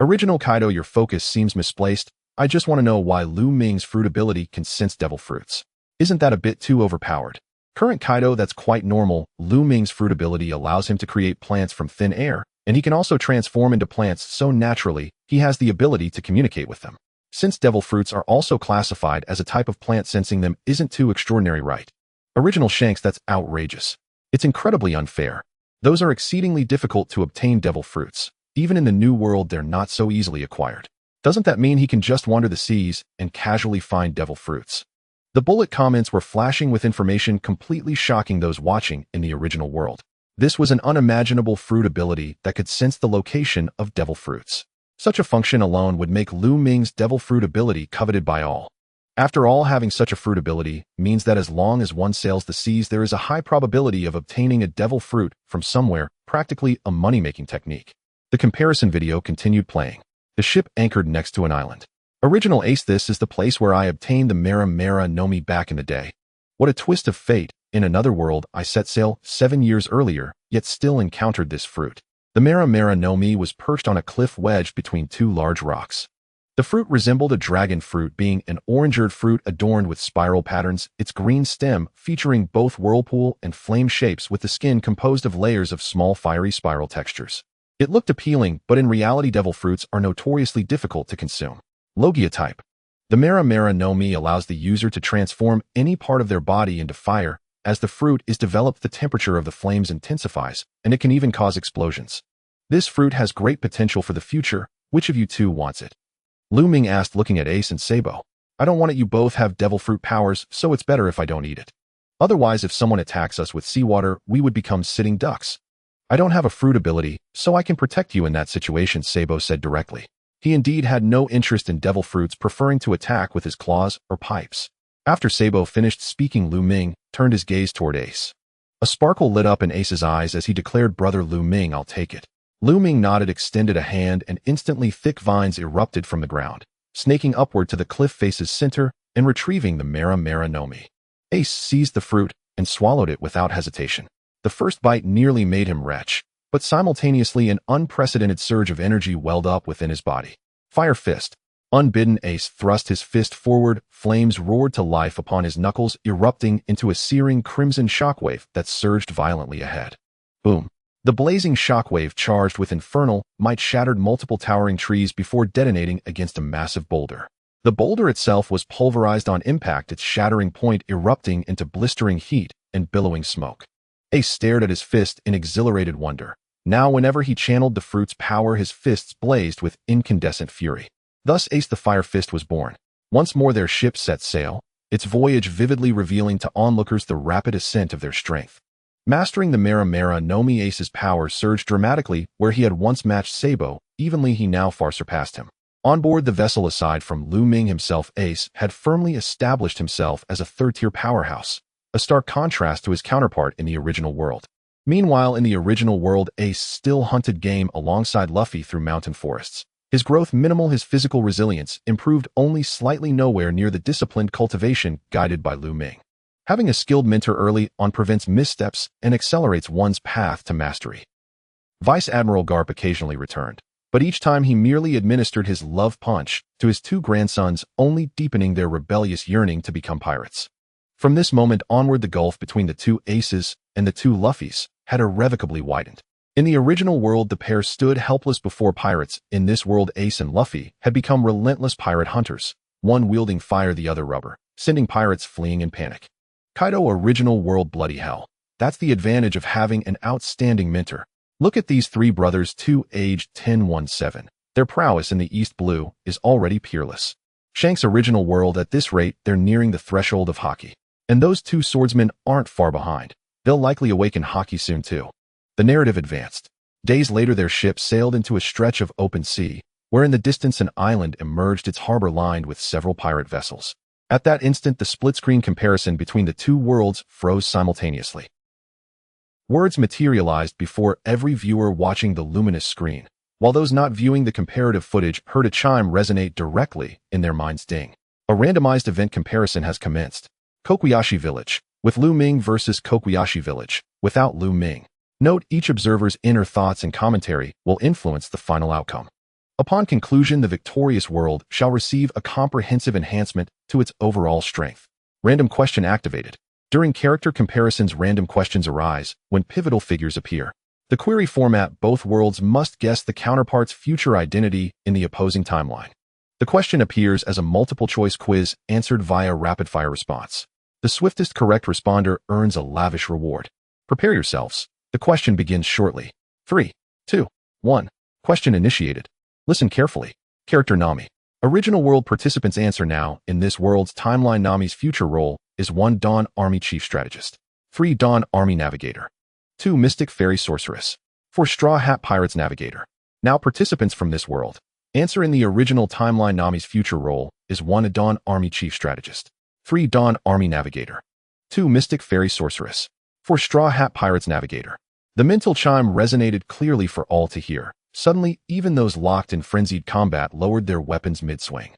Original Kaido, your focus seems misplaced. I just want to know why Lu Ming's fruit ability can sense devil fruits. Isn't that a bit too overpowered? Current Kaido, that's quite normal. Lu Ming's fruit ability allows him to create plants from thin air, and he can also transform into plants so naturally, he has the ability to communicate with them. Since devil fruits are also classified as a type of plant, sensing them isn't too extraordinary, right? Original Shanks, that's outrageous. It's incredibly unfair. Those are exceedingly difficult to obtain devil fruits. Even in the New World, they're not so easily acquired. Doesn't that mean he can just wander the seas and casually find devil fruits? The bullet comments were flashing with information, completely shocking those watching in the original world. This was an unimaginable fruit ability that could sense the location of devil fruits. Such a function alone would make Lu Ming's devil fruit ability coveted by all. After all, having such a fruit ability means that as long as one sails the seas, there is a high probability of obtaining a devil fruit from somewhere, practically a money-making technique. The comparison video continued playing. The ship anchored next to an island. Original Ace, this is the place where I obtained the Mera Mera Nomi back in the day. What a twist of fate. In another world, I set sail 7 years earlier, yet still encountered this fruit. The Mera Mera Nomi was perched on a cliff wedged between 2 large rocks. The fruit resembled a dragon fruit, being an orange-eared fruit adorned with spiral patterns, its green stem featuring both whirlpool and flame shapes, with the skin composed of layers of small fiery spiral textures. It looked appealing, but in reality devil fruits are notoriously difficult to consume. Logia type. The Mera Mera Nomi allows the user to transform any part of their body into fire. As the fruit is developed, the temperature of the flames intensifies, and it can even cause explosions. This fruit has great potential for the future. Which of you two wants it? Lu Ming asked, looking at Ace and Sabo. I don't want it. You both have devil fruit powers, so it's better if I don't eat it. Otherwise, if someone attacks us with seawater, we would become sitting ducks. I don't have a fruit ability, so I can protect you in that situation, Sabo said directly. He indeed had no interest in devil fruits, preferring to attack with his claws or pipes. After Sabo finished speaking, Lu Ming turned his gaze toward Ace. A sparkle lit up in Ace's eyes as he declared, "Brother Lu Ming, I'll take it." Lu Ming nodded, extended a hand, and instantly thick vines erupted from the ground, snaking upward to the cliff face's center and retrieving the Mera Mera no Mi. Ace seized the fruit and swallowed it without hesitation. The first bite nearly made him retch, but simultaneously an unprecedented surge of energy welled up within his body. Fire Fist. Unbidden, Ace thrust his fist forward, flames roared to life upon his knuckles, erupting into a searing crimson shockwave that surged violently ahead. Boom. The blazing shockwave, charged with infernal might, shattered multiple towering trees before detonating against a massive boulder. The boulder itself was pulverized on impact, its shattering point erupting into blistering heat and billowing smoke. Ace stared at his fist in exhilarated wonder. Now, whenever he channeled the fruit's power, his fists blazed with incandescent fury. Thus Ace the Fire Fist was born. Once more their ship set sail, its voyage vividly revealing to onlookers the rapid ascent of their strength. Mastering the Mera Mera no Mi, Ace's power surged dramatically. Where he had once matched Sabo evenly, he now far surpassed him. On board the vessel, aside from Lu Ming himself, Ace had firmly established himself as a third-tier powerhouse, a stark contrast to his counterpart in the original world. Meanwhile, in the original world, Ace still hunted game alongside Luffy through mountain forests. His growth minimal, his physical resilience improved only slightly, nowhere near the disciplined cultivation guided by Lu Ming. Having a skilled mentor early on prevents missteps and accelerates one's path to mastery. Vice Admiral Garp occasionally returned, but each time he merely administered his love punch to his two grandsons, only deepening their rebellious yearning to become pirates. From this moment onward, the gulf between the two Aces and the two Luffys had irrevocably widened. In the original world, the pair stood helpless before pirates. In this world, Ace and Luffy had become relentless pirate hunters, one wielding fire, the other rubber, sending pirates fleeing in panic. Kaido original world, bloody hell. That's the advantage of having an outstanding mentor. Look at these three brothers, two aged 10-17. Their prowess in the East Blue is already peerless. Shanks' original world, at this rate, they're nearing the threshold of Haki. And those two swordsmen aren't far behind. They'll likely awaken Haki soon too. The narrative advanced. Days later, their ship sailed into a stretch of open sea, where in the distance an island emerged, its harbor lined with several pirate vessels. At that instant, the split-screen comparison between the two worlds froze simultaneously. Words materialized before every viewer watching the luminous screen, while those not viewing the comparative footage heard a chime resonate directly in their minds. Ding. A randomized event comparison has commenced. Kokuyashi Village, with Lu Ming versus Kokuyashi Village, without Lu Ming. Note, each observer's inner thoughts and commentary will influence the final outcome. Upon conclusion, the victorious world shall receive a comprehensive enhancement to its overall strength. Random question activated. During character comparisons, random questions arise when pivotal figures appear. The query format: both worlds must guess the counterpart's future identity in the opposing timeline. The question appears as a multiple-choice quiz answered via rapid-fire response. The swiftest correct responder earns a lavish reward. Prepare yourselves. The question begins shortly. 3, 2, 1. Question initiated. Listen carefully. Character Nami. Original world participants answer now. In this world's timeline, Nami's future role is 1. Dawn Army Chief Strategist. 3. Dawn Army Navigator. 2. Mystic Fairy Sorceress. 4. Straw Hat Pirates Navigator. Now, participants from this world answer. In the original timeline, Nami's future role is 1. A Dawn Army Chief Strategist. 3. Dawn Army Navigator. 2. Mystic Fairy Sorceress. 4. Straw Hat Pirates Navigator. The mental chime resonated clearly for all to hear. Suddenly, even those locked in frenzied combat lowered their weapons mid-swing.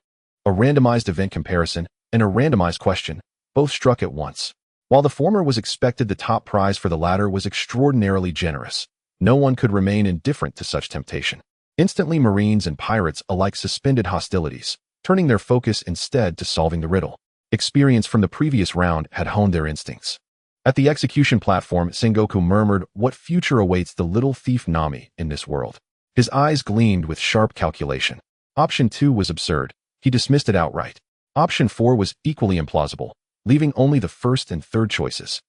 A randomized event comparison and a randomized question both struck at once. While the former was expected, the top prize for the latter was extraordinarily generous. No one could remain indifferent to such temptation. Instantly, Marines and pirates alike suspended hostilities, turning their focus instead to solving the riddle. Experience from the previous round had honed their instincts. At the execution platform, Sengoku murmured, "What future awaits the little thief Nami in this world?" His eyes gleamed with sharp calculation. Option 2 was absurd. He dismissed it outright. Option 4 was equally implausible, leaving only the first and third choices.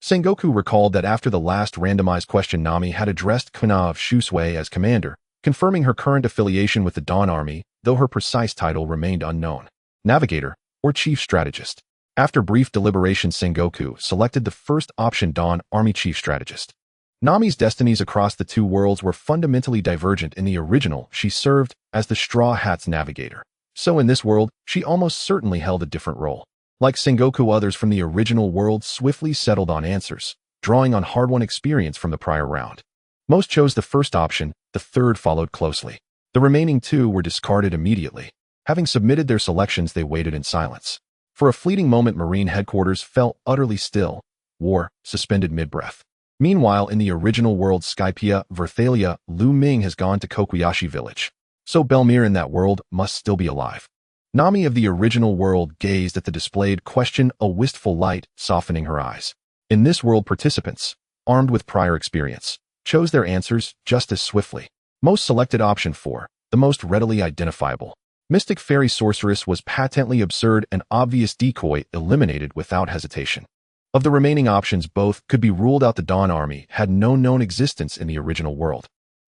Sengoku recalled that after the last randomized question, Nami had addressed Kuna of Shusui as commander, confirming her current affiliation with the Dawn Army, though her precise title remained unknown. Navigator or Chief Strategist. After brief deliberation, Sengoku selected the first option, Dawn Army Chief Strategist. Nami's destinies across the two worlds were fundamentally divergent. In the original, she served as the Straw Hat's navigator. So in this world, she almost certainly held a different role. Like Sengoku, others from the original world swiftly settled on answers, drawing on hard-won experience from the prior round. Most chose the first option, the third followed closely. The remaining two were discarded immediately. Having submitted their selections, they waited in silence. For a fleeting moment, Marine headquarters felt utterly still, war suspended mid-breath. Meanwhile, in the original world Skypiea, Verthalia, Lu Ming has gone to Kokuyashi village. So Belmir in that world must still be alive. Nami of the original world gazed at the displayed question, a wistful light softening her eyes. In this world, participants, armed with prior experience, chose their answers just as swiftly. Most selected option 4, the most readily identifiable. Mystic Fairy Sorceress was patently absurd, and obvious decoy eliminated without hesitation. Of the remaining options, both could be ruled out. The Dawn Army had no known existence in the original world.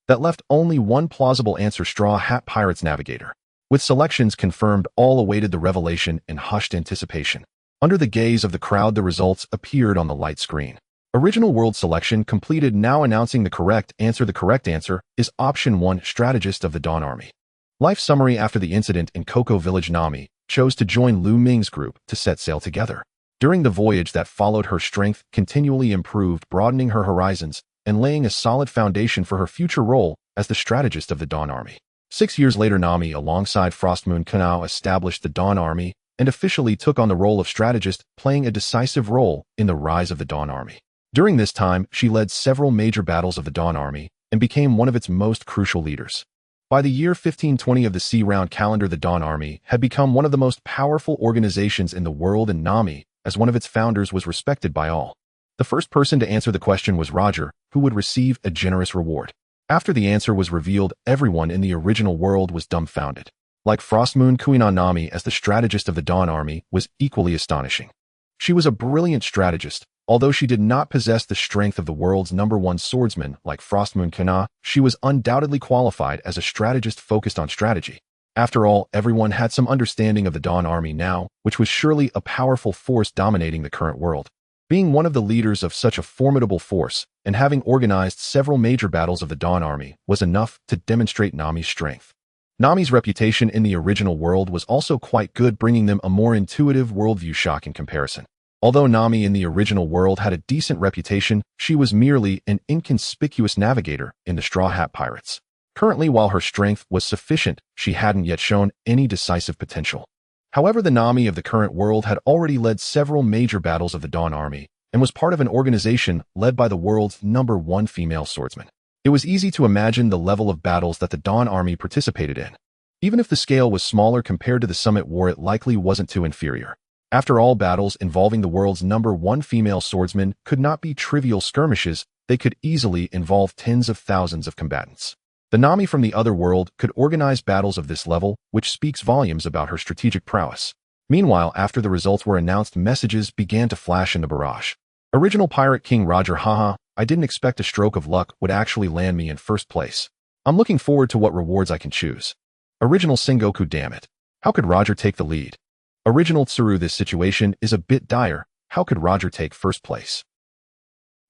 That left only one plausible answer, Straw Hat Pirate's Navigator. With selections confirmed, all awaited the revelation in hushed anticipation. Under the gaze of the crowd, the results appeared on the light screen. Original world selection completed, now announcing the correct answer. The correct answer is option 1, Strategist of the Dawn Army. Life summary: after the incident in Koko Village, Nami chose to join Lu Ming's group to set sail together. During the voyage that followed, her strength continually improved, broadening her horizons and laying a solid foundation for her future role as the strategist of the Dawn Army. 6 years later, Nami, alongside Frostmoon Kanao, established the Dawn Army and officially took on the role of strategist, playing a decisive role in the rise of the Dawn Army. During this time, she led several major battles of the Dawn Army and became one of its most crucial leaders. By the year 1520 of the C-Round calendar, the Dawn Army had become one of the most powerful organizations in the world, and Nami, as one of its founders, was respected by all. The first person to answer the question was Roger, who would receive a generous reward. After the answer was revealed, everyone in the original world was dumbfounded. Like Frostmoon Kuina, Nami as the strategist of the Dawn Army was equally astonishing. She was a brilliant strategist. Although she did not possess the strength of the world's #1 swordsman like Frostmoon Kana, she was undoubtedly qualified as a strategist focused on strategy. After all, everyone had some understanding of the Dawn Army now, which was surely a powerful force dominating the current world. Being one of the leaders of such a formidable force and having organized several major battles of the Dawn Army was enough to demonstrate Nami's strength. Nami's reputation in the original world was also quite good, bringing them a more intuitive worldview. Shock in comparison. Although Nami in the original world had a decent reputation, she was merely an inconspicuous navigator in the Straw Hat Pirates. Currently, while her strength was sufficient, she hadn't yet shown any decisive potential. However, the Nami of the current world had already led several major battles of the Dawn Army and was part of an organization led by the world's #1 female swordsman. It was easy to imagine the level of battles that the Dawn Army participated in. Even if the scale was smaller compared to the Summit War, it likely wasn't too inferior. After all, battles involving the world's #1 female swordsman could not be trivial skirmishes. They could easily involve tens of thousands of combatants. The Nami from the other world could organize battles of this level, which speaks volumes about her strategic prowess. Meanwhile, after the results were announced, messages began to flash in the barrage. Original Pirate King Roger, haha, I didn't expect a stroke of luck would actually land me in first place. I'm looking forward to what rewards I can choose. Original Sengoku, damn it. How could Roger take the lead? Original Tsuru, this situation is a bit dire. How could Roger take first place?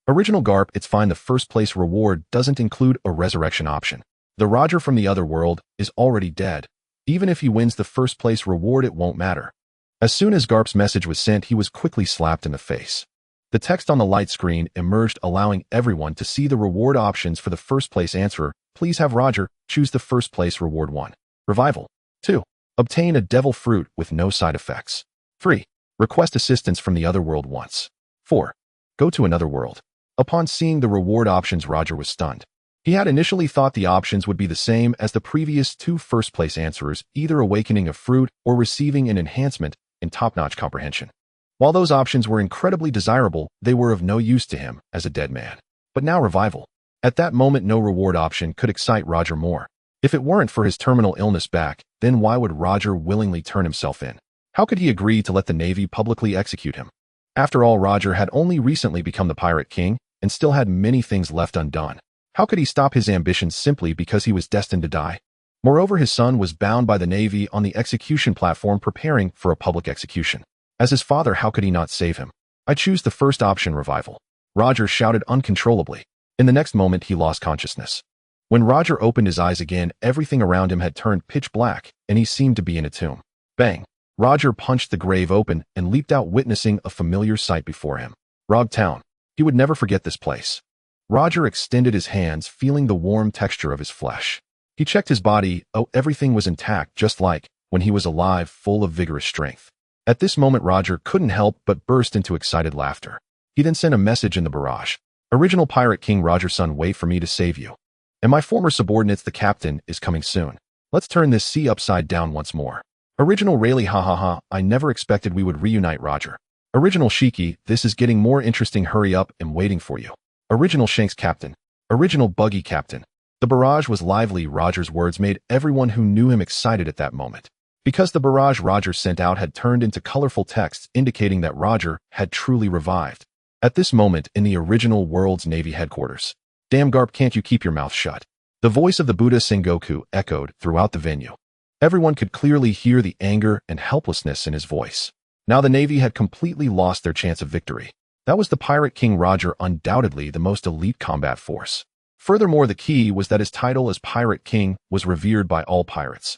Original Garp, it's fine, the first place reward doesn't include a resurrection option. The Roger from the other world is already dead. Even if he wins the first place reward, it won't matter. As soon as Garp's message was sent, he was quickly slapped in the face. The text on the light screen emerged, allowing everyone to see the reward options for the first place answerer. Please have Roger choose the first place reward. 1. Revival. 2. Obtain a devil fruit with no side effects. 3. Request assistance from the other world once. 4. Go to another world. Upon seeing the reward options, Roger was stunned. He had initially thought the options would be the same as the previous 2 first-place answerers, either awakening a fruit or receiving an enhancement in top-notch comprehension. While those options were incredibly desirable, they were of no use to him as a dead man. But now revival. At that moment, no reward option could excite Roger more. If it weren't for his terminal illness back, then why would Roger willingly turn himself in? How could he agree to let the Navy publicly execute him? After all, Roger had only recently become the Pirate King and still had many things left undone. How could he stop his ambitions simply because he was destined to die? Moreover, his son was bound by the Navy on the execution platform, preparing for a public execution. As his father, how could he not save him? I choose the first option, revival. Roger shouted uncontrollably. In the next moment, he lost consciousness. When Roger opened his eyes again, everything around him had turned pitch black, and he seemed to be in a tomb. Bang! Roger punched the grave open and leaped out, witnessing a familiar sight before him. Rog Town. He would never forget this place. Roger extended his hands, feeling the warm texture of his flesh. He checked his body. Oh, everything was intact, just like when he was alive, full of vigorous strength. At this moment, Roger couldn't help but burst into excited laughter. He then sent a message in the barrage. Original Pirate King Roger-son, wait for me to save you. And my former subordinates, the captain, is coming soon. Let's turn this sea upside down once more. Original Rayleigh, ha ha ha, I never expected we would reunite, Roger. Original Shiki, this is getting more interesting, hurry up, I'm waiting for you. Original Shanks, Captain. Original Buggy, Captain. The barrage was lively. Roger's words made everyone who knew him excited at that moment. Because the barrage Roger sent out had turned into colorful texts indicating that Roger had truly revived. At this moment, in the original world's Navy headquarters. Damn Garp, can't you keep your mouth shut? The voice of the Buddha Sengoku echoed throughout the venue. Everyone could clearly hear the anger and helplessness in his voice. Now the Navy had completely lost their chance of victory. That was the Pirate King Roger, undoubtedly the most elite combat force. Furthermore, the key was that his title as Pirate King was revered by all pirates.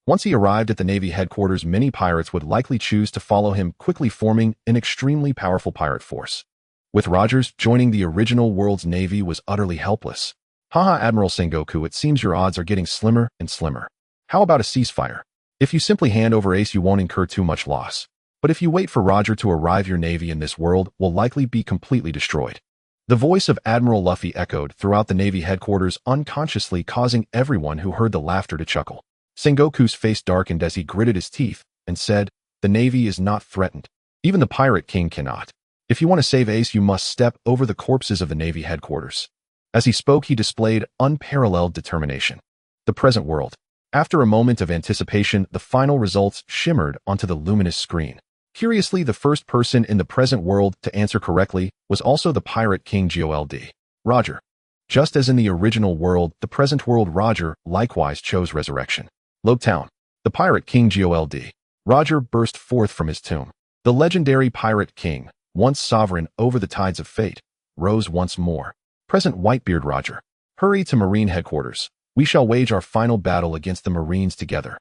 Once he arrived at the Navy headquarters, many pirates would likely choose to follow him, quickly forming an extremely powerful pirate force. With Rogers joining the original world's Navy was utterly helpless. Haha, Admiral Sengoku, it seems your odds are getting slimmer and slimmer. How about a ceasefire? If you simply hand over Ace, you won't incur too much loss. But if you wait for Roger to arrive, your Navy in this world will likely be completely destroyed. The voice of Admiral Luffy echoed throughout the Navy headquarters, unconsciously causing everyone who heard the laughter to chuckle. Sengoku's face darkened as he gritted his teeth and said, the Navy is not threatened. Even the Pirate King cannot. If you want to save Ace, you must step over the corpses of the Navy headquarters. As he spoke, he displayed unparalleled determination. The present world. After a moment of anticipation, the final results shimmered onto the luminous screen. Curiously, the first person in the present world to answer correctly was also the Pirate King Gold. Roger. Just as in the original world, the present world Roger likewise chose resurrection. Lobetown. The Pirate King Gold. Roger burst forth from his tomb. The legendary Pirate King, once sovereign over the tides of fate, rose once more. Present Whitebeard Roger. Hurry to Marine headquarters. We shall wage our final battle against the Marines together.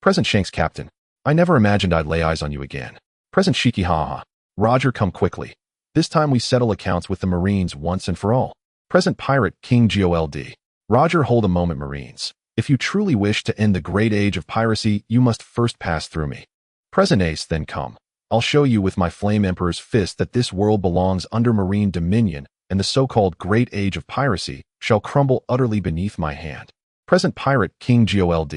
Present Shanks, Captain. I never imagined I'd lay eyes on you again. Present Shiki, haha. Roger, come quickly. This time we settle accounts with the Marines once and for all. Present Pirate King Gold. Roger, hold a moment, Marines. If you truly wish to end the great age of piracy, you must first pass through me. Present Ace, then come. I'll show you with my Flame Emperor's fist that this world belongs under Marine dominion, and the so-called great age of piracy shall crumble utterly beneath my hand. Present Pirate King Gold.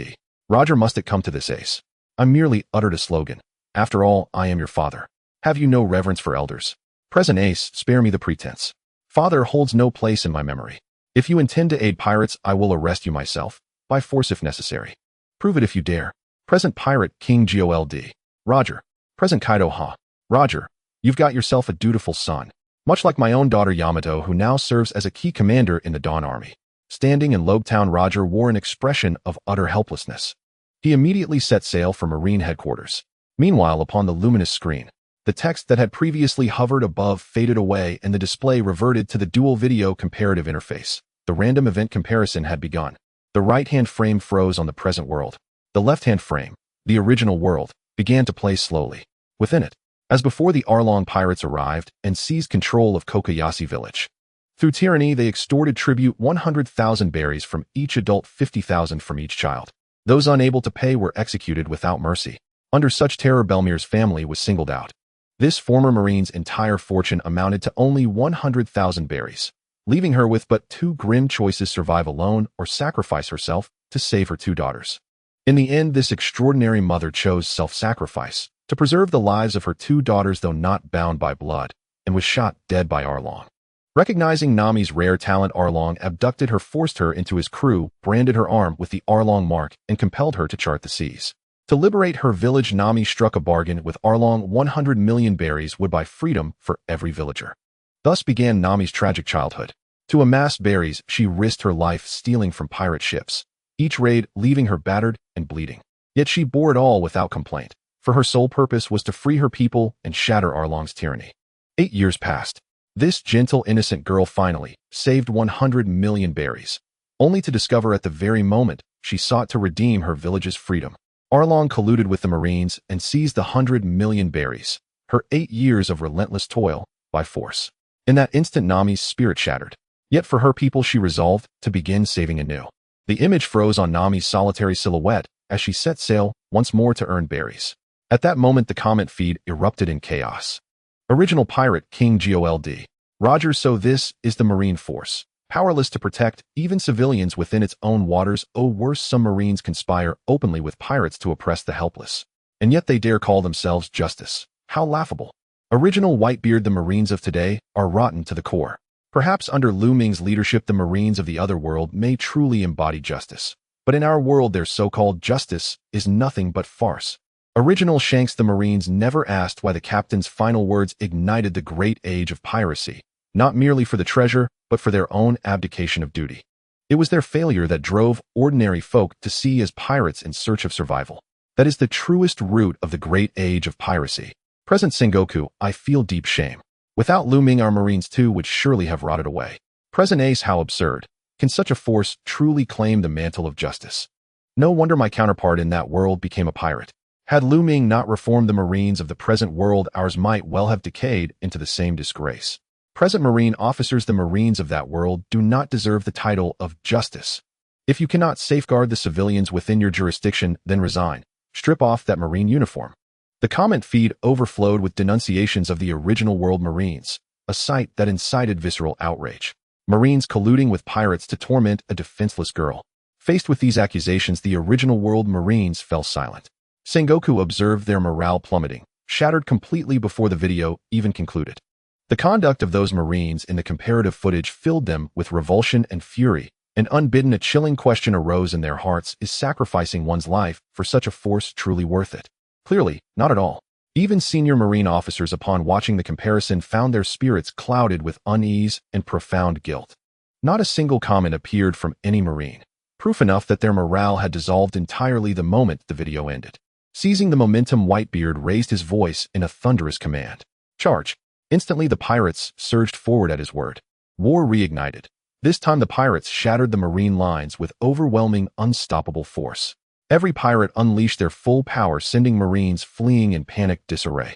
Roger, must it come to this, Ace? I merely uttered a slogan. After all, I am your father. Have you no reverence for elders? Present Ace, spare me the pretense. Father holds no place in my memory. If you intend to aid pirates, I will arrest you myself, by force if necessary. Prove it if you dare. Present Pirate King Gold. Roger. Present Kaido, ha. Roger, you've got yourself a dutiful son, much like my own daughter Yamato, who now serves as a key commander in the Dawn Army. Standing in Lobetown, Roger wore an expression of utter helplessness. He immediately set sail for Marine headquarters. Meanwhile, upon the luminous screen, the text that had previously hovered above faded away and the display reverted to the dual video comparative interface. The random event comparison had begun. The right-hand frame froze on the present world. The left-hand frame, the original world, began to play slowly. Within it, as before, the Arlong pirates arrived and seized control of Kokoyashi village. Through tyranny, they extorted tribute 100,000 berries from each adult, 50,000 from each child. Those unable to pay were executed without mercy. Under such terror, Belmir's family was singled out. This former Marine's entire fortune amounted to only 100,000 berries, leaving her with but two grim choices: survive alone or sacrifice herself to save her two daughters. In the end, this extraordinary mother chose self-sacrifice to preserve the lives of her two daughters, though not bound by blood, and was shot dead by Arlong. Recognizing Nami's rare talent, Arlong abducted her, forced her into his crew, branded her arm with the Arlong mark, and compelled her to chart the seas. To liberate her village, Nami struck a bargain with Arlong. 100 million berries would buy freedom for every villager. Thus began Nami's tragic childhood. To amass berries, she risked her life stealing from pirate ships, each raid leaving her battered and bleeding. Yet she bore it all without complaint, for her sole purpose was to free her people and shatter Arlong's tyranny. 8 years passed. This gentle, innocent girl finally saved 100 million berries, only to discover at the very moment she sought to redeem her village's freedom, Arlong colluded with the Marines and seized the 100 million berries, her 8 years of relentless toil, by force. In that instant, Nami's spirit shattered. Yet for her people she resolved to begin saving anew. The image froze on Nami's solitary silhouette as she set sail once more to earn berries. At that moment the comment feed erupted in chaos. Original pirate King Gold. Rogers. So this is the Marine Force, powerless to protect even civilians within its own waters. Oh, worse, some Marines conspire openly with pirates to oppress the helpless. And yet they dare call themselves justice. How laughable. Original Whitebeard. The Marines of today are rotten to the core. Perhaps under Lu Ming's leadership the Marines of the other world may truly embody justice. But in our world their so-called justice is nothing but farce. Original Shanks. The Marines never asked why the captain's final words ignited the great age of piracy, not merely for the treasure, but for their own abdication of duty. It was their failure that drove ordinary folk to sea as pirates in search of survival. That is the truest root of the great age of piracy. Present Sengoku, I feel deep shame. Without Lu Ming our Marines too would surely have rotted away. Present Ace, how absurd. Can such a force truly claim the mantle of justice? No wonder my counterpart in that world became a pirate. Had Lu Ming not reformed the Marines of the present world, ours might well have decayed into the same disgrace. Present Marine officers, the Marines of that world do not deserve the title of justice. If you cannot safeguard the civilians within your jurisdiction, then resign. Strip off that Marine uniform. The comment feed overflowed with denunciations of the original world Marines, a sight that incited visceral outrage. Marines colluding with pirates to torment a defenseless girl. Faced with these accusations, the original world Marines fell silent. Sengoku observed their morale plummeting, shattered completely before the video even concluded. The conduct of those Marines in the comparative footage filled them with revulsion and fury, and unbidden a chilling question arose in their hearts: is sacrificing one's life for such a force truly worth it? Clearly, not at all. Even senior Marine officers upon watching the comparison found their spirits clouded with unease and profound guilt. Not a single comment appeared from any Marine, proof enough that their morale had dissolved entirely the moment the video ended. Seizing the momentum, Whitebeard raised his voice in a thunderous command. Charge! Instantly the pirates surged forward at his word. War reignited. This time the pirates shattered the Marine lines with overwhelming, unstoppable force. Every pirate unleashed their full power, sending Marines fleeing in panicked disarray.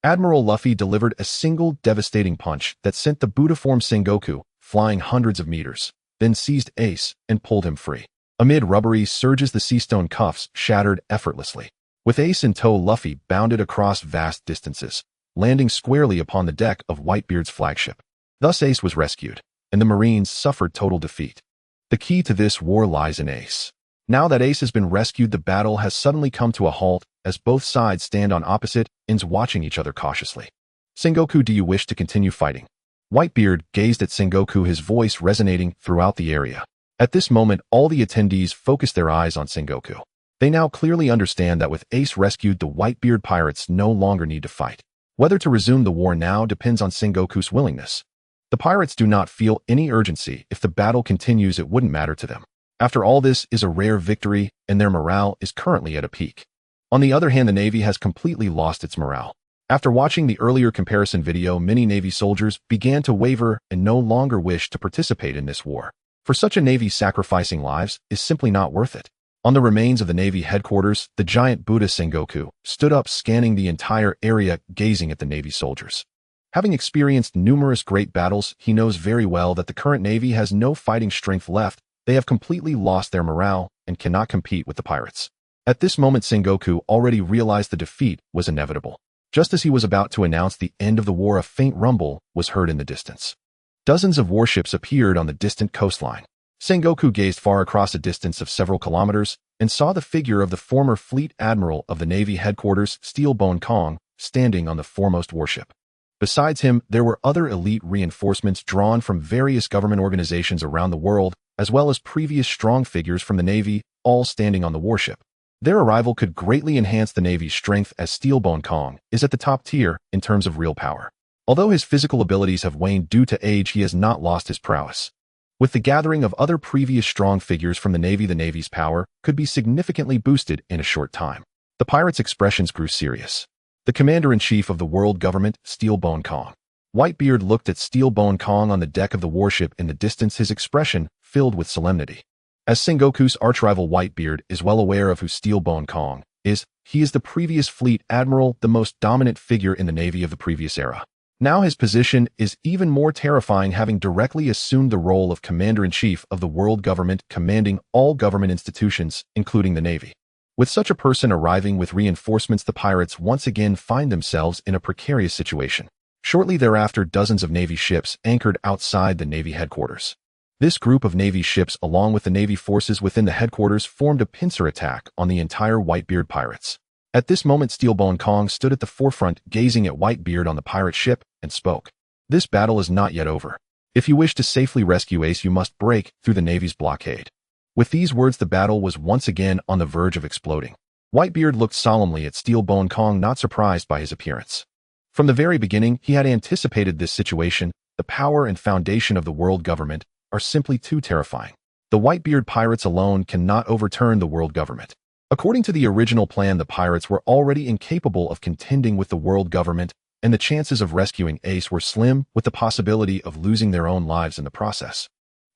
Admiral Luffy delivered a single devastating punch that sent the Buddha-form Sengoku flying hundreds of meters, then seized Ace and pulled him free. Amid rubbery surges, the seastone cuffs shattered effortlessly. With Ace in tow, Luffy bounded across vast distances, landing squarely upon the deck of Whitebeard's flagship. Thus Ace was rescued, and the Marines suffered total defeat. The key to this war lies in Ace. Now that Ace has been rescued, the battle has suddenly come to a halt as both sides stand on opposite ends, watching each other cautiously. Sengoku, do you wish to continue fighting? Whitebeard gazed at Sengoku, his voice resonating throughout the area. At this moment, all the attendees focused their eyes on Sengoku. They now clearly understand that with Ace rescued, the Whitebeard pirates no longer need to fight. Whether to resume the war now depends on Sengoku's willingness. The pirates do not feel any urgency. If the battle continues, it wouldn't matter to them. After all, this is a rare victory, and their morale is currently at a peak. On the other hand, the Navy has completely lost its morale. After watching the earlier comparison video, many Navy soldiers began to waver and no longer wish to participate in this war. For such a Navy, sacrificing lives is simply not worth it. On the remains of the Navy headquarters, the giant Buddha Sengoku stood up, scanning the entire area, gazing at the Navy soldiers. Having experienced numerous great battles, he knows very well that the current Navy has no fighting strength left. They have completely lost their morale and cannot compete with the pirates. At this moment, Sengoku already realized the defeat was inevitable. Just as he was about to announce the end of the war, a faint rumble was heard in the distance. Dozens of warships appeared on the distant coastline. Sengoku gazed far across a distance of several kilometers and saw the figure of the former fleet admiral of the Navy headquarters, Steelbone Kong, standing on the foremost warship. Besides him, there were other elite reinforcements drawn from various government organizations around the world, as well as previous strong figures from the Navy, all standing on the warship. Their arrival could greatly enhance the Navy's strength, as Steelbone Kong is at the top tier in terms of real power. Although his physical abilities have waned due to age, he has not lost his prowess. With the gathering of other previous strong figures from the Navy's power could be significantly boosted in a short time. The pirates' expressions grew serious. The commander-in-chief of the world government, Steelbone Kong, Whitebeard looked at Steelbone Kong on the deck of the warship in the distance, his expression filled with solemnity. As Sengoku's archrival Whitebeard is well aware of who Steelbone Kong is, he is the previous fleet admiral, the most dominant figure in the navy of the previous era. Now his position is even more terrifying, having directly assumed the role of commander-in-chief of the world government, commanding all government institutions, including the navy. With such a person arriving with reinforcements, the pirates once again find themselves in a precarious situation. Shortly thereafter, dozens of Navy ships anchored outside the Navy headquarters. This group of Navy ships, along with the Navy forces within the headquarters, formed a pincer attack on the entire Whitebeard pirates. At this moment, Steelbone Kong stood at the forefront, gazing at Whitebeard on the pirate ship, and spoke. "This battle is not yet over. If you wish to safely rescue Ace, you must break through the Navy's blockade." With these words, the battle was once again on the verge of exploding. Whitebeard looked solemnly at Steelbone Kong, not surprised by his appearance. From the very beginning, he had anticipated this situation. The power and foundation of the world government are simply too terrifying. The Whitebeard pirates alone cannot overturn the world government. According to the original plan, the pirates were already incapable of contending with the world government, and the chances of rescuing Ace were slim, with the possibility of losing their own lives in the process.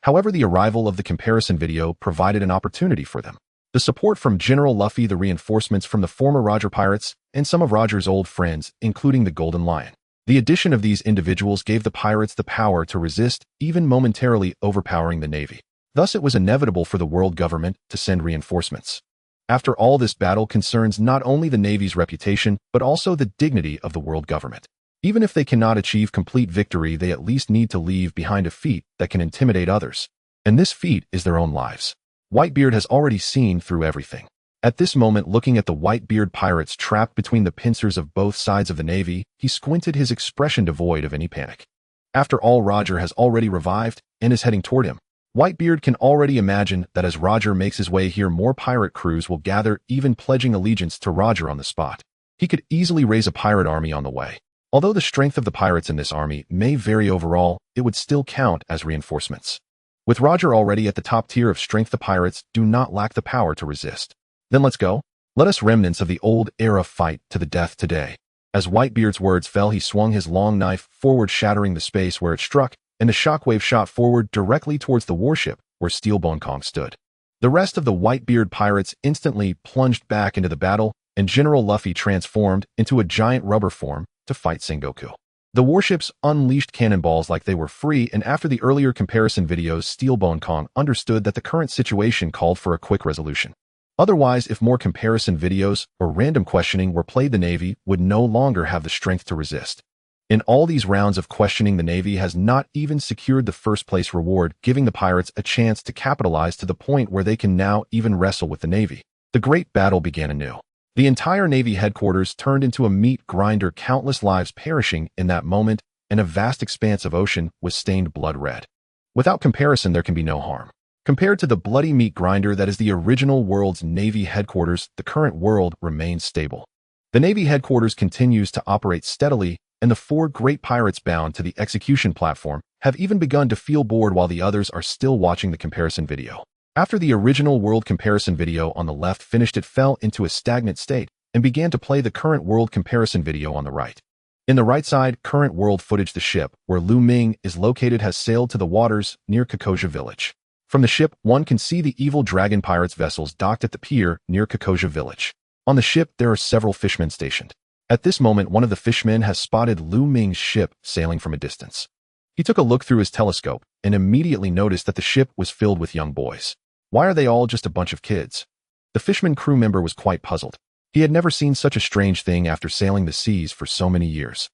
However, the arrival of the comparison video provided an opportunity for them. The support from General Luffy, the reinforcements from the former Roger pirates, and some of Roger's old friends, including the Golden Lion. The addition of these individuals gave the pirates the power to resist, even momentarily overpowering the Navy. Thus, it was inevitable for the world government to send reinforcements. After all, this battle concerns not only the Navy's reputation, but also the dignity of the world government. Even if they cannot achieve complete victory, they at least need to leave behind a feat that can intimidate others. And this feat is their own lives. Whitebeard has already seen through everything. At this moment, looking at the Whitebeard pirates trapped between the pincers of both sides of the Navy, he squinted, his expression devoid of any panic. After all, Roger has already revived and is heading toward him. Whitebeard can already imagine that as Roger makes his way here, more pirate crews will gather, even pledging allegiance to Roger on the spot. He could easily raise a pirate army on the way. Although the strength of the pirates in this army may vary overall, it would still count as reinforcements. With Roger already at the top tier of strength, the pirates do not lack the power to resist. Then let's go. Let us remnants of the old era fight to the death today. As Whitebeard's words fell, he swung his long knife forward, shattering the space where it struck, and the shockwave shot forward directly towards the warship where Steelbone Kong stood. The rest of the Whitebeard pirates instantly plunged back into the battle, and General Luffy transformed into a giant rubber form to fight Sengoku. The warships unleashed cannonballs like they were free, and after the earlier comparison videos, Steelbone Kong understood that the current situation called for a quick resolution. Otherwise, if more comparison videos or random questioning were played, the Navy would no longer have the strength to resist. In all these rounds of questioning, the Navy has not even secured the first-place reward, giving the pirates a chance to capitalize to the point where they can now even wrestle with the Navy. The great battle began anew. The entire Navy headquarters turned into a meat grinder, countless lives perishing in that moment, and a vast expanse of ocean was stained blood red. Without comparison, there can be no harm. Compared to the bloody meat grinder that is the original world's Navy headquarters, the current world remains stable. The Navy headquarters continues to operate steadily, and the four great pirates bound to the execution platform have even begun to feel bored while the others are still watching the comparison video. After the original world comparison video on the left finished, it fell into a stagnant state and began to play the current world comparison video on the right. In the right side, current world footage. The ship where Lu Ming is located has sailed to the waters near Kokoja village. From the ship, one can see the evil dragon pirates' vessels docked at the pier near Kokoja village. On the ship, there are several fishermen stationed. At this moment, one of the fishermen has spotted Lu Ming's ship sailing from a distance. He took a look through his telescope and immediately noticed that the ship was filled with young boys. Why are they all just a bunch of kids? The fisherman crew member was quite puzzled. He had never seen such a strange thing after sailing the seas for so many years.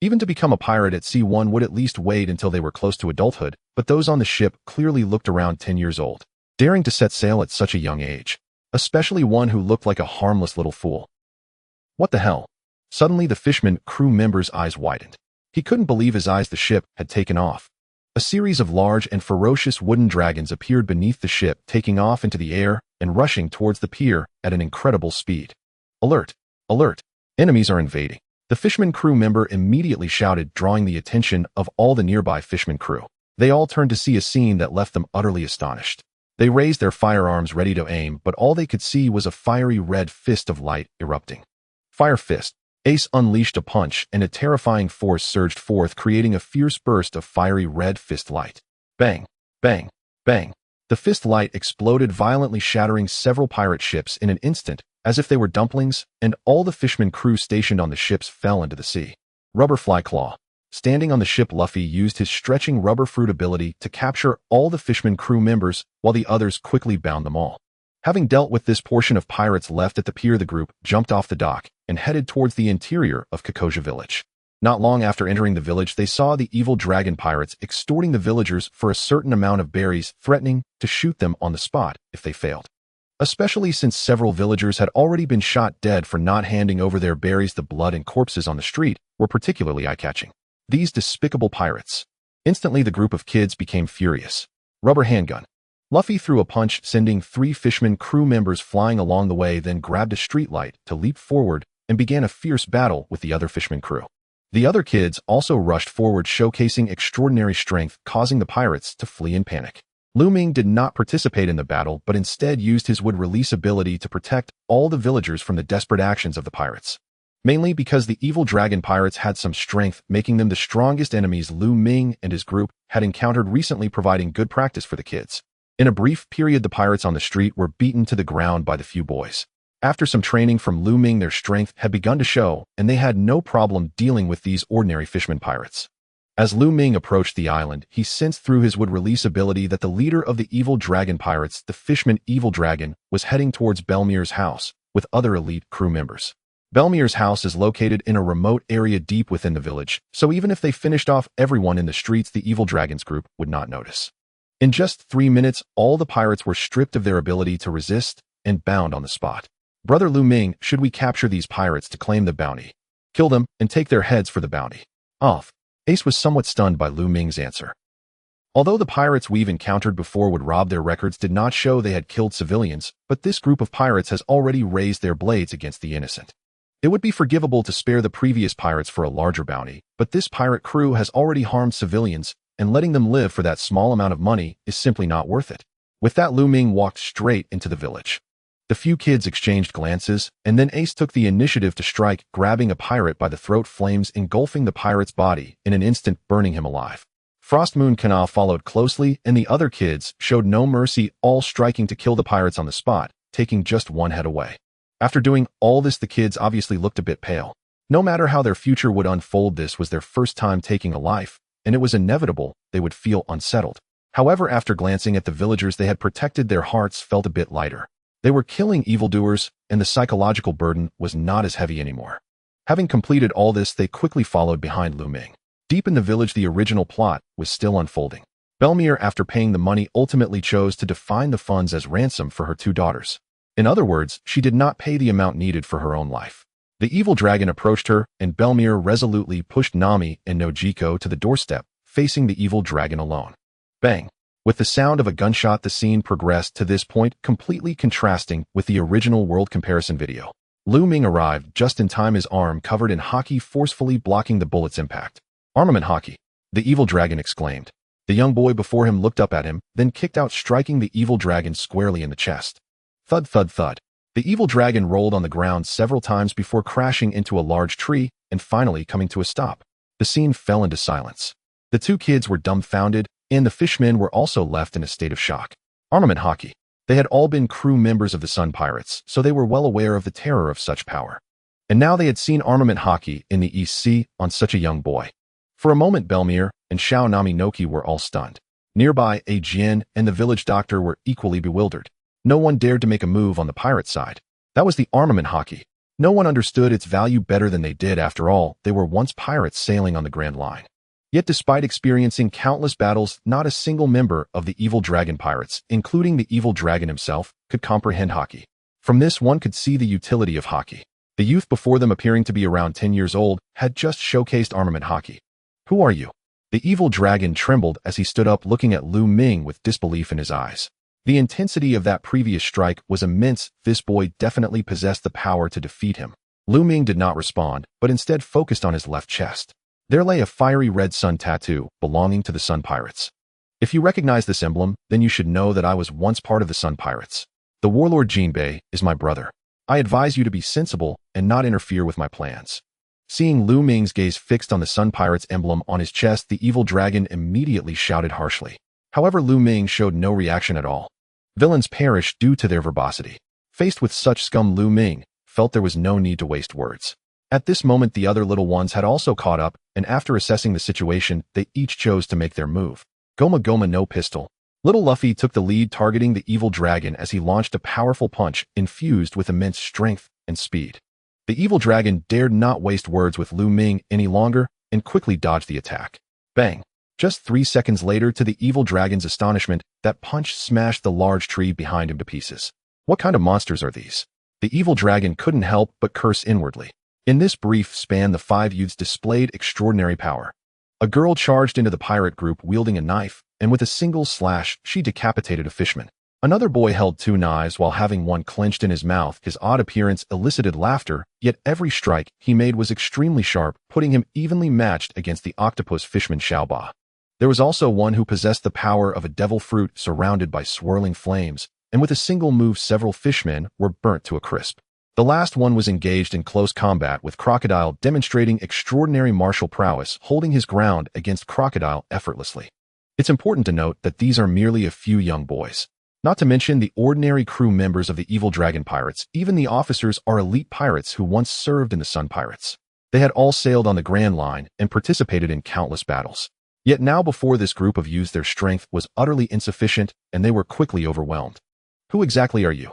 Even to become a pirate at sea, one would at least wait until they were close to adulthood, but those on the ship clearly looked around 10 years old, daring to set sail at such a young age, especially one who looked like a harmless little fool. What the hell? Suddenly, the fisherman crew member's eyes widened. He couldn't believe his eyes. The ship had taken off. A series of large and ferocious wooden dragons appeared beneath the ship, taking off into the air and rushing towards the pier at an incredible speed. Alert! Alert! Enemies are invading. The fisherman crew member immediately shouted, drawing the attention of all the nearby fisherman crew. They all turned to see a scene that left them utterly astonished. They raised their firearms ready to aim, but all they could see was a fiery red fist of light erupting. Fire fist. Ace unleashed a punch, and a terrifying force surged forth, creating a fierce burst of fiery red fist light. Bang! Bang! Bang! The fist light exploded violently, shattering several pirate ships in an instant, as if they were dumplings, and all the fishermen crew stationed on the ships fell into the sea. Rubberfly Claw. Standing on the ship, Luffy used his stretching rubber fruit ability to capture all the fishermen crew members, while the others quickly bound them all. Having dealt with this portion of pirates left at the pier, the group jumped off the dock and headed towards the interior of Kakoja village. Not long after entering the village, they saw the evil dragon pirates extorting the villagers for a certain amount of berries, threatening to shoot them on the spot if they failed. Especially since several villagers had already been shot dead for not handing over their berries, the blood and corpses on the street were particularly eye-catching. These despicable pirates. Instantly, the group of kids became furious. Rubber handgun. Luffy threw a punch, sending 3 fishermen crew members flying along the way, then grabbed a streetlight to leap forward and began a fierce battle with the other fishermen crew. The other kids also rushed forward, showcasing extraordinary strength, causing the pirates to flee in panic. Lu Ming did not participate in the battle, but instead used his would-release ability to protect all the villagers from the desperate actions of the pirates. Mainly because the evil dragon pirates had some strength, making them the strongest enemies Lu Ming and his group had encountered recently, providing good practice for the kids. In a brief period, the pirates on the street were beaten to the ground by the few boys. After some training from Lu Ming, their strength had begun to show, and they had no problem dealing with these ordinary fishermen pirates. As Lu Ming approached the island, he sensed through his would-release ability that the leader of the evil dragon pirates, the fishman Evil Dragon, was heading towards Belmir's house with other elite crew members. Belmir's house is located in a remote area deep within the village, so even if they finished off everyone in the streets, the evil dragon's group would not notice. In just 3 minutes, all the pirates were stripped of their ability to resist and bound on the spot. Brother Lu Ming, should we capture these pirates to claim the bounty? Kill them and take their heads for the bounty. Off. Ace was somewhat stunned by Lu Ming's answer. Although the pirates we've encountered before would rob, their records did not show they had killed civilians, but this group of pirates has already raised their blades against the innocent. It would be forgivable to spare the previous pirates for a larger bounty, but this pirate crew has already harmed civilians, and letting them live for that small amount of money is simply not worth it. With that, Lu Ming walked straight into the village. The few kids exchanged glances, and then Ace took the initiative to strike, grabbing a pirate by the throat, flames engulfing the pirate's body, in an instant burning him alive. Frost Moon Kana followed closely, and the other kids showed no mercy, all striking to kill the pirates on the spot, taking just one head away. After doing all this, the kids obviously looked a bit pale. No matter how their future would unfold, this was their first time taking a life, and it was inevitable they would feel unsettled. However, after glancing at the villagers they had protected, their hearts felt a bit lighter. They were killing evildoers, and the psychological burden was not as heavy anymore. Having completed all this, they quickly followed behind Lu Ming. Deep in the village, the original plot was still unfolding. Belmir, after paying the money, ultimately chose to define the funds as ransom for her 2 daughters. In other words, she did not pay the amount needed for her own life. The evil dragon approached her, and Belmir resolutely pushed Nami and Nojiko to the doorstep, facing the evil dragon alone. Bang! With the sound of a gunshot, the scene progressed to this point, completely contrasting with the original world comparison video. Lu Ming arrived just in time, his arm covered in haki forcefully blocking the bullet's impact. Armament haki! The evil dragon exclaimed. The young boy before him looked up at him, then kicked out, striking the evil dragon squarely in the chest. Thud, thud, thud. The evil dragon rolled on the ground several times before crashing into a large tree and finally coming to a stop. The scene fell into silence. The 2 kids were dumbfounded, and the fishmen were also left in a state of shock. Armament haki. They had all been crew members of the Sun Pirates, so they were well aware of the terror of such power. And now they had seen armament haki in the East Sea on such a young boy. For a moment, Belmir and Shao Nami Noki were all stunned. Nearby, A Jin and the village doctor were equally bewildered. No one dared to make a move on the pirate side. That was the armament haki. No one understood its value better than they did. After all, they were once pirates sailing on the Grand Line. Yet despite experiencing countless battles, not a single member of the evil dragon pirates, including the evil dragon himself, could comprehend haki. From this, one could see the utility of haki. The youth before them, appearing to be around 10 years old, had just showcased armament haki. Who are you? The evil dragon trembled as he stood up, looking at Lu Ming with disbelief in his eyes. The intensity of that previous strike was immense. This boy definitely possessed the power to defeat him. Lu Ming did not respond, but instead focused on his left chest. There lay a fiery red sun tattoo belonging to the Sun Pirates. If you recognize this emblem, then you should know that I was once part of the Sun Pirates. The warlord Jinbei is my brother. I advise you to be sensible and not interfere with my plans. Seeing Lu Ming's gaze fixed on the Sun Pirate's emblem on his chest, the evil dragon immediately shouted harshly. However, Lu Ming showed no reaction at all. Villains perish due to their verbosity. Faced with such scum, Lu Ming felt there was no need to waste words. At this moment, the other little ones had also caught up, and after assessing the situation, they each chose to make their move. Goma Goma no pistol. Little Luffy took the lead, targeting the evil dragon as he launched a powerful punch infused with immense strength and speed. The evil dragon dared not waste words with Lu Ming any longer and quickly dodged the attack. Bang! Just 3 seconds later, to the evil dragon's astonishment, that punch smashed the large tree behind him to pieces. What kind of monsters are these? The evil dragon couldn't help but curse inwardly. In this brief span, the 5 youths displayed extraordinary power. A girl charged into the pirate group wielding a knife, and with a single slash, she decapitated a fisherman. Another boy held 2 knives while having one clenched in his mouth. His odd appearance elicited laughter, yet every strike he made was extremely sharp, putting him evenly matched against the octopus fishman Xiaoba. There was also one who possessed the power of a devil fruit surrounded by swirling flames, and with a single move several fishmen were burnt to a crisp. The last one was engaged in close combat with Crocodile, demonstrating extraordinary martial prowess, holding his ground against Crocodile effortlessly. It's important to note that these are merely a few young boys. Not to mention the ordinary crew members of the evil dragon pirates. Even the officers are elite pirates who once served in the Sun Pirates. They had all sailed on the Grand Line and participated in countless battles. Yet now before this group of youths, their strength was utterly insufficient and they were quickly overwhelmed. Who exactly are you?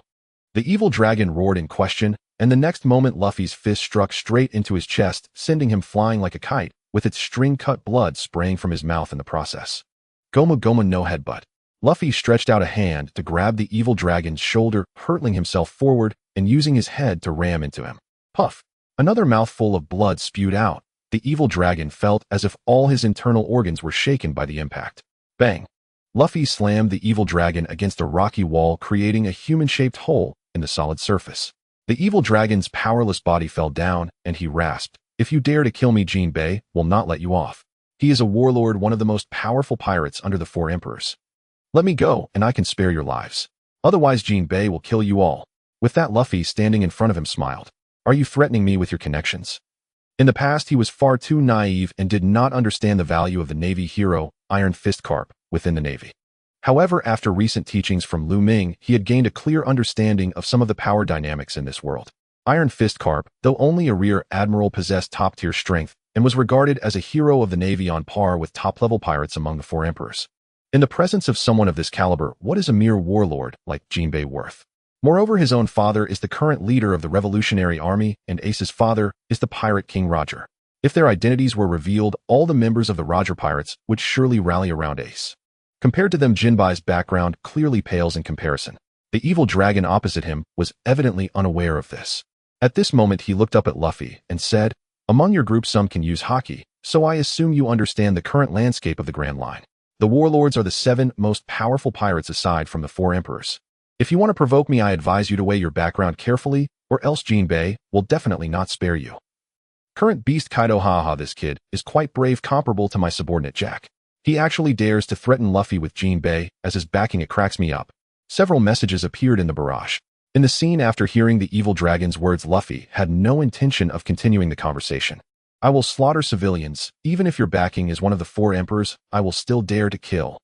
The evil dragon roared in question, and the next moment Luffy's fist struck straight into his chest, sending him flying like a kite, with its string-cut blood spraying from his mouth in the process. Goma Goma no headbutt. Luffy stretched out a hand to grab the evil dragon's shoulder, hurtling himself forward and using his head to ram into him. Puff! Another mouthful of blood spewed out. The evil dragon felt as if all his internal organs were shaken by the impact. Bang! Luffy slammed the evil dragon against a rocky wall, creating a human-shaped hole in the solid surface. The evil dragon's powerless body fell down, and he rasped, "If you dare to kill me, Jinbei will not let you off. He is a warlord, one of the most powerful pirates under the 4 emperors. Let me go, and I can spare your lives. Otherwise, Jinbei will kill you all." With that, Luffy, standing in front of him, smiled. "Are you threatening me with your connections?" In the past, he was far too naive and did not understand the value of the Navy hero, Iron Fist Carp, within the Navy. However, after recent teachings from Lu Ming, he had gained a clear understanding of some of the power dynamics in this world. Iron Fist Carp, though only a rear admiral, possessed top-tier strength and was regarded as a hero of the Navy on par with top-level pirates among the 4 emperors. In the presence of someone of this caliber, what is a mere warlord like Jinbei worth? Moreover, his own father is the current leader of the Revolutionary Army, and Ace's father is the pirate King Roger. If their identities were revealed, all the members of the Roger Pirates would surely rally around Ace. Compared to them, Jinbei's background clearly pales in comparison. The evil dragon opposite him was evidently unaware of this. At this moment, he looked up at Luffy and said, "Among your group, some can use haki, so I assume you understand the current landscape of the Grand Line. The warlords are the 7 most powerful pirates aside from the 4 emperors. If you want to provoke me, I advise you to weigh your background carefully, or else Jinbei will definitely not spare you." Current Beast Kaido, haha, this kid is quite brave, comparable to my subordinate Jack. He actually dares to threaten Luffy with Jinbei as his backing. It cracks me up. Several messages appeared in the barrage. In the scene after hearing the evil dragon's words, Luffy had no intention of continuing the conversation. "I will slaughter civilians. Even if your backing is one of the 4 emperors, I will still dare to kill,"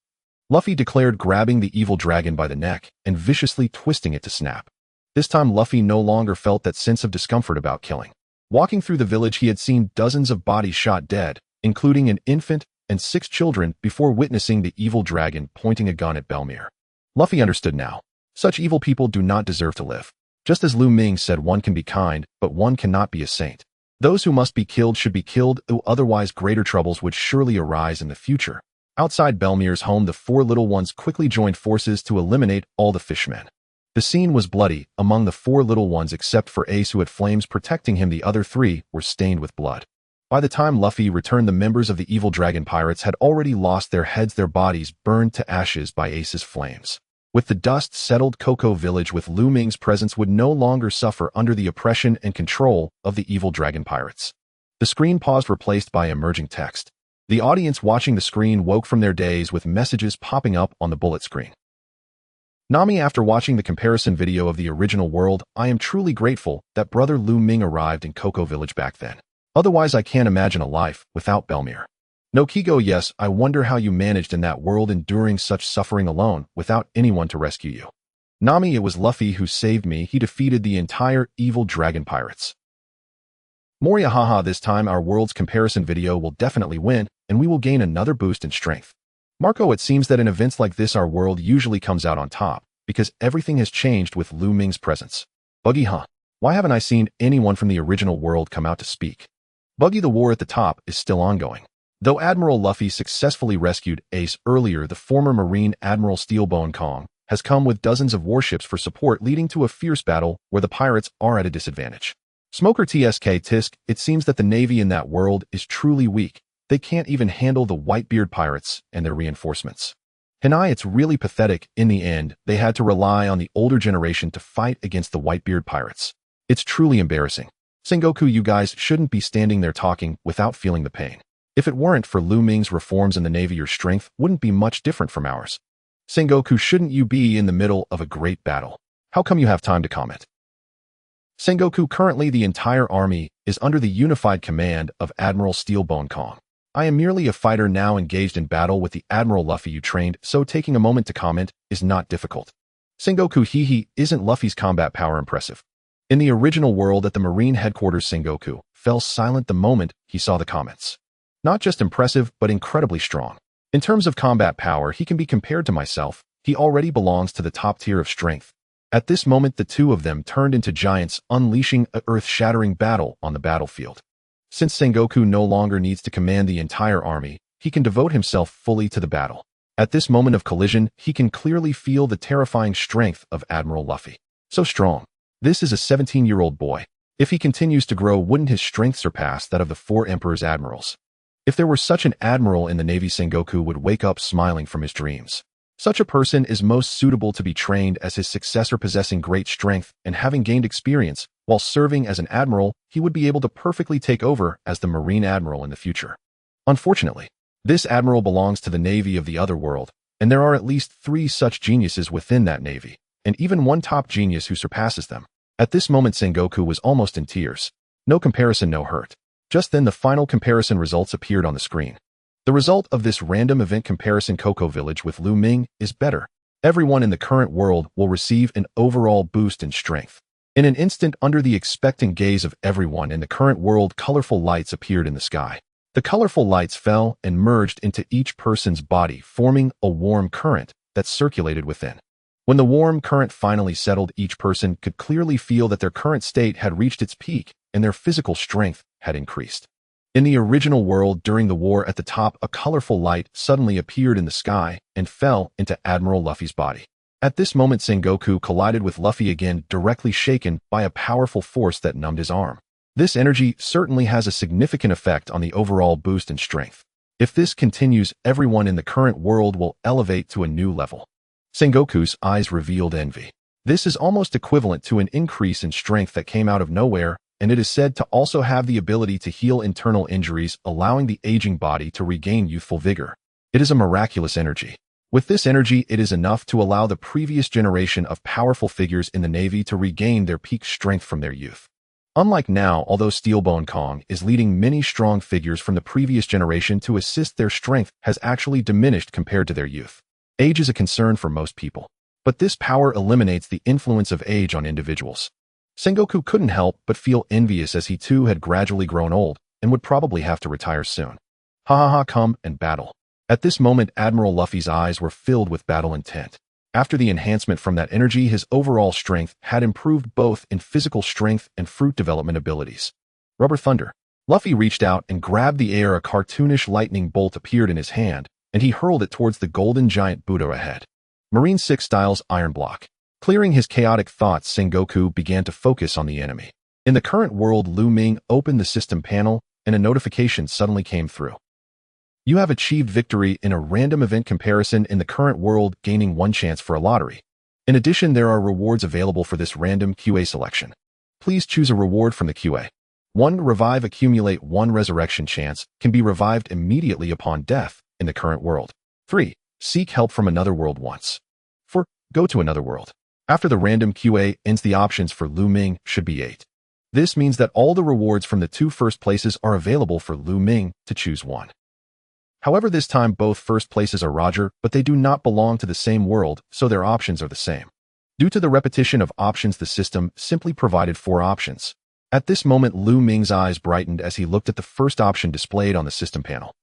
Luffy declared, grabbing the evil dragon by the neck and viciously twisting it to snap. This time, Luffy no longer felt that sense of discomfort about killing. Walking through the village, he had seen dozens of bodies shot dead, including an infant and 6 children, before witnessing the evil dragon pointing a gun at Belmere. Luffy understood now. Such evil people do not deserve to live. Just as Lu Ming said, one can be kind, but one cannot be a saint. Those who must be killed should be killed, otherwise greater troubles would surely arise in the future. Outside Belmere's home, the 4 little ones quickly joined forces to eliminate all the fishmen. The scene was bloody. Among the 4 little ones, except for Ace, who had flames protecting him, the other 3 were stained with blood. By the time Luffy returned, the members of the evil dragon pirates had already lost their heads, their bodies burned to ashes by Ace's flames. With the dust settled, Cocoa Village with Lu Ming's presence would no longer suffer under the oppression and control of the evil dragon pirates. The screen paused, replaced by emerging text. The audience watching the screen woke from their daze with messages popping up on the bullet screen. Nami, after watching the comparison video of the original world, I am truly grateful that brother Lu Ming arrived in Cocoa Village back then. Otherwise, I can't imagine a life without Belmere. No Kigo, yes, I wonder how you managed in that world enduring such suffering alone without anyone to rescue you. Nami, it was Luffy who saved me. He defeated the entire evil dragon pirates. Moria, haha, this time our world's comparison video will definitely win, and we will gain another boost in strength. Marco, it seems that in events like this our world usually comes out on top, because everything has changed with Lu Ming's presence. Buggy, huh? Why haven't I seen anyone from the original world come out to speak? Buggy, the war at the top is still ongoing. Though Admiral Luffy successfully rescued Ace earlier, the former Marine Admiral Steelbone Kong has come with dozens of warships for support, leading to a fierce battle where the pirates are at a disadvantage. Smoker TSK Tisk, it seems that the navy in that world is truly weak. They can't even handle the Whitebeard pirates and their reinforcements. Hinai, it's really pathetic. In the end, they had to rely on the older generation to fight against the Whitebeard pirates. It's truly embarrassing. Sengoku, you guys shouldn't be standing there talking without feeling the pain. If it weren't for Lu Ming's reforms in the navy, your strength wouldn't be much different from ours. Sengoku, shouldn't you be in the middle of a great battle? How come you have time to comment? Sengoku, currently the entire army is under the unified command of Admiral Steelbone Kong. I am merely a fighter now engaged in battle with the Admiral Luffy you trained, so taking a moment to comment is not difficult. Sengoku, hee, isn't Luffy's combat power impressive? In the original world at the Marine headquarters, Sengoku fell silent the moment he saw the comments. Not just impressive, but incredibly strong. In terms of combat power, he can be compared to myself. He already belongs to the top tier of strength. At this moment, the two of them turned into giants, unleashing an earth-shattering battle on the battlefield. Since Sengoku no longer needs to command the entire army, he can devote himself fully to the battle. At this moment of collision, he can clearly feel the terrifying strength of Admiral Luffy. So strong. This is a 17-year-old boy. If he continues to grow, wouldn't his strength surpass that of the 4 Emperor's admirals? If there were such an admiral in the Navy, Sengoku would wake up smiling from his dreams. Such a person is most suitable to be trained as his successor, possessing great strength and having gained experience. While serving as an admiral, he would be able to perfectly take over as the Marine Admiral in the future. Unfortunately, this admiral belongs to the navy of the other world, and there are at least 3 such geniuses within that navy, and even one top genius who surpasses them. At this moment, Sengoku was almost in tears. No comparison, no hurt. Just then the final comparison results appeared on the screen. The result of this random event comparison, Cocoa Village with Lu Ming, is better. Everyone in the current world will receive an overall boost in strength. In an instant, under the expectant gaze of everyone in the current world, colorful lights appeared in the sky. The colorful lights fell and merged into each person's body, forming a warm current that circulated within. When the warm current finally settled, each person could clearly feel that their current state had reached its peak and their physical strength had increased. In the original world, during the war at the top, a colorful light suddenly appeared in the sky and fell into Admiral Luffy's body. At this moment, Sengoku collided with Luffy again, directly shaken by a powerful force that numbed his arm. This energy certainly has a significant effect on the overall boost in strength. If this continues, everyone in the current world will elevate to a new level. Sengoku's eyes revealed envy. This is almost equivalent to an increase in strength that came out of nowhere, and it is said to also have the ability to heal internal injuries, allowing the aging body to regain youthful vigor. It is a miraculous energy. With this energy, it is enough to allow the previous generation of powerful figures in the Navy to regain their peak strength from their youth. Unlike now, although Steelbone Kong is leading many strong figures from the previous generation to assist, their strength has actually diminished compared to their youth. Age is a concern for most people, but this power eliminates the influence of age on individuals. Sengoku couldn't help but feel envious as he too had gradually grown old and would probably have to retire soon. Come and battle. At this moment, Admiral Luffy's eyes were filled with battle intent. After the enhancement from that energy, his overall strength had improved both in physical strength and fruit development abilities. Rubber Thunder. Luffy reached out and grabbed the air. A cartoonish lightning bolt appeared in his hand, and he hurled it towards the golden giant Buddha ahead. Marine 6 Styles Iron Block. Clearing his chaotic thoughts, Sengoku began to focus on the enemy. In the current world, Lu Ming opened the system panel, and a notification suddenly came through. You have achieved victory in a random event comparison in the current world, gaining 1 chance for a lottery. In addition, there are rewards available for this random QA selection. Please choose a reward from the QA. 1. Revive. Accumulate 1 resurrection chance, can be revived immediately upon death in the current world. 3. Seek help from another world once. 4. Go to another world. After the random QA ends, the options for Lu Ming should be 8. This means that all the rewards from the two first places are available for Lu Ming to choose one. However, this time both first places are Roger, but they do not belong to the same world, so their options are the same. Due to the repetition of options, the system simply provided 4 options. At this moment, Lu Ming's eyes brightened as he looked at the first option displayed on the system panel.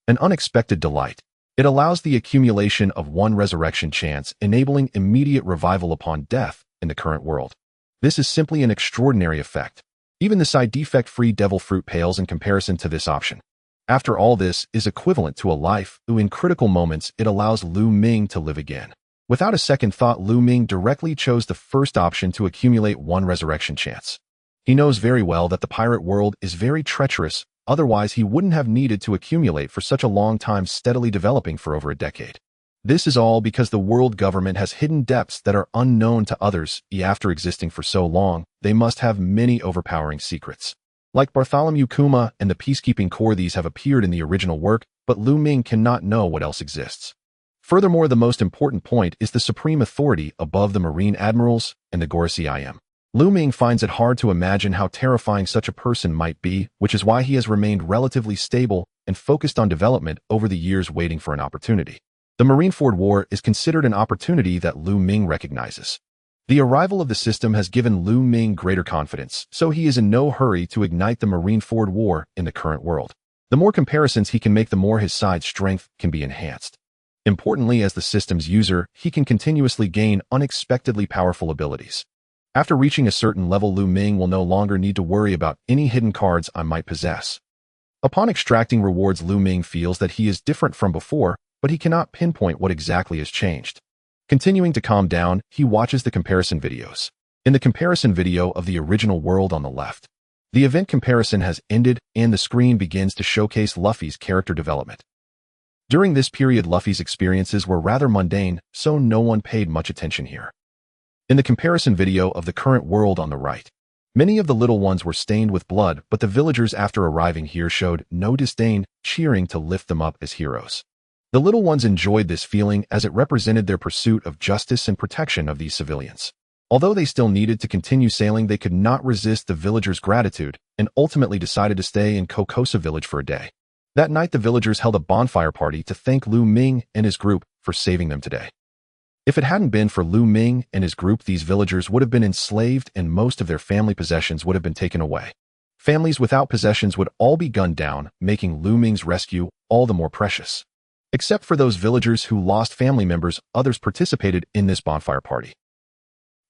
An unexpected delight. It allows the accumulation of 1 resurrection chance, enabling immediate revival upon death in the current world. This is simply an extraordinary effect. Even the side defect-free devil fruit pales in comparison to this option. After all, this is equivalent to a life, in critical moments it allows Lu Ming to live again. Without a second thought, Lu Ming directly chose the first option to accumulate 1 resurrection chance. He knows very well that the pirate world is very treacherous, otherwise he wouldn't have needed to accumulate for such a long time, steadily developing for over a decade. This is all because the world government has hidden depths that are unknown to others. After existing for so long, they must have many overpowering secrets. Like Bartholomew Kuma and the Peacekeeping Corps, these have appeared in the original work, but Lu Ming cannot know what else exists. Furthermore, the most important point is the supreme authority above the marine admirals and the Gorsi IM. Lu Ming finds it hard to imagine how terrifying such a person might be, which is why he has remained relatively stable and focused on development over the years, waiting for an opportunity. The Marineford War is considered an opportunity that Lu Ming recognizes. The arrival of the system has given Lu Ming greater confidence, so he is in no hurry to ignite the Marineford War in the current world. The more comparisons he can make, the more his side's strength can be enhanced. Importantly, as the system's user, he can continuously gain unexpectedly powerful abilities. After reaching a certain level, Lu Ming will no longer need to worry about any hidden cards I might possess. Upon extracting rewards, Lu Ming feels that he is different from before, but he cannot pinpoint what exactly has changed. Continuing to calm down, he watches the comparison videos. In the comparison video of the original world on the left, the event comparison has ended and the screen begins to showcase Luffy's character development. During this period, Luffy's experiences were rather mundane, so no one paid much attention here. In the comparison video of the current world on the right, many of the little ones were stained with blood, but the villagers after arriving here showed no disdain, cheering to lift them up as heroes. The little ones enjoyed this feeling as it represented their pursuit of justice and protection of these civilians. Although they still needed to continue sailing, they could not resist the villagers' gratitude and ultimately decided to stay in Kokosa village for a day. That night, the villagers held a bonfire party to thank Lu Ming and his group for saving them today. If it hadn't been for Lu Ming and his group, these villagers would have been enslaved and most of their family possessions would have been taken away. Families without possessions would all be gunned down, making Lu Ming's rescue all the more precious. Except for those villagers who lost family members, others participated in this bonfire party.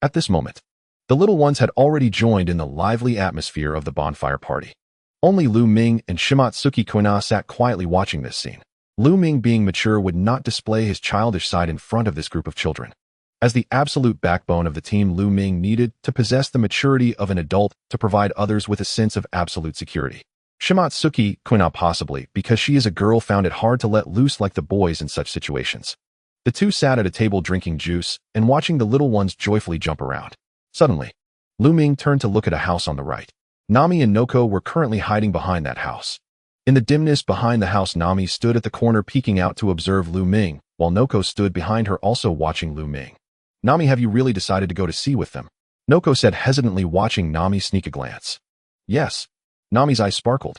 At this moment, the little ones had already joined in the lively atmosphere of the bonfire party. Only Lu Ming and Shimatsuki Koina sat quietly watching this scene. Lu Ming, being mature, would not display his childish side in front of this group of children. As the absolute backbone of the team, Lu Ming needed to possess the maturity of an adult to provide others with a sense of absolute security. Shimatsuki Koina, possibly because she is a girl, found it hard to let loose like the boys in such situations. The two sat at a table drinking juice and watching the little ones joyfully jump around. Suddenly, Lu Ming turned to look at a house on the right. Nami and Noko were currently hiding behind that house. In the dimness behind the house, Nami stood at the corner peeking out to observe Lu Ming, while Noko stood behind her also watching Lu Ming. "Nami, have you really decided to go to sea with them?" Noko said hesitantly, watching Nami sneak a glance. "Yes." Nami's eyes sparkled.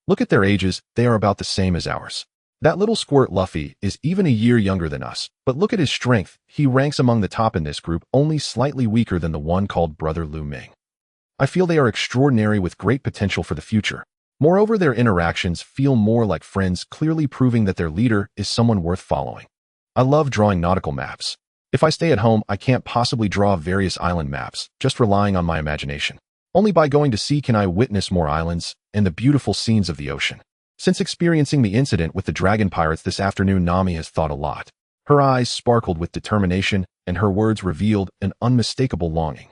"Look at their ages, they are about the same as ours. That little squirt Luffy is even a year younger than us, but look at his strength, he ranks among the top in this group, only slightly weaker than the one called Brother Lu Ming. I feel they are extraordinary with great potential for the future. Moreover, their interactions feel more like friends, clearly proving that their leader is someone worth following. I love drawing nautical maps. If I stay at home, I can't possibly draw various island maps, just relying on my imagination. Only by going to sea can I witness more islands and the beautiful scenes of the ocean. Since experiencing the incident with the dragon pirates this afternoon, Nami has thought a lot. Her eyes sparkled with determination, and her words revealed an unmistakable longing.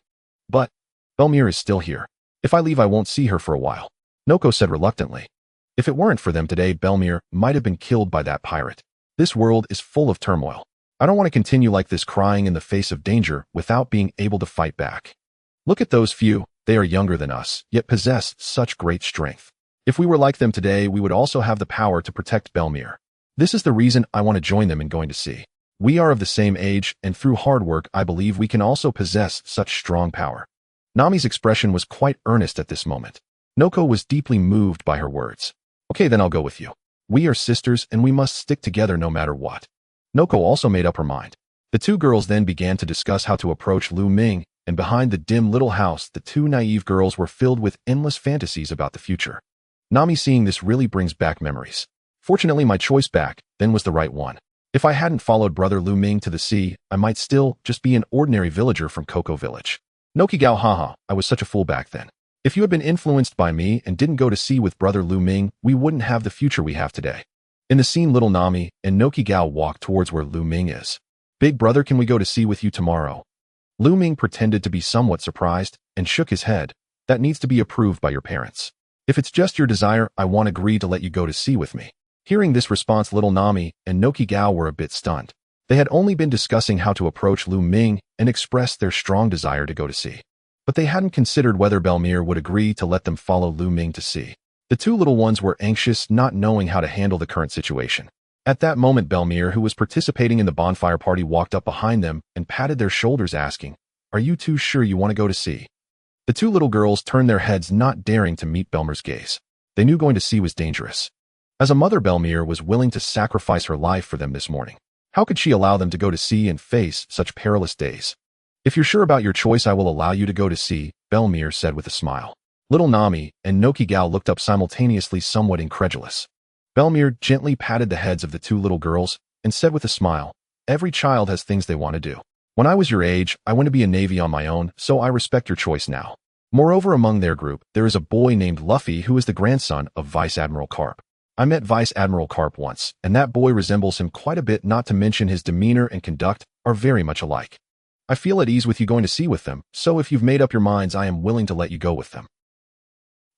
But Belmir is still here. If I leave, I won't see her for a while," Noko said reluctantly. If it weren't for them today, Belmir might have been killed by that pirate. This world is full of turmoil. I don't want to continue like this, crying in the face of danger without being able to fight back. Look at those few. They are younger than us, yet possess such great strength. If we were like them today, we would also have the power to protect Belmir. This is the reason I want to join them in going to sea. We are of the same age, and through hard work, I believe we can also possess such strong power. Nami's expression was quite earnest at this moment. Noko was deeply moved by her words. Okay, then I'll go with you. We are sisters and we must stick together no matter what. Noko also made up her mind. The two girls then began to discuss how to approach Lu Ming, and behind the dim little house, the two naive girls were filled with endless fantasies about the future. Nami seeing this really brings back memories. Fortunately, my choice back then was the right one. If I hadn't followed brother Lu Ming to the sea, I might still just be an ordinary villager from Cocoa Village. Nokigao, haha, I was such a fool back then. If you had been influenced by me and didn't go to sea with brother Lu Ming, we wouldn't have the future we have today. In the scene, little Nami and Nokigao walked towards where Lu Ming is. Big brother, can we go to sea with you tomorrow? Lu Ming pretended to be somewhat surprised and shook his head. That needs to be approved by your parents. If it's just your desire, I won't agree to let you go to sea with me. Hearing this response, little Nami and Nokigao were a bit stunned. They had only been discussing how to approach Lu Ming and expressed their strong desire to go to sea. But they hadn't considered whether Belmere would agree to let them follow Lu Ming to sea. The two little ones were anxious, not knowing how to handle the current situation. At that moment, Belmere, who was participating in the bonfire party, walked up behind them and patted their shoulders, asking, "Are you two sure you want to go to sea?" The two little girls turned their heads, not daring to meet Belmere's gaze. They knew going to sea was dangerous. As a mother, Belmere was willing to sacrifice her life for them this morning. How could she allow them to go to sea and face such perilous days? If you're sure about your choice, I will allow you to go to sea, Belmere said with a smile. Little Nami and Nokigao looked up simultaneously, somewhat incredulous. Belmere gently patted the heads of the two little girls and said with a smile, "Every child has things they want to do. When I was your age, I went to be a navy on my own, so I respect your choice now." Moreover, among their group, there is a boy named Luffy who is the grandson of Vice Admiral Carp. I met Vice Admiral Carp once, and that boy resembles him quite a bit, not to mention his demeanor and conduct are very much alike. I feel at ease with you going to sea with them, so if you've made up your minds, I am willing to let you go with them.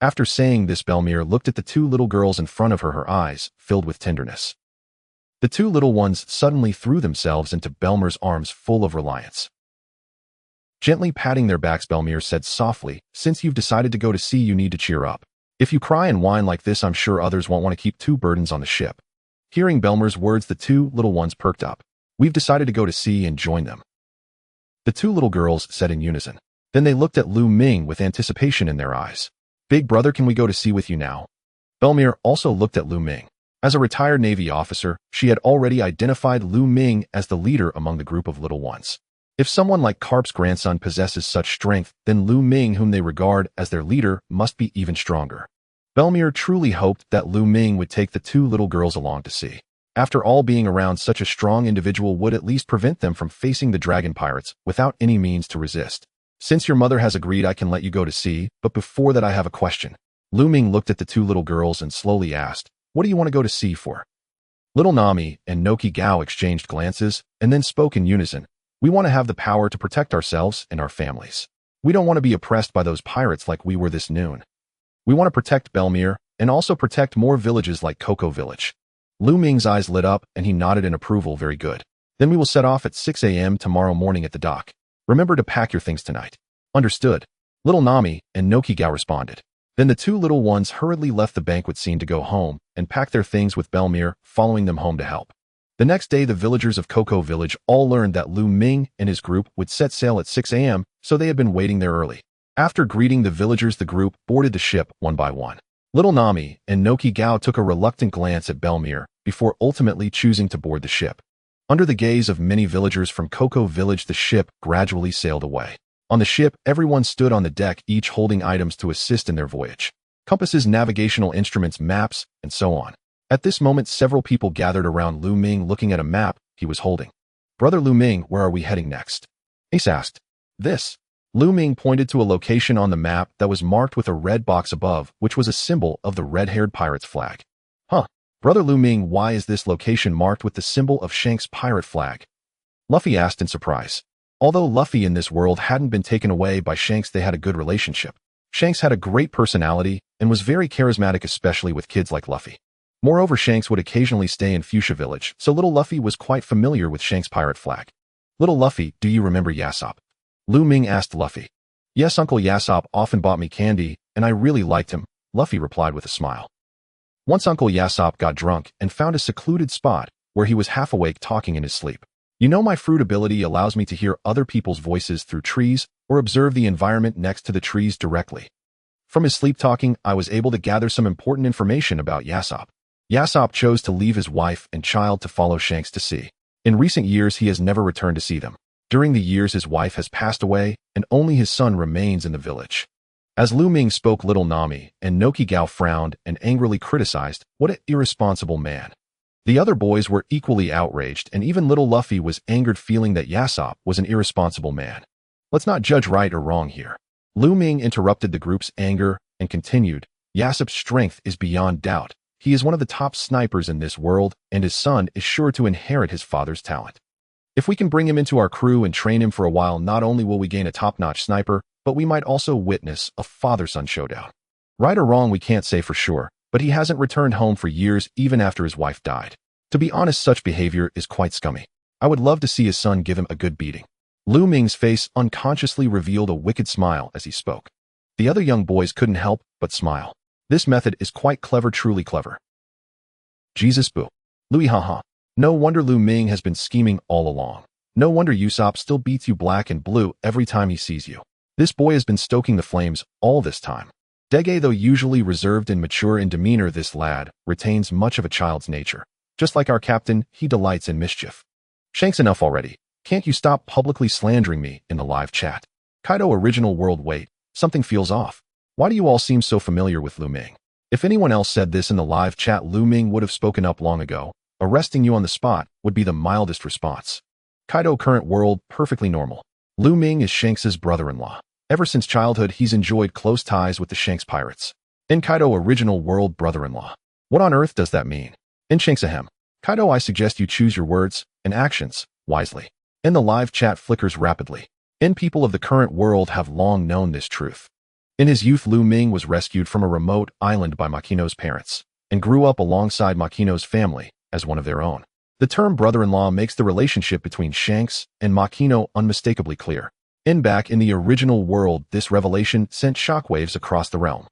After saying this, Belmere looked at the two little girls in front of her, her eyes filled with tenderness. The two little ones suddenly threw themselves into Belmere's arms, full of reliance. Gently patting their backs, Belmere said softly, "Since you've decided to go to sea, you need to cheer up. If you cry and whine like this, I'm sure others won't want to keep two burdens on the ship." Hearing Belmere's words, the two little ones perked up. "We've decided to go to sea and join them," the two little girls said in unison. Then they looked at Lu Ming with anticipation in their eyes. "Big brother, can we go to sea with you now?" Belmere also looked at Lu Ming. As a retired Navy officer, she had already identified Lu Ming as the leader among the group of little ones. If someone like Carp's grandson possesses such strength, then Lu Ming, whom they regard as their leader, must be even stronger. Belmere truly hoped that Lu Ming would take the two little girls along to sea. After all, being around such a strong individual would at least prevent them from facing the dragon pirates without any means to resist. "Since your mother has agreed, I can let you go to sea, but before that I have a question." Lu Ming looked at the two little girls and slowly asked, "What do you want to go to sea for?" Little Nami and Nokigao exchanged glances and then spoke in unison. "We want to have the power to protect ourselves and our families. We don't want to be oppressed by those pirates like we were this noon. We want to protect Belmere and also protect more villages like Cocoa Village." Lu Ming's eyes lit up and he nodded in approval. "Very good. Then we will set off at 6 a.m. tomorrow morning at the dock. Remember to pack your things tonight." "Understood," little Nami and Nokigao responded. Then the two little ones hurriedly left the banquet scene to go home and pack their things, with Belmere following them home to help. The next day, the villagers of Cocoa Village all learned that Lu Ming and his group would set sail at 6 a.m., so they had been waiting there early. After greeting the villagers, the group boarded the ship one by one. Little Nami and Nokigao took a reluctant glance at Belmere before ultimately choosing to board the ship. Under the gaze of many villagers from Cocoa Village, the ship gradually sailed away. On the ship, everyone stood on the deck, each holding items to assist in their voyage. Compasses, navigational instruments, maps, and so on. At this moment, several people gathered around Lu Ming, looking at a map he was holding. "Brother Lu Ming, where are we heading next?" Ace asked. "This." Lu Ming pointed to a location on the map that was marked with a red box above, which was a symbol of the red-haired pirate's flag. "Huh. Brother Lu Ming, why is this location marked with the symbol of Shanks' pirate flag?" Luffy asked in surprise. Although Luffy in this world hadn't been taken away by Shanks, they had a good relationship. Shanks had a great personality and was very charismatic, especially with kids like Luffy. Moreover, Shanks would occasionally stay in Fuchsia Village, so little Luffy was quite familiar with Shanks' pirate flag. "Little Luffy, do you remember Yasopp?" Lu Ming asked Luffy. "Yes, Uncle Yasopp often bought me candy, and I really liked him," Luffy replied with a smile. Once Uncle Yasopp got drunk and found a secluded spot where he was half awake, talking in his sleep. You know, my fruit ability allows me to hear other people's voices through trees or observe the environment next to the trees directly. From his sleep talking, I was able to gather some important information about Yasopp. Yasopp chose to leave his wife and child to follow Shanks to sea. In recent years, he has never returned to see them. During the years, his wife has passed away, and only his son remains in the village. As Lu Ming spoke, little Nami and Nokigao frowned and angrily criticized, "What an irresponsible man." The other boys were equally outraged, and even little Luffy was angered, feeling that Yasopp was an irresponsible man. Let's not judge right or wrong here. Lu Ming interrupted the group's anger and continued, "Yasopp's strength is beyond doubt. He is one of the top snipers in this world, and his son is sure to inherit his father's talent. If we can bring him into our crew and train him for a while, not only will we gain a top-notch sniper, but we might also witness a father-son showdown." Right or wrong, we can't say for sure, but he hasn't returned home for years, even after his wife died. To be honest, such behavior is quite scummy. I would love to see his son give him a good beating. Lu Ming's face unconsciously revealed a wicked smile as he spoke. The other young boys couldn't help but smile. This method is quite clever, truly clever. Jesus boo. Louis haha. No wonder Lu Ming has been scheming all along. No wonder Usopp still beats you black and blue every time he sees you. This boy has been stoking the flames all this time. Dege, though usually reserved and mature in demeanor, this lad retains much of a child's nature. Just like our captain, he delights in mischief. Shanks, enough already. Can't you stop publicly slandering me in the live chat? Kaido original world, wait, something feels off. Why do you all seem so familiar with Lu Ming? If anyone else said this in the live chat, Lu Ming would have spoken up long ago. Arresting you on the spot would be the mildest response. Kaido current world, perfectly normal. Lu Ming is Shanks' brother-in-law. Ever since childhood, he's enjoyed close ties with the Shanks pirates. In Kaido original world, brother-in-law. What on earth does that mean? In Shanks ahem. Kaido, I suggest you choose your words and actions wisely. In the live chat flickers rapidly. In people of the current world have long known this truth. In his youth, Lu Ming was rescued from a remote island by Makino's parents and grew up alongside Makino's family as one of their own. The term brother-in-law makes the relationship between Shanks and Makino unmistakably clear. Back in the original world, this revelation sent shockwaves across the realm.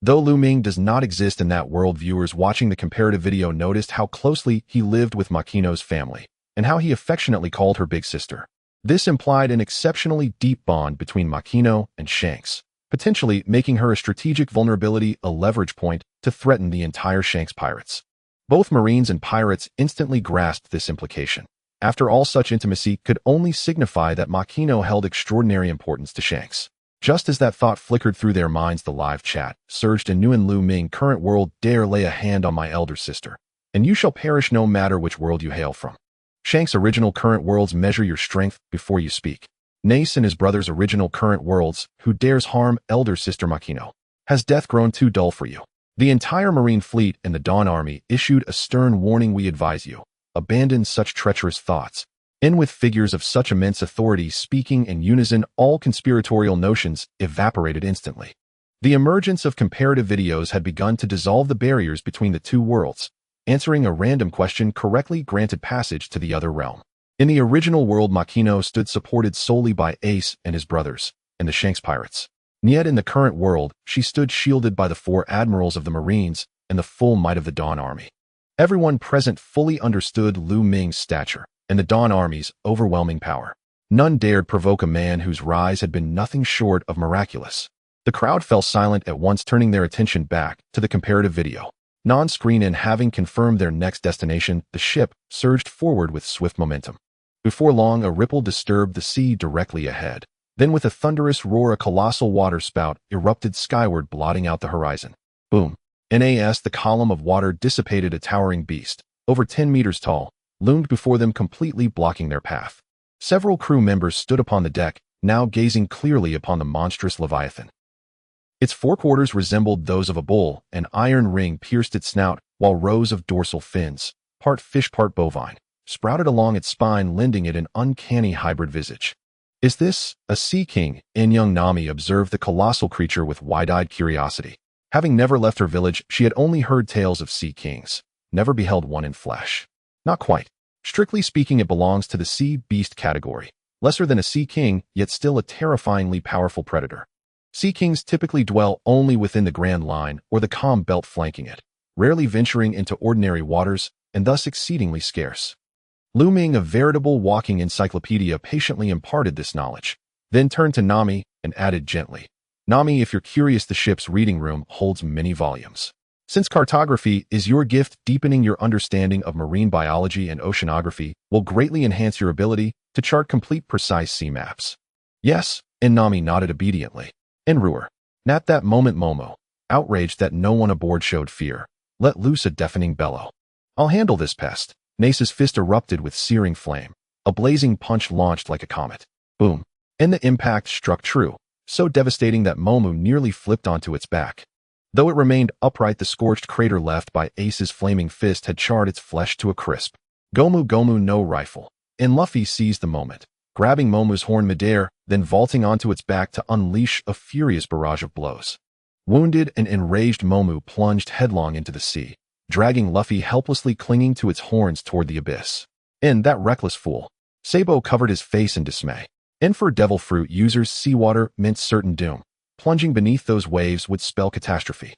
Though Lu Ming does not exist in that world, viewers watching the comparative video noticed how closely he lived with Makino's family and how he affectionately called her big sister. This implied an exceptionally deep bond between Makino and Shanks, potentially making her a strategic vulnerability, a leverage point to threaten the entire Shanks pirates. Both Marines and pirates instantly grasped this implication. After all, such intimacy could only signify that Makino held extraordinary importance to Shanks. Just as that thought flickered through their minds, the live chat surged anew. In Lu Ming current world, dare lay a hand on my elder sister, and you shall perish no matter which world you hail from. Shanks original current worlds, measure your strength before you speak. Nace and his brothers original current worlds, who dares harm elder sister Makino? Has death grown too dull for you? The entire Marine fleet and the Dawn Army issued a stern warning. We advise you, abandon such treacherous thoughts. In with figures of such immense authority speaking in unison, all conspiratorial notions evaporated instantly. The emergence of comparative videos had begun to dissolve the barriers between the two worlds. Answering a random question correctly granted passage to the other realm. In the original world, Makino stood supported solely by Ace and his brothers, and the Shanks pirates. Yet in the current world, she stood shielded by the 4 admirals of the Marines and the full might of the Dawn Army. Everyone present fully understood Lu Ming's stature and the Dawn Army's overwhelming power. None dared provoke a man whose rise had been nothing short of miraculous. The crowd fell silent at once, turning their attention back to the comparative video. Non-screen, and having confirmed their next destination, the ship surged forward with swift momentum. Before long, a ripple disturbed the sea directly ahead. Then with a thunderous roar, a colossal water spout erupted skyward, blotting out the horizon. Boom. NAS, the column of water dissipated. A towering beast, over 10 meters tall, loomed before them, completely blocking their path. Several crew members stood upon the deck, now gazing clearly upon the monstrous Leviathan. Its forequarters resembled those of a bull, an iron ring pierced its snout, while rows of dorsal fins, part fish, part bovine, sprouted along its spine, lending it an uncanny hybrid visage. Is this a sea king? Young Nami observed the colossal creature with wide-eyed curiosity. Having never left her village, she had only heard tales of sea kings, never beheld one in flesh. Not quite. Strictly speaking, it belongs to the sea beast category. Lesser than a sea king, yet still a terrifyingly powerful predator. Sea kings typically dwell only within the Grand Line or the calm belt flanking it, rarely venturing into ordinary waters, and thus exceedingly scarce. Lu Ming, a veritable walking encyclopedia, patiently imparted this knowledge, then turned to Nami and added gently, "Nami, if you're curious, the ship's reading room holds many volumes. Since cartography is your gift, deepening your understanding of marine biology and oceanography will greatly enhance your ability to chart complete precise sea maps." "Yes," and Nami nodded obediently. And Ruer. At that moment Momo, outraged that no one aboard showed fear, let loose a deafening bellow. "I'll handle this pest." Nace's fist erupted with searing flame. A blazing punch launched like a comet. Boom. And the impact struck true, so devastating that Momo nearly flipped onto its back. Though it remained upright, the scorched crater left by Ace's flaming fist had charred its flesh to a crisp. Gomu Gomu no rifle. And Luffy seized the moment, grabbing Momo's horn midair, then vaulting onto its back to unleash a furious barrage of blows. Wounded and enraged, Momo plunged headlong into the sea, dragging Luffy helplessly clinging to its horns toward the abyss. And that reckless fool. Sabo covered his face in dismay. And for devil fruit users, seawater meant certain doom. Plunging beneath those waves would spell catastrophe.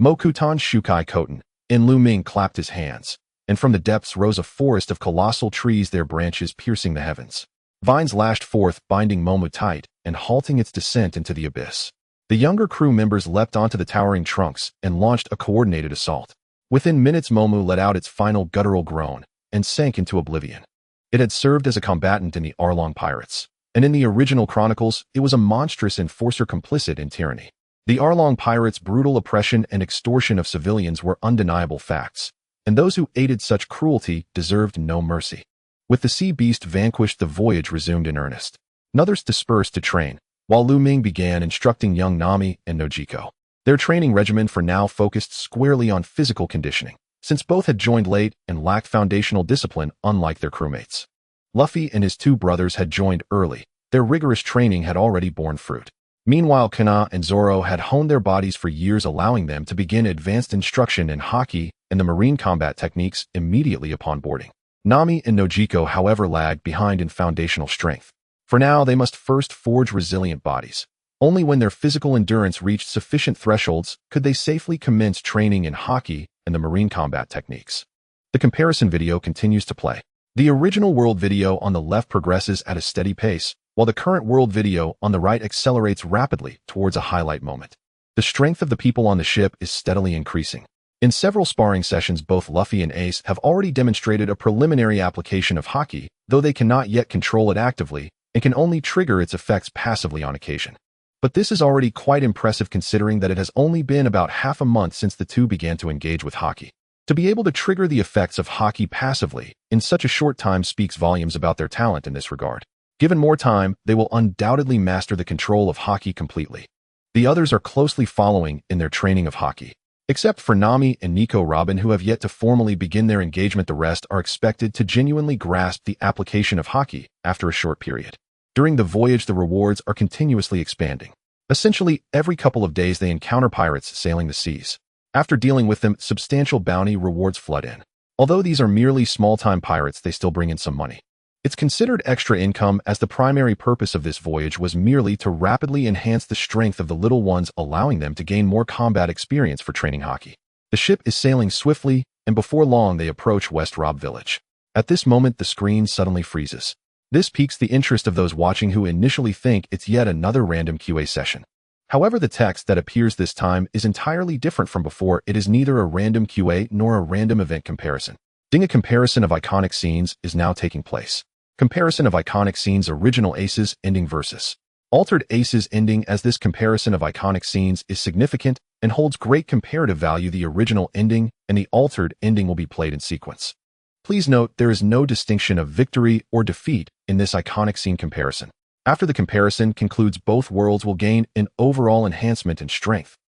Mokutan Shukai Koten, and Lu Ming clapped his hands, and from the depths rose a forest of colossal trees, their branches piercing the heavens. Vines lashed forth, binding Momo tight and halting its descent into the abyss. The younger crew members leapt onto the towering trunks and launched a coordinated assault. Within minutes, Momo let out its final guttural groan and sank into oblivion. It had served as a combatant in the Arlong Pirates, and in the original chronicles, it was a monstrous enforcer complicit in tyranny. The Arlong Pirates' brutal oppression and extortion of civilians were undeniable facts, and those who aided such cruelty deserved no mercy. With the sea beast vanquished, the voyage resumed in earnest. Others dispersed to train, while Lu Ming began instructing young Nami and Nojiko. Their training regimen for now focused squarely on physical conditioning, since both had joined late and lacked foundational discipline unlike their crewmates. Luffy and his two brothers had joined early. Their rigorous training had already borne fruit. Meanwhile, Kana and Zoro had honed their bodies for years, allowing them to begin advanced instruction in haki and the marine combat techniques immediately upon boarding. Nami and Nojiko, however, lagged behind in foundational strength. For now, they must first forge resilient bodies. Only when their physical endurance reached sufficient thresholds could they safely commence training in haki and the marine combat techniques. The comparison video continues to play. The original world video on the left progresses at a steady pace, while the current world video on the right accelerates rapidly towards a highlight moment. The strength of the people on the ship is steadily increasing. In several sparring sessions, both Luffy and Ace have already demonstrated a preliminary application of haki, though they cannot yet control it actively and can only trigger its effects passively on occasion. But this is already quite impressive considering that it has only been about half a month since the two began to engage with haki. To be able to trigger the effects of haki passively in such a short time speaks volumes about their talent in this regard. Given more time, they will undoubtedly master the control of haki completely. The others are closely following in their training of haki. Except for Nami and Nico Robin, who have yet to formally begin their engagement, the rest are expected to genuinely grasp the application of haki after a short period. During the voyage, the rewards are continuously expanding. Essentially, every couple of days they encounter pirates sailing the seas. After dealing with them, substantial bounty rewards flood in. Although these are merely small-time pirates, they still bring in some money. It's considered extra income, as the primary purpose of this voyage was merely to rapidly enhance the strength of the little ones, allowing them to gain more combat experience for training haki. The ship is sailing swiftly, and before long they approach West Rob Village. At this moment, the screen suddenly freezes. This piques the interest of those watching, who initially think it's yet another random QA session. However, the text that appears this time is entirely different from before. It is neither a random QA nor a random event comparison. A comparison of iconic scenes is now taking place. Comparison of iconic scenes: original Ace's ending versus altered Ace's ending. As this comparison of iconic scenes is significant and holds great comparative value, the original ending and the altered ending will be played in sequence. Please note there is no distinction of victory or defeat in this iconic scene comparison. After the comparison concludes, both worlds will gain an overall enhancement in strength.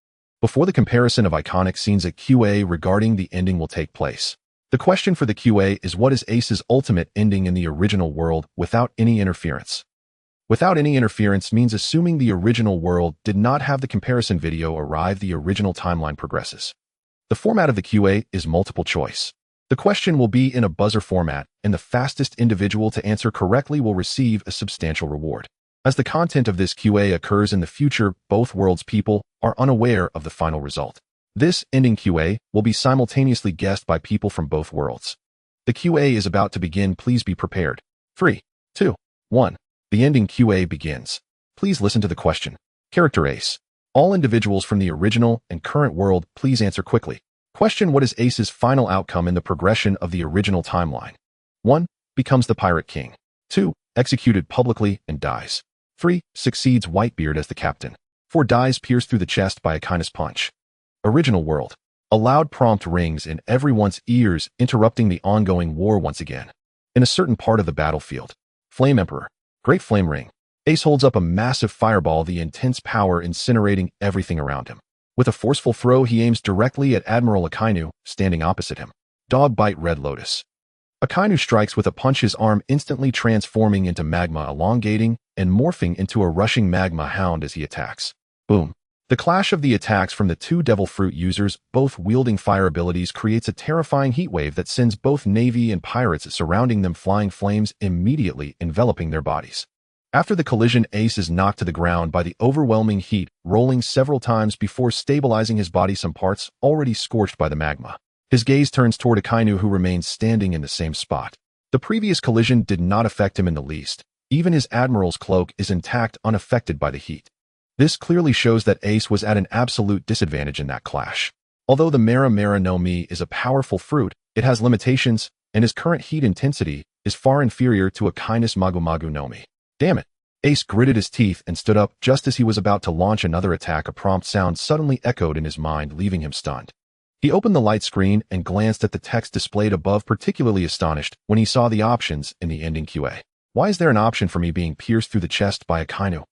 Before the comparison of iconic scenes, a QA regarding the ending will take place. The question for the QA is, what is Ace's ultimate ending in the original world without any interference? Without any interference means assuming the original world did not have the comparison video arrive, the original timeline progresses. The format of the QA is multiple choice. The question will be in a buzzer format, and the fastest individual to answer correctly will receive a substantial reward. As the content of this QA occurs in the future, both worlds' people are unaware of the final result. This ending QA will be simultaneously guessed by people from both worlds. The QA is about to begin. Please be prepared. 3, 2, 1. The ending QA begins. Please listen to the question. Character Ace. All individuals from the original and current world, please answer quickly. Question: what is Ace's final outcome in the progression of the original timeline? 1. Becomes the Pirate King. 2. Executed publicly and dies. 3. Succeeds Whitebeard as the captain. 4. Dies pierced through the chest by a kindness punch. Original world. A loud prompt rings in everyone's ears, interrupting the ongoing war once again. In a certain part of the battlefield. Flame Emperor. Great Flame Ring. Ace holds up a massive fireball, the intense power incinerating everything around him. With a forceful throw, he aims directly at Admiral Akainu, standing opposite him. Dog Bite Red Lotus. Akainu strikes with a punch, his arm instantly transforming into magma, elongating and morphing into a rushing magma hound as he attacks. Boom. The clash of the attacks from the two Devil Fruit users, both wielding fire abilities, creates a terrifying heatwave that sends both Navy and pirates surrounding them, flying flames immediately enveloping their bodies. After the collision, Ace is knocked to the ground by the overwhelming heat, rolling several times before stabilizing his body, some parts already scorched by the magma. His gaze turns toward Akainu, who remains standing in the same spot. The previous collision did not affect him in the least. Even his admiral's cloak is intact, unaffected by the heat. This clearly shows that Ace was at an absolute disadvantage in that clash. Although the Mera Mera no Mi is a powerful fruit, it has limitations, and his current heat intensity is far inferior to a kindness Magu Magu no Mi. Damn it. Ace gritted his teeth and stood up just as he was about to launch another attack. A prompt sound suddenly echoed in his mind, leaving him stunned. He opened the light screen and glanced at the text displayed above, particularly astonished when he saw the options in the ending QA. Why is there an option for me being pierced through the chest by Akainu?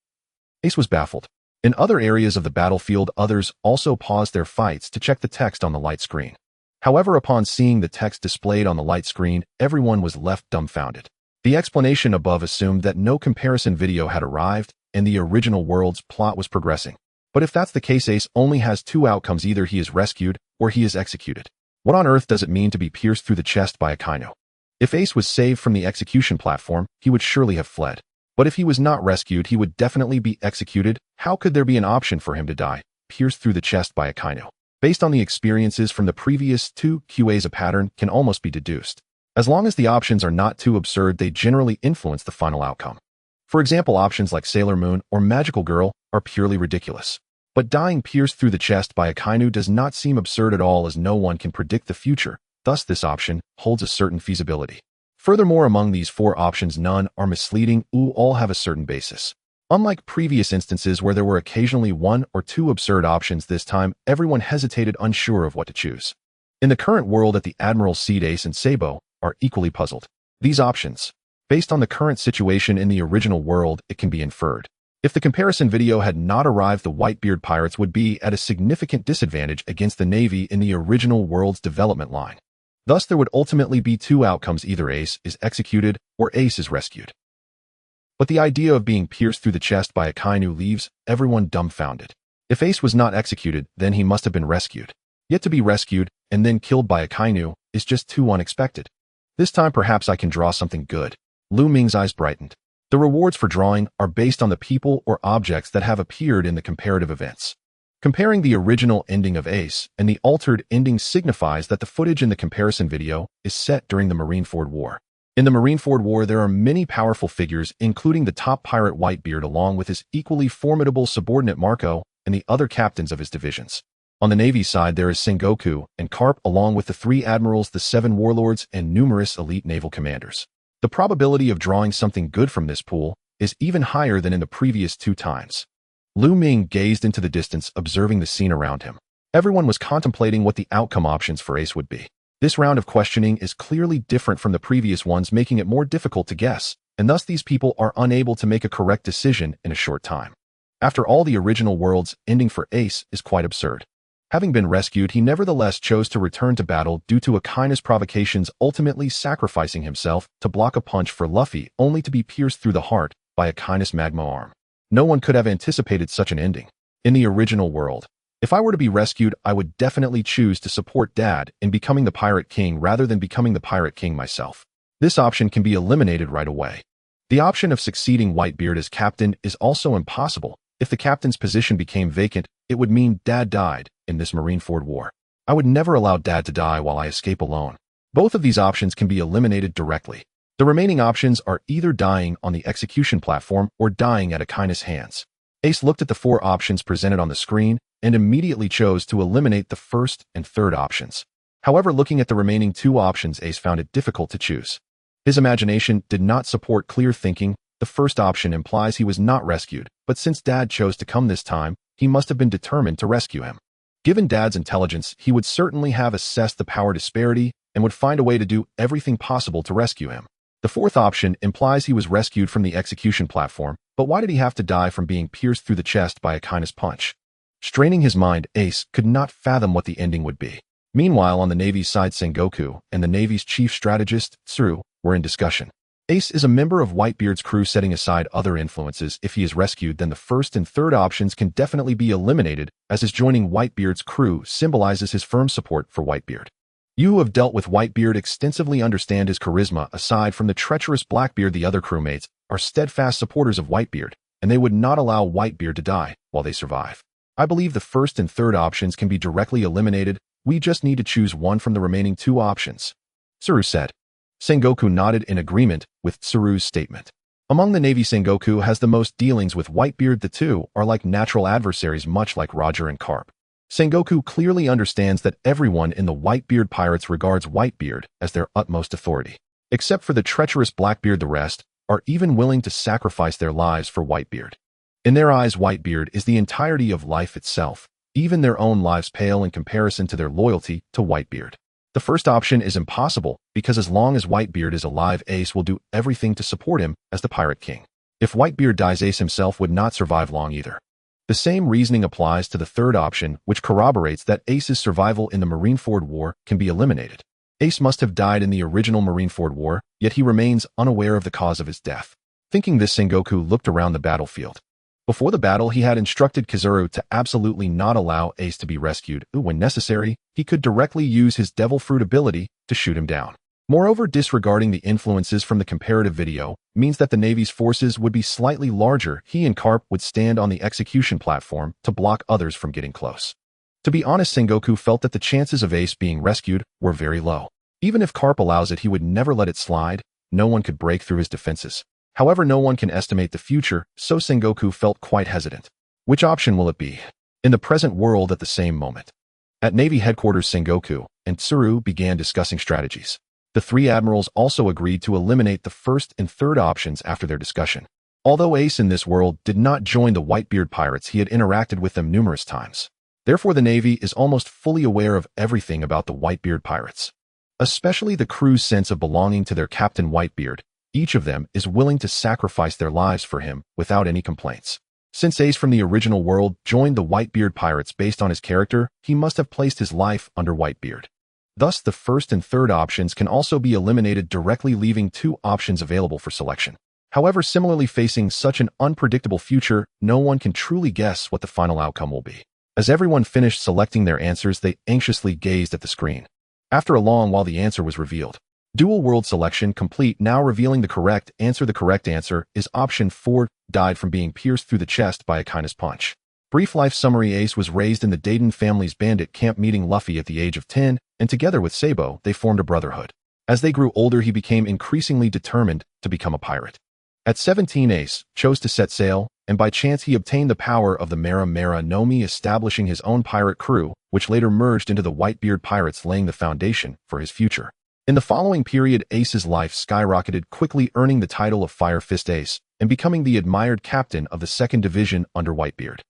Ace was baffled. In other areas of the battlefield, others also paused their fights to check the text on the light screen. However, upon seeing the text displayed on the light screen, everyone was left dumbfounded. The explanation above assumed that no comparison video had arrived and the original world's plot was progressing. But if that's the case, Ace only has two outcomes: either he is rescued or he is executed. What on earth does it mean to be pierced through the chest by Akainu? If Ace was saved from the execution platform, he would surely have fled. But if he was not rescued, he would definitely be executed. How could there be an option for him to die, pierced through the chest by Akainu? Based on the experiences from the previous two QAs, a pattern can almost be deduced. As long as the options are not too absurd, they generally influence the final outcome. For example, options like Sailor Moon or Magical Girl are purely ridiculous. But dying pierced through the chest by Akainu does not seem absurd at all, as no one can predict the future. Thus, this option holds a certain feasibility. Furthermore, among these four options, none are misleading. All have a certain basis. Unlike previous instances where there were occasionally one or two absurd options, this time everyone hesitated, unsure of what to choose. In the current world, at the Admiral, Seed, Ace, and Sabo are equally puzzled. These options, based on the current situation in the original world, it can be inferred. If the comparison video had not arrived, the Whitebeard pirates would be at a significant disadvantage against the Navy in the original world's development line. Thus, there would ultimately be two outcomes: either Ace is executed or Ace is rescued. But the idea of being pierced through the chest by Akainu leaves everyone dumbfounded. If Ace was not executed, then he must have been rescued. Yet to be rescued and then killed by Akainu is just too unexpected. This time perhaps I can draw something good. Lu Ming's eyes brightened. The rewards for drawing are based on the people or objects that have appeared in the comparative events. Comparing the original ending of Ace and the altered ending signifies that the footage in the comparison video is set during the Marineford War. In the Marineford War, there are many powerful figures, including the top pirate Whitebeard, along with his equally formidable subordinate Marco and the other captains of his divisions. On the Navy side, there is Sengoku and Carp, along with the 3 admirals, the 7 warlords, and numerous elite naval commanders. The probability of drawing something good from this pool is even higher than in the previous 2 times. Lu Ming gazed into the distance, observing the scene around him. Everyone was contemplating what the outcome options for Ace would be. This round of questioning is clearly different from the previous ones, making it more difficult to guess, and thus these people are unable to make a correct decision in a short time. After all, the original world's ending for Ace is quite absurd. Having been rescued, he nevertheless chose to return to battle due to Akaina's provocations, ultimately sacrificing himself to block a punch for Luffy, only to be pierced through the heart by Akaina's magma arm. No one could have anticipated such an ending. In the original world, if I were to be rescued, I would definitely choose to support Dad in becoming the Pirate King rather than becoming the Pirate King myself. This option can be eliminated right away. The option of succeeding Whitebeard as captain is also impossible. If the captain's position became vacant, it would mean Dad died in this Marineford War. I would never allow Dad to die while I escape alone. Both of these options can be eliminated directly. The remaining options are either dying on the execution platform or dying at Akaina's hands. Ace looked at the 4 options presented on the screen and immediately chose to eliminate the first and third options. However, looking at the remaining 2 options, Ace found it difficult to choose. His imagination did not support clear thinking. The first option implies he was not rescued, but since Dad chose to come this time, he must have been determined to rescue him. Given Dad's intelligence, he would certainly have assessed the power disparity and would find a way to do everything possible to rescue him. The fourth option implies he was rescued from the execution platform, but why did he have to die from being pierced through the chest by Akaina's punch? Straining his mind, Ace could not fathom what the ending would be. Meanwhile, on the Navy's side, Sengoku and the Navy's chief strategist, Tsuru, were in discussion. Ace is a member of Whitebeard's crew. Setting aside other influences, if he is rescued, then the first and third options can definitely be eliminated, as his joining Whitebeard's crew symbolizes his firm support for Whitebeard. You who have dealt with Whitebeard extensively understand his charisma. Aside from the treacherous Blackbeard, the other crewmates are steadfast supporters of Whitebeard, and they would not allow Whitebeard to die while they survive. I believe the first and third options can be directly eliminated. We just need to choose one from the remaining 2 options, Tsuru said. Sengoku nodded in agreement with Tsuru's statement. Among the Navy, Sengoku has the most dealings with Whitebeard. The two are like natural adversaries, much like Roger and Carp. Sengoku clearly understands that everyone in the Whitebeard pirates regards Whitebeard as their utmost authority. Except for the treacherous Blackbeard, the rest are even willing to sacrifice their lives for Whitebeard. In their eyes, Whitebeard is the entirety of life itself. Even their own lives pale in comparison to their loyalty to Whitebeard. The first option is impossible, because as long as Whitebeard is alive, Ace will do everything to support him as the Pirate King. If Whitebeard dies, Ace himself would not survive long either. The same reasoning applies to the third option, which corroborates that Ace's survival in the Marineford War can be eliminated. Ace must have died in the original Marineford War, yet he remains unaware of the cause of his death. Thinking this, Sengoku looked around the battlefield. Before the battle, he had instructed Kizuru to absolutely not allow Ace to be rescued. When necessary, he could directly use his Devil Fruit ability to shoot him down. Moreover, disregarding the influences from the comparative video means that the Navy's forces would be slightly larger. He and Carp would stand on the execution platform to block others from getting close. To be honest, Sengoku felt that the chances of Ace being rescued were very low. Even if Carp allows it, he would never let it slide. No one could break through his defenses. However, no one can estimate the future, so Sengoku felt quite hesitant. Which option will it be? In the present world at the same moment. At Navy headquarters, Sengoku and Tsuru began discussing strategies. The 3 admirals also agreed to eliminate the first and third options after their discussion. Although Ace in this world did not join the Whitebeard pirates, he had interacted with them numerous times. Therefore, the Navy is almost fully aware of everything about the Whitebeard pirates. Especially the crew's sense of belonging to their captain Whitebeard. Each of them is willing to sacrifice their lives for him without any complaints. Since Ace from the original world joined the Whitebeard pirates based on his character, he must have placed his life under Whitebeard. Thus, the first and third options can also be eliminated directly, leaving 2 options available for selection. However, similarly, facing such an unpredictable future, no one can truly guess what the final outcome will be. As everyone finished selecting their answers, they anxiously gazed at the screen. After a long while, the answer was revealed. Dual world selection complete, now revealing the correct answer. The correct answer is option 4, died from being pierced through the chest by Akaina's punch. Brief life summary: Ace was raised in the Dayton family's bandit camp, meeting Luffy at the age of 10, and together with Sabo, they formed a brotherhood. As they grew older, he became increasingly determined to become a pirate. At 17, Ace chose to set sail, and by chance he obtained the power of the Mera Mera no Mi, establishing his own pirate crew, which later merged into the Whitebeard pirates, laying the foundation for his future. In the following period, Ace's life skyrocketed, quickly earning the title of Fire Fist Ace and becoming the admired captain of the 2nd Division under Whitebeard.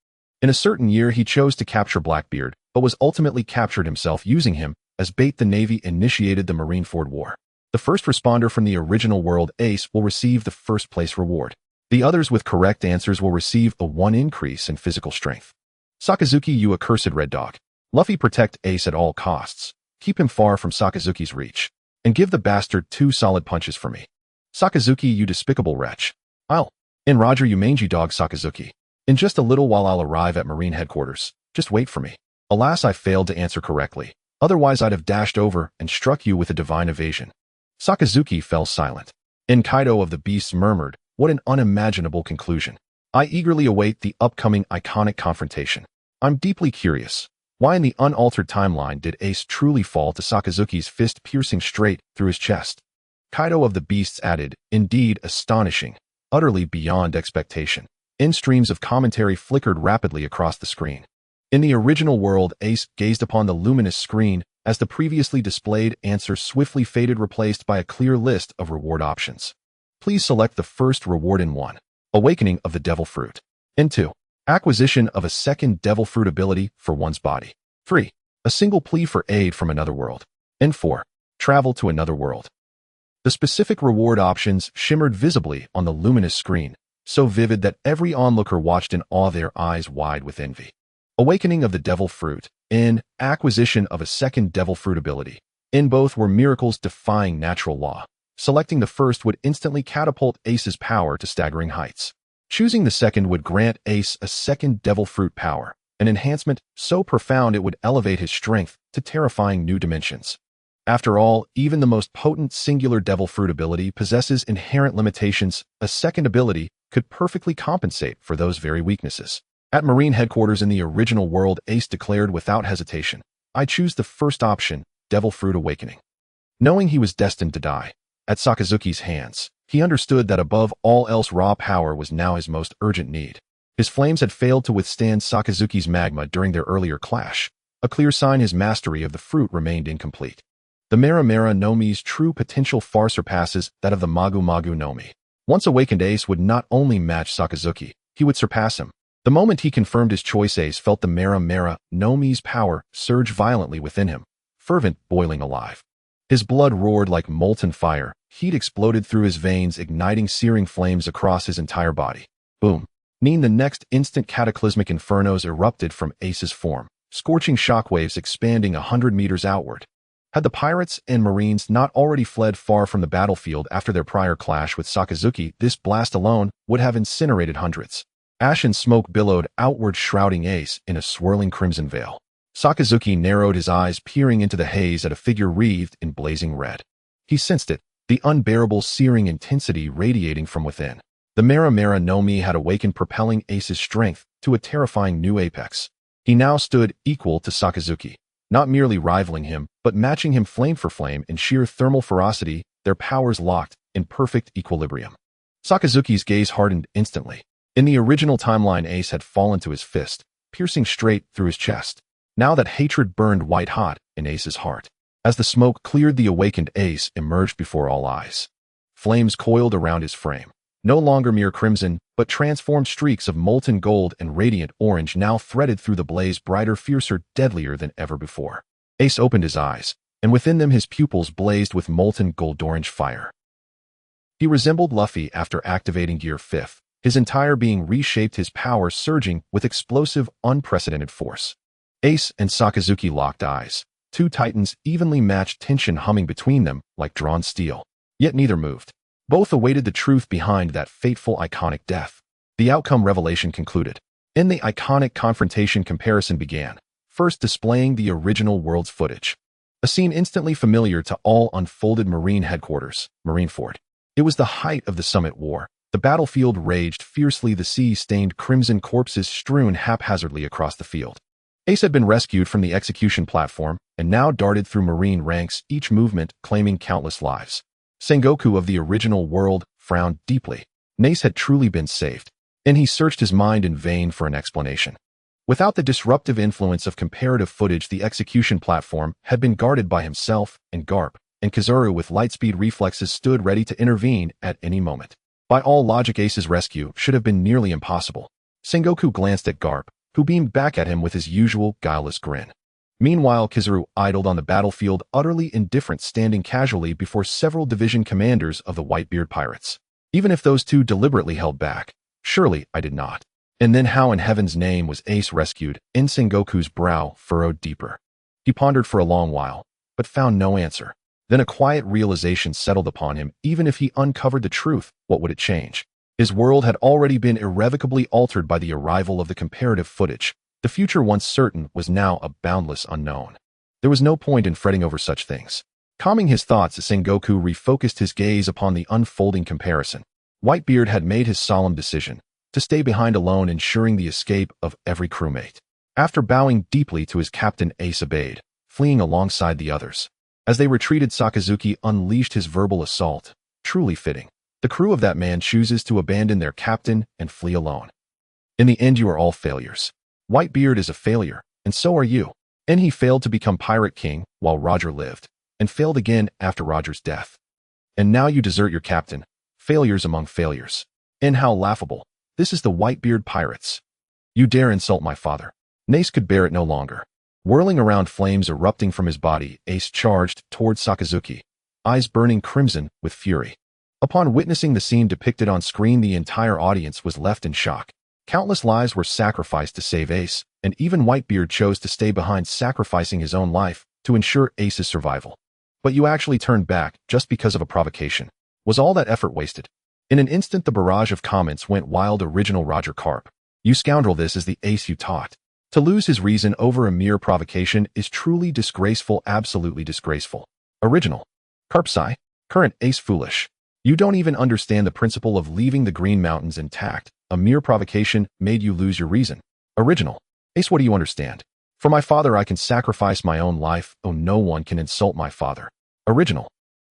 In a certain year, he chose to capture Blackbeard, but was ultimately captured himself. Using him as bait, the Navy initiated the Marineford War. The first responder from the original world, Ace, will receive the first place reward. The others with correct answers will receive a 1 increase in physical strength. Sakazuki, you accursed red dog. Luffy, protect Ace at all costs. Keep him far from Sakazuki's reach. And give the bastard 2 solid punches for me. Sakazuki, you despicable wretch. In Roger, you mangy dog. Sakazuki. In just a little while I'll arrive at Marine headquarters. Just wait for me. Alas, I failed to answer correctly. Otherwise I'd have dashed over and struck you with a divine evasion. Sakazuki fell silent. And Kaido of the Beasts murmured, what an unimaginable conclusion. I eagerly await the upcoming iconic confrontation. I'm deeply curious. Why in the unaltered timeline did Ace truly fall to Sakazuki's fist piercing straight through his chest? Kaido of the Beasts added, indeed astonishing, utterly beyond expectation. In streams of commentary flickered rapidly across the screen. In the original world, Ace gazed upon the luminous screen as the previously displayed answer swiftly faded, replaced by a clear list of reward options. Please select the first reward in 1. Awakening of the Devil Fruit. In 2. Acquisition of a second Devil Fruit ability for one's body. 3. A single plea for aid from another world. In 4. Travel to another world. The specific reward options shimmered visibly on the luminous screen, so vivid that every onlooker watched in awe, their eyes wide with envy. Awakening of the Devil Fruit. In acquisition of a second Devil Fruit ability. In both were miracles defying natural law. Selecting the first would instantly catapult Ace's power to staggering heights. Choosing the second would grant Ace a second Devil Fruit power, an enhancement so profound it would elevate his strength to terrifying new dimensions. After all, even the most potent singular Devil Fruit ability possesses inherent limitations. A second ability could perfectly compensate for those very weaknesses. At Marine headquarters in the original world, Ace declared without hesitation, I choose the first option, Devil Fruit Awakening. Knowing he was destined to die at Sakazuki's hands, he understood that above all else raw power was now his most urgent need. His flames had failed to withstand Sakazuki's magma during their earlier clash, a clear sign his mastery of the fruit remained incomplete. The Mera Mera no Mi's true potential far surpasses that of the Magu Magu no Mi. Once awakened, Ace would not only match Sakazuki, he would surpass him. The moment he confirmed his choice, Ace felt the Mera Mera no Mi's power surge violently within him, fervent, boiling alive. His blood roared like molten fire, heat exploded through his veins, igniting searing flames across his entire body. Boom. The next instant, cataclysmic infernos erupted from Ace's form, scorching shockwaves expanding 100 meters outward. Had the pirates and marines not already fled far from the battlefield after their prior clash with Sakazuki, this blast alone would have incinerated hundreds. Ash and smoke billowed outward, shrouding Ace in a swirling crimson veil. Sakazuki narrowed his eyes, peering into the haze at a figure wreathed in blazing red. He sensed it, the unbearable searing intensity radiating from within. The Mera Mera no Mi had awakened, propelling Ace's strength to a terrifying new apex. He now stood equal to Sakazuki, not merely rivaling him, but matching him flame for flame in sheer thermal ferocity, their powers locked in perfect equilibrium. Sakazuki's gaze hardened instantly. In the original timeline, Ace had fallen to his fist, piercing straight through his chest. Now that hatred burned white-hot in Ace's heart. As the smoke cleared, the awakened Ace emerged before all eyes. Flames coiled around his frame. No longer mere crimson, but transformed streaks of molten gold and radiant orange now threaded through the blaze, brighter, fiercer, deadlier than ever before. Ace opened his eyes, and within them his pupils blazed with molten gold-orange fire. He resembled Luffy after activating Gear 5th, his entire being reshaped, his power surging with explosive, unprecedented force. Ace and Sakazuki locked eyes, two titans evenly matched, tension humming between them like drawn steel. Yet neither moved. Both awaited the truth behind that fateful, iconic death. The outcome revelation concluded. In the iconic confrontation, comparison began, first displaying the original world's footage. A scene instantly familiar to all unfolded Marine headquarters, Marineford. It was the height of the Summit War. The battlefield raged fiercely, the sea-stained crimson corpses strewn haphazardly across the field. Ace had been rescued from the execution platform and now darted through Marine ranks, each movement claiming countless lives. Sengoku of the original world frowned deeply. Ace had truly been saved, and he searched his mind in vain for an explanation. Without the disruptive influence of comparative footage, the execution platform had been guarded by himself and Garp, and Kizaru with lightspeed reflexes stood ready to intervene at any moment. By all logic, Ace's rescue should have been nearly impossible. Sengoku glanced at Garp, who beamed back at him with his usual guileless grin. Meanwhile, Kizaru idled on the battlefield, utterly indifferent, standing casually before several division commanders of the Whitebeard pirates. Even if those two deliberately held back, surely I did not. And then how in heaven's name was Ace rescued? In Sengoku's brow furrowed deeper. He pondered for a long while, but found no answer. Then a quiet realization settled upon him. Even if he uncovered the truth, what would it change? His world had already been irrevocably altered by the arrival of the comparative footage. The future, once certain, was now a boundless unknown. There was no point in fretting over such things. Calming his thoughts, Sengoku refocused his gaze upon the unfolding comparison. Whitebeard had made his solemn decision to stay behind alone, ensuring the escape of every crewmate. After bowing deeply to his captain, Ace obeyed, fleeing alongside the others. As they retreated, Sakazuki unleashed his verbal assault. Truly fitting. The crew of that man chooses to abandon their captain and flee alone. In the end, you are all failures. Whitebeard is a failure, and so are you. And he failed to become Pirate King while Roger lived, and failed again after Roger's death. And now you desert your captain. Failures among failures. And how laughable. This is the Whitebeard pirates. You dare insult my father. Ace could bear it no longer. Whirling around, flames erupting from his body, Ace charged towards Sakazuki, eyes burning crimson with fury. Upon witnessing the scene depicted on screen, the entire audience was left in shock. Countless lives were sacrificed to save Ace, and even Whitebeard chose to stay behind, sacrificing his own life to ensure Ace's survival. But you actually turned back just because of a provocation. Was all that effort wasted? In an instant, the barrage of comments went wild. Original Roger Carp. You scoundrel, this is the Ace you taught. To lose his reason over a mere provocation is truly disgraceful, absolutely disgraceful. Original Carp. Sigh. Current Ace foolish. You don't even understand the principle of leaving the Green Mountains intact. A mere provocation made you lose your reason. Original Ace, what do you understand? For my father I can sacrifice my own life. Oh, no one can insult my father. Original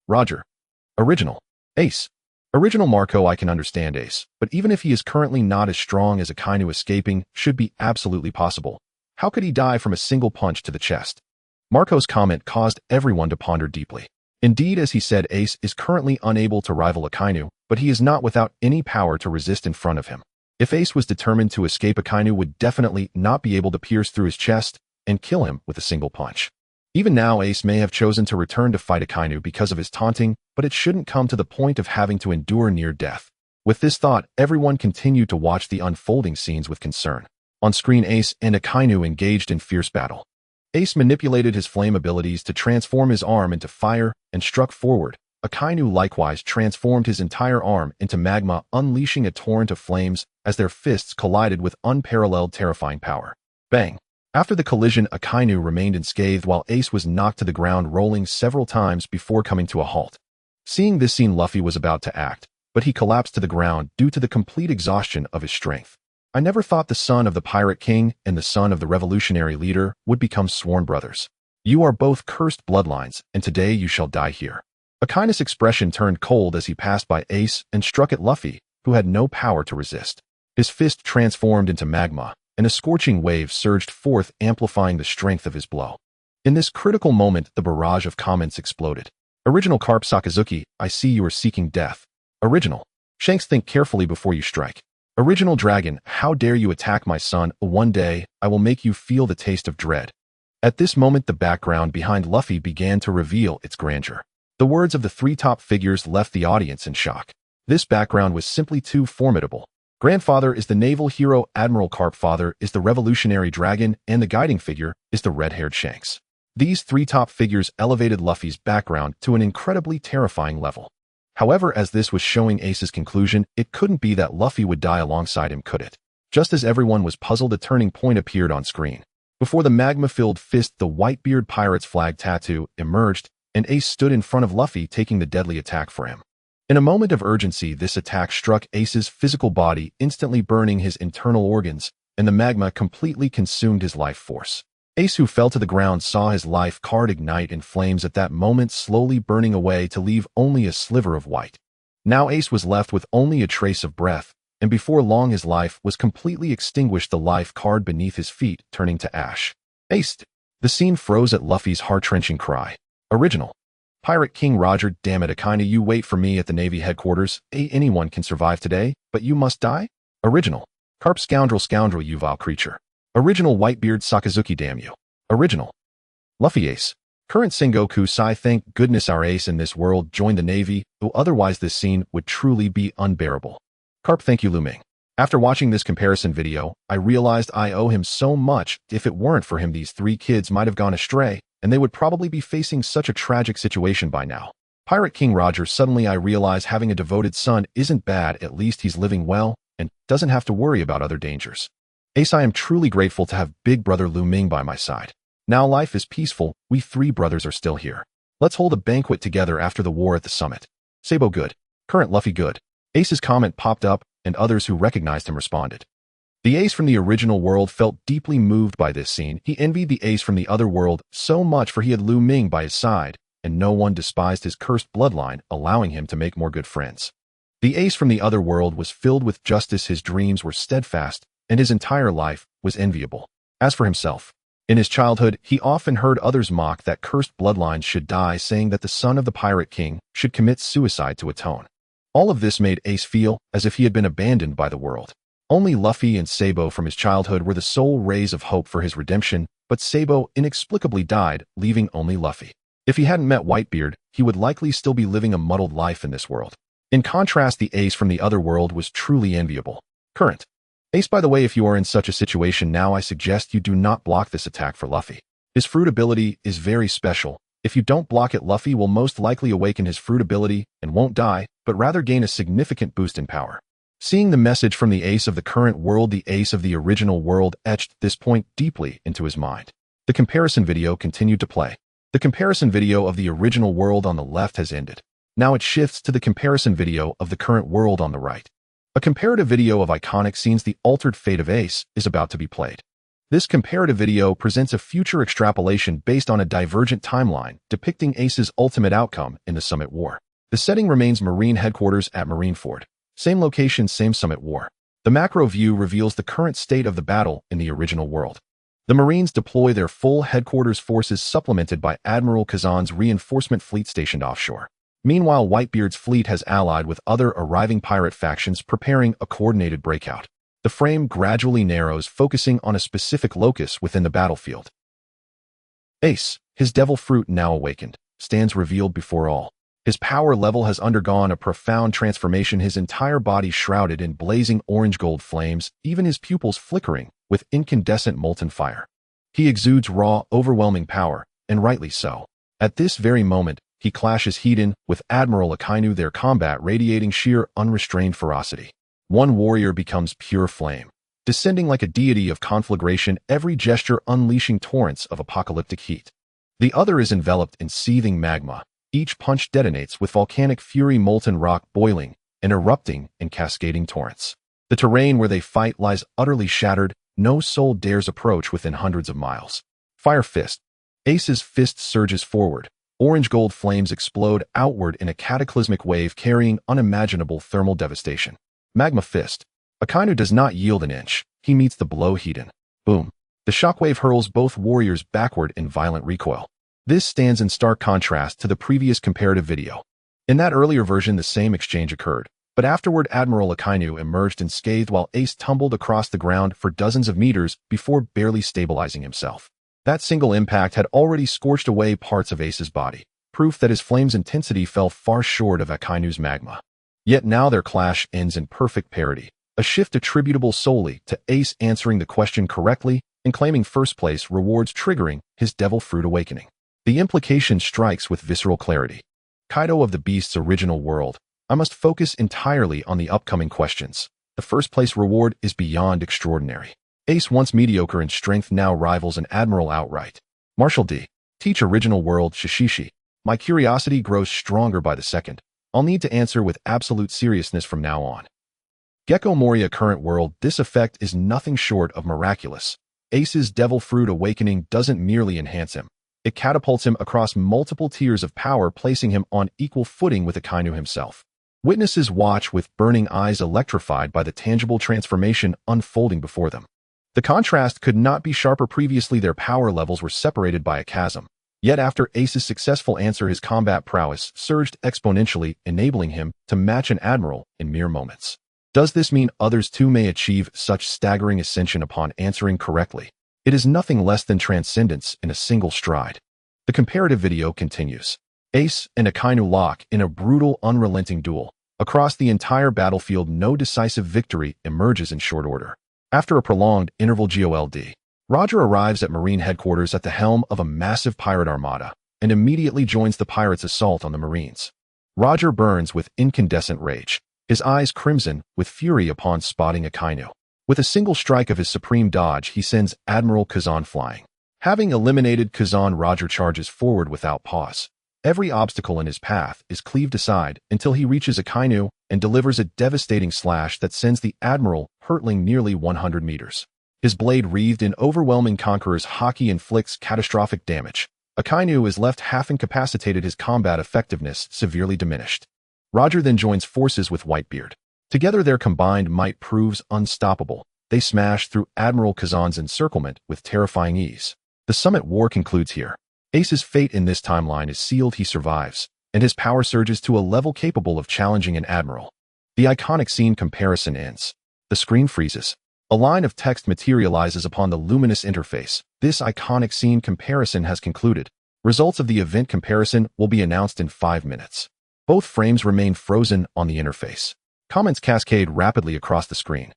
Roger. Original Ace. Original Marco, I can understand Ace, but even if he is currently not as strong as Akainu, escaping should be absolutely possible. How could he die from a single punch to the chest? Marco's comment caused everyone to ponder deeply. Indeed, as he said, Ace is currently unable to rival Akainu, but he is not without any power to resist in front of him. If Ace was determined to escape, Akainu would definitely not be able to pierce through his chest and kill him with a single punch. Even now, Ace may have chosen to return to fight Akainu because of his taunting, but it shouldn't come to the point of having to endure near death. With this thought, everyone continued to watch the unfolding scenes with concern. On screen, Ace and Akainu engaged in fierce battle. Ace manipulated his flame abilities to transform his arm into fire and struck forward. Akainu likewise transformed his entire arm into magma, unleashing a torrent of flames as their fists collided with unparalleled terrifying power. Bang! After the collision, Akainu remained unscathed while Ace was knocked to the ground, rolling several times before coming to a halt. Seeing this scene, Luffy was about to act, but he collapsed to the ground due to the complete exhaustion of his strength. I never thought the son of the Pirate King and the son of the revolutionary leader would become sworn brothers. You are both cursed bloodlines, and today you shall die here. Akainu's expression turned cold as he passed by Ace and struck at Luffy, who had no power to resist. His fist transformed into magma, and a scorching wave surged forth, amplifying the strength of his blow. In this critical moment, the barrage of comments exploded. Original Carp. Sakazuki, I see you are seeking death. Original Shanks, think carefully before you strike. Original Dragon, how dare you attack my son? One day, I will make you feel the taste of dread. At this moment, the background behind Luffy began to reveal its grandeur. The words of the three top figures left the audience in shock. This background was simply too formidable. Grandfather is the naval hero, Admiral Carp, father is the revolutionary dragon, and the guiding figure is the red-haired Shanks. These three top figures elevated Luffy's background to an incredibly terrifying level. However, as this was showing Ace's conclusion, it couldn't be that Luffy would die alongside him, could it? Just as everyone was puzzled, a turning point appeared on screen. Before the magma-filled fist, the Whitebeard pirate's flag tattoo emerged, and Ace stood in front of Luffy, taking the deadly attack for him. In a moment of urgency, this attack struck Ace's physical body, instantly burning his internal organs, and the magma completely consumed his life force. Ace, who fell to the ground, saw his life card ignite in flames at that moment, slowly burning away to leave only a sliver of white. Now Ace was left with only a trace of breath, and before long his life was completely extinguished, the life card beneath his feet turning to ash. Ace! The scene froze at Luffy's heart-wrenching cry. Original Pirate King Roger, damn it, Akainu, you wait for me at the Navy headquarters. Anyone can survive today, but you must die? Original Carp. Scoundrel, you vile creature. Original Whitebeard. Sakazuki, damn you. Original Luffy. Ace. Current Sengoku. Sigh, thank goodness our Ace in this world joined the Navy, though otherwise this scene would truly be unbearable. Carp. Thank you, Lu Ming. After watching this comparison video, I realized I owe him so much. If it weren't for him, these three kids might have gone astray, and they would probably be facing such a tragic situation by now. Pirate King Roger. Suddenly I realize having a devoted son isn't bad, at least he's living well, and doesn't have to worry about other dangers. Ace, I am truly grateful to have big brother Lu Ming by my side. Now life is peaceful, we three brothers are still here. Let's hold a banquet together after the war at the summit. Sabo, good. Current Luffy, good. Ace's comment popped up, and others who recognized him responded. The ace from the original world felt deeply moved by this scene. He envied the ace from the other world so much, for he had Lu Ming by his side, and no one despised his cursed bloodline, allowing him to make more good friends. The ace from the other world was filled with justice, his dreams were steadfast, and his entire life was enviable. As for himself, in his childhood, he often heard others mock that cursed bloodlines should die, saying that the son of the pirate king should commit suicide to atone. All of this made Ace feel as if he had been abandoned by the world. Only Luffy and Sabo from his childhood were the sole rays of hope for his redemption, but Sabo inexplicably died, leaving only Luffy. If he hadn't met Whitebeard, he would likely still be living a muddled life in this world. In contrast, the ace from the other world was truly enviable. Current. Ace, by the way, if you are in such a situation now, I suggest you do not block this attack for Luffy. His fruit ability is very special. If you don't block it, Luffy will most likely awaken his fruit ability and won't die, but rather gain a significant boost in power. Seeing the message from the ace of the current world, the ace of the original world etched this point deeply into his mind. The comparison video continued to play. The comparison video of the original world on the left has ended. Now it shifts to the comparison video of the current world on the right. A comparative video of iconic scenes, the altered fate of Ace, is about to be played. This comparative video presents a future extrapolation based on a divergent timeline depicting Ace's ultimate outcome in the Summit War. The setting remains Marine headquarters at Marineford. Same location, same Summit War. The macro view reveals the current state of the battle in the original world. The Marines deploy their full headquarters forces, supplemented by Admiral Kazan's reinforcement fleet stationed offshore. Meanwhile, Whitebeard's fleet has allied with other arriving pirate factions, preparing a coordinated breakout. The frame gradually narrows, focusing on a specific locus within the battlefield. Ace, his devil fruit now awakened, stands revealed before all. His power level has undergone a profound transformation, his entire body shrouded in blazing orange-gold flames, even his pupils flickering with incandescent molten fire. He exudes raw, overwhelming power, and rightly so. At this very moment, he clashes head-on with Admiral Akainu, their combat radiating sheer, unrestrained ferocity. One warrior becomes pure flame, descending like a deity of conflagration, every gesture unleashing torrents of apocalyptic heat. The other is enveloped in seething magma. Each punch detonates with volcanic fury, molten rock boiling and erupting in cascading torrents. The terrain where they fight lies utterly shattered, no soul dares approach within hundreds of miles. Fire Fist. Ace's fist surges forward. Orange gold flames explode outward in a cataclysmic wave carrying unimaginable thermal devastation. Magma Fist. Akainu does not yield an inch. He meets the blow head-on. Boom. The shockwave hurls both warriors backward in violent recoil. This stands in stark contrast to the previous comparative video. In that earlier version, the same exchange occurred, but afterward Admiral Akainu emerged unscathed while Ace tumbled across the ground for dozens of meters before barely stabilizing himself. That single impact had already scorched away parts of Ace's body, proof that his flame's intensity fell far short of Akainu's magma. Yet now their clash ends in perfect parity, a shift attributable solely to Ace answering the question correctly and claiming first place rewards, triggering his devil fruit awakening. The implication strikes with visceral clarity. Kaido of the Beast's original world, I must focus entirely on the upcoming questions. The first place reward is beyond extraordinary. Ace, once mediocre in strength, now rivals an admiral outright. Marshal D. Teach original world Shishishi. My curiosity grows stronger by the second. I'll need to answer with absolute seriousness from now on. Gecko Moria current world. This effect is nothing short of miraculous. Ace's devil fruit awakening doesn't merely enhance him. It catapults him across multiple tiers of power, placing him on equal footing with Akainu himself. Witnesses watch with burning eyes, electrified by the tangible transformation unfolding before them. The contrast could not be sharper. Previously, their power levels were separated by a chasm. Yet after Ace's successful answer, his combat prowess surged exponentially, enabling him to match an admiral in mere moments. Does this mean others too may achieve such staggering ascension upon answering correctly? It is nothing less than transcendence in a single stride. The comparative video continues. Ace and Akainu lock in a brutal, unrelenting duel. Across the entire battlefield, no decisive victory emerges in short order. After a prolonged interval, GOLD, Roger arrives at Marine headquarters at the helm of a massive pirate armada and immediately joins the pirates' assault on the Marines. Roger burns with incandescent rage, his eyes crimson with fury upon spotting Akainu. With a single strike of his supreme dodge, he sends Admiral Kazan flying. Having eliminated Kazan, Roger charges forward without pause. Every obstacle in his path is cleaved aside until he reaches Akainu and delivers a devastating slash that sends the admiral hurtling nearly 100 meters. His blade wreathed in overwhelming conqueror's haki inflicts catastrophic damage. Akainu is left half incapacitated, his combat effectiveness severely diminished. Roger then joins forces with Whitebeard. Together their combined might proves unstoppable. They smash through Admiral Kazan's encirclement with terrifying ease. The Summit War concludes here. Ace's fate in this timeline is sealed. He survives, and his power surges to a level capable of challenging an admiral. The iconic scene comparison ends. The screen freezes. A line of text materializes upon the luminous interface. This iconic scene comparison has concluded. Results of the event comparison will be announced in 5 minutes. Both frames remain frozen on the interface. Comments cascade rapidly across the screen.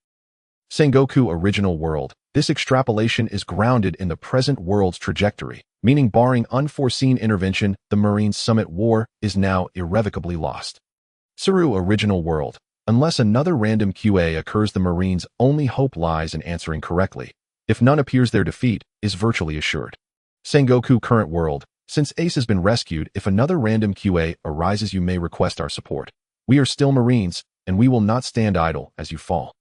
Sengoku Original World. This extrapolation is grounded in the present world's trajectory, meaning barring unforeseen intervention, the Marine Summit War is now irrevocably lost. Suru Original World. Unless another random QA occurs, the Marines' only hope lies in answering correctly. If none appears, their defeat is virtually assured. Sengoku Current World. Since Ace has been rescued, if another random QA arises, you may request our support. We are still Marines, and we will not stand idle as you fall.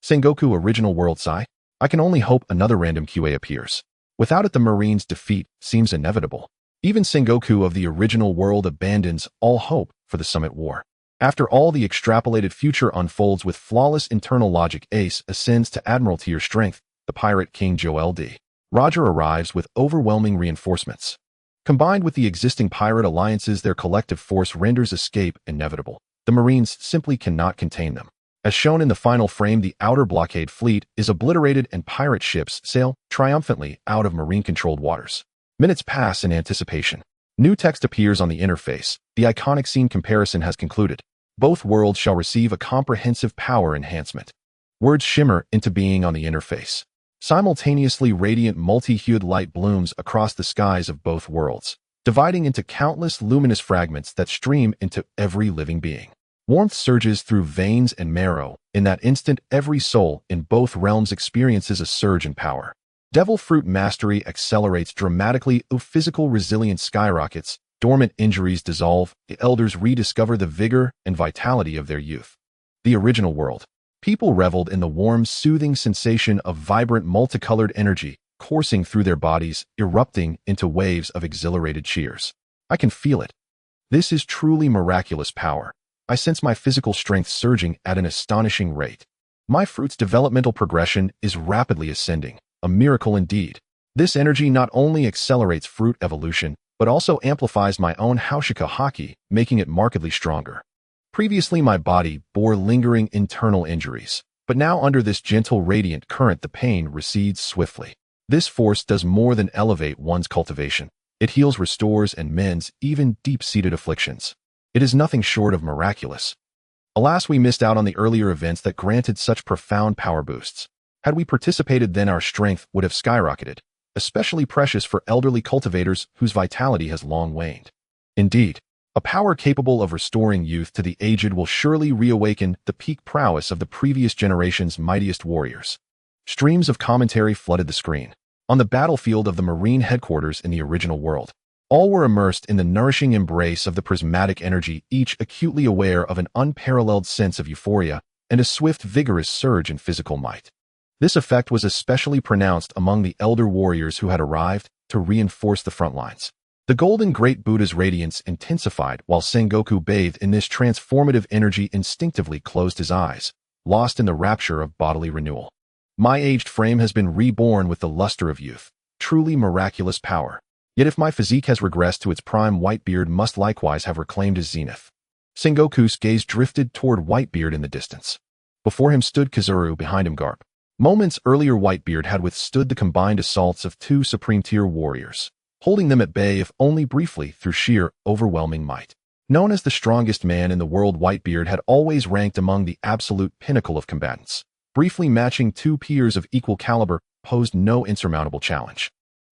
Sengoku Original World Sai. I can only hope another random QA appears. Without it, the Marines' defeat seems inevitable. Even Sengoku of the Original World abandons all hope for the Summit War. After all, the extrapolated future unfolds with flawless internal logic. Ace ascends to Admiral tier strength. The Pirate King Joel D. Roger arrives with overwhelming reinforcements. Combined with the existing pirate alliances, their collective force renders escape inevitable. The Marines simply cannot contain them. As shown in the final frame, the outer blockade fleet is obliterated and pirate ships sail triumphantly out of Marine-controlled waters. Minutes pass in anticipation. New text appears on the interface. The iconic scene comparison has concluded. Both worlds shall receive a comprehensive power enhancement. Words shimmer into being on the interface. Simultaneously, radiant multi-hued light blooms across the skies of both worlds, dividing into countless luminous fragments that stream into every living being. Warmth surges through veins and marrow. In that instant, every soul in both realms experiences a surge in power. Devil Fruit mastery accelerates dramatically. Physical resilience skyrockets. Dormant injuries dissolve. The elders rediscover the vigor and vitality of their youth. The Original World. People reveled in the warm, soothing sensation of vibrant, multicolored energy coursing through their bodies, erupting into waves of exhilarated cheers. I can feel it. This is truly miraculous power. I sense my physical strength surging at an astonishing rate. My fruit's developmental progression is rapidly ascending, a miracle indeed. This energy not only accelerates fruit evolution, but also amplifies my own Haushika Haki, making it markedly stronger. Previously, my body bore lingering internal injuries, but now under this gentle radiant current, the pain recedes swiftly. This force does more than elevate one's cultivation. It heals, restores, and mends even deep-seated afflictions. It is nothing short of miraculous. Alas, we missed out on the earlier events that granted such profound power boosts. Had we participated, then our strength would have skyrocketed, especially precious for elderly cultivators whose vitality has long waned. Indeed, a power capable of restoring youth to the aged will surely reawaken the peak prowess of the previous generation's mightiest warriors. Streams of commentary flooded the screen. On the battlefield of the Marine headquarters in the Original World, all were immersed in the nourishing embrace of the prismatic energy, each acutely aware of an unparalleled sense of euphoria and a swift, vigorous surge in physical might. This effect was especially pronounced among the elder warriors who had arrived to reinforce the front lines. The golden Great Buddha's radiance intensified while Sengoku, bathed in this transformative energy, instinctively closed his eyes, lost in the rapture of bodily renewal. My aged frame has been reborn with the luster of youth. Truly miraculous power. Yet if my physique has regressed to its prime, Whitebeard must likewise have reclaimed his zenith. Sengoku's gaze drifted toward Whitebeard in the distance. Before him stood Kazuru, behind him Garp. Moments earlier, Whitebeard had withstood the combined assaults of 2 supreme-tier warriors, holding them at bay if only briefly through sheer, overwhelming might. Known as the strongest man in the world, Whitebeard had always ranked among the absolute pinnacle of combatants. Briefly matching 2 peers of equal caliber posed no insurmountable challenge.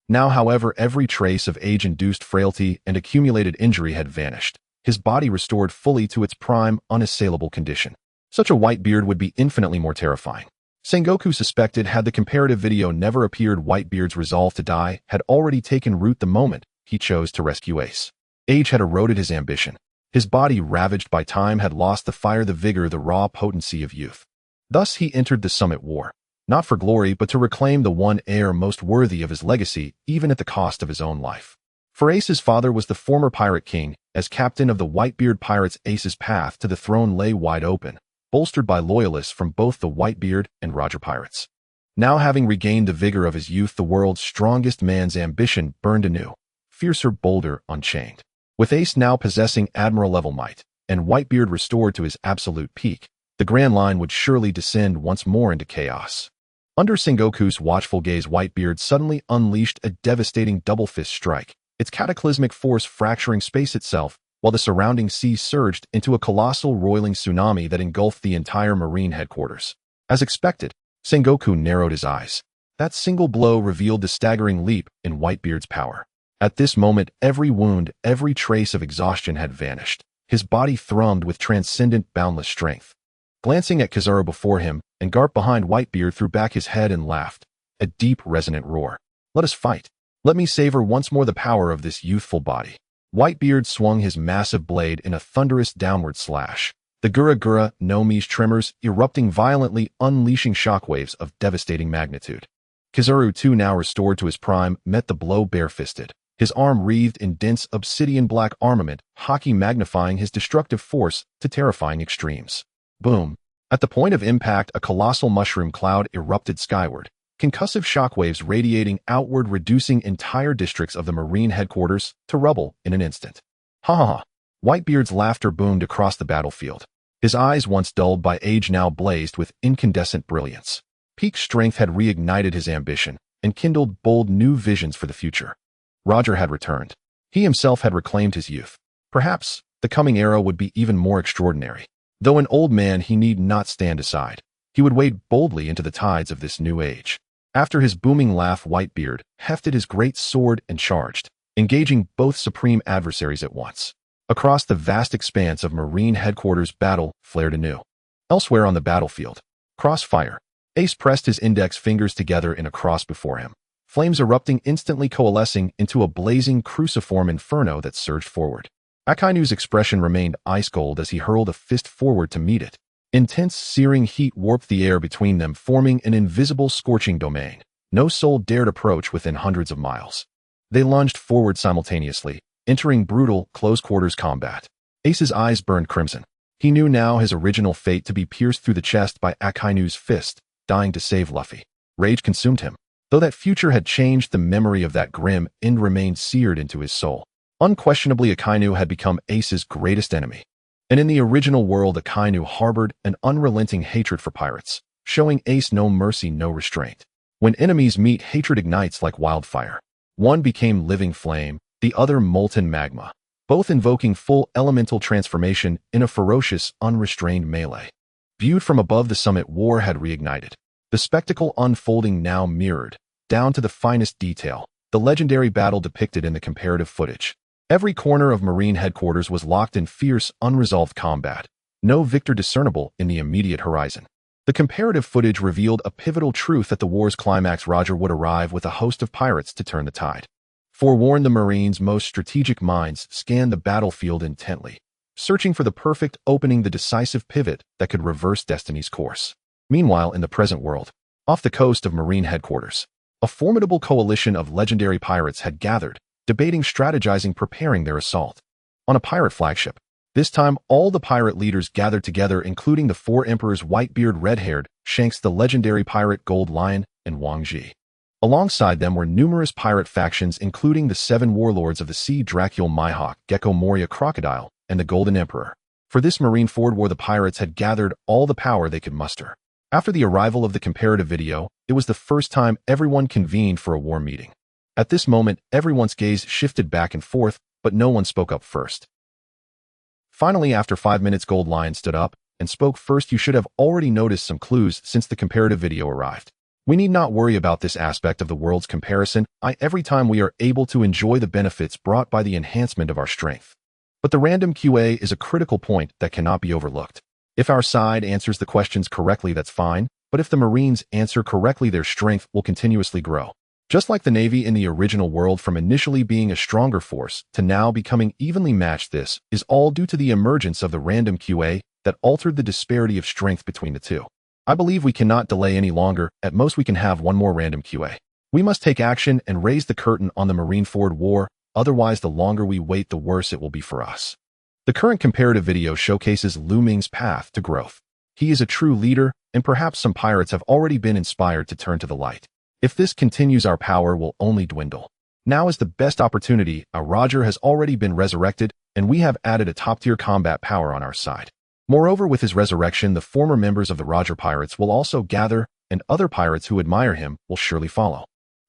Now, however, every trace of age-induced frailty and accumulated injury had vanished, his body restored fully to its prime, unassailable condition. Such a Whitebeard would be infinitely more terrifying. Sengoku suspected, had the comparative video never appeared, Whitebeard's resolve to die had already taken root the moment he chose to rescue Ace. Age had eroded his ambition. His body, ravaged by time, had lost the fire, the vigor, the raw potency of youth. Thus he entered the Summit War, not for glory, but to reclaim the one heir most worthy of his legacy, even at the cost of his own life. For Ace's father was the former pirate king. As captain of the Whitebeard pirates, Ace's path to the throne lay wide open, bolstered by loyalists from both the Whitebeard and Roger pirates. Now, having regained the vigor of his youth, the world's strongest man's ambition burned anew, fiercer, bolder, unchained. With Ace now possessing admiral-level might, and Whitebeard restored to his absolute peak, the Grand Line would surely descend once more into chaos. Under Sengoku's watchful gaze, Whitebeard suddenly unleashed a devastating double-fist strike, its cataclysmic force fracturing space itself, while the surrounding sea surged into a colossal roiling tsunami that engulfed the entire Marine headquarters. As expected, Sengoku narrowed his eyes. That single blow revealed the staggering leap in Whitebeard's power. At this moment, every wound, every trace of exhaustion had vanished. His body thrummed with transcendent, boundless strength. Glancing at Kizaru before him, and Garp behind, Whitebeard threw back his head and laughed, a deep, resonant roar. "Let us fight. Let me savor once more the power of this youthful body." Whitebeard swung his massive blade in a thunderous downward slash, the Gura Gura no Mi's tremors erupting violently, unleashing shockwaves of devastating magnitude. Kizaru, too, now restored to his prime, met the blow barefisted, his arm wreathed in dense obsidian-black armament, Haki magnifying his destructive force to terrifying extremes. Boom! At the point of impact, a colossal mushroom cloud erupted skyward, concussive shockwaves radiating outward, reducing entire districts of the Marine headquarters to rubble in an instant. Ha ha ha! Whitebeard's laughter boomed across the battlefield. His eyes, once dulled by age, now blazed with incandescent brilliance. Peak strength had reignited his ambition and kindled bold new visions for the future. Roger had returned. He himself had reclaimed his youth. Perhaps the coming era would be even more extraordinary. Though an old man, he need not stand aside. He would wade boldly into the tides of this new age. After his booming laugh, Whitebeard hefted his great sword and charged, engaging both supreme adversaries at once. Across the vast expanse of Marine headquarters, battle flared anew. Elsewhere on the battlefield, crossfire. Ace pressed his index fingers together in a cross before him, flames erupting, instantly coalescing into a blazing cruciform inferno that surged forward. Akainu's expression remained ice-cold as he hurled a fist forward to meet it. Intense, searing heat warped the air between them, forming an invisible, scorching domain. No soul dared approach within hundreds of miles. They lunged forward simultaneously, entering brutal, close-quarters combat. Ace's eyes burned crimson. He knew now his original fate to be pierced through the chest by Akainu's fist, dying to save Luffy. Rage consumed him. Though that future had changed, the memory of that grim end remained seared into his soul. Unquestionably, Akainu had become Ace's greatest enemy. And in the original world, Akainu harbored an unrelenting hatred for pirates, showing Ace no mercy, no restraint. When enemies meet, hatred ignites like wildfire. One became living flame, the other molten magma, both invoking full elemental transformation in a ferocious, unrestrained melee. Viewed from above, the Summit War had reignited. The spectacle unfolding now mirrored, down to the finest detail, the legendary battle depicted in the comparative footage. Every corner of Marine headquarters was locked in fierce, unresolved combat. No victor discernible in the immediate horizon. The comparative footage revealed a pivotal truth: at the war's climax, Roger would arrive with a host of pirates to turn the tide. Forewarned, the Marines' most strategic minds scanned the battlefield intently, searching for the perfect opening, the decisive pivot that could reverse destiny's course. Meanwhile, in the present world, off the coast of Marine headquarters, a formidable coalition of legendary pirates had gathered, debating, strategizing, preparing their assault. On a pirate flagship. This time, all the pirate leaders gathered together, including the four emperors: Whitebeard, Red-Haired, Shanks the legendary pirate, Gold Lion, and Wang Ji. Alongside them were numerous pirate factions, including the 7 warlords of the sea: Dracula, Mihawk, Gecko Moria, Crocodile, and the Golden Emperor. For this Marineford war, the pirates had gathered all the power they could muster. After the arrival of the comparative video, it was the first time everyone convened for a war meeting. At this moment, everyone's gaze shifted back and forth, but no one spoke up first. Finally, after 5 minutes, Gold Lion stood up and spoke first. "You should have already noticed some clues since the comparative video arrived. We need not worry about this aspect of the world's comparison. Every time we are able to enjoy the benefits brought by the enhancement of our strength. But the random QA is a critical point that cannot be overlooked. If our side answers the questions correctly, that's fine, but if the Marines answer correctly, their strength will continuously grow. Just like the Navy in the original world, from initially being a stronger force to now becoming evenly matched, this is all due to the emergence of the random QA that altered the disparity of strength between the two. I believe we cannot delay any longer. At most we can have one more random QA. We must take action and raise the curtain on the Marineford War, otherwise the longer we wait the worse it will be for us. The current comparative video showcases Lu Ming's path to growth. He is a true leader, and perhaps some pirates have already been inspired to turn to the light. If this continues, our power will only dwindle. Now is the best opportunity. Our Roger has already been resurrected, and we have added a top-tier combat power on our side. Moreover, with his resurrection, the former members of the Roger pirates will also gather, and other pirates who admire him will surely follow.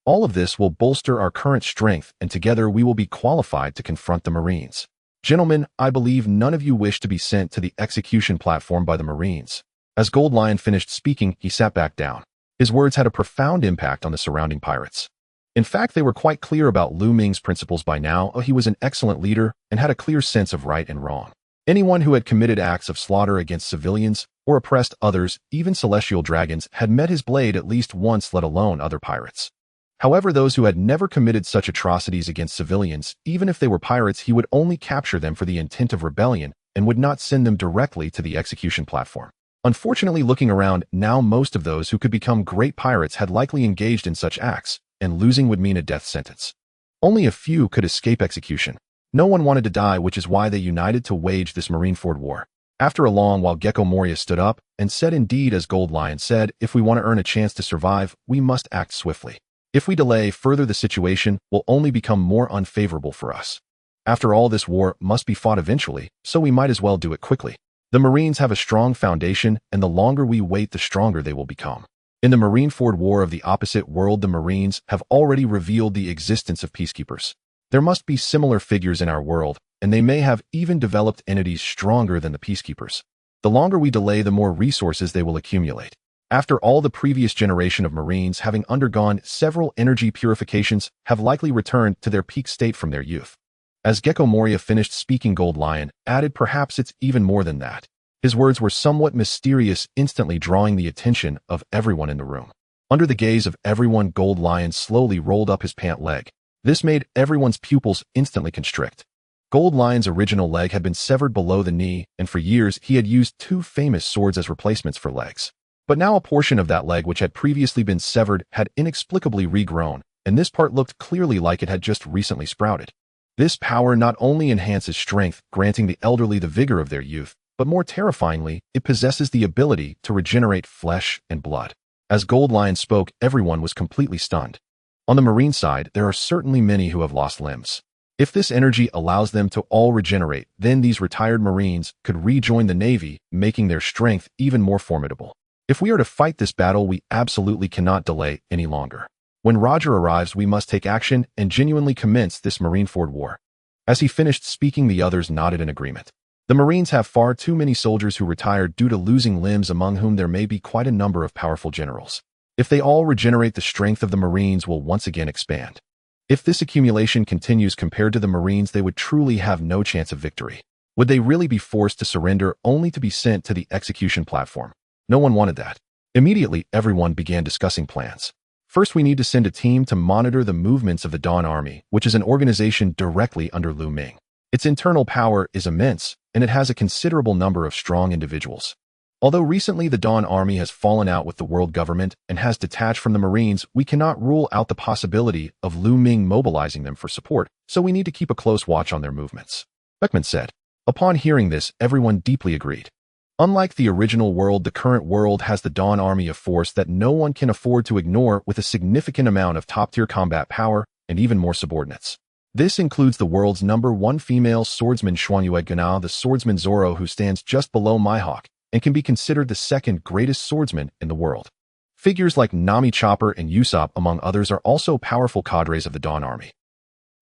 All of this will bolster our current strength, and together we will be qualified to confront the Marines. Gentlemen, I believe none of you wish to be sent to the execution platform by the Marines. As Gold Lion finished speaking, he sat back down. His words had a profound impact on the surrounding pirates. In fact, they were quite clear about Lu Ming's principles by now. He was an excellent leader and had a clear sense of right and wrong. Anyone who had committed acts of slaughter against civilians or oppressed others, even celestial dragons, had met his blade at least once, let alone other pirates. However, those who had never committed such atrocities against civilians, even if they were pirates, he would only capture them for the intent of rebellion and would not send them directly to the execution platform. Unfortunately, looking around now, most of those who could become great pirates had likely engaged in such acts, and losing would mean a death sentence. Only a few could escape execution. No one wanted to die, which is why they united to wage this Marineford war. After a long while, Gecko Moria stood up and said, "Indeed, as Gold Lion said, if we want to earn a chance to survive, we must act swiftly. If we delay further, the situation will only become more unfavorable for us. After all, this war must be fought eventually, so we might as well do it quickly. The Marines have a strong foundation, and the longer we wait, the stronger they will become. In the Marineford War of the opposite world, the Marines have already revealed the existence of peacekeepers. There must be similar figures in our world, and they may have even developed entities stronger than the peacekeepers. The longer we delay, the more resources they will accumulate. After all, the previous generation of Marines, having undergone several energy purifications, have likely returned to their peak state from their youth." As Gecko Moria finished speaking, Gold Lion added, "Perhaps it's even more than that." His words were somewhat mysterious, instantly drawing the attention of everyone in the room. Under the gaze of everyone, Gold Lion slowly rolled up his pant leg. This made everyone's pupils instantly constrict. Gold Lion's original leg had been severed below the knee, and for years he had used two famous swords as replacements for legs. But now a portion of that leg which had previously been severed had inexplicably regrown, and this part looked clearly like it had just recently sprouted. This power not only enhances strength, granting the elderly the vigor of their youth, but more terrifyingly, it possesses the ability to regenerate flesh and blood. As Gold Lion spoke, everyone was completely stunned. On the Marine side, there are certainly many who have lost limbs. If this energy allows them to all regenerate, then these retired Marines could rejoin the Navy, making their strength even more formidable. If we are to fight this battle, we absolutely cannot delay any longer. When Roger arrives, we must take action and genuinely commence this Marineford war. As he finished speaking, the others nodded in agreement. The Marines have far too many soldiers who retired due to losing limbs, among whom there may be quite a number of powerful generals. If they all regenerate, the strength of the Marines will once again expand. If this accumulation continues compared to the Marines, they would truly have no chance of victory. Would they really be forced to surrender only to be sent to the execution platform? No one wanted that. Immediately, everyone began discussing plans. First, we need to send a team to monitor the movements of the Dawn Army, which is an organization directly under Lu Ming. Its internal power is immense, and it has a considerable number of strong individuals. Although recently the Dawn Army has fallen out with the world government and has detached from the Marines, we cannot rule out the possibility of Lu Ming mobilizing them for support, so we need to keep a close watch on their movements. Beckman said. Upon hearing this, everyone deeply agreed. Unlike the original world, the current world has the Dawn Army, a force that no one can afford to ignore, with a significant amount of top-tier combat power and even more subordinates. This includes the world's #1 female swordsman Xuanyue Gana, the swordsman Zoro, who stands just below Mihawk and can be considered the second greatest swordsman in the world. Figures like Nami Chopper and Usopp, among others, are also powerful cadres of the Dawn Army.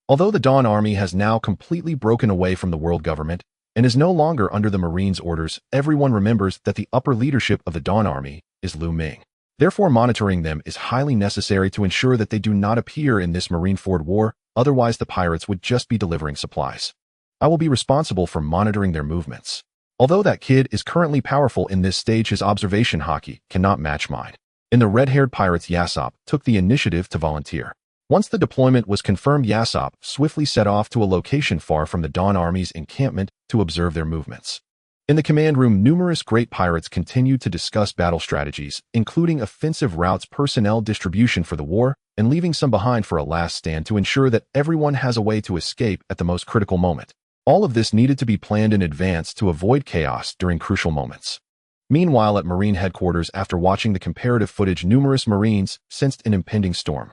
Although the Dawn Army has now completely broken away from the world government and is no longer under the Marines' orders, everyone remembers that the upper leadership of the Dawn Army is Lu Ming. Therefore, monitoring them is highly necessary to ensure that they do not appear in this Marineford war, otherwise the pirates would just be delivering supplies. I will be responsible for monitoring their movements. Although that kid is currently powerful in this stage, his observation haki cannot match mine. In the red-haired pirates, Yasop took the initiative to volunteer. Once the deployment was confirmed, Yasopp swiftly set off to a location far from the Dawn Army's encampment to observe their movements. In the command room, numerous great pirates continued to discuss battle strategies, including offensive routes, personnel distribution for the war, and leaving some behind for a last stand to ensure that everyone has a way to escape at the most critical moment. All of this needed to be planned in advance to avoid chaos during crucial moments. Meanwhile, at Marine headquarters, after watching the comparative footage, numerous Marines sensed an impending storm.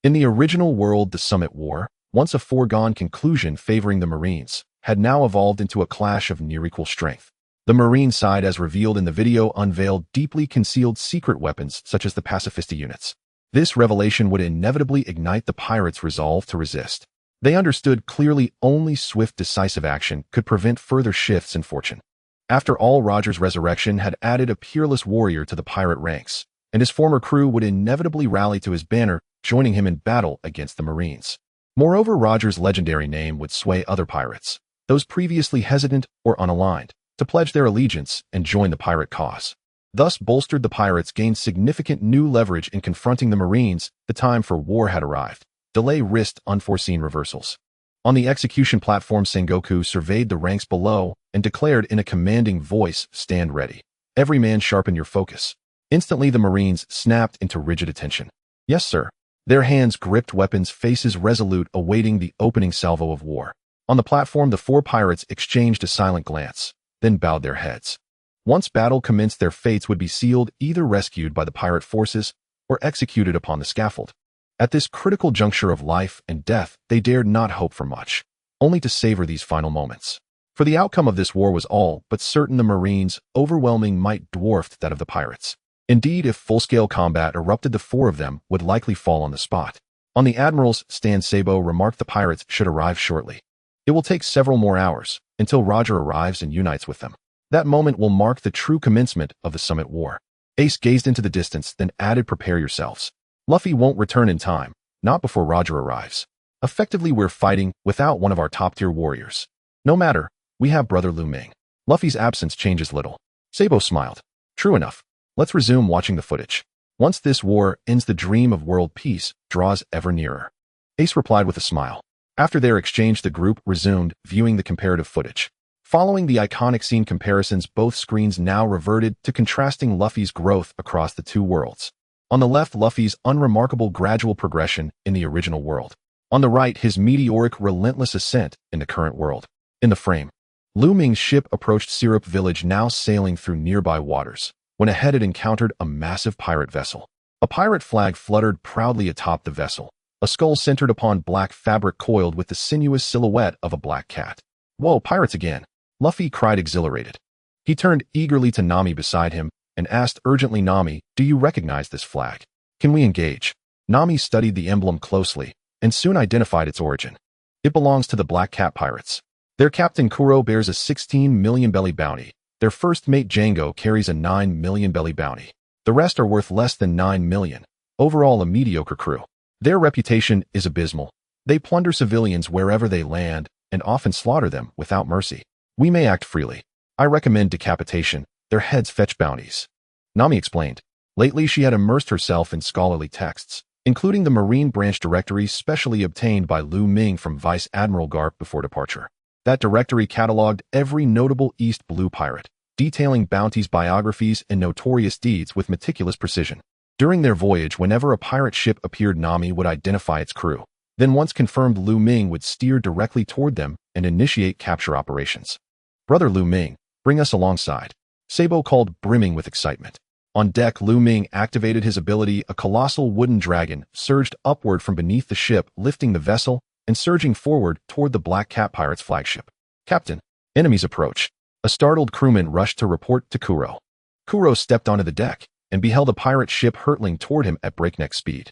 In the original world, the Summit War, once a foregone conclusion favoring the Marines, had now evolved into a clash of near-equal strength. The Marine side, as revealed in the video, unveiled deeply concealed secret weapons such as the pacifista units. This revelation would inevitably ignite the pirates' resolve to resist. They understood clearly only swift, decisive action could prevent further shifts in fortune. After all, Roger's resurrection had added a peerless warrior to the pirate ranks, and his former crew would inevitably rally to his banner, joining him in battle against the Marines. Moreover, Roger's legendary name would sway other pirates, those previously hesitant or unaligned, to pledge their allegiance and join the pirate cause. Thus bolstered, the pirates gained significant new leverage in confronting the Marines. The time for war had arrived. Delay risked unforeseen reversals. On the execution platform, Sengoku surveyed the ranks below and declared in a commanding voice, "Stand ready. Every man sharpen your focus." Instantly, the Marines snapped into rigid attention. "Yes, sir." Their hands gripped weapons, faces resolute, awaiting the opening salvo of war. On the platform, the four pirates exchanged a silent glance, then bowed their heads. Once battle commenced, their fates would be sealed, either rescued by the pirate forces or executed upon the scaffold. At this critical juncture of life and death, they dared not hope for much, only to savor these final moments. For the outcome of this war was all but certain. The Marines' overwhelming might dwarfed that of the pirates. Indeed, if full-scale combat erupted, the four of them would likely fall on the spot. On the admiral's stand, Sabo remarked the pirates should arrive shortly. It will take several more hours until Roger arrives and unites with them. That moment will mark the true commencement of the Summit War. Ace gazed into the distance, then added, "Prepare yourselves. Luffy won't return in time, not before Roger arrives. Effectively, we're fighting without one of our top-tier warriors. No matter, we have brother Lu Ming. Luffy's absence changes little." Sabo smiled. "True enough. Let's resume watching the footage. Once this war ends, the dream of world peace draws ever nearer." Ace replied with a smile. After their exchange, the group resumed viewing the comparative footage. Following the iconic scene comparisons, both screens now reverted to contrasting Luffy's growth across the two worlds. On the left, Luffy's unremarkable gradual progression in the original world. On the right, his meteoric, relentless ascent in the current world. In the frame, Lu Ming's ship approached Syrup Village, now sailing through nearby waters, when ahead it encountered a massive pirate vessel. A pirate flag fluttered proudly atop the vessel, a skull centered upon black fabric coiled with the sinuous silhouette of a black cat. "Whoa, pirates again!" Luffy cried, exhilarated. He turned eagerly to Nami beside him and asked urgently, "Nami, do you recognize this flag? Can we engage?" Nami studied the emblem closely and soon identified its origin. It belongs to the Black Cat Pirates. Their captain Kuro bears a 16 million belly bounty. Their first mate Django carries a 9 million belly bounty. The rest are worth less than 9 million. Overall, a mediocre crew. Their reputation is abysmal. They plunder civilians wherever they land and often slaughter them without mercy. We may act freely. I recommend decapitation. Their heads fetch bounties." Nami explained. Lately, she had immersed herself in scholarly texts, including the Marine Branch Directory specially obtained by Lu Ming from Vice Admiral Garp before departure. That directory cataloged every notable East Blue pirate, detailing bounties, biographies, and notorious deeds with meticulous precision. During their voyage, whenever a pirate ship appeared, Nami would identify its crew. Then, once confirmed, Lu Ming would steer directly toward them and initiate capture operations. "Brother Lu Ming, bring us alongside," Sabo called, brimming with excitement. On deck, Lu Ming activated his ability. A colossal wooden dragon surged upward from beneath the ship, lifting the vessel and surging forward toward the Black Cat Pirates' flagship. "Captain, enemies approach." A startled crewman rushed to report to Kuro. Kuro stepped onto the deck and beheld a pirate ship hurtling toward him at breakneck speed.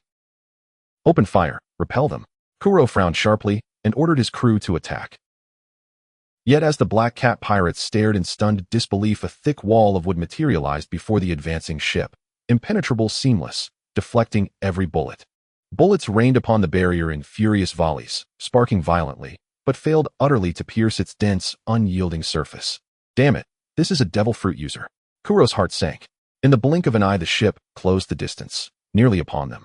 "Open fire, repel them." Kuro frowned sharply and ordered his crew to attack. Yet as the Black Cat Pirates stared in stunned disbelief, a thick wall of wood materialized before the advancing ship, impenetrable, seamless, deflecting every bullet. Bullets rained upon the barrier in furious volleys, sparking violently, but failed utterly to pierce its dense, unyielding surface. "Damn it, this is a devil fruit user." Kuro's heart sank. In the blink of an eye, the ship closed the distance, nearly upon them.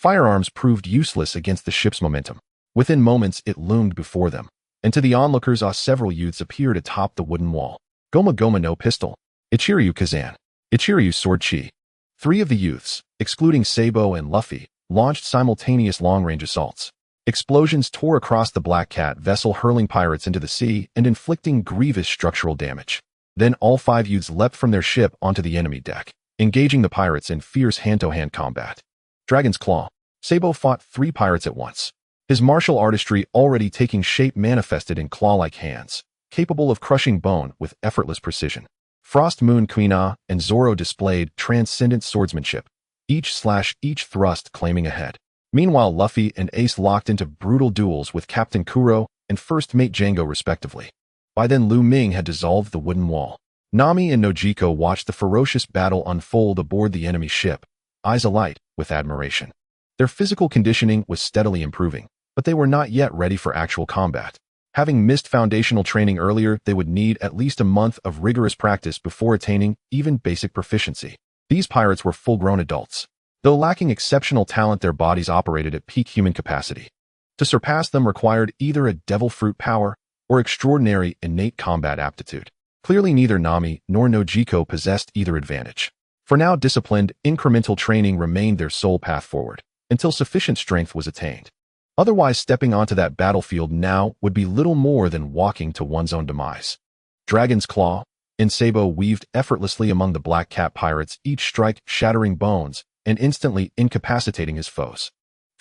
Firearms proved useless against the ship's momentum. Within moments, it loomed before them, and to the onlookers, several youths appeared atop the wooden wall. Goma Goma no pistol. Ichiryu Kazan. Ichiryu sword chi. 3 of the youths, excluding Sabo and Luffy, launched simultaneous long-range assaults. Explosions tore across the Black Cat vessel, hurling pirates into the sea and inflicting grievous structural damage. Then all 5 youths leapt from their ship onto the enemy deck, engaging the pirates in fierce hand-to-hand combat. Dragon's Claw. Sabo fought 3 pirates at once. His martial artistry already taking shape manifested in claw-like hands, capable of crushing bone with effortless precision. Frost Moon Kuina and Zoro displayed transcendent swordsmanship, each slash, each thrust claiming a head. Meanwhile, Luffy and Ace locked into brutal duels with Captain Kuro and First Mate Django respectively. By then, Lu Ming had dissolved the wooden wall. Nami and Nojiko watched the ferocious battle unfold aboard the enemy ship, eyes alight with admiration. Their physical conditioning was steadily improving, but they were not yet ready for actual combat. Having missed foundational training earlier, they would need at least a month of rigorous practice before attaining even basic proficiency. These pirates were full-grown adults. Though lacking exceptional talent, their bodies operated at peak human capacity. To surpass them required either a devil fruit power or extraordinary innate combat aptitude. Clearly, neither Nami nor Nojiko possessed either advantage. For now, disciplined, incremental training remained their sole path forward, until sufficient strength was attained. Otherwise, stepping onto that battlefield now would be little more than walking to one's own demise. Dragon's Claw. Sabo weaved effortlessly among the Black Cat pirates, each strike shattering bones and instantly incapacitating his foes.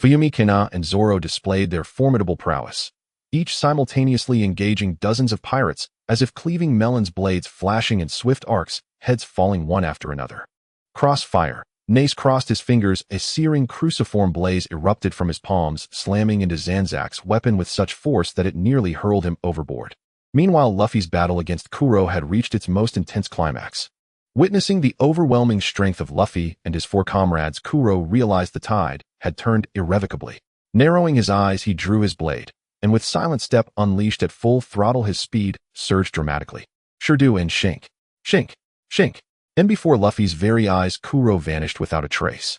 Fuyumi Kina and Zoro displayed their formidable prowess, each simultaneously engaging dozens of pirates, as if cleaving melons, blades flashing in swift arcs, heads falling one after another. Crossfire. Nace crossed his fingers, a searing cruciform blaze erupted from his palms, slamming into Zanzak's weapon with such force that it nearly hurled him overboard. Meanwhile, Luffy's battle against Kuro had reached its most intense climax. Witnessing the overwhelming strength of Luffy and his 4 comrades, Kuro realized the tide had turned irrevocably. Narrowing his eyes, he drew his blade, and with silent step unleashed at full throttle, his speed surged dramatically. Shirdu and shink. Shink. Shink. And before Luffy's very eyes, Kuro vanished without a trace.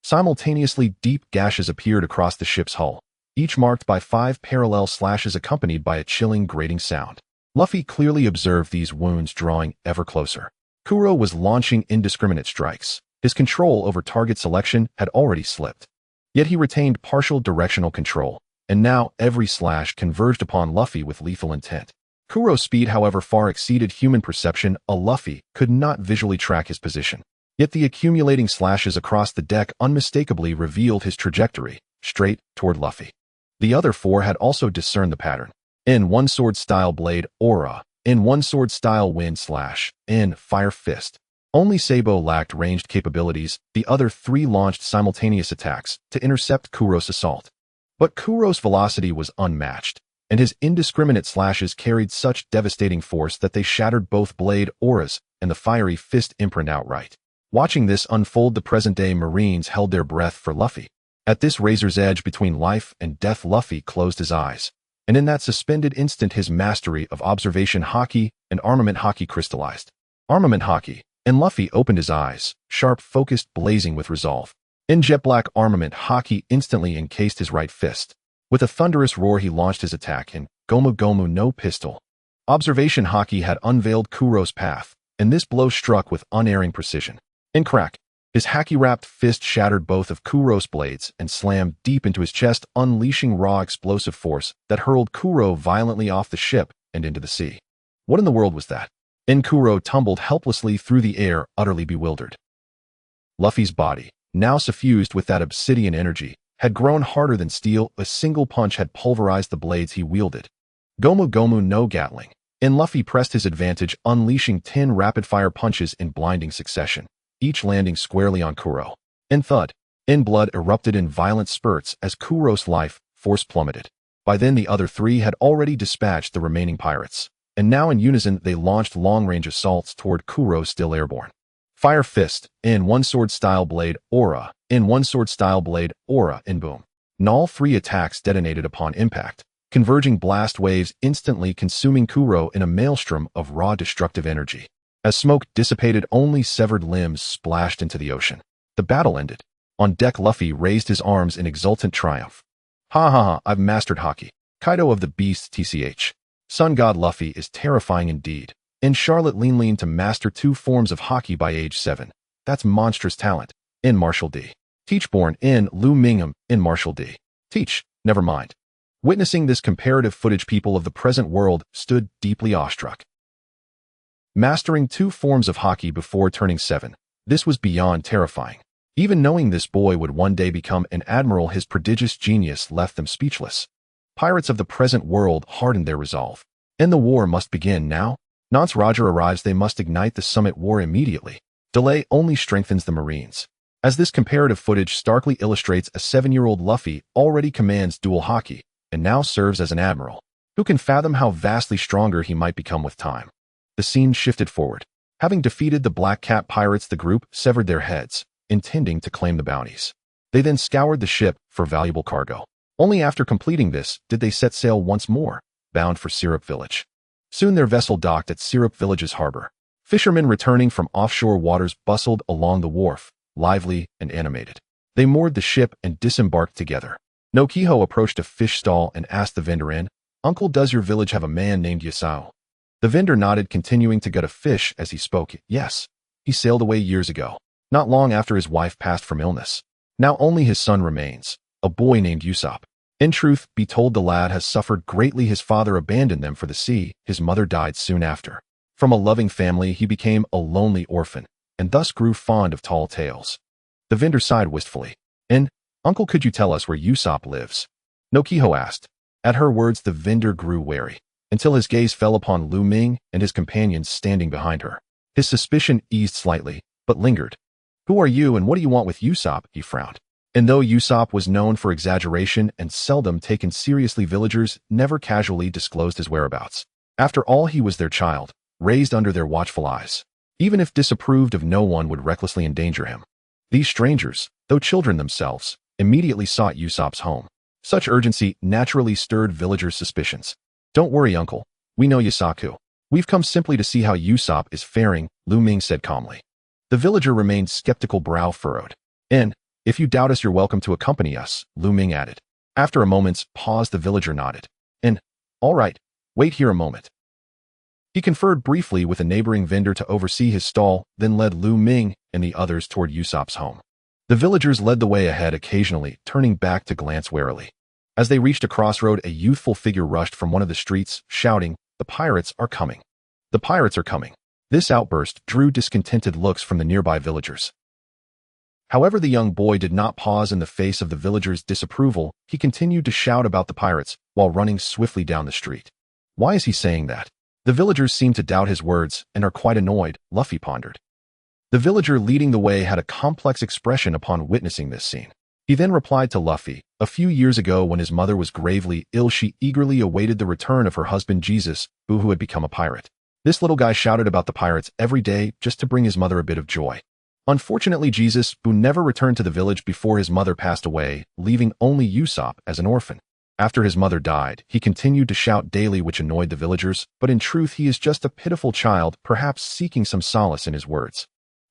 Simultaneously, deep gashes appeared across the ship's hull, each marked by 5 parallel slashes accompanied by a chilling, grating sound. Luffy clearly observed these wounds drawing ever closer. Kuro was launching indiscriminate strikes. His control over target selection had already slipped. Yet he retained partial directional control, and now every slash converged upon Luffy with lethal intent. Kuro's speed, however, far exceeded human perception. Luffy could not visually track his position. Yet the accumulating slashes across the deck unmistakably revealed his trajectory, straight toward Luffy. The other 4 had also discerned the pattern. In one sword-style blade, aura. In one sword-style wind slash. In fire fist. Only Sabo lacked ranged capabilities. The other 3 launched simultaneous attacks to intercept Kuro's assault. But Kuro's velocity was unmatched, and his indiscriminate slashes carried such devastating force that they shattered both blade auras and the fiery fist imprint outright. Watching this unfold, the present-day Marines held their breath for Luffy. At this razor's edge between life and death, Luffy closed his eyes, and in that suspended instant his mastery of observation haki and armament haki crystallized. Armament haki, and Luffy opened his eyes, sharp, focused, blazing with resolve. In jet black armament haki instantly encased his right fist. With a thunderous roar, he launched his attack in Gomu Gomu no pistol. Observation haki had unveiled Kuro's path, and this blow struck with unerring precision. In crack, his haki-wrapped fist shattered both of Kuro's blades and slammed deep into his chest, unleashing raw explosive force that hurled Kuro violently off the ship and into the sea. What in the world was that? Kuro tumbled helplessly through the air, utterly bewildered. Luffy's body, now suffused with that obsidian energy, had grown harder than steel. A single punch had pulverized the blades he wielded. Gomu Gomu no Gatling. Luffy pressed his advantage, unleashing 10 rapid-fire punches in blinding succession, each landing squarely on Kuro. Thud. Blood erupted in violent spurts as Kuro's life force plummeted. By then, the other 3 had already dispatched the remaining pirates, and now in unison they launched long-range assaults toward Kuro still airborne. Fire Fist, in one sword-style blade, aura, in one sword-style blade, aura, in boom. All 3 attacks detonated upon impact, converging blast waves instantly consuming Kuro in a maelstrom of raw destructive energy. As smoke dissipated, only severed limbs splashed into the ocean. The battle ended. On deck, Luffy raised his arms in exultant triumph. Ha ha ha, I've mastered haki. Kaido of the Beasts TCH. Sun God Luffy is terrifying indeed. And Charlotte lean to master 2 forms of haki by age 7. That's monstrous talent. In Marshall D. Teachborn in Lu Mingham in Marshall D. Teach, never mind. Witnessing this comparative footage, people of the present world stood deeply awestruck. Mastering 2 forms of haki before turning 7. This was beyond terrifying. Even knowing this boy would one day become an admiral, his prodigious genius left them speechless. Pirates of the present world hardened their resolve. And the war must begin now. Once Roger arrives, they must ignite the summit war immediately. Delay only strengthens the Marines. As this comparative footage starkly illustrates, a 7-year-old Luffy already commands dual haki, and now serves as an admiral. Who can fathom how vastly stronger he might become with time? The scene shifted forward. Having defeated the Black Cat pirates, the group severed their heads, intending to claim the bounties. They then scoured the ship for valuable cargo. Only after completing this did they set sail once more, bound for Syrup Village. Soon their vessel docked at Syrup Village's harbor. Fishermen returning from offshore waters bustled along the wharf, lively and animated. They moored the ship and disembarked together. Nokiho approached a fish stall and asked the vendor in, "Uncle, does your village have a man named Yasao?" The vendor nodded, continuing to gut a fish as he spoke. Yes. He sailed away years ago, not long after his wife passed from illness. Now only his son remains, a boy named Usopp. In truth be told, the lad has suffered greatly. His father abandoned them for the sea. His mother died soon after. From a loving family, he became a lonely orphan, and thus grew fond of tall tales. The vendor sighed wistfully. "And, Uncle, could you tell us where Usopp lives?" Nokiho asked. At her words, the vendor grew wary, until his gaze fell upon Lu Ming and his companions standing behind her. His suspicion eased slightly, but lingered. "Who are you and what do you want with Usopp?" he frowned. And though Usopp was known for exaggeration and seldom taken seriously, villagers never casually disclosed his whereabouts. After all, he was their child, raised under their watchful eyes. Even if disapproved of, no one would recklessly endanger him. These strangers, though children themselves, immediately sought Usopp's home. Such urgency naturally stirred villagers' suspicions. "Don't worry, Uncle. We know Yasaku. We've come simply to see how Usopp is faring," Lu Ming said calmly. The villager remained skeptical, brow furrowed. "And, if you doubt us, you're welcome to accompany us," Lu Ming added. After a moment's pause, the villager nodded. "And, all right, wait here a moment." He conferred briefly with a neighboring vendor to oversee his stall, then led Lu Ming and the others toward Usopp's home. The villagers led the way ahead, occasionally turning back to glance warily. As they reached a crossroad, a youthful figure rushed from one of the streets, shouting, "The pirates are coming! The pirates are coming!" This outburst drew discontented looks from the nearby villagers. However, the young boy did not pause in the face of the villagers' disapproval. He continued to shout about the pirates while running swiftly down the street. Why is he saying that? The villagers seem to doubt his words and are quite annoyed, Luffy pondered. The villager leading the way had a complex expression upon witnessing this scene. He then replied to Luffy, "A few years ago, when his mother was gravely ill, she eagerly awaited the return of her husband Jesus, who had become a pirate. This little guy shouted about the pirates every day just to bring his mother a bit of joy. Unfortunately, Jesus, who never returned to the village before his mother passed away, leaving only Usopp as an orphan. After his mother died, he continued to shout daily, which annoyed the villagers, but in truth he is just a pitiful child, perhaps seeking some solace in his words."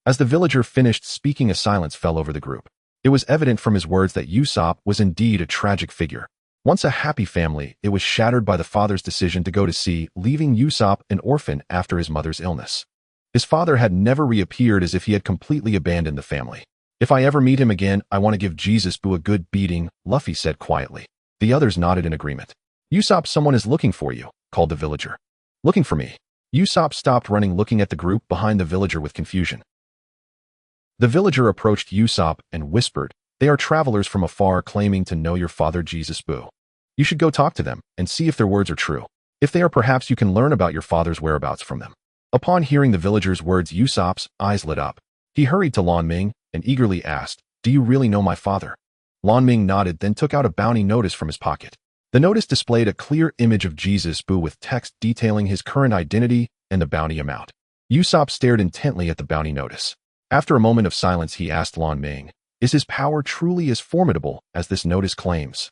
As the villager finished speaking, a silence fell over the group. It was evident from his words that Usopp was indeed a tragic figure. Once a happy family, it was shattered by the father's decision to go to sea, leaving Usopp an orphan after his mother's illness. His father had never reappeared, as if he had completely abandoned the family. "If I ever meet him again, I want to give Jesus Boo a good beating," Luffy said quietly. The others nodded in agreement. "Usopp, someone is looking for you," called the villager. "Looking for me?" Usopp stopped running, looking at the group behind the villager with confusion. The villager approached Usopp and whispered, "They are travelers from afar claiming to know your father Jesus Boo. You should go talk to them and see if their words are true. If they are, perhaps you can learn about your father's whereabouts from them." Upon hearing the villager's words, Usopp's eyes lit up. He hurried to Lan Ming and eagerly asked, "Do you really know my father?" Lan Ming nodded, then took out a bounty notice from his pocket. The notice displayed a clear image of Jesus Boo with text detailing his current identity and the bounty amount. Usopp stared intently at the bounty notice. After a moment of silence, he asked Lan Ming, "Is his power truly as formidable as this notice claims?"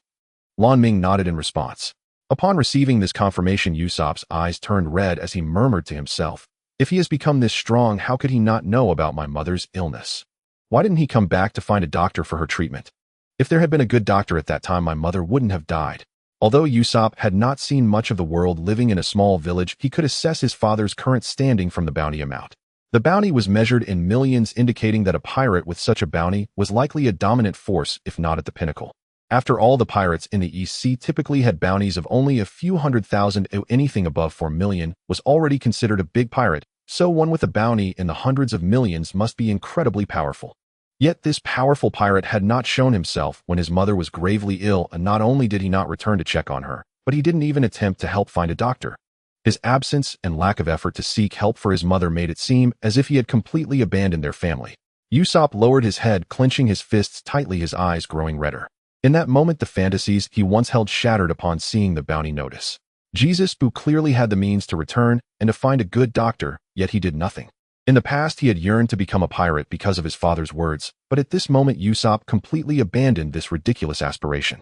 Lan Ming nodded in response. Upon receiving this confirmation, Usopp's eyes turned red as he murmured to himself, "If he has become this strong, how could he not know about my mother's illness?" Why didn't he come back to find a doctor for her treatment? If there had been a good doctor at that time, my mother wouldn't have died. Although Usopp had not seen much of the world living in a small village, he could assess his father's current standing from the bounty amount. The bounty was measured in millions, indicating that a pirate with such a bounty was likely a dominant force, if not at the pinnacle. After all, the pirates in the East Sea typically had bounties of only a few 100,000. Anything above 4 million was already considered a big pirate, so one with a bounty in the hundreds of millions must be incredibly powerful. Yet this powerful pirate had not shown himself when his mother was gravely ill, and not only did he not return to check on her, but he didn't even attempt to help find a doctor. His absence and lack of effort to seek help for his mother made it seem as if he had completely abandoned their family. Usopp lowered his head, clenching his fists tightly, his eyes growing redder. In that moment, the fantasies he once held shattered upon seeing the bounty notice. Jesus Boo clearly had the means to return and to find a good doctor, yet he did nothing. In the past, he had yearned to become a pirate because of his father's words, but at this moment Usopp completely abandoned this ridiculous aspiration.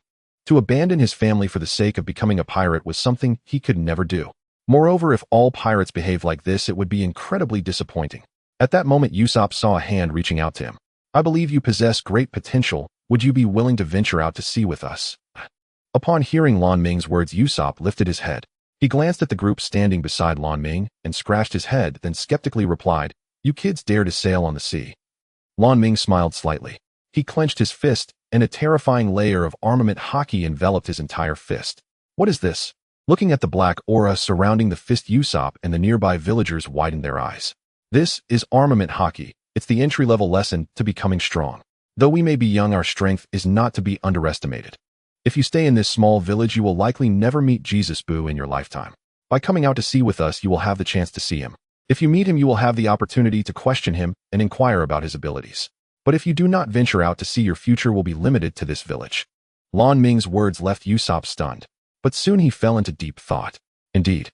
To abandon his family for the sake of becoming a pirate was something he could never do. Moreover, if all pirates behaved like this, it would be incredibly disappointing. At that moment, Usopp saw a hand reaching out to him. "I believe you possess great potential. Would you be willing to venture out to sea with us?" Upon hearing Lan Ming's words, Usopp lifted his head. He glanced at the group standing beside Lan Ming and scratched his head, then skeptically replied, "You kids dare to sail on the sea?" Lan Ming smiled slightly. He clenched his fist, and a terrifying layer of armament haki enveloped his entire fist. "What is this?" Looking at the black aura surrounding the fist, Usopp and the nearby villagers widened their eyes. "This is armament haki. It's the entry-level lesson to becoming strong. Though we may be young, our strength is not to be underestimated. If you stay in this small village, you will likely never meet Jesus Boo in your lifetime. By coming out to sea with us, you will have the chance to see him. If you meet him, you will have the opportunity to question him and inquire about his abilities. But if you do not venture out to sea, your future will be limited to this village." Lan Ming's words left Usopp stunned, but soon he fell into deep thought. Indeed,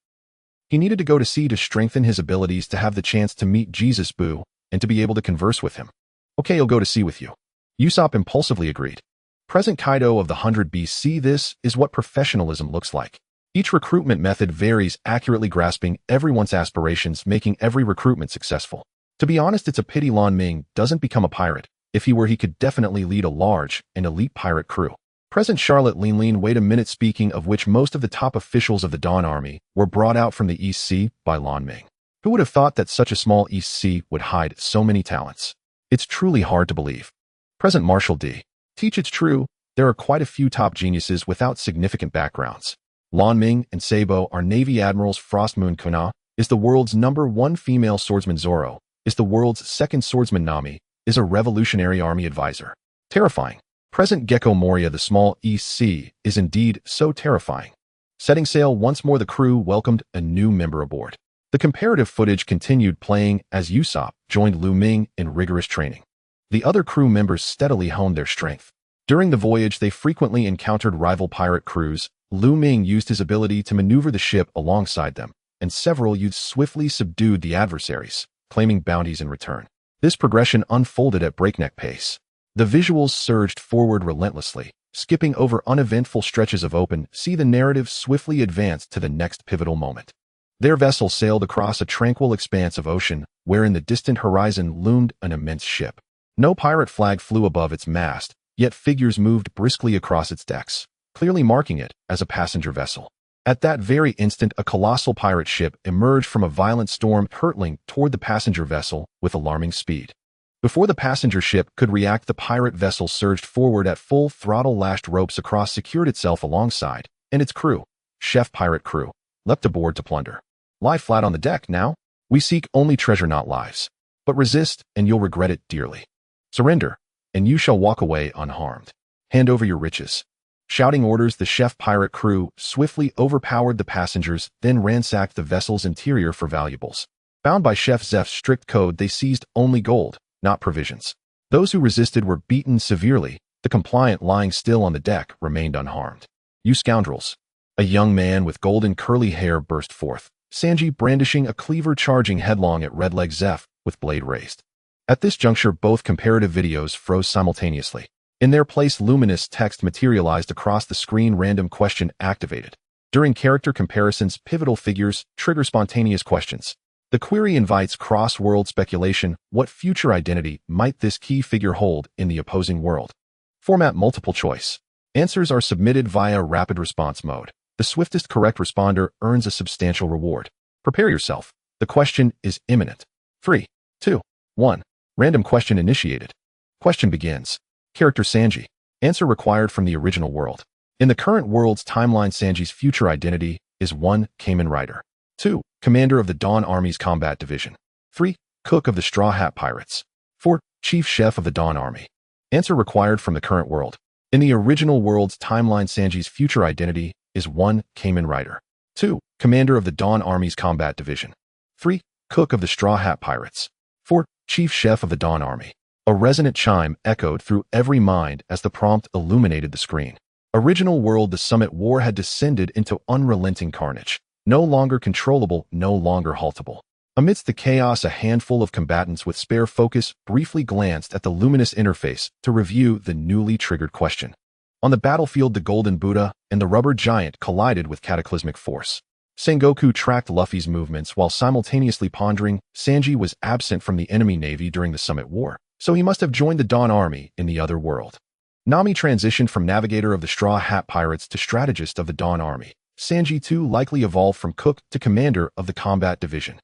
he needed to go to sea to strengthen his abilities, to have the chance to meet Jesus Boo, and to be able to converse with him. "Okay, I'll go to sea with you." Usopp impulsively agreed. Present Kaido of the 100 BC, this is what professionalism looks like. Each recruitment method varies, accurately grasping everyone's aspirations, making every recruitment successful. To be honest, it's a pity Lan Ming doesn't become a pirate. If he were, he could definitely lead a large and elite pirate crew. Present Charlotte Lean, wait a minute. Speaking of which, most of the top officials of the Dawn Army were brought out from the East Sea by Lan Ming. Who would have thought that such a small East Sea would hide so many talents? It's truly hard to believe. Present Marshal D. Teach, it's true, there are quite a few top geniuses without significant backgrounds. Lan Ming and Sabo are Navy admirals. Frost Moon Kuna is the world's #1 female swordsman. Zoro is the world's 2nd swordsman. Nami is a Revolutionary Army advisor. Terrifying. Present Gecko Moria, the small East Sea is indeed so terrifying. Setting sail once more, the crew welcomed a new member aboard. The comparative footage continued playing as Usopp joined Lu Ming in rigorous training. The other crew members steadily honed their strength. During the voyage, they frequently encountered rival pirate crews. Lu Ming used his ability to maneuver the ship alongside them, and several youths swiftly subdued the adversaries, claiming bounties in return. This progression unfolded at breakneck pace. The visuals surged forward relentlessly, skipping over uneventful stretches of open sea. The narrative swiftly advanced to the next pivotal moment. Their vessel sailed across a tranquil expanse of ocean, where in the distant horizon loomed an immense ship. No pirate flag flew above its mast, yet figures moved briskly across its decks, clearly marking it as a passenger vessel. At that very instant, a colossal pirate ship emerged from a violent storm, hurtling toward the passenger vessel with alarming speed. Before the passenger ship could react, the pirate vessel surged forward at full throttle, lashed ropes across, secured itself alongside, and its crew, chef pirate crew, leapt aboard to plunder. "Lie flat on the deck now. We seek only treasure, not lives. But resist, and you'll regret it dearly. Surrender, and you shall walk away unharmed. Hand over your riches." Shouting orders, the chef pirate crew swiftly overpowered the passengers, then ransacked the vessel's interior for valuables. Bound by Chef Zeph's strict code, they seized only gold, not provisions. Those who resisted were beaten severely. The compliant, lying still on the deck, remained unharmed. "You scoundrels!" A young man with golden curly hair burst forth, Sanji brandishing a cleaver, charging headlong at Redleg Zeph with blade raised. At this juncture, both comparative videos froze simultaneously. In their place, luminous text materialized across the screen. Random question activated. During character comparisons, pivotal figures trigger spontaneous questions. The query invites cross-world speculation. What future identity might this key figure hold in the opposing world? Format multiple choice. Answers are submitted via rapid response mode. The swiftest correct responder earns a substantial reward. Prepare yourself. The question is imminent. 3, 2, 1. Random question initiated. Question begins. Character Sanji. Answer required from the original world. In the current world's timeline, Sanji's future identity is 1. Kamen Rider. 2. Commander of the Dawn Army's Combat Division. 3. Cook of the Straw Hat Pirates. 4. Chief Chef of the Dawn Army. Answer required from the current world. In the original world's timeline, Sanji's future identity is 1. Kamen Rider. 2. Commander of the Dawn Army's Combat Division. 3. Cook of the Straw Hat Pirates. 4. Chief Chef of the Dawn Army. A resonant chime echoed through every mind as the prompt illuminated the screen. Original world, the Summit War had descended into unrelenting carnage. No longer controllable, no longer haltable. Amidst the chaos, a handful of combatants with spare focus briefly glanced at the luminous interface to review the newly triggered question. On the battlefield, the Golden Buddha and the Rubber Giant collided with cataclysmic force. Sengoku tracked Luffy's movements while simultaneously pondering. Sanji was absent from the enemy navy during the Summit War, so he must have joined the Dawn Army in the other world. Nami transitioned from navigator of the Straw Hat Pirates to strategist of the Dawn Army. Sanji too likely evolved from cook to commander of the Combat Division.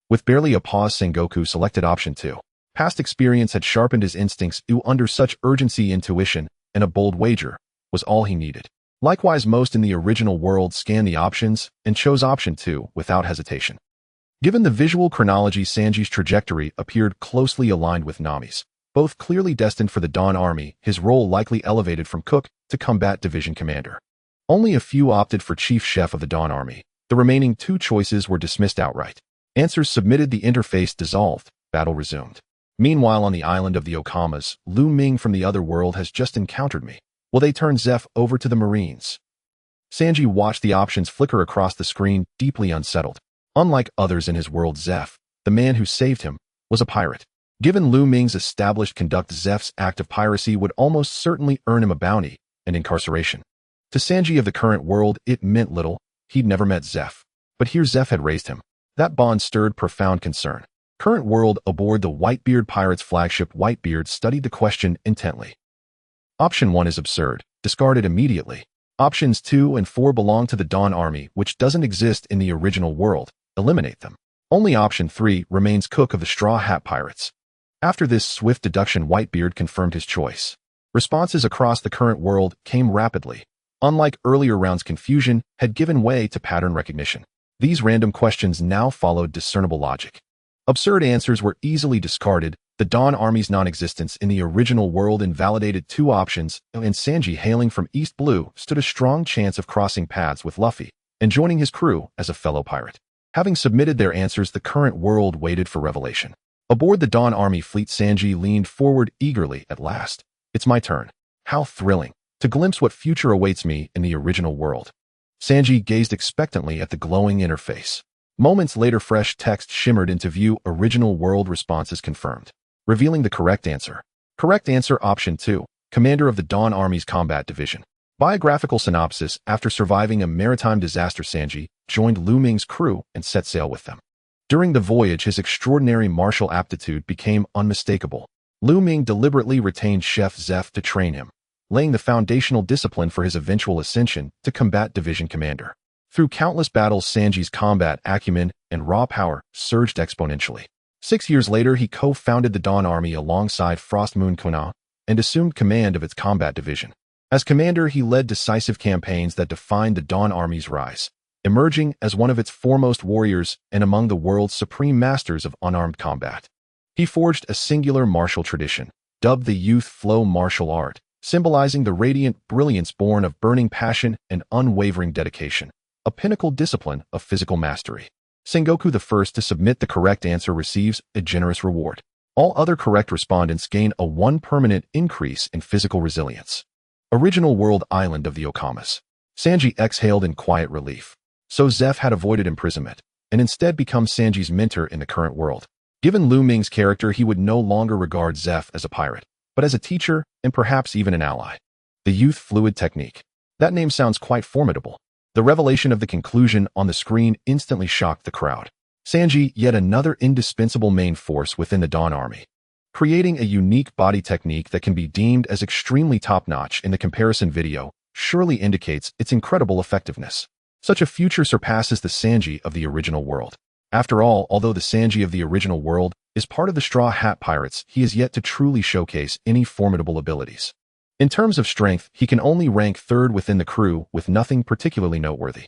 With barely a pause, Sengoku selected option 2. Past experience had sharpened his instincts. Under such urgency, intuition and a bold wager was all he needed. Likewise, most in the original world scanned the options and chose option 2 without hesitation. Given the visual chronology, Sanji's trajectory appeared closely aligned with Nami's. Both clearly destined for the Dawn Army, his role likely elevated from cook to Combat Division commander. Only a few opted for Chief Chef of the Dawn Army. The remaining 2 choices were dismissed outright. Answers submitted, the interface dissolved, battle resumed. Meanwhile, on the island of the Okamas, Lu Ming from the other world has just encountered me. Will they turn Zeph over to the Marines? Sanji watched the options flicker across the screen, deeply unsettled. Unlike others in his world, Zeph, the man who saved him, was a pirate. Given Lu Ming's established conduct, Zeph's act of piracy would almost certainly earn him a bounty and incarceration. To Sanji of the current world, it meant little. He'd never met Zeph. But here Zeph had raised him. That bond stirred profound concern. Current world, aboard the Whitebeard pirate's flagship, Whitebeard studied the question intently. Option 1 is absurd. Discard it immediately. Options 2 and 4 belong to the Dawn Army, which doesn't exist in the original world. Eliminate them. Only option 3 remains cook of the Straw Hat Pirates. After this swift deduction, Whitebeard confirmed his choice. Responses across the current world came rapidly. Unlike earlier rounds, confusion had given way to pattern recognition. These random questions now followed discernible logic. Absurd answers were easily discarded. The Dawn Army's non-existence in the original world invalidated 2 options, and Sanji, hailing from East Blue, stood a strong chance of crossing paths with Luffy and joining his crew as a fellow pirate. Having submitted their answers, the current world waited for revelation. Aboard the Dawn Army fleet, Sanji leaned forward eagerly. At last, it's my turn. How thrilling to glimpse what future awaits me in the original world. Sanji gazed expectantly at the glowing interface. Moments later, fresh text shimmered into view. Original world responses confirmed, revealing the correct answer. Correct answer option 2, commander of the Dawn Army's Combat Division. Biographical synopsis: after surviving a maritime disaster, Sanji joined Lu Ming's crew and set sail with them. During the voyage, his extraordinary martial aptitude became unmistakable. Lu Ming deliberately retained Chef Zeph to train him, laying the foundational discipline for his eventual ascension to Combat Division commander. Through countless battles, Sanji's combat acumen and raw power surged exponentially. 6 years later, he co-founded the Dawn Army alongside Frost Moon Kuna and assumed command of its combat division. As commander, he led decisive campaigns that defined the Dawn Army's rise, emerging as one of its foremost warriors and among the world's supreme masters of unarmed combat. He forged a singular martial tradition, dubbed the Youth Flow martial art, symbolizing the radiant brilliance born of burning passion and unwavering dedication, a pinnacle discipline of physical mastery. Sengoku, the first to submit the correct answer, receives a generous reward. All other correct respondents gain a 1 permanent increase in physical resilience. Original world, island of the Okamas. Sanji exhaled in quiet relief. So Zeph had avoided imprisonment, and instead become Sanji's mentor in the current world. Given Lu Ming's character, he would no longer regard Zeph as a pirate, but as a teacher and perhaps even an ally. The Youth Fluid Technique. That name sounds quite formidable. The revelation of the conclusion on the screen instantly shocked the crowd. Sanji, yet another indispensable main force within the Dawn Army, creating a unique body technique that can be deemed as extremely top-notch in the comparison video, surely indicates its incredible effectiveness. Such a future surpasses the Sanji of the original world. After all, although the Sanji of the original world is part of the Straw Hat Pirates, he is yet to truly showcase any formidable abilities. In terms of strength, he can only rank third within the crew with nothing particularly noteworthy.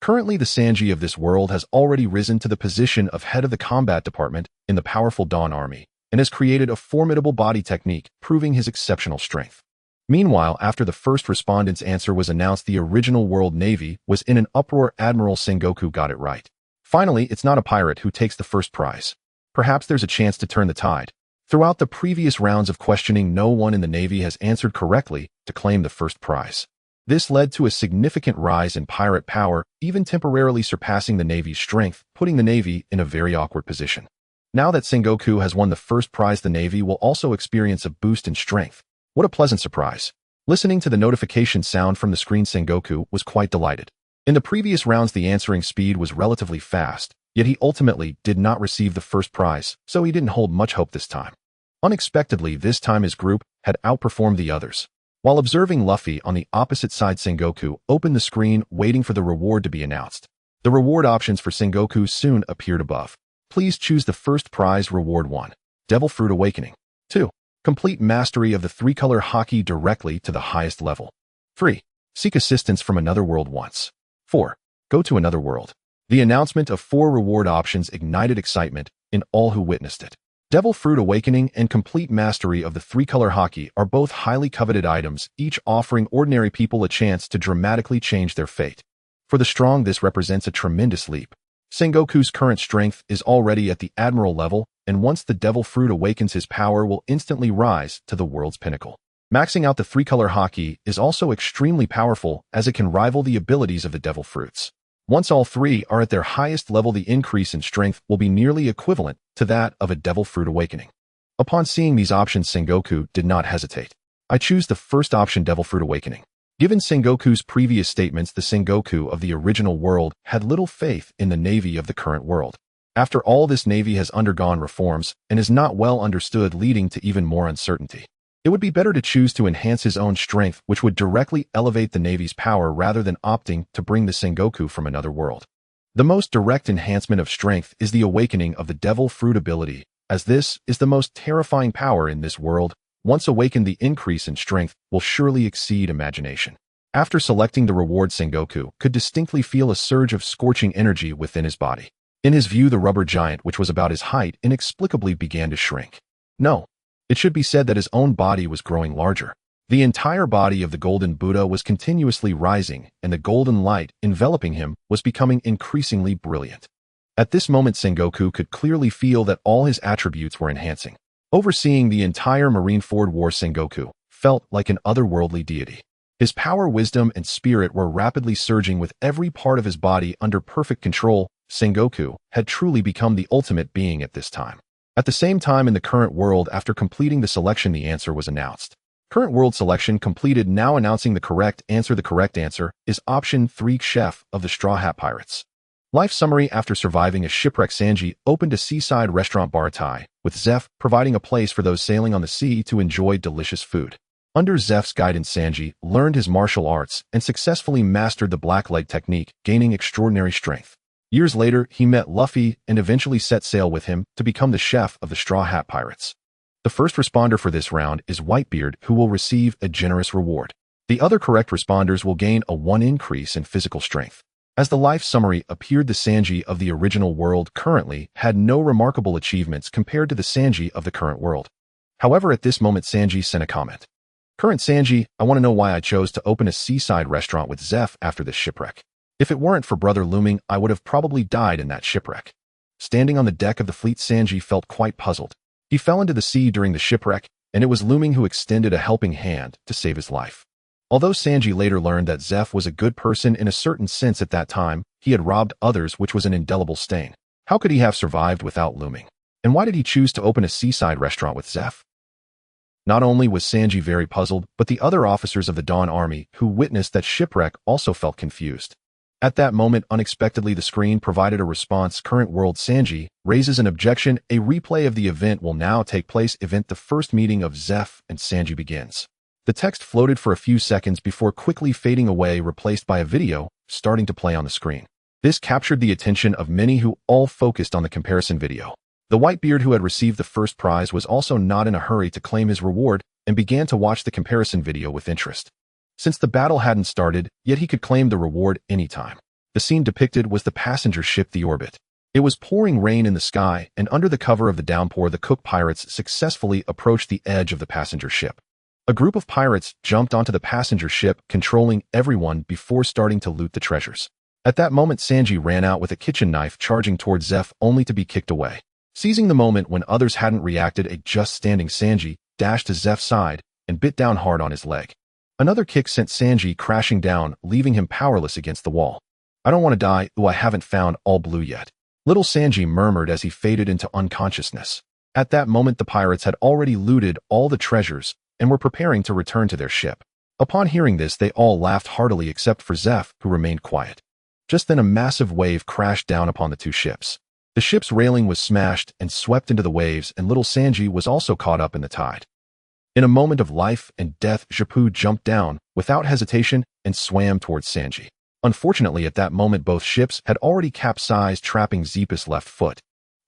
Currently, the Sanji of this world has already risen to the position of head of the combat department in the powerful Dawn Army and has created a formidable body technique, proving his exceptional strength. Meanwhile, after the first respondent's answer was announced, the original world navy was in an uproar. Admiral Sengoku got it right. Finally, it's not a pirate who takes the first prize. Perhaps there's a chance to turn the tide. Throughout the previous rounds of questioning, no one in the Navy has answered correctly to claim the first prize. This led to a significant rise in pirate power, even temporarily surpassing the Navy's strength, putting the Navy in a very awkward position. Now that Sengoku has won the first prize, the Navy will also experience a boost in strength. What a pleasant surprise. Listening to the notification sound from the screen, Sengoku was quite delighted. In the previous rounds, the answering speed was relatively fast, yet he ultimately did not receive the first prize, so he didn't hold much hope this time. Unexpectedly, this time his group had outperformed the others. While observing Luffy on the opposite side, Sengoku opened the screen, waiting for the reward to be announced. The reward options for Sengoku soon appeared above. Please choose the first prize. Reward 1. Devil Fruit Awakening. 2. Complete mastery of the three-color haki directly to the highest level. 3. Seek assistance from another world once. 4. Go to another world. The announcement of 4 reward options ignited excitement in all who witnessed it. Devil Fruit Awakening and complete mastery of the three-color haki are both highly coveted items, each offering ordinary people a chance to dramatically change their fate. For the strong, this represents a tremendous leap. Sengoku's current strength is already at the admiral level, and once the Devil Fruit awakens, his power will instantly rise to the world's pinnacle. Maxing out the three-color haki is also extremely powerful, as it can rival the abilities of the Devil Fruits. Once all three are at their highest level, the increase in strength will be nearly equivalent to that of a Devil Fruit Awakening. Upon seeing these options, Sengoku did not hesitate. I choose the first option, Devil Fruit Awakening. Given Sengoku's previous statements, the Sengoku of the original world had little faith in the Navy of the current world. After all, this Navy has undergone reforms and is not well understood, leading to even more uncertainty. It would be better to choose to enhance his own strength, which would directly elevate the Navy's power rather than opting to bring the Sengoku from another world. The most direct enhancement of strength is the awakening of the Devil Fruit ability, as this is the most terrifying power in this world. Once awakened, the increase in strength will surely exceed imagination. After selecting the reward, Sengoku could distinctly feel a surge of scorching energy within his body. In his view, the rubber giant, which was about his height, inexplicably began to shrink. No. It should be said that his own body was growing larger. The entire body of the Golden Buddha was continuously rising, and the golden light enveloping him was becoming increasingly brilliant. At this moment, Sengoku could clearly feel that all his attributes were enhancing. Overseeing the entire Marineford war, Sengoku felt like an otherworldly deity. His power, wisdom, and spirit were rapidly surging with every part of his body under perfect control. Sengoku had truly become the ultimate being at this time. At the same time, in the current world, after completing the selection, the answer was announced. Current world selection completed. Now announcing the correct answer. The correct answer is option 3, Chef of the Straw Hat Pirates. Life summary: after surviving a shipwreck, Sanji opened a seaside restaurant bar tie, with Zeph providing a place for those sailing on the sea to enjoy delicious food. Under Zeph's guidance, Sanji learned his martial arts and successfully mastered the black leg technique, gaining extraordinary strength. Years later, he met Luffy and eventually set sail with him to become the chef of the Straw Hat Pirates. The first responder for this round is Whitebeard, who will receive a generous reward. The other correct responders will gain a 1 increase in physical strength. As the life summary appeared, the Sanji of the original world currently had no remarkable achievements compared to the Sanji of the current world. However, at this moment, Sanji sent a comment. Current Sanji, I want to know why I chose to open a seaside restaurant with Zeph after this shipwreck. If it weren't for Brother Looming, I would have probably died in that shipwreck. Standing on the deck of the fleet, Sanji felt quite puzzled. He fell into the sea during the shipwreck, and it was Looming who extended a helping hand to save his life. Although Sanji later learned that Zeph was a good person in a certain sense, at that time, he had robbed others, which was an indelible stain. How could he have survived without Looming? And why did he choose to open a seaside restaurant with Zeph? Not only was Sanji very puzzled, but the other officers of the Dawn Army who witnessed that shipwreck also felt confused. At that moment, unexpectedly, the screen provided a response. Current world Sanji raises an objection. A replay of the event will now take place. Event: the first meeting of Zeph and Sanji begins. The text floated for a few seconds before quickly fading away, replaced by a video starting to play on the screen. This captured the attention of many, who all focused on the comparison video. The Whitebeard, who had received the first prize, was also not in a hurry to claim his reward and began to watch the comparison video with interest. Since the battle hadn't started, yet he could claim the reward anytime. The scene depicted was the passenger ship, the Orbit. It was pouring rain in the sky, and under the cover of the downpour, the Cook pirates successfully approached the edge of the passenger ship. A group of pirates jumped onto the passenger ship, controlling everyone before starting to loot the treasures. At that moment, Sanji ran out with a kitchen knife, charging towards Zeph, only to be kicked away. Seizing the moment when others hadn't reacted, a just standing Sanji dashed to Zeph's side and bit down hard on his leg. Another kick sent Sanji crashing down, leaving him powerless against the wall. "I don't want to die. Ooh, I haven't found all blue yet," little Sanji murmured as he faded into unconsciousness. At that moment, the pirates had already looted all the treasures and were preparing to return to their ship. Upon hearing this, they all laughed heartily except for Zeph, who remained quiet. Just then, a massive wave crashed down upon the two ships. The ship's railing was smashed and swept into the waves, and little Sanji was also caught up in the tide. In a moment of life and death, Zapu jumped down without hesitation and swam towards Sanji. Unfortunately, at that moment, both ships had already capsized, trapping Zeph's left foot.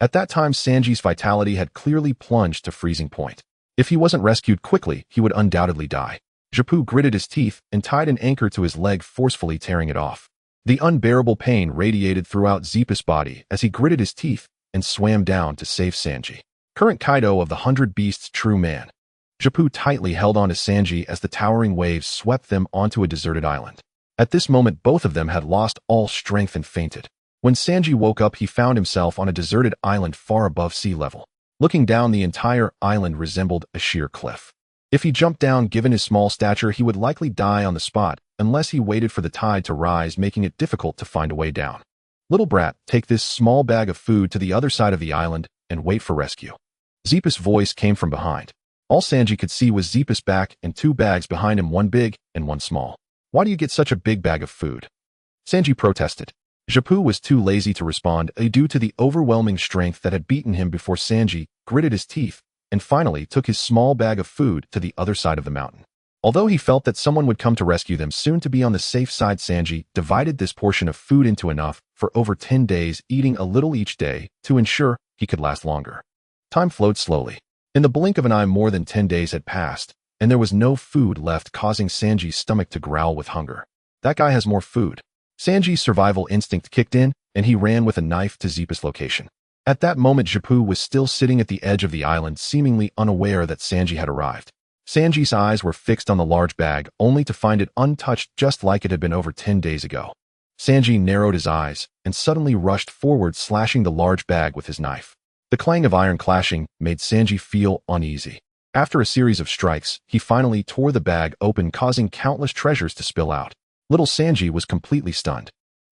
At that time, Sanji's vitality had clearly plunged to freezing point. If he wasn't rescued quickly, he would undoubtedly die. Zapu gritted his teeth and tied an anchor to his leg, forcefully tearing it off. The unbearable pain radiated throughout Zeph's body as he gritted his teeth and swam down to save Sanji. Current Kaido of the 100 Beasts, true man. Zapu tightly held on to Sanji as the towering waves swept them onto a deserted island. At this moment, both of them had lost all strength and fainted. When Sanji woke up, he found himself on a deserted island far above sea level. Looking down, the entire island resembled a sheer cliff. If he jumped down, given his small stature, he would likely die on the spot unless he waited for the tide to rise, making it difficult to find a way down. "Little brat, take this small bag of food to the other side of the island and wait for rescue." Zeph's voice came from behind. All Sanji could see was Zeph's back and two bags behind him, one big and one small. "Why do you get such a big bag of food?" Sanji protested. Zapu was too lazy to respond, due to the overwhelming strength that had beaten him before. Sanji gritted his teeth and finally took his small bag of food to the other side of the mountain. Although he felt that someone would come to rescue them soon, to be on the safe side, Sanji divided this portion of food into enough for over 10 days, eating a little each day to ensure he could last longer. Time flowed slowly. In the blink of an eye, more than 10 days had passed, and there was no food left, causing Sanji's stomach to growl with hunger. That guy has more food. Sanji's survival instinct kicked in, and he ran with a knife to Zeph's location. At that moment, Zapu was still sitting at the edge of the island, seemingly unaware that Sanji had arrived. Sanji's eyes were fixed on the large bag, only to find it untouched, just like it had been over 10 days ago. Sanji narrowed his eyes and suddenly rushed forward, slashing the large bag with his knife. The clang of iron clashing made Sanji feel uneasy. After a series of strikes, he finally tore the bag open, causing countless treasures to spill out. Little Sanji was completely stunned.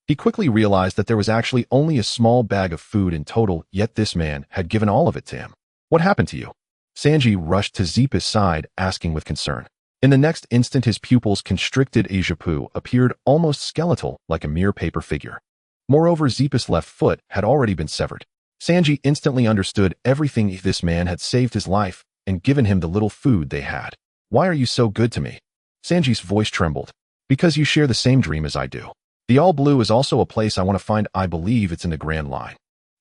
He quickly realized that there was actually only a small bag of food in total, yet this man had given all of it to him. "What happened to you?" Sanji rushed to Zeph's side, asking with concern. In the next instant, his pupils constricted. Zapu appeared almost skeletal, like a mere paper figure. Moreover, Zeph's left foot had already been severed. Sanji instantly understood everything. This man had saved his life and given him the little food they had. "Why are you so good to me?" Sanji's voice trembled. "Because you share the same dream as I do. The All Blue is also a place I want to find. I believe it's in the Grand Line."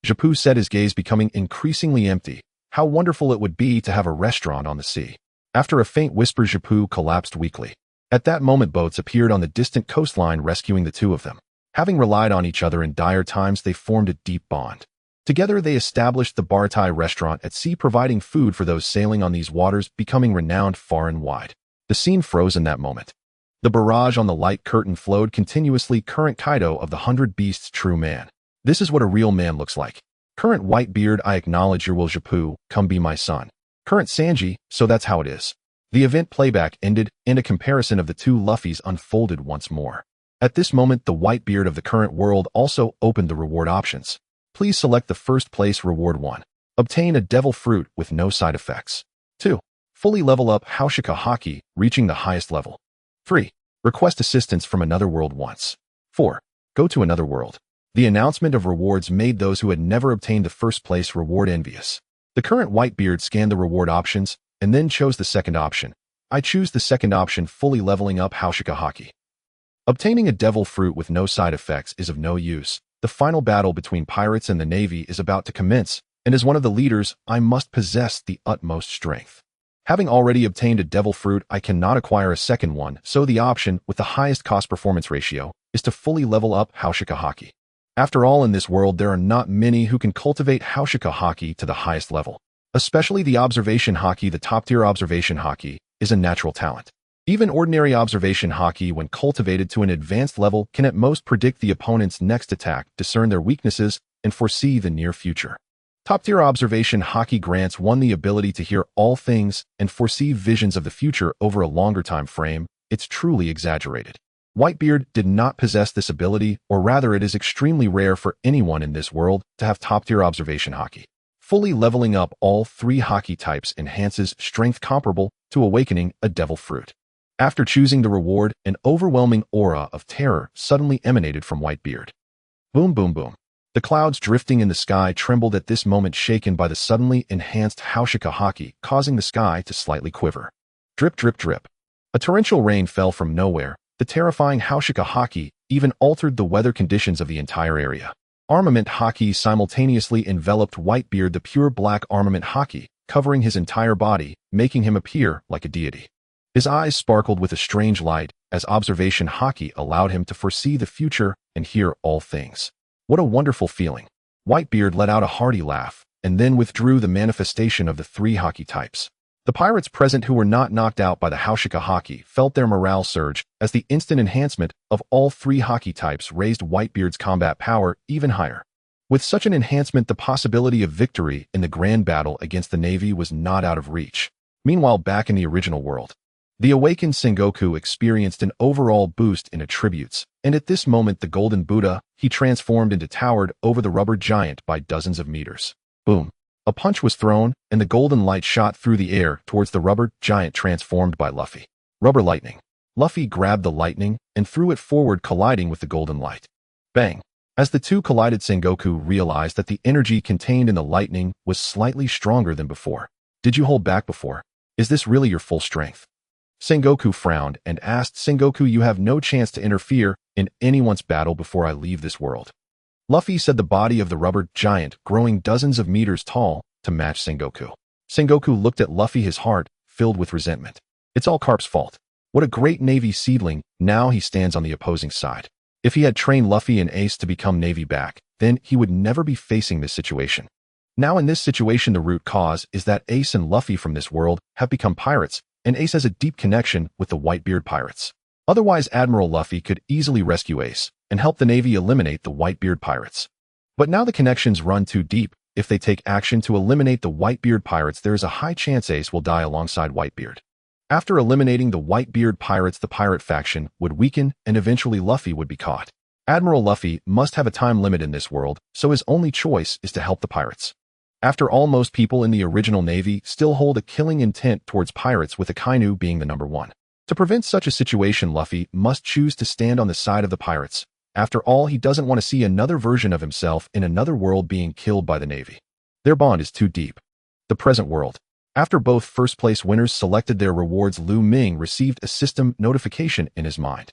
Zapu said, his gaze becoming increasingly empty. How wonderful it would be to have a restaurant on the sea. After a faint whisper, Zapu collapsed weakly. At that moment, boats appeared on the distant coastline, rescuing the two of them. Having relied on each other in dire times, they formed a deep bond. Together, they established the Bartai restaurant at sea, providing food for those sailing on these waters, becoming renowned far and wide. The scene froze in that moment. The barrage on the light curtain flowed continuously. Current Kaido of the 100 Beasts, true man. This is what a real man looks like. Current Whitebeard, I acknowledge your will. Zapu, come be my son. Current Sanji, so that's how it is. The event playback ended, and a comparison of the two Luffys unfolded once more. At this moment, the Whitebeard of the current world also opened the reward options. Please select the first place reward. 1. Obtain a devil fruit with no side effects. 2. Fully level up Haushika Haki, reaching the highest level. 3. Request assistance from another world once. 4. Go to another world. The announcement of rewards made those who had never obtained the first place reward envious. The current Whitebeard scanned the reward options and then chose the second option. I choose the second option, fully leveling up Haushika Haki. Obtaining a devil fruit with no side effects is of no use. The final battle between pirates and the Navy is about to commence, and as one of the leaders, I must possess the utmost strength. Having already obtained a devil fruit, I cannot acquire a second one, so the option with the highest cost-performance ratio is to fully level up Haushika Haki. After all, in this world, there are not many who can cultivate Haushika Haki to the highest level. Especially the observation Haki, the top-tier observation Haki, is a natural talent. Even ordinary observation Haki, when cultivated to an advanced level, can at most predict the opponent's next attack, discern their weaknesses, and foresee the near future. Top-tier observation Haki grants one the ability to hear all things and foresee visions of the future over a longer time frame. It's truly exaggerated. Whitebeard did not possess this ability, or rather it is extremely rare for anyone in this world to have top-tier observation Haki. Fully leveling up all three Haki types enhances strength comparable to awakening a devil fruit. After choosing the reward, an overwhelming aura of terror suddenly emanated from Whitebeard. Boom, boom, boom. The clouds drifting in the sky trembled at this moment, shaken by the suddenly enhanced Haushika Haki, causing the sky to slightly quiver. Drip, drip, drip. A torrential rain fell from nowhere. The terrifying Haushika Haki even altered the weather conditions of the entire area. Armament Haki simultaneously enveloped Whitebeard, the pure black armament Haki, covering his entire body, making him appear like a deity. His eyes sparkled with a strange light, as observation Haki allowed him to foresee the future and hear all things. What a wonderful feeling. Whitebeard let out a hearty laugh, and then withdrew the manifestation of the three Haki types. The pirates present who were not knocked out by the Haushika Haki felt their morale surge, as the instant enhancement of all three Haki types raised Whitebeard's combat power even higher. With such an enhancement, the possibility of victory in the grand battle against the Navy was not out of reach. Meanwhile, back in the original world, the awakened Sengoku experienced an overall boost in attributes, and at this moment the Golden Buddha, he transformed into towered over the rubber giant by dozens of meters. Boom. A punch was thrown, and the golden light shot through the air towards the rubber giant transformed by Luffy. Rubber lightning. Luffy grabbed the lightning and threw it forward, colliding with the golden light. Bang. As the two collided, Sengoku realized that the energy contained in the lightning was slightly stronger than before. Did you hold back before? Is this really your full strength? Sengoku frowned and asked, Sengoku, you have no chance to interfere in anyone's battle before I leave this world. Luffy said, the body of the rubber giant growing dozens of meters tall to match Sengoku. Sengoku looked at Luffy, his heart filled with resentment. It's all Carp's fault. What a great Navy seedling, now he stands on the opposing side. If he had trained Luffy and Ace to become Navy back, then he would never be facing this situation. Now in this situation, the root cause is that Ace and Luffy from this world have become pirates, and Ace has a deep connection with the Whitebeard pirates. Otherwise, Admiral Luffy could easily rescue Ace and help the Navy eliminate the Whitebeard pirates. But now the connections run too deep. If they take action to eliminate the Whitebeard pirates, there is a high chance Ace will die alongside Whitebeard. After eliminating the Whitebeard pirates, the pirate faction would weaken and eventually Luffy would be caught. Admiral Luffy must have a time limit in this world, so his only choice is to help the pirates. After all, most people in the original Navy still hold a killing intent towards pirates, with Akainu being the number one. To prevent such a situation, Luffy must choose to stand on the side of the pirates. After all, he doesn't want to see another version of himself in another world being killed by the Navy. Their bond is too deep. The present world. After both first-place winners selected their rewards, Lu Ming received a system notification in his mind.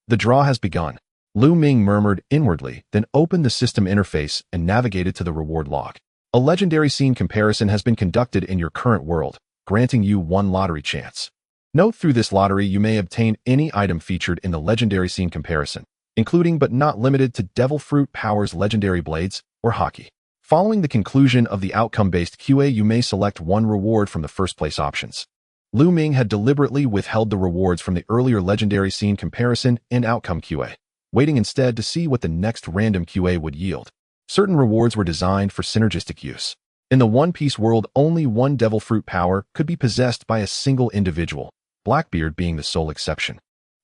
The draw has begun. Lu Ming murmured inwardly, then opened the system interface and navigated to the reward log. A legendary scene comparison has been conducted in your current world, granting you one lottery chance. Note, through this lottery you may obtain any item featured in the legendary scene comparison, including but not limited to Devil Fruit Powers, Legendary Blades, or Haki. Following the conclusion of the outcome-based QA, you may select one reward from the first-place options. Lu Ming had deliberately withheld the rewards from the earlier legendary scene comparison and outcome QA, waiting instead to see what the next random QA would yield. Certain rewards were designed for synergistic use. In the One Piece world, only one Devil Fruit power could be possessed by a single individual, Blackbeard being the sole exception.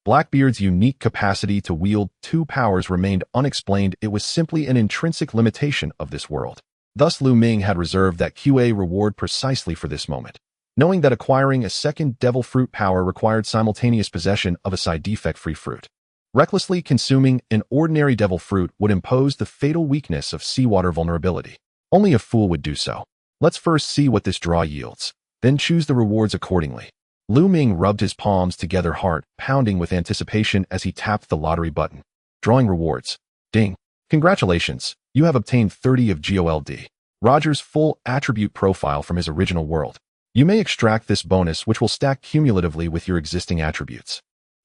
Blackbeard's unique capacity to wield two powers remained unexplained. It was simply an intrinsic limitation of this world. Thus, Lu Ming had reserved that QA reward precisely for this moment, knowing that acquiring a second Devil Fruit power required simultaneous possession of a side defect-free fruit. Recklessly consuming an ordinary devil fruit would impose the fatal weakness of seawater vulnerability. Only a fool would do so. Let's first see what this draw yields, then choose the rewards accordingly. Lu Ming rubbed his palms together, heart pounding with anticipation as he tapped the lottery button. Drawing rewards. Ding. Congratulations, you have obtained 30 of GOLD. Roger's full attribute profile from his original world. You may extract this bonus, which will stack cumulatively with your existing attributes.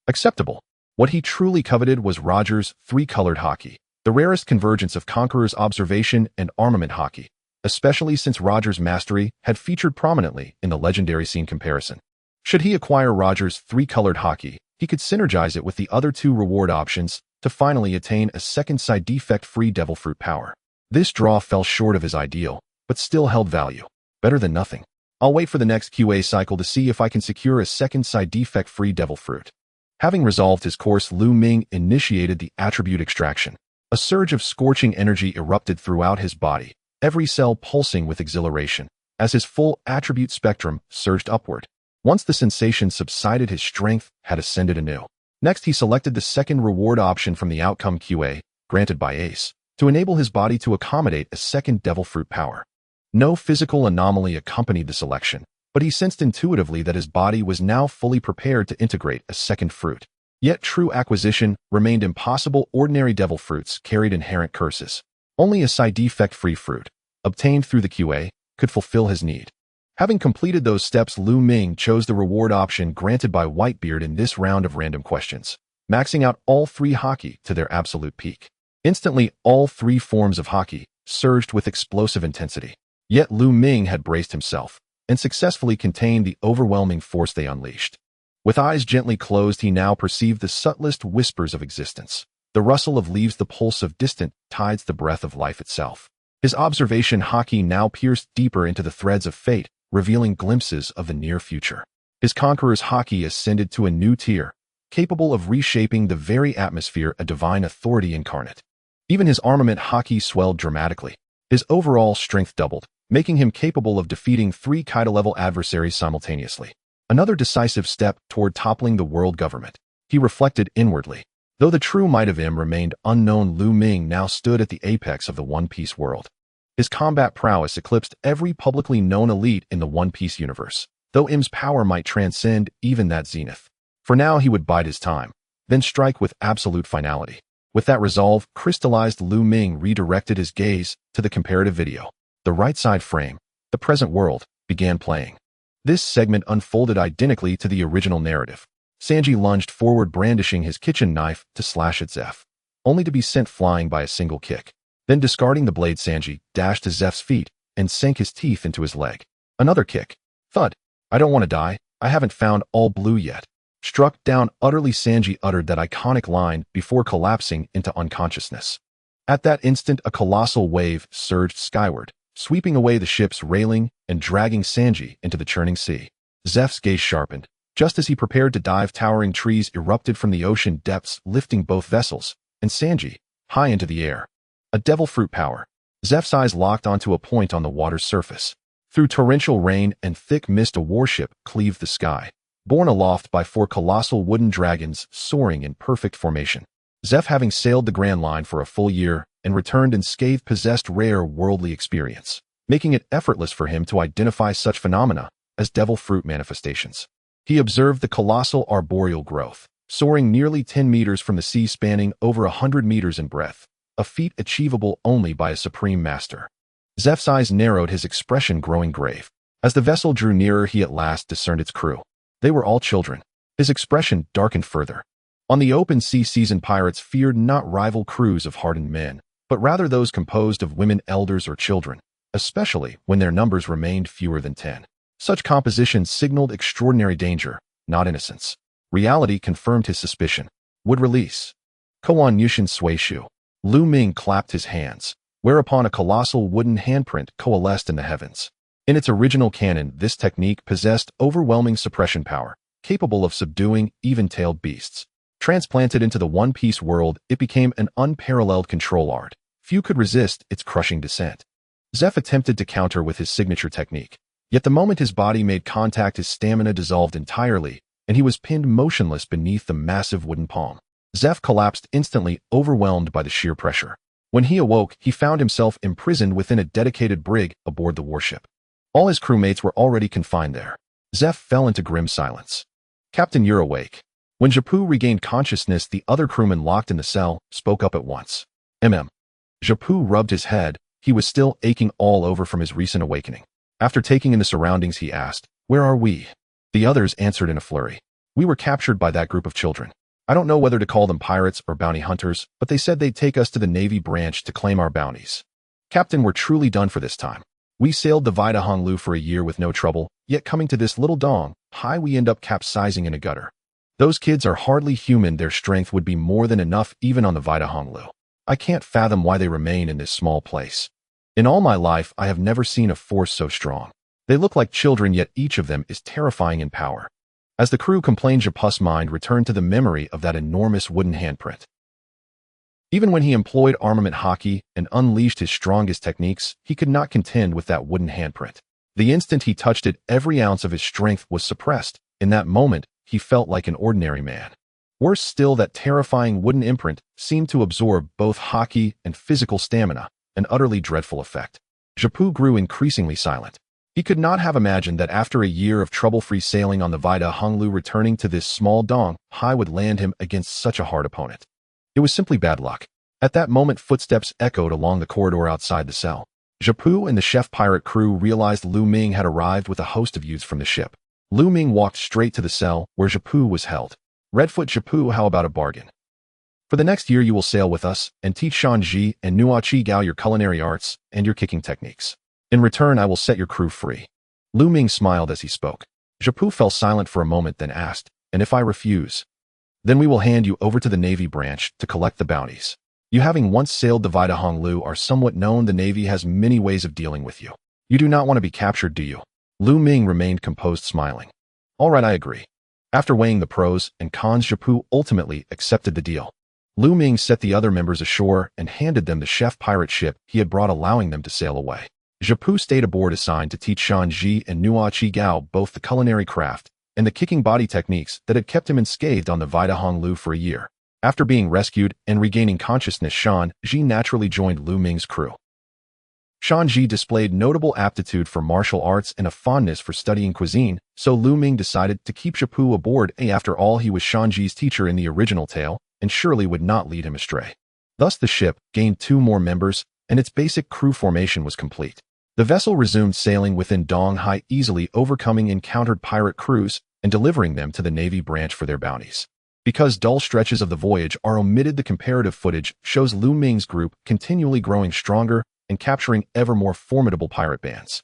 Acceptable. What he truly coveted was Roger's three-colored haki, the rarest convergence of Conqueror's observation and armament haki, especially since Roger's mastery had featured prominently in the legendary scene comparison. Should he acquire Roger's three-colored haki, he could synergize it with the other two reward options to finally attain a second side defect-free devil fruit power. This draw fell short of his ideal, but still held value. Better than nothing. I'll wait for the next QA cycle to see if I can secure a second side defect-free devil fruit. Having resolved his course, Lu Ming initiated the attribute extraction. A surge of scorching energy erupted throughout his body, every cell pulsing with exhilaration, as his full attribute spectrum surged upward. Once the sensation subsided, his strength had ascended anew. Next, he selected the second reward option from the outcome QA, granted by Ace, to enable his body to accommodate a second devil fruit power. No physical anomaly accompanied the selection, but he sensed intuitively that his body was now fully prepared to integrate a second fruit. Yet true acquisition remained impossible. Ordinary devil fruits carried inherent curses. Only a side defect-free fruit, obtained through the QA, could fulfill his need. Having completed those steps, Lu Ming chose the reward option granted by Whitebeard in this round of random questions, maxing out all three haki to their absolute peak. Instantly, all three forms of haki surged with explosive intensity. Yet Lu Ming had braced himself and successfully contained the overwhelming force they unleashed. With eyes gently closed, he now perceived the subtlest whispers of existence. The rustle of leaves, the pulse of distant tides, the breath of life itself. His observation haki now pierced deeper into the threads of fate, revealing glimpses of the near future. His conqueror's haki ascended to a new tier, capable of reshaping the very atmosphere, a divine authority incarnate. Even his armament haki swelled dramatically. His overall strength doubled, making him capable of defeating 3 Kaida-level adversaries simultaneously. Another decisive step toward toppling the world government. He reflected inwardly. Though the true might of him remained unknown, Lu Ming now stood at the apex of the One Piece world. His combat prowess eclipsed every publicly known elite in the One Piece universe, though M's power might transcend even that zenith. For now, he would bide his time, then strike with absolute finality. With that resolve crystallized, Lu Ming redirected his gaze to the comparative video. The right side frame, the present world, began playing. This segment unfolded identically to the original narrative. Sanji lunged forward, brandishing his kitchen knife to slash at Zeph, only to be sent flying by a single kick. Then, discarding the blade, Sanji dashed to Zeph's feet and sank his teeth into his leg. Another kick. Thud. I don't want to die. I haven't found all blue yet. Struck down utterly, Sanji uttered that iconic line before collapsing into unconsciousness. At that instant, a colossal wave surged skyward, sweeping away the ship's railing and dragging Sanji into the churning sea. Zeph's gaze sharpened. Just as he prepared to dive, towering trees erupted from the ocean depths, lifting both vessels and Sanji high into the air. A devil fruit power. Zeph's eyes locked onto a point on the water's surface. Through torrential rain and thick mist, a warship cleaved the sky, borne aloft by 4 colossal wooden dragons soaring in perfect formation. Zeph, having sailed the Grand Line for a full year and returned unscathed, possessed rare worldly experience, making it effortless for him to identify such phenomena as devil fruit manifestations. He observed the colossal arboreal growth, soaring nearly 10 meters from the sea, spanning over 100 meters in breadth, a feat achievable only by a supreme master. Zeph's eyes narrowed, his expression growing grave. As the vessel drew nearer, he at last discerned its crew. They were all children. His expression darkened further. On the open sea, seasoned pirates feared not rival crews of hardened men, but rather those composed of women, elders, or children, especially when their numbers remained fewer than 10. Such compositions signaled extraordinary danger, not innocence. Reality confirmed his suspicion. Would release. Koan Yushin Sui Shu. Lu Ming clapped his hands, whereupon a colossal wooden handprint coalesced in the heavens. In its original canon, this technique possessed overwhelming suppression power, capable of subduing even-tailed beasts. Transplanted into the One Piece world, it became an unparalleled control art. Few could resist its crushing descent. Zeph attempted to counter with his signature technique. Yet the moment his body made contact, his stamina dissolved entirely, and he was pinned motionless beneath the massive wooden palm. Zeph collapsed instantly, overwhelmed by the sheer pressure. When he awoke, he found himself imprisoned within a dedicated brig aboard the warship. All his crewmates were already confined there. Zeph fell into grim silence. "Captain, you're awake." When Japu regained consciousness, the other crewman locked in the cell spoke up at once. Japu rubbed his head. He was still aching all over from his recent awakening. After taking in the surroundings, he asked, "Where are we?" The others answered in a flurry. "We were captured by that group of children. I don't know whether to call them pirates or bounty hunters, but they said they'd take us to the Navy branch to claim our bounties. Captain, we're truly done for this time. We sailed the Vida Honglu for a year with no trouble, yet coming to this little dong, Hai, we end up capsizing in a gutter. Those kids are hardly human. Their strength would be more than enough even on the Vida Honglu. I can't fathom why they remain in this small place. In all my life, I have never seen a force so strong. They look like children, yet each of them is terrifying in power." As the crew complained, Japu's mind returned to the memory of that enormous wooden handprint. Even when he employed armament hockey and unleashed his strongest techniques, he could not contend with that wooden handprint. The instant he touched it, every ounce of his strength was suppressed. In that moment, he felt like an ordinary man. Worse still, that terrifying wooden imprint seemed to absorb both hockey and physical stamina, an utterly dreadful effect. Japu grew increasingly silent. He could not have imagined that after a year of trouble-free sailing on the Vida Honglu, returning to this small dong, Hai would land him against such a hard opponent. It was simply bad luck. At that moment, footsteps echoed along the corridor outside the cell. Japu and the chef pirate crew realized Lu Ming had arrived with a host of youths from the ship. Lu Ming walked straight to the cell where Japu was held. "Redfoot Japu, how about a bargain? For the next year you will sail with us and teach Shanji and Nuachi Gao your culinary arts and your kicking techniques. In return, I will set your crew free." Lu Ming smiled as he spoke. Japu fell silent for a moment, then asked, "And if I refuse?" "Then we will hand you over to the Navy branch to collect the bounties. You, having once sailed the Vida Honglu, are somewhat known. The Navy has many ways of dealing with you. You do not want to be captured, do you?" Lu Ming remained composed, smiling. "All right, I agree." After weighing the pros and cons, Japu ultimately accepted the deal. Lu Ming set the other members ashore and handed them the chef pirate ship he had brought, allowing them to sail away. Japu stayed aboard, assigned to teach Shanji and Nuachi Gao both the culinary craft and the kicking body techniques that had kept him unscathed on the Vida Honglu for a year. After being rescued and regaining consciousness, Shanji naturally joined Lu Ming's crew. Shanji displayed notable aptitude for martial arts and a fondness for studying cuisine, so Lu Ming decided to keep Japu aboard. After all, he was Shanji's teacher in the original tale and surely would not lead him astray. Thus the ship gained 2 more members, and its basic crew formation was complete. The vessel resumed sailing within Dong Hai, easily overcoming encountered pirate crews and delivering them to the Navy branch for their bounties. Because dull stretches of the voyage are omitted, the comparative footage shows Lu Ming's group continually growing stronger and capturing ever more formidable pirate bands.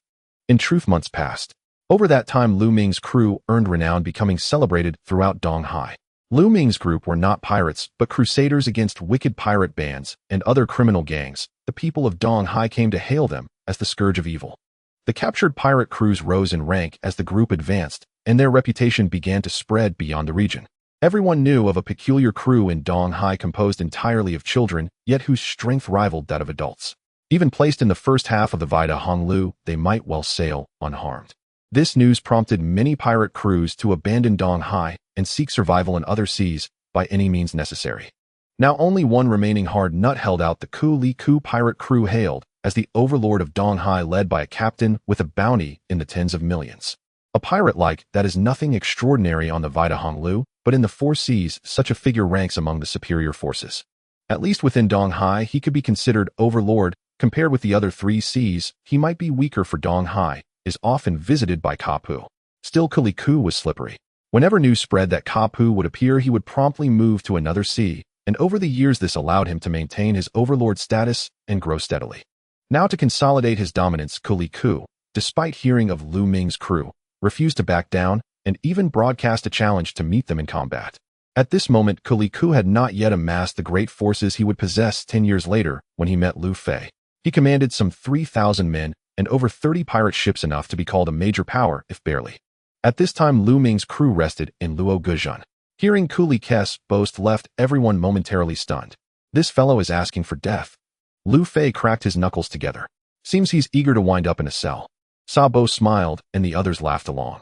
In truth, months passed. Over that time, Lu Ming's crew earned renown, becoming celebrated throughout Dong Hai. Lu Ming's group were not pirates, but crusaders against wicked pirate bands and other criminal gangs. The people of Dong Hai came to hail them as the scourge of evil. The captured pirate crews rose in rank as the group advanced, and their reputation began to spread beyond the region. Everyone knew of a peculiar crew in Dong Hai composed entirely of children, yet whose strength rivaled that of adults. Even placed in the first half of the Vida Honglu, they might well sail unharmed. This news prompted many pirate crews to abandon Dong Hai and seek survival in other seas by any means necessary. Now only one remaining hard nut held out. The Ku Li Ku pirate crew hailed as the overlord of Dong Hai, led by a captain with a bounty in the tens of millions. A pirate like that is nothing extraordinary on the Vida Honglu, but in the 4 seas, such a figure ranks among the superior forces. At least within Dong Hai, he could be considered overlord. Compared with the other 3 seas, he might be weaker, for Dong Hai is often visited by Kapu. Still, Ku Li Ku was slippery. Whenever news spread that Kapu would appear, he would promptly move to another sea, and over the years this allowed him to maintain his overlord status and grow steadily. Now, to consolidate his dominance, Ku Li Ku, despite hearing of Lu Ming's crew, refused to back down and even broadcast a challenge to meet them in combat. At this moment, Ku Li Ku had not yet amassed the great forces he would possess 10 years later when he met Luffy. He commanded some 3,000 men and over 30 pirate ships, enough to be called a major power, if barely. At this time, Lu Ming's crew rested in Luo Guzhun. Hearing Ku Li Ku's boast left everyone momentarily stunned. This fellow is asking for death. Luffy cracked his knuckles together. Seems he's eager to wind up in a cell. Sabo smiled, and the others laughed along.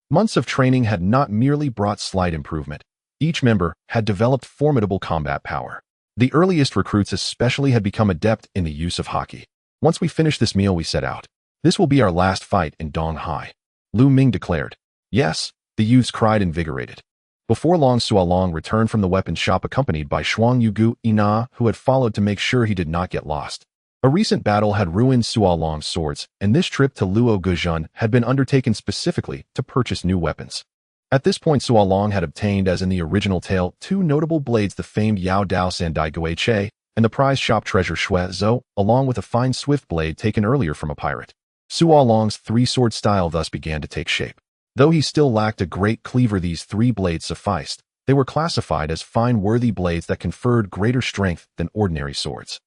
Months of training had not merely brought slight improvement. Each member had developed formidable combat power. The earliest recruits especially had become adept in the use of haki. Once we finish this meal, we set out. This will be our last fight in Donghai, Lu Ming declared. Yes, the youths cried invigorated. Before long, Sua Long returned from the weapons shop accompanied by Shuang Yugu Ina, who had followed to make sure he did not get lost. A recent battle had ruined Sua Long's swords, and this trip to Luo Guzhun had been undertaken specifically to purchase new weapons. At this point, Sua Long had obtained, as in the original tale, 2 notable blades, the famed Yao Dao Sandai Guiche and the prize shop treasure Shui Zhou, along with a fine swift blade taken earlier from a pirate. Sua Long's 3-sword style thus began to take shape. Though he still lacked a great cleaver, these 3 blades sufficed. They were classified as fine, worthy blades that conferred greater strength than ordinary swords.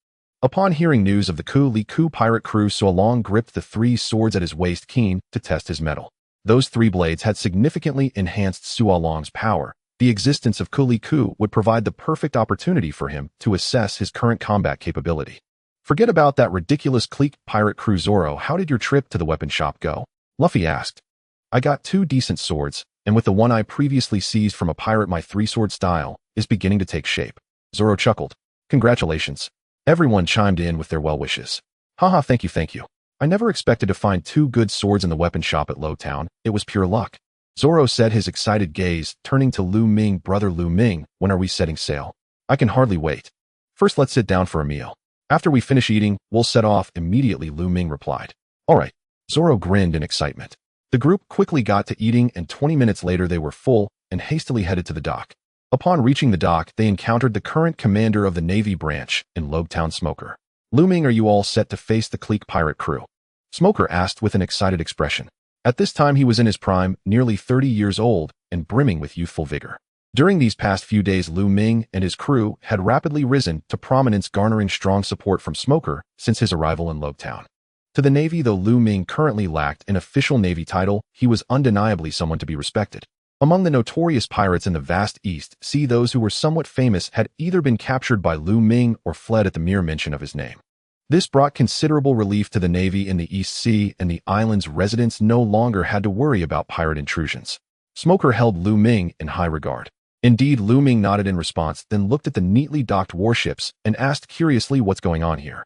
Upon hearing news of the Li Ku pirate crew, Sua Long gripped the 3 swords at his waist, keen to test his mettle. Those 3 blades had significantly enhanced Sua Long's power. The existence of Li Ku would provide the perfect opportunity for him to assess his current combat capability. Forget about that ridiculous clique pirate crew, Zoro. How did your trip to the weapon shop go? Luffy asked. I got 2 decent swords, and with the one I previously seized from a pirate, my 3-sword style is beginning to take shape. Zoro chuckled. Congratulations. Everyone chimed in with their well wishes. Haha, thank you. I never expected to find 2 good swords in the weapon shop at Lowtown. It was pure luck. Zoro said, his excited gaze turning to Lu Ming. Brother Lu Ming, when are we setting sail? I can hardly wait. First, let's sit down for a meal. After we finish eating, we'll set off immediately, Lu Ming replied. All right. Zoro grinned in excitement. The group quickly got to eating, and 20 minutes later they were full and hastily headed to the dock. Upon reaching the dock, they encountered the current commander of the Navy branch in Lobetown, Smoker. Lu Ming, are you all set to face the clique pirate crew? Smoker asked with an excited expression. At this time he was in his prime, nearly 30 years old, and brimming with youthful vigor. During these past few days, Lu Ming and his crew had rapidly risen to prominence, garnering strong support from Smoker since his arrival in Lobetown. To the Navy, though Lu Ming currently lacked an official Navy title, he was undeniably someone to be respected. Among the notorious pirates in the vast East Sea, those who were somewhat famous had either been captured by Lu Ming or fled at the mere mention of his name. This brought considerable relief to the Navy in the East Sea, and the island's residents no longer had to worry about pirate intrusions. Smoker held Lu Ming in high regard. Indeed, Lu Ming nodded in response, then looked at the neatly docked warships and asked curiously, what's going on here?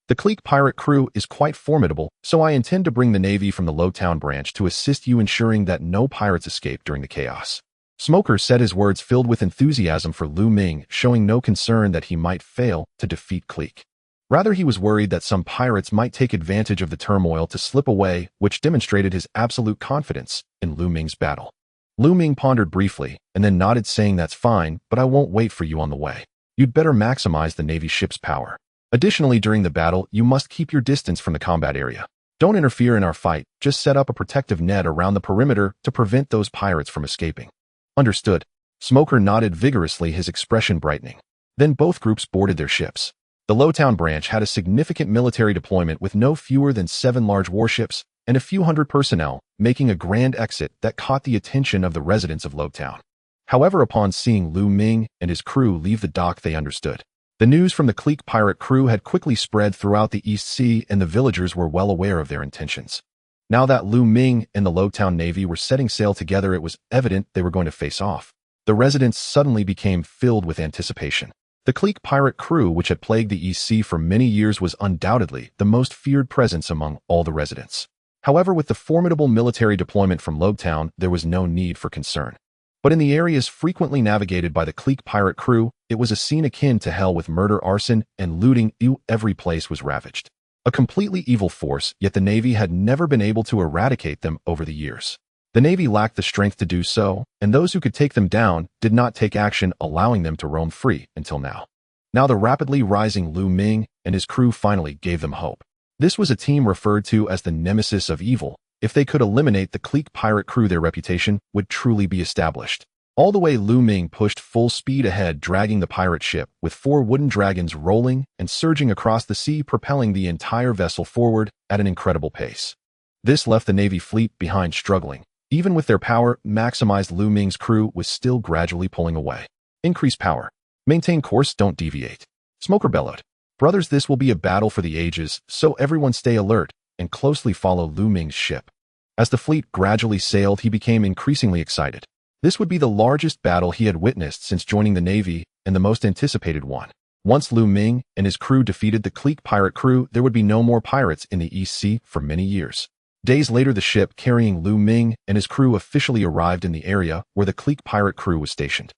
The clique pirate crew is quite formidable, so I intend to bring the Navy from the Lowtown branch to assist you, ensuring that no pirates escape during the chaos. Smoker said, his words filled with enthusiasm for Lu Ming, showing no concern that he might fail to defeat clique. Rather, he was worried that some pirates might take advantage of the turmoil to slip away, which demonstrated his absolute confidence in Lu Ming's battle. Lu Ming pondered briefly, and then nodded, saying, that's fine, but I won't wait for you on the way. You'd better maximize the Navy ship's power. Additionally, during the battle, you must keep your distance from the combat area. Don't interfere in our fight, just set up a protective net around the perimeter to prevent those pirates from escaping. Understood. Smoker nodded vigorously, his expression brightening. Then both groups boarded their ships. The Lowtown branch had a significant military deployment with no fewer than 7 large warships and a few hundred personnel, making a grand exit that caught the attention of the residents of Lowtown. However, upon seeing Lu Ming and his crew leave the dock, they understood. The news from the clique pirate crew had quickly spread throughout the East Sea, and the villagers were well aware of their intentions. Now that Lu Ming and the Lowtown Navy were setting sail together, it was evident they were going to face off. The residents suddenly became filled with anticipation. The clique pirate crew, which had plagued the East Sea for many years, was undoubtedly the most feared presence among all the residents. However, with the formidable military deployment from Lobetown, there was no need for concern. But in the areas frequently navigated by the clique pirate crew, it was a scene akin to hell, with murder, arson, and looting. Every place was ravaged. A completely evil force, yet the Navy had never been able to eradicate them over the years. The Navy lacked the strength to do so, and those who could take them down did not take action, allowing them to roam free until now. Now the rapidly rising Lu Ming and his crew finally gave them hope. This was a team referred to as the nemesis of evil. If they could eliminate the clique pirate crew, their reputation would truly be established. All the way, Lu Ming pushed full speed ahead, dragging the pirate ship, with 4 wooden dragons rolling and surging across the sea, propelling the entire vessel forward at an incredible pace. This left the Navy fleet behind, struggling. Even with their power maximized, Lu Ming's crew was still gradually pulling away. Increase power. Maintain course, don't deviate. Smoker bellowed. Brothers, this will be a battle for the ages, so everyone stay alert and closely follow Lu Ming's ship. As the fleet gradually sailed, he became increasingly excited. This would be the largest battle he had witnessed since joining the Navy and the most anticipated one. Once Lu Ming and his crew defeated the clique pirate crew, there would be no more pirates in the East Sea for many years. Days later, the ship carrying Lu Ming and his crew officially arrived in the area where the clique pirate crew was stationed.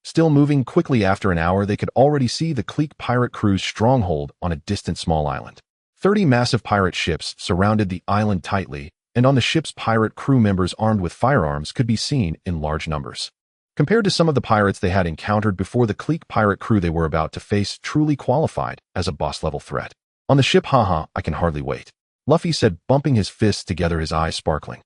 Still moving quickly after an hour, they could already see the clique pirate crew's stronghold on a distant small island. 30 massive pirate ships surrounded the island tightly, and on the ship's pirate crew members armed with firearms could be seen in large numbers. Compared to some of the pirates they had encountered before, the clique pirate crew they were about to face truly qualified as a boss-level threat. On the ship, haha, I can hardly wait, Luffy said, bumping his fists together, his eyes sparkling.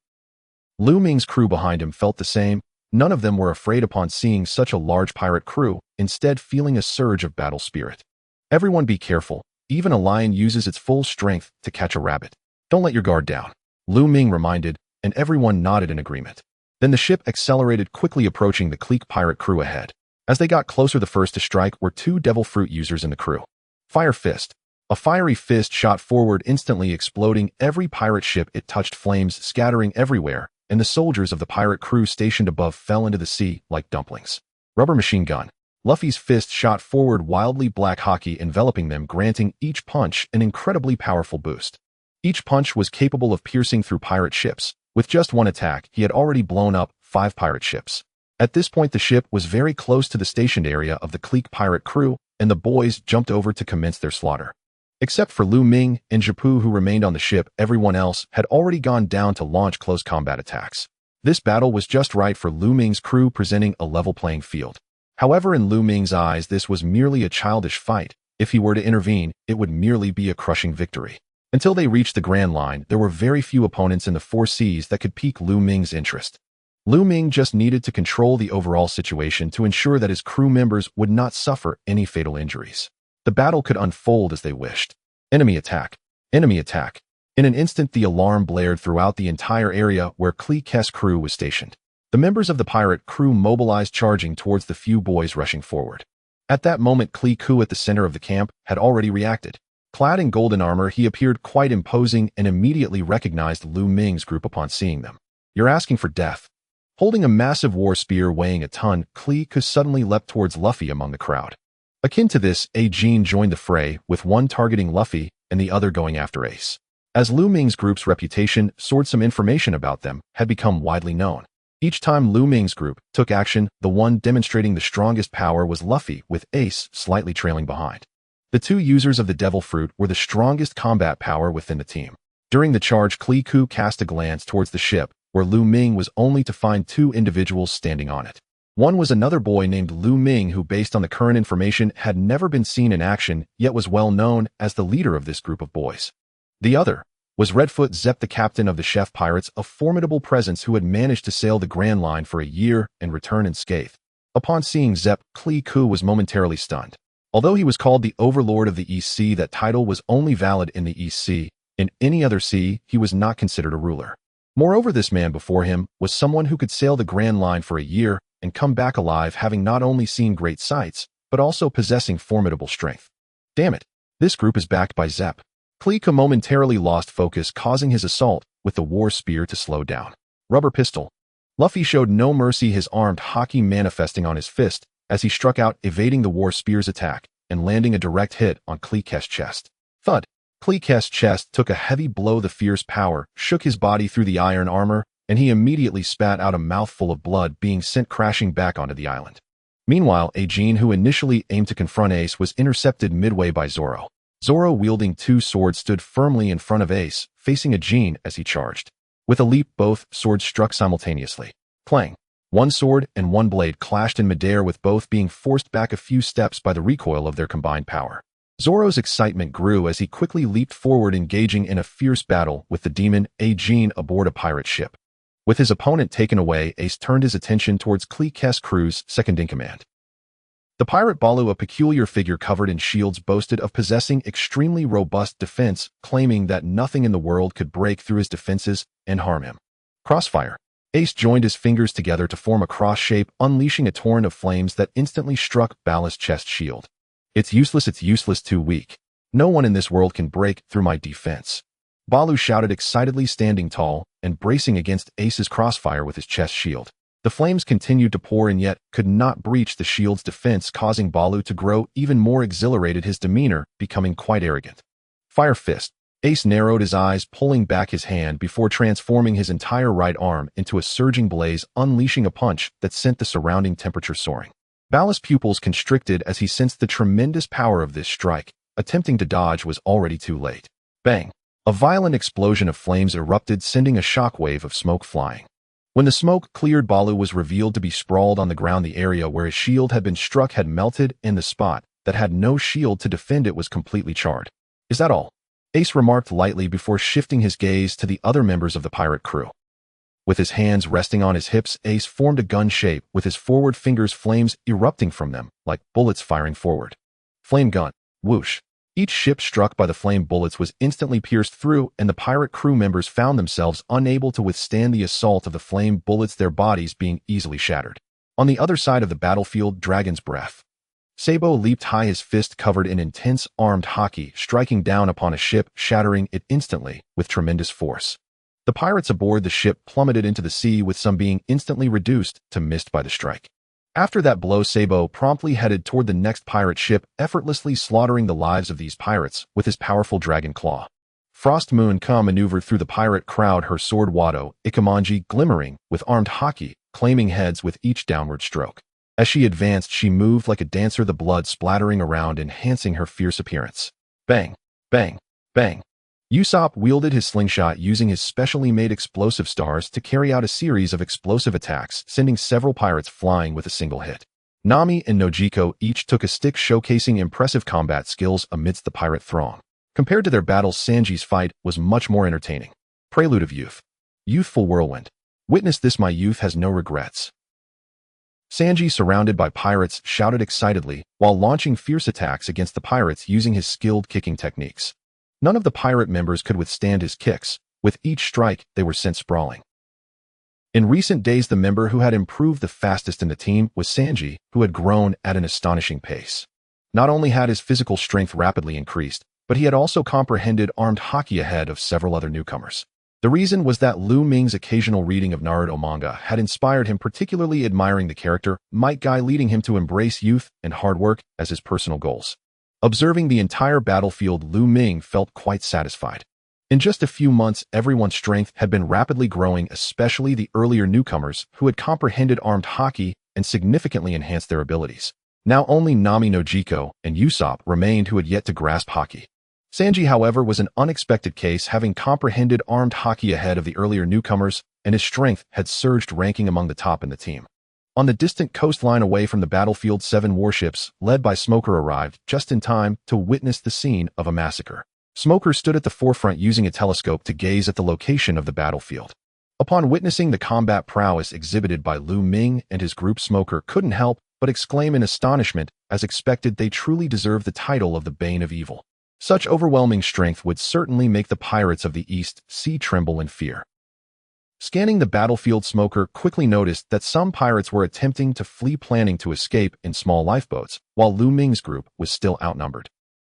Lu Ming's crew behind him felt the same. None of them were afraid upon seeing such a large pirate crew, instead feeling a surge of battle spirit. Everyone be careful. Even a lion uses its full strength to catch a rabbit. Don't let your guard down, Lu Ming reminded, and everyone nodded in agreement. Then the ship accelerated, quickly approaching the clique pirate crew ahead. As they got closer, the first to strike were 2 devil fruit users in the crew. Fire Fist. A fiery fist shot forward, instantly exploding every pirate ship it touched, flames scattering everywhere, and the soldiers of the pirate crew stationed above fell into the sea like dumplings. Rubber machine gun. Luffy's fist shot forward wildly, black hockey enveloping them, granting each punch an incredibly powerful boost. Each punch was capable of piercing through pirate ships. With just one attack, he had already blown up 5 pirate ships. At this point, the ship was very close to the stationed area of the clique pirate crew, and the boys jumped over to commence their slaughter. Except for Lu Ming and Jipu, who remained on the ship, everyone else had already gone down to launch close combat attacks. This battle was just right for Lu Ming's crew, presenting a level playing field. However, in Lu Ming's eyes, this was merely a childish fight. If he were to intervene, it would merely be a crushing victory. Until they reached the Grand Line, there were very few opponents in the 4 seas that could pique Lu Ming's interest. Lu Ming just needed to control the overall situation to ensure that his crew members would not suffer any fatal injuries. The battle could unfold as they wished. Enemy attack. Enemy attack. In an instant, the alarm blared throughout the entire area where Clique's crew was stationed. The members of the pirate crew mobilized, charging towards the few boys rushing forward. At that moment, Clique, at the center of the camp, had already reacted. Clad in golden armor, he appeared quite imposing and immediately recognized Lu Ming's group upon seeing them. You're asking for death. Holding a massive war spear weighing a ton, Clique suddenly leapt towards Luffy among the crowd. Akin to this, Jean joined the fray, with one targeting Luffy and the other going after Ace. As Lu Ming's group's reputation soared, some information about them had become widely known. Each time Lu Ming's group took action, the one demonstrating the strongest power was Luffy, with Ace slightly trailing behind. The 2 users of the Devil Fruit were the strongest combat power within the team. During the charge, Clique cast a glance towards the ship, where Lu Ming was, only to find 2 individuals standing on it. One was another boy named Lu Ming, who, based on the current information, had never been seen in action, yet was well known as the leader of this group of boys. The other was Redfoot Zepp, the captain of the Chef Pirates, a formidable presence who had managed to sail the Grand Line for a year and return unscathed. Upon seeing Zepp, Clique was momentarily stunned. Although he was called the Overlord of the East Sea, that title was only valid in the East Sea. In any other sea, he was not considered a ruler. Moreover, this man before him was someone who could sail the Grand Line for a year and come back alive, having not only seen great sights, but also possessing formidable strength. Damn it, this group is backed by Zepp. Clique momentarily lost focus, causing his assault with the war spear to slow down. Rubber pistol. Luffy showed no mercy, his armed hockey manifesting on his fist as he struck out, evading the war spear's attack and landing a direct hit on Clique's chest. Thud. Clique's chest took a heavy blow. The fierce power shook his body through the iron armor, and he immediately spat out a mouthful of blood, being sent crashing back onto the island. Meanwhile, Jean, who initially aimed to confront Ace, was intercepted midway by Zoro. Zoro, wielding 2 swords, stood firmly in front of Ace, facing Jean as he charged. With a leap, both swords struck simultaneously. Clang. One sword and one blade clashed in midair, with both being forced back a few steps by the recoil of their combined power. Zoro's excitement grew as he quickly leaped forward, engaging in a fierce battle with the demon Jean aboard a pirate ship. With his opponent taken away, Ace turned his attention towards Clique's crew's second-in-command. The pirate Balu, a peculiar figure covered in shields, boasted of possessing extremely robust defense, claiming that nothing in the world could break through his defenses and harm him. Crossfire. Ace joined his fingers together to form a cross shape, unleashing a torrent of flames that instantly struck Balu's chest shield. It's useless, too weak. No one in this world can break through my defense. Balu shouted excitedly, standing tall and bracing against Ace's crossfire with his chest shield. The flames continued to pour and yet could not breach the shield's defense, causing Balu to grow even more exhilarated, his demeanor becoming quite arrogant. Fire Fist. Ace narrowed his eyes, pulling back his hand before transforming his entire right arm into a surging blaze, unleashing a punch that sent the surrounding temperature soaring. Balus' pupils constricted as he sensed the tremendous power of this strike. Attempting to dodge was already too late. Bang! A violent explosion of flames erupted, sending a shockwave of smoke flying. When the smoke cleared, Balu was revealed to be sprawled on the ground. The area where his shield had been struck had melted, and the spot that had no shield to defend it was completely charred. Is that all? Ace remarked lightly before shifting his gaze to the other members of the pirate crew. With his hands resting on his hips, Ace formed a gun shape with his forward fingers, flames erupting from them like bullets firing forward. Flame gun. Whoosh. Each ship struck by the flame bullets was instantly pierced through, and the pirate crew members found themselves unable to withstand the assault of the flame bullets, their bodies being easily shattered. On the other side of the battlefield, Dragon's Breath. Sabo leaped high, his fist covered in intense armed hockey, striking down upon a ship, shattering it instantly with tremendous force. The pirates aboard the ship plummeted into the sea, with some being instantly reduced to mist by the strike. After that blow, Sabo promptly headed toward the next pirate ship, effortlessly slaughtering the lives of these pirates with his powerful dragon claw. Frost Moon Ka maneuvered through the pirate crowd, her sword Wado Ikamanji glimmering with armed hockey, claiming heads with each downward stroke. As she advanced, she moved like a dancer, the blood splattering around, enhancing her fierce appearance. Bang! Bang! Bang! Usopp wielded his slingshot, using his specially made explosive stars to carry out a series of explosive attacks, sending several pirates flying with a single hit. Nami and Nojiko each took a stick, showcasing impressive combat skills amidst the pirate throng. Compared to their battles, Sanji's fight was much more entertaining. Prelude of Youth. Youthful whirlwind. Witness this, my youth has no regrets. Sanji, surrounded by pirates, shouted excitedly while launching fierce attacks against the pirates using his skilled kicking techniques. None of the pirate members could withstand his kicks. With each strike, they were sent sprawling. In recent days, the member who had improved the fastest in the team was Sanji, who had grown at an astonishing pace. Not only had his physical strength rapidly increased, but he had also comprehended armed hockey ahead of several other newcomers. The reason was that Lu Ming's occasional reading of Naruto manga had inspired him, particularly admiring the character Might Guy, leading him to embrace youth and hard work as his personal goals. Observing the entire battlefield, Lu Ming felt quite satisfied. In just a few months, everyone's strength had been rapidly growing, especially the earlier newcomers who had comprehended armed hockey and significantly enhanced their abilities. Now only Nami, Nojiko, and Usopp remained who had yet to grasp hockey. Sanji, however, was an unexpected case, having comprehended armed hockey ahead of the earlier newcomers, and his strength had surged, ranking among the top in the team. On the distant coastline away from the battlefield, 7 warships, led by Smoker, arrived just in time to witness the scene of a massacre. Smoker stood at the forefront, using a telescope to gaze at the location of the battlefield. Upon witnessing the combat prowess exhibited by Lu Ming and his group, Smoker couldn't help but exclaim in astonishment. As expected, they truly deserved the title of the Bane of Evil. Such overwhelming strength would certainly make the pirates of the East Sea tremble in fear. Scanning the battlefield, Smoker quickly noticed that some pirates were attempting to flee, planning to escape in small lifeboats, while Lu Ming's group was still outnumbered.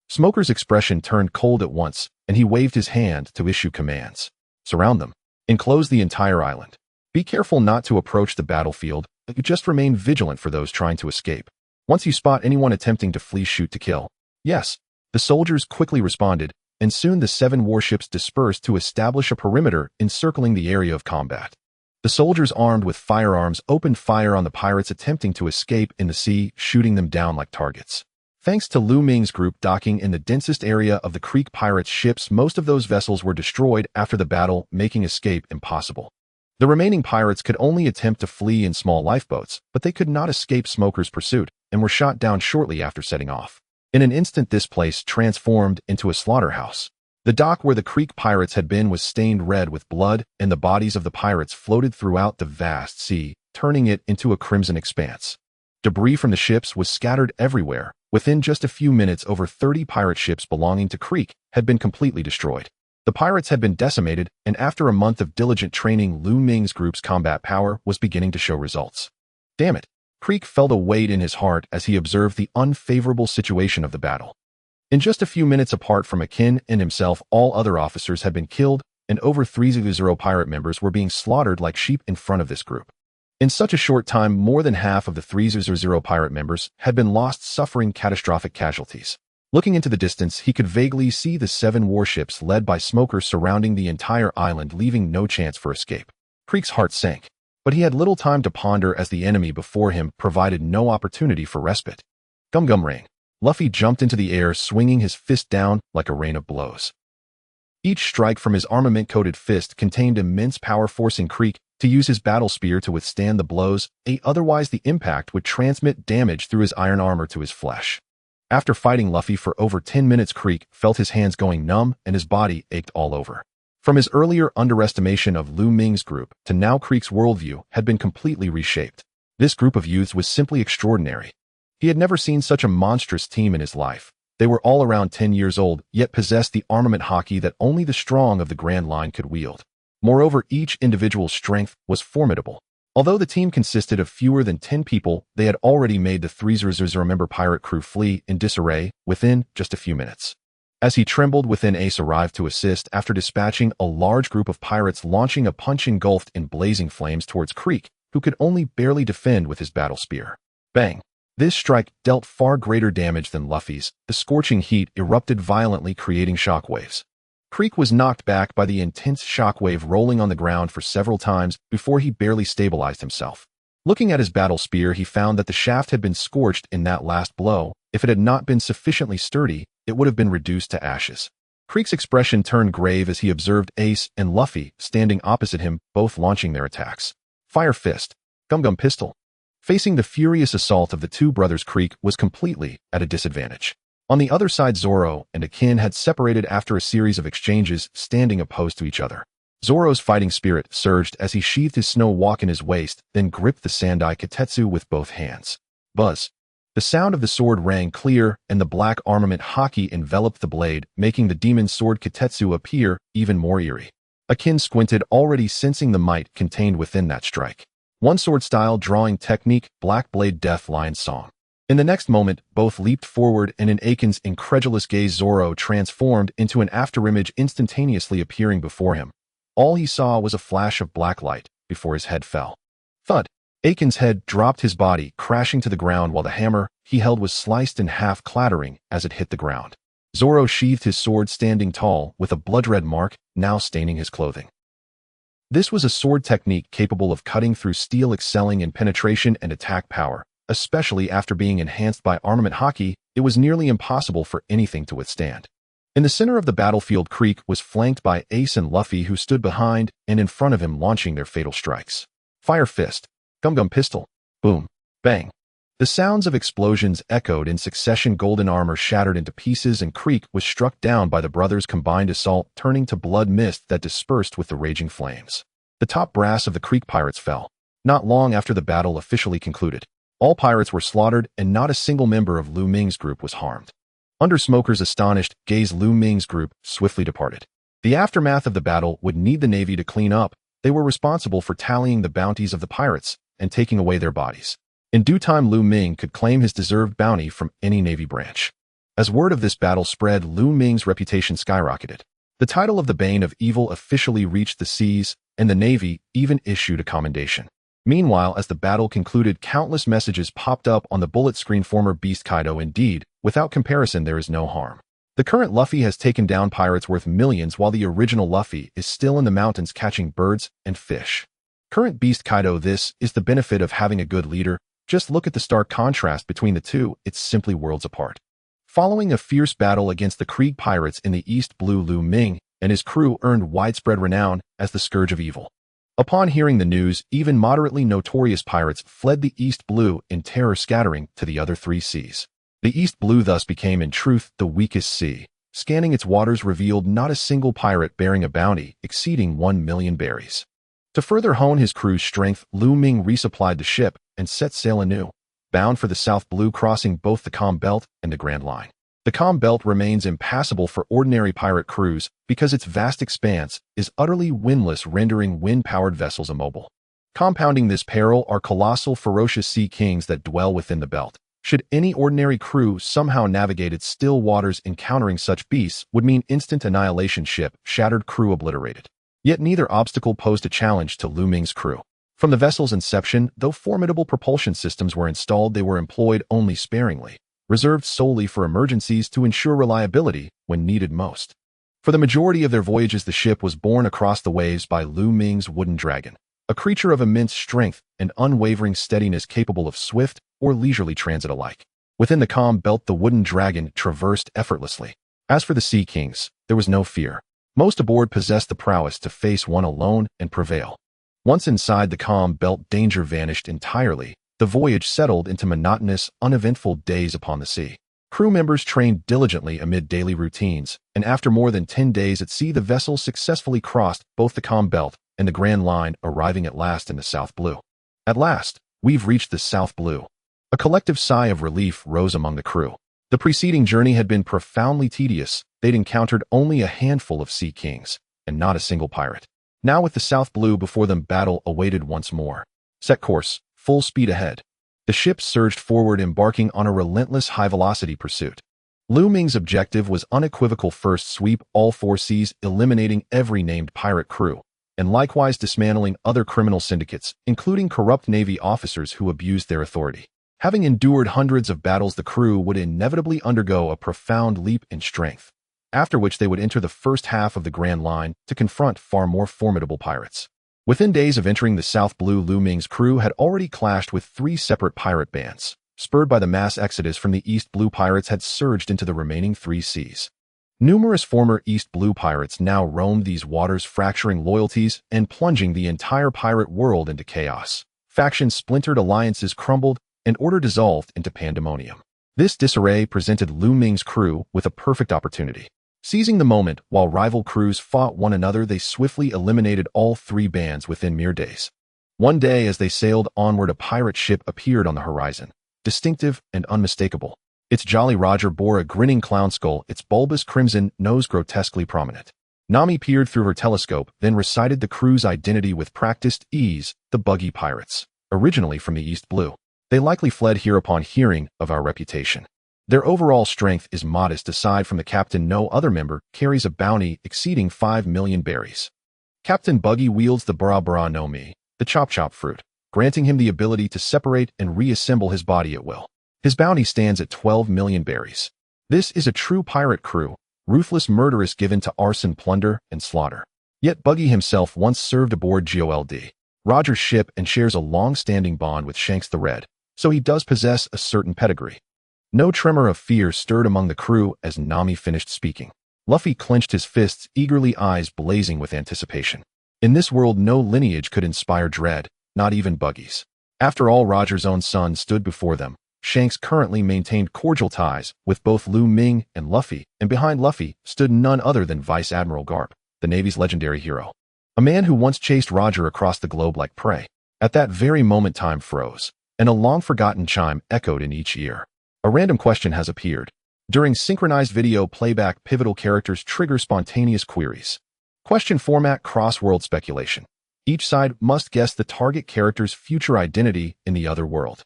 Smoker's expression turned cold at once, and he waved his hand to issue commands. Surround them. Enclose the entire island. Be careful not to approach the battlefield, but just remain vigilant for those trying to escape. Once you spot anyone attempting to flee, shoot to kill. Yes. The soldiers quickly responded, and soon the 7 warships dispersed to establish a perimeter encircling the area of combat. The soldiers, armed with firearms, opened fire on the pirates attempting to escape in the sea, shooting them down like targets. Thanks to Lu Ming's group docking in the densest area of the Creek pirates' ships, most of those vessels were destroyed after the battle, making escape impossible. The remaining pirates could only attempt to flee in small lifeboats, but they could not escape Smoker's pursuit and were shot down shortly after setting off. In an instant, this place transformed into a slaughterhouse. The dock where the Creek pirates had been was stained red with blood, and the bodies of the pirates floated throughout the vast sea, turning it into a crimson expanse. Debris from the ships was scattered everywhere. Within just a few minutes, over 30 pirate ships belonging to Creek had been completely destroyed. The pirates had been decimated, and after a month of diligent training, Lu Ming's group's combat power was beginning to show results. Damn it! Creek felt a weight in his heart as he observed the unfavorable situation of the battle. In just a few minutes, apart from Akin and himself, all other officers had been killed, and over 300 pirate members were being slaughtered like sheep in front of this group. In such a short time, more than half of the 300 pirate members had been lost, suffering catastrophic casualties. Looking into the distance, he could vaguely see the 7 warships led by smokers surrounding the entire island, leaving no chance for escape. Creek's heart sank, but he had little time to ponder as the enemy before him provided no opportunity for respite. Gum gum rain. Luffy jumped into the air, swinging his fist down like a rain of blows. Each strike from his armament-coated fist contained immense power, forcing Creek to use his battle spear to withstand the blows, otherwise the impact would transmit damage through his iron armor to his flesh. After fighting Luffy for over 10 minutes, Creek felt his hands going numb and his body ached all over. From his earlier underestimation of Lu Ming's group to now, Creek's worldview had been completely reshaped. This group of youths was simply extraordinary. He had never seen such a monstrous team in his life. They were all around 10 years old, yet possessed the armament hockey that only the strong of the Grand Line could wield. Moreover, each individual's strength was formidable. Although the team consisted of fewer than 10 people, they had already made the 300-member pirate crew flee in disarray within just a few minutes. As he trembled within, Ace arrived to assist after dispatching a large group of pirates, launching a punch engulfed in blazing flames towards Creek, who could only barely defend with his battle spear. Bang! This strike dealt far greater damage than Luffy's. The scorching heat erupted violently, creating shockwaves. Creek was knocked back by the intense shockwave, rolling on the ground for several times before he barely stabilized himself. Looking at his battle spear, he found that the shaft had been scorched in that last blow. If it had not been sufficiently sturdy, it would have been reduced to ashes. Creek's expression turned grave as he observed Ace and Luffy standing opposite him, both launching their attacks. Fire Fist, Gum Gum Pistol. Facing the furious assault of the two brothers, Creek was completely at a disadvantage. On the other side, Zoro and Akin had separated after a series of exchanges, standing opposed to each other. Zoro's fighting spirit surged as he sheathed his snow walk in his waist, then gripped the Sandai Kitetsu with both hands. Buzz. The sound of the sword rang clear, and the black armament hockey enveloped the blade, making the demon sword Kitetsu appear even more eerie. Akin squinted, already sensing the might contained within that strike. One sword style drawing technique, Black Blade Death Lion Song. In the next moment, both leaped forward, and in Akin's incredulous gaze, Zoro transformed into an afterimage, instantaneously appearing before him. All he saw was a flash of black light before his head fell. Thud! Akin's head dropped, his body crashing to the ground while the hammer he held was sliced in half, clattering as it hit the ground. Zoro sheathed his sword, standing tall, with a blood-red mark now staining his clothing. This was a sword technique capable of cutting through steel, excelling in penetration and attack power. Especially after being enhanced by armament hockey, it was nearly impossible for anything to withstand. In the center of the battlefield, Creek was flanked by Ace and Luffy, who stood behind and in front of him, launching their fatal strikes. Fire Fist, Gum Gum Pistol, boom, bang. The sounds of explosions echoed in succession. Golden armor shattered into pieces, and Creek was struck down by the brothers' combined assault, turning to blood mist that dispersed with the raging flames. The top brass of the Creek pirates fell. Not long after the battle officially concluded, all pirates were slaughtered, and not a single member of Lu Ming's group was harmed. Under Smoker's astonished gaze, Lu Ming's group swiftly departed. The aftermath of the battle would need the Navy to clean up. They were responsible for tallying the bounties of the pirates and taking away their bodies. In due time, Lu Ming could claim his deserved bounty from any Navy branch. As word of this battle spread, Lu Ming's reputation skyrocketed. The title of the Bane of Evil officially reached the seas, and the Navy even issued a commendation. Meanwhile, as the battle concluded, countless messages popped up on the bullet screen. Former Beast Kaido, indeed, without comparison there is no harm. The current Luffy has taken down pirates worth millions, while the original Luffy is still in the mountains catching birds and fish. Current Beast Kaido, this is the benefit of having a good leader. Just look at the stark contrast between the two, it's simply worlds apart. Following a fierce battle against the Krieg pirates in the East Blue, Lu Ming and his crew earned widespread renown as the Scourge of Evil. Upon hearing the news, even moderately notorious pirates fled the East Blue in terror, scattering to the other 3 seas. The East Blue thus became in truth the weakest sea. Scanning its waters revealed not a single pirate bearing a bounty exceeding 1 million berries. To further hone his crew's strength, Lu Ming resupplied the ship and set sail anew, bound for the South Blue, crossing both the Calm Belt and the Grand Line. The Calm Belt remains impassable for ordinary pirate crews because its vast expanse is utterly windless, rendering wind-powered vessels immobile. Compounding this peril are colossal, ferocious sea kings that dwell within the belt. Should any ordinary crew somehow navigate its still waters, encountering such beasts would mean instant annihilation, ship shattered, crew obliterated. Yet neither obstacle posed a challenge to Lu Ming's crew. From the vessel's inception, though formidable propulsion systems were installed, they were employed only sparingly, reserved solely for emergencies to ensure reliability when needed most. For the majority of their voyages, the ship was borne across the waves by Lu Ming's wooden dragon, a creature of immense strength and unwavering steadiness capable of swift or leisurely transit alike. Within the calm belt, the wooden dragon traversed effortlessly. As for the Sea Kings, there was no fear. Most aboard possessed the prowess to face one alone and prevail. Once inside the calm belt, danger vanished entirely. The voyage settled into monotonous, uneventful days upon the sea. Crew members trained diligently amid daily routines, and after more than 10 days at sea, the vessel successfully crossed both the calm belt and the Grand Line, arriving at last in the South Blue. At last, we've reached the South Blue. A collective sigh of relief rose among the crew. The preceding journey had been profoundly tedious. They'd encountered only a handful of Sea Kings, and not a single pirate. Now with the South Blue before them, battle awaited once more. Set course, full speed ahead. The ship surged forward, embarking on a relentless high-velocity pursuit. Lu Ming's objective was unequivocal: first sweep all 4 seas, eliminating every named pirate crew, and likewise dismantling other criminal syndicates, including corrupt Navy officers who abused their authority. Having endured hundreds of battles, the crew would inevitably undergo a profound leap in strength, after which they would enter the first half of the Grand Line to confront far more formidable pirates. Within days of entering the South Blue, Lu Ming's crew had already clashed with 3 separate pirate bands. Spurred by the mass exodus from the East Blue, pirates had surged into the remaining 3 seas. Numerous former East Blue pirates now roamed these waters, fracturing loyalties and plunging the entire pirate world into chaos. Factions splintered, alliances crumbled, and order dissolved into pandemonium. This disarray presented Lu Ming's crew with a perfect opportunity. Seizing the moment while rival crews fought one another, they swiftly eliminated all 3 bands within mere days. One day, as they sailed onward, a pirate ship appeared on the horizon, distinctive and unmistakable. Its Jolly Roger bore a grinning clown skull, its bulbous crimson nose grotesquely prominent. Nami peered through her telescope, then recited the crew's identity with practiced ease: the Buggy Pirates, originally from the East Blue. They likely fled here upon hearing of our reputation. Their overall strength is modest. Aside from the captain, no other member carries a bounty exceeding 5 million berries. Captain Buggy wields the Bra Bra no Mi, the Chop Chop fruit, granting him the ability to separate and reassemble his body at will. His bounty stands at 12 million berries. This is a true pirate crew, ruthless, murderous, given to arson, plunder, and slaughter. Yet Buggy himself once served aboard Gold Roger's ship and shares a long-standing bond with Shanks the Red, so he does possess a certain pedigree. No tremor of fear stirred among the crew as Nami finished speaking. Luffy clenched his fists eagerly, eyes blazing with anticipation. In this world, no lineage could inspire dread, not even Buggy's. After all, Roger's own son stood before them. Shanks currently maintained cordial ties with both Lu Ming and Luffy, and behind Luffy stood none other than Vice Admiral Garp, the Navy's legendary hero. A man who once chased Roger across the globe like prey. At that very moment, time froze, and a long-forgotten chime echoed in each ear. A random question has appeared. During synchronized video playback, pivotal characters trigger spontaneous queries. Question format: cross-world speculation. Each side must guess the target character's future identity in the other world.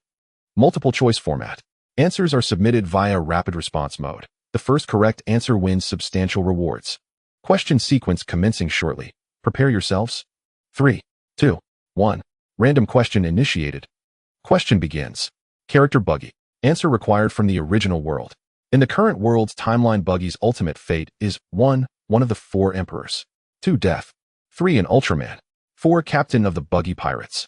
Multiple choice format. Answers are submitted via rapid response mode. The first correct answer wins substantial rewards. Question sequence commencing shortly. Prepare yourselves. 3, 2, 1. Random question initiated. Question begins. Character: Buggy. Answer required from the original world. In the current world's timeline, Buggy's ultimate fate is 1. One of the 4 emperors. 2. Death. 3. An Ultraman. 4. Captain of the Buggy Pirates.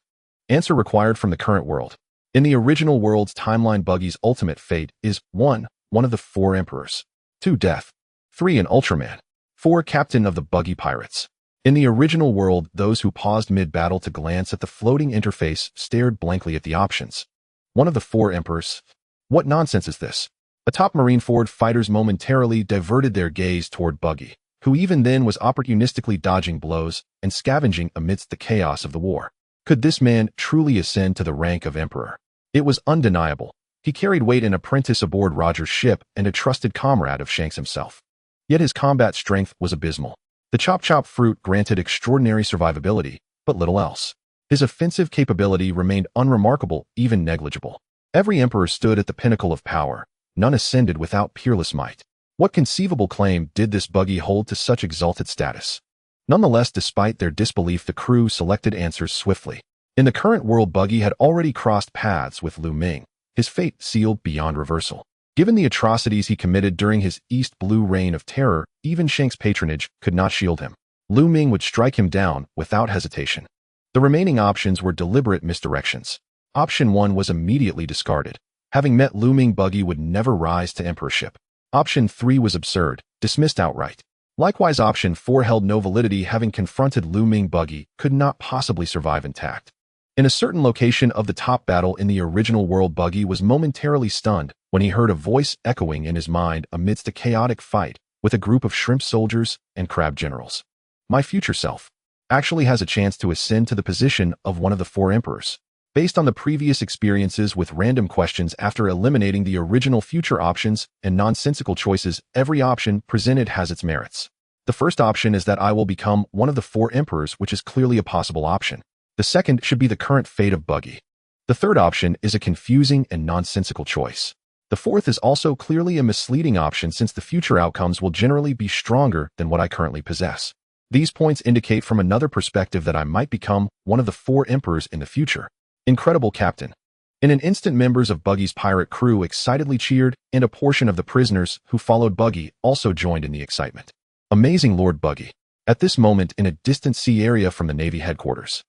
Answer required from the current world. In the original world's timeline, Buggy's ultimate fate is 1. One of the 4 emperors. 2. Death. 3. An Ultraman. 4. Captain of the Buggy Pirates. In the original world, those who paused mid-battle to glance at the floating interface stared blankly at the options. 1 of the 4 emperors. What nonsense is this? Atop Marineford, fighters momentarily diverted their gaze toward Buggy, who even then was opportunistically dodging blows and scavenging amidst the chaos of the war. Could this man truly ascend to the rank of emperor? It was undeniable. He carried weight, an apprentice aboard Roger's ship and a trusted comrade of Shanks himself. Yet his combat strength was abysmal. The Chop Chop fruit granted extraordinary survivability, but little else. His offensive capability remained unremarkable, even negligible. Every emperor stood at the pinnacle of power. None ascended without peerless might. What conceivable claim did this Buggy hold to such exalted status? Nonetheless, despite their disbelief, the crew selected answers swiftly. In the current world, Buggy had already crossed paths with Lu Ming, his fate sealed beyond reversal. Given the atrocities he committed during his East Blue reign of terror, even Shank's patronage could not shield him. Lu Ming would strike him down without hesitation. The remaining options were deliberate misdirections. Option 1 was immediately discarded. Having met Lu Ming, Buggy would never rise to emperorship. Option 3 was absurd, dismissed outright. Likewise, Option 4 held no validity. Having confronted Lu Ming, Buggy could not possibly survive intact. In a certain location of the top battle in the original world, Buggy was momentarily stunned when he heard a voice echoing in his mind amidst a chaotic fight with a group of shrimp soldiers and crab generals. My future self actually has a chance to ascend to the position of one of the 4 emperors. Based on the previous experiences with random questions, after eliminating the original future options and nonsensical choices, every option presented has its merits. The first option is that I will become one of the 4 emperors, which is clearly a possible option. The second should be the current fate of Buggy. The third option is a confusing and nonsensical choice. The fourth is also clearly a misleading option, since the future outcomes will generally be stronger than what I currently possess. These points indicate from another perspective that I might become one of the 4 emperors in the future. Incredible, Captain. In an instant, members of Buggy's pirate crew excitedly cheered, and a portion of the prisoners who followed Buggy also joined in the excitement. Amazing, Lord Buggy. At this moment, in a distant sea area from the Navy headquarters,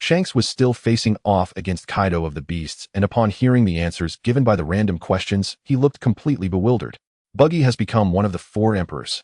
Shanks was still facing off against Kaido of the Beasts, and upon hearing the answers given by the random questions, he looked completely bewildered. Buggy has become one of the 4 emperors.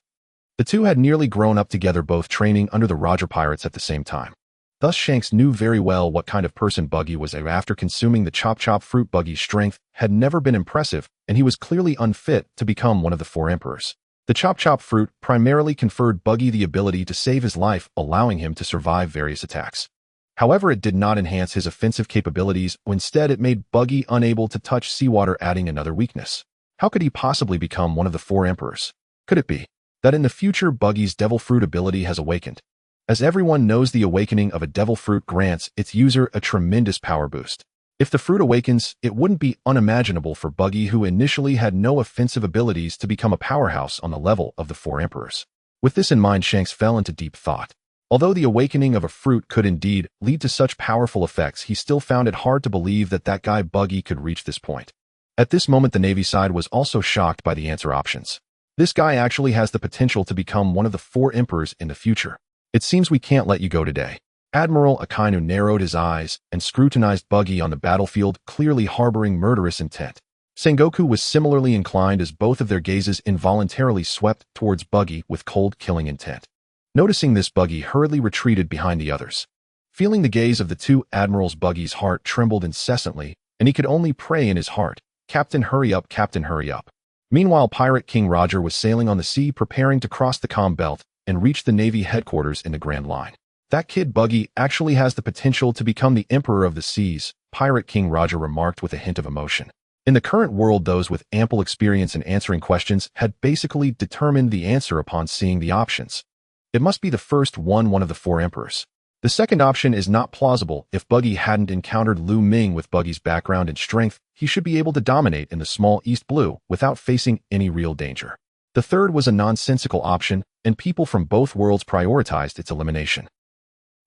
The two had nearly grown up together, both training under the Roger Pirates at the same time. Thus, Shanks knew very well what kind of person Buggy was. After consuming the Chop Chop fruit, Buggy's strength had never been impressive, and he was clearly unfit to become one of the 4 emperors. The Chop Chop fruit primarily conferred Buggy the ability to save his life, allowing him to survive various attacks. However, it did not enhance his offensive capabilities. Instead, it made Buggy unable to touch seawater, adding another weakness. How could he possibly become one of the 4 emperors? Could it be that in the future Buggy's devil fruit ability has awakened? As everyone knows, the awakening of a devil fruit grants its user a tremendous power boost. If the fruit awakens, it wouldn't be unimaginable for Buggy, who initially had no offensive abilities, to become a powerhouse on the level of the 4 emperors. With this in mind, Shanks fell into deep thought. Although the awakening of a fruit could indeed lead to such powerful effects, he still found it hard to believe that that guy Buggy could reach this point. At this moment, the Navy side was also shocked by the answer options. This guy actually has the potential to become one of the 4 emperors in the future. It seems we can't let you go today. Admiral Akainu narrowed his eyes and scrutinized Buggy on the battlefield, clearly harboring murderous intent. Sengoku was similarly inclined, as both of their gazes involuntarily swept towards Buggy with cold, killing intent. Noticing this, Buggy hurriedly retreated behind the others. Feeling the gaze of the 2 admirals, Buggy's heart trembled incessantly, and he could only pray in his heart, "Captain, hurry up, Captain, hurry up." Meanwhile, Pirate King Roger was sailing on the sea, preparing to cross the calm belt and reach the Navy headquarters in the Grand Line. That kid Buggy actually has the potential to become the Emperor of the Seas, Pirate King Roger remarked with a hint of emotion. In the current world, those with ample experience in answering questions had basically determined the answer upon seeing the options. It must be the first one of the 4 emperors. The second option is not plausible. If Buggy hadn't encountered Lu Ming, with Buggy's background and strength, he should be able to dominate in the small East Blue without facing any real danger. The third was a nonsensical option, and people from both worlds prioritized its elimination.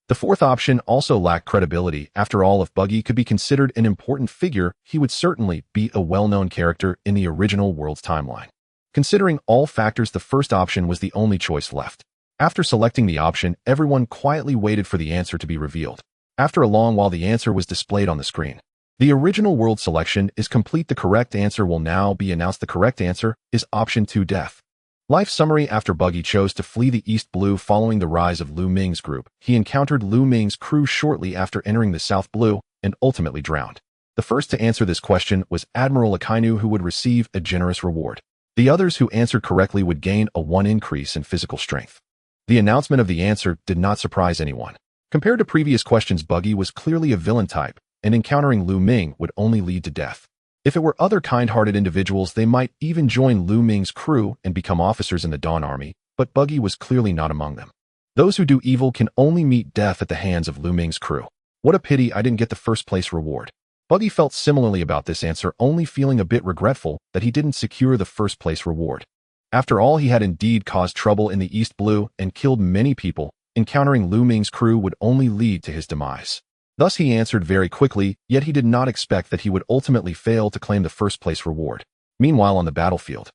The fourth option also lacked credibility. After all, if Buggy could be considered an important figure, he would certainly be a well-known character in the original world's timeline. Considering all factors, the first option was the only choice left. After selecting the option, everyone quietly waited for the answer to be revealed. After a long while, the answer was displayed on the screen. The original world selection is complete. The correct answer will now be announced. The correct answer is option 2, death. Life summary: after Buggy chose to flee the East Blue following the rise of Lu Ming's group, he encountered Lu Ming's crew shortly after entering the South Blue and ultimately drowned. The first to answer this question was Admiral Akainu, who would receive a generous reward. The others who answered correctly would gain a 1 increase in physical strength. The announcement of the answer did not surprise anyone. Compared to previous questions, Buggy was clearly a villain type, and encountering Lu Ming would only lead to death. If it were other kind-hearted individuals, they might even join Lu Ming's crew and become officers in the Dawn Army, but Buggy was clearly not among them. Those who do evil can only meet death at the hands of Lu Ming's crew. What a pity I didn't get the first place reward. Buggy felt similarly about this answer, only feeling a bit regretful that he didn't secure the first place reward. After all, he had indeed caused trouble in the East Blue and killed many people. Encountering Lu Ming's crew would only lead to his demise. Thus he answered very quickly, yet he did not expect that he would ultimately fail to claim the first-place reward. Meanwhile on the battlefield,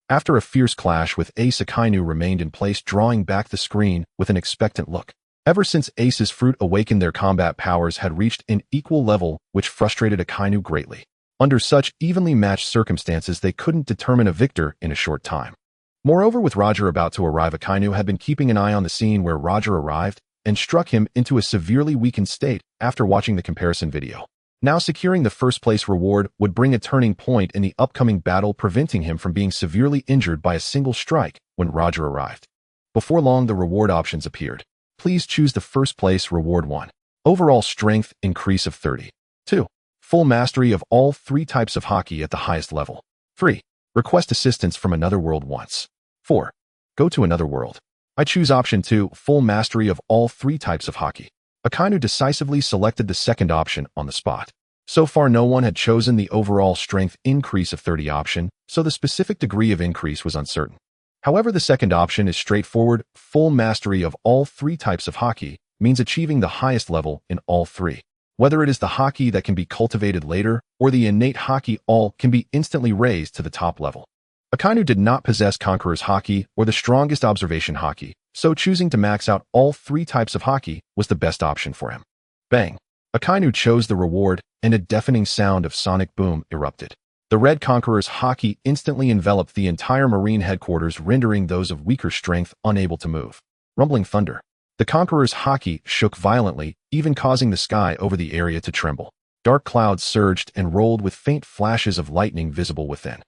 after a fierce clash with Ace, Akainu remained in place, drawing back the screen with an expectant look. Ever since Ace's fruit awakened, their combat powers had reached an equal level, which frustrated Akainu greatly. Under such evenly matched circumstances, they couldn't determine a victor in a short time. Moreover, with Roger about to arrive, Akainu had been keeping an eye on the scene where Roger arrived and struck him into a severely weakened state after watching the comparison video. Now securing the first-place reward would bring a turning point in the upcoming battle, preventing him from being severely injured by a single strike when Roger arrived. Before long, the reward options appeared. Please choose the first-place reward. 1. Overall strength increase of 30. 2. Full mastery of all 3 types of haki at the highest level. 3. Request assistance from another world once. 4. Go to another world. I choose option 2, full mastery of all 3 types of haki. Akainu decisively selected the second option on the spot. So far no one had chosen the overall strength increase of 30 option, so the specific degree of increase was uncertain. However, the second option is straightforward. Full mastery of all 3 types of haki means achieving the highest level in all 3. Whether it is the haki that can be cultivated later or the innate haki, all can be instantly raised to the top level. Akainu did not possess Conqueror's haki or the strongest observation haki, so choosing to max out all 3 types of haki was the best option for him. Bang! Akainu chose the reward, and a deafening sound of sonic boom erupted. The Red Conqueror's haki instantly enveloped the entire Marine headquarters, rendering those of weaker strength unable to move. Rumbling thunder. The Conqueror's haki shook violently, even causing the sky over the area to tremble. Dark clouds surged and rolled with faint flashes of lightning visible within.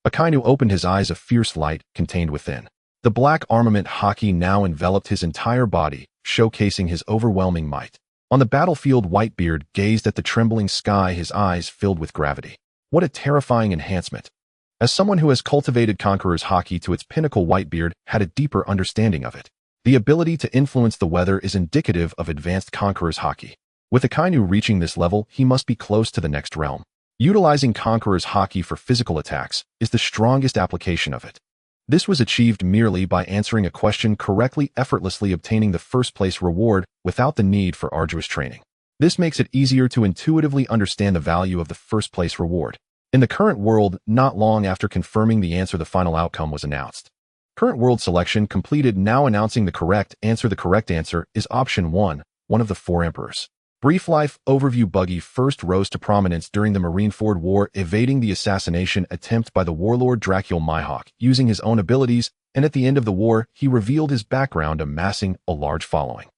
Akainu opened his eyes, a fierce light contained within. The black armament haki now enveloped his entire body, showcasing his overwhelming might. On the battlefield, Whitebeard gazed at the trembling sky, his eyes filled with gravity. What a terrifying enhancement! As someone who has cultivated Conqueror's haki to its pinnacle, Whitebeard had a deeper understanding of it. The ability to influence the weather is indicative of advanced Conqueror's haki. With Akainu reaching this level, he must be close to the next realm. Utilizing Conqueror's haki for physical attacks is the strongest application of it. This was achieved merely by answering a question correctly, effortlessly obtaining the first-place reward without the need for arduous training. This makes it easier to intuitively understand the value of the first-place reward. In the current world, not long after confirming the answer, the final outcome was announced. Current world selection completed. Now announcing the correct answer. The correct answer is option 1, one of the 4 emperors. Brief life overview. Buggy first rose to prominence during the Marineford War, evading the assassination attempt by the warlord Dracul Mihawk, using his own abilities, and at the end of the war, he revealed his background, amassing a large following.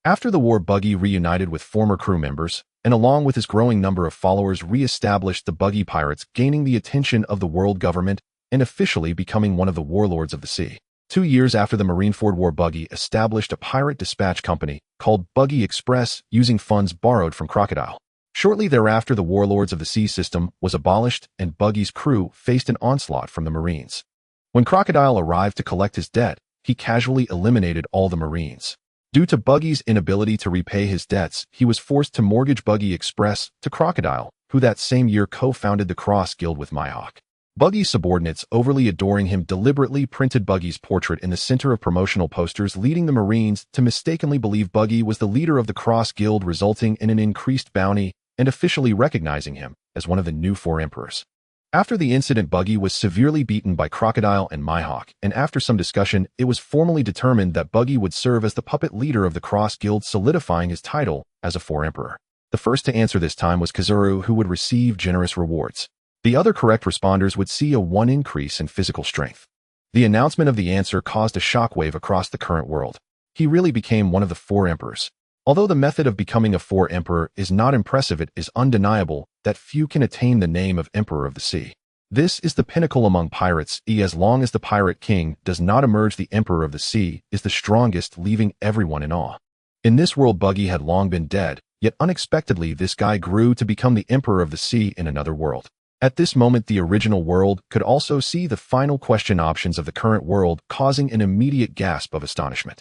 After the war, Buggy reunited with former crew members, and along with his growing number of followers, re-established the Buggy Pirates, gaining the attention of the world government and officially becoming one of the warlords of the sea. 2 years after the Marineford War, Buggy established a pirate dispatch company called Buggy Express, using funds borrowed from Crocodile. Shortly thereafter, the Warlords of the Sea system was abolished, and Buggy's crew faced an onslaught from the Marines. When Crocodile arrived to collect his debt, he casually eliminated all the Marines. Due to Buggy's inability to repay his debts, he was forced to mortgage Buggy Express to Crocodile, who that same year co-founded the Cross Guild with Mihawk. Buggy's subordinates, overly adoring him, deliberately printed Buggy's portrait in the center of promotional posters, leading the Marines to mistakenly believe Buggy was the leader of the Cross Guild, resulting in an increased bounty and officially recognizing him as one of the new 4 emperors. After the incident, Buggy was severely beaten by Crocodile and Mihawk, and after some discussion, it was formally determined that Buggy would serve as the puppet leader of the Cross Guild, solidifying his title as a 4 emperor. The first to answer this time was Kazuru, who would receive generous rewards. The other correct responders would see a 1 increase in physical strength. The announcement of the answer caused a shockwave across the current world. He really became one of the 4 emperors. Although the method of becoming a 4 emperor is not impressive, it is undeniable that few can attain the name of Emperor of the Sea. This is the pinnacle among pirates. As long as the Pirate King does not emerge, the Emperor of the Sea is the strongest, leaving everyone in awe. In this world, Buggy had long been dead, yet unexpectedly this guy grew to become the Emperor of the Sea in another world. At this moment, the original world could also see the final question options of the current world, causing an immediate gasp of astonishment.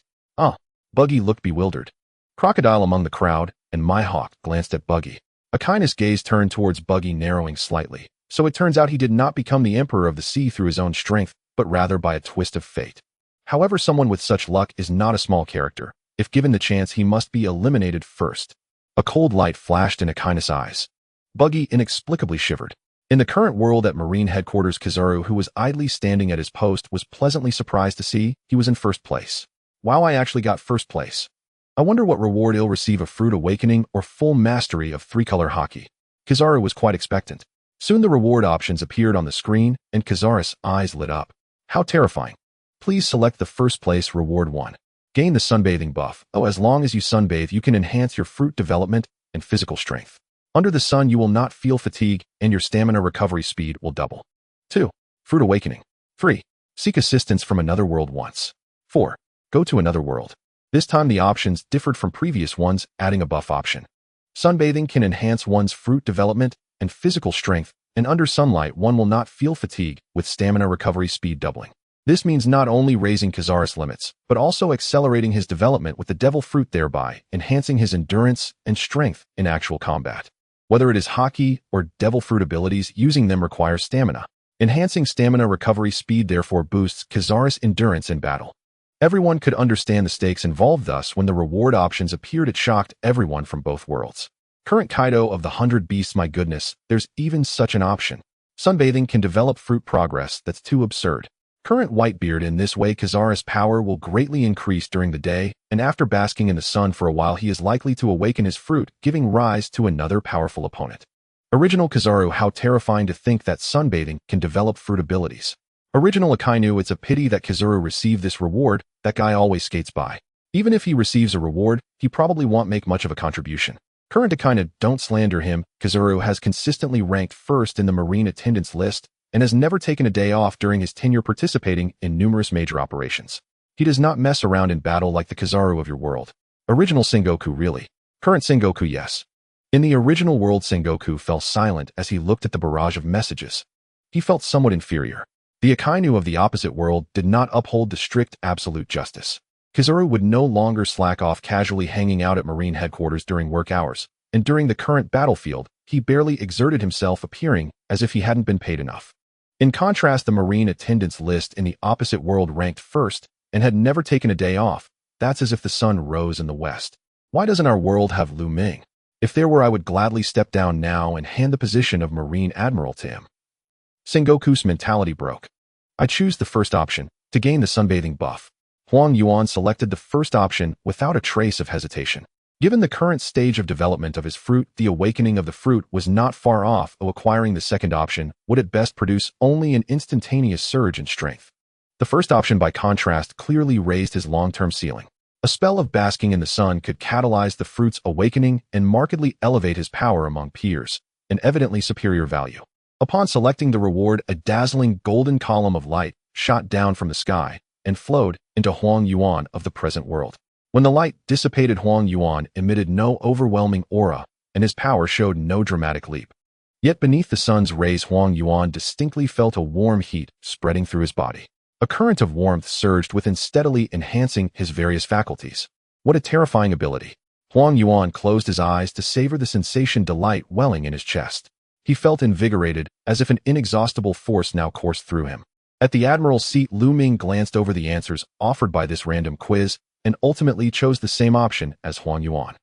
Buggy looked bewildered. Crocodile among the crowd and Mihawk glanced at Buggy. Akaina's gaze turned towards Buggy, narrowing slightly. So it turns out he did not become the Emperor of the Sea through his own strength, but rather by a twist of fate. However, someone with such luck is not a small character. If given the chance, he must be eliminated first. A cold light flashed in Akina's eyes. Buggy inexplicably shivered. In the current world at Marine headquarters, Kizaru, who was idly standing at his post, was pleasantly surprised to see he was in first place. Wow, I actually got first place. I wonder what reward he'll receive: a fruit awakening or full mastery of three-color hockey. Kizaru was quite expectant. Soon the reward options appeared on the screen, and Kizaru's eyes lit up. How terrifying. Please select the first place reward 1. Gain the sunbathing buff. Oh, as long as you sunbathe, you can enhance your fruit development and physical strength. Under the sun, you will not feel fatigue, and your stamina recovery speed will double. 2. Fruit awakening. 3. Seek assistance from another world once. 4. Go to another world. This time the options differed from previous ones, adding a buff option. Sunbathing can enhance one's fruit development and physical strength, and under sunlight one will not feel fatigue, with stamina recovery speed doubling. This means not only raising Kizaru's limits, but also accelerating his development with the devil fruit, thereby enhancing his endurance and strength in actual combat. Whether it is hockey or devil fruit abilities, using them requires stamina. Enhancing stamina recovery speed therefore boosts Kizaru's endurance in battle. Everyone could understand the stakes involved, thus when the reward options appeared it shocked everyone from both worlds. Current Kaido of the 100 Beasts, my goodness, there's even such an option. Sunbathing can develop fruit progress, that's too absurd. Current Whitebeard, in this way Kizaru's power will greatly increase during the day, and after basking in the sun for a while he is likely to awaken his fruit, giving rise to another powerful opponent. Original Kizaru, how terrifying to think that sunbathing can develop fruit abilities. Original Akainu, it's a pity that Kizaru received this reward, that guy always skates by. Even if he receives a reward, he probably won't make much of a contribution. Current Akainu, don't slander him. Kizaru has consistently ranked first in the Marine attendance list, and has never taken a day off during his tenure, participating in numerous major operations. He does not mess around in battle like the Kizaru of your world. Original Sengoku, really? Current Sengoku, yes. In the original world, Sengoku fell silent as he looked at the barrage of messages. He felt somewhat inferior. The Akainu of the opposite world did not uphold the strict absolute justice. Kizaru would no longer slack off, casually hanging out at Marine headquarters during work hours, and during the current battlefield, he barely exerted himself, appearing as if he hadn't been paid enough. In contrast, the Marine attendance list in the opposite world ranked first and had never taken a day off. That's as if the sun rose in the west. Why doesn't our world have Lu Ming? If there were, I would gladly step down now and hand the position of Marine Admiral to him. Sengoku's mentality broke. I choose the first option, to gain the sunbathing buff. Huang Yuan selected the first option without a trace of hesitation. Given the current stage of development of his fruit, the awakening of the fruit was not far off, acquiring the second option would at best produce only an instantaneous surge in strength. The first option, by contrast, clearly raised his long-term ceiling. A spell of basking in the sun could catalyze the fruit's awakening and markedly elevate his power among peers, an evidently superior value. Upon selecting the reward, a dazzling golden column of light shot down from the sky and flowed into Huang Yuan of the present world. When the light dissipated, Huang Yuan emitted no overwhelming aura, and his power showed no dramatic leap. Yet beneath the sun's rays, Huang Yuan distinctly felt a warm heat spreading through his body. A current of warmth surged within, steadily enhancing his various faculties. What a terrifying ability! Huang Yuan closed his eyes to savor the sensation, delight welling in his chest. He felt invigorated, as if an inexhaustible force now coursed through him. At the admiral's seat, Lu Ming glanced over the answers offered by this random quiz, and ultimately chose the same option as Huang Yuan.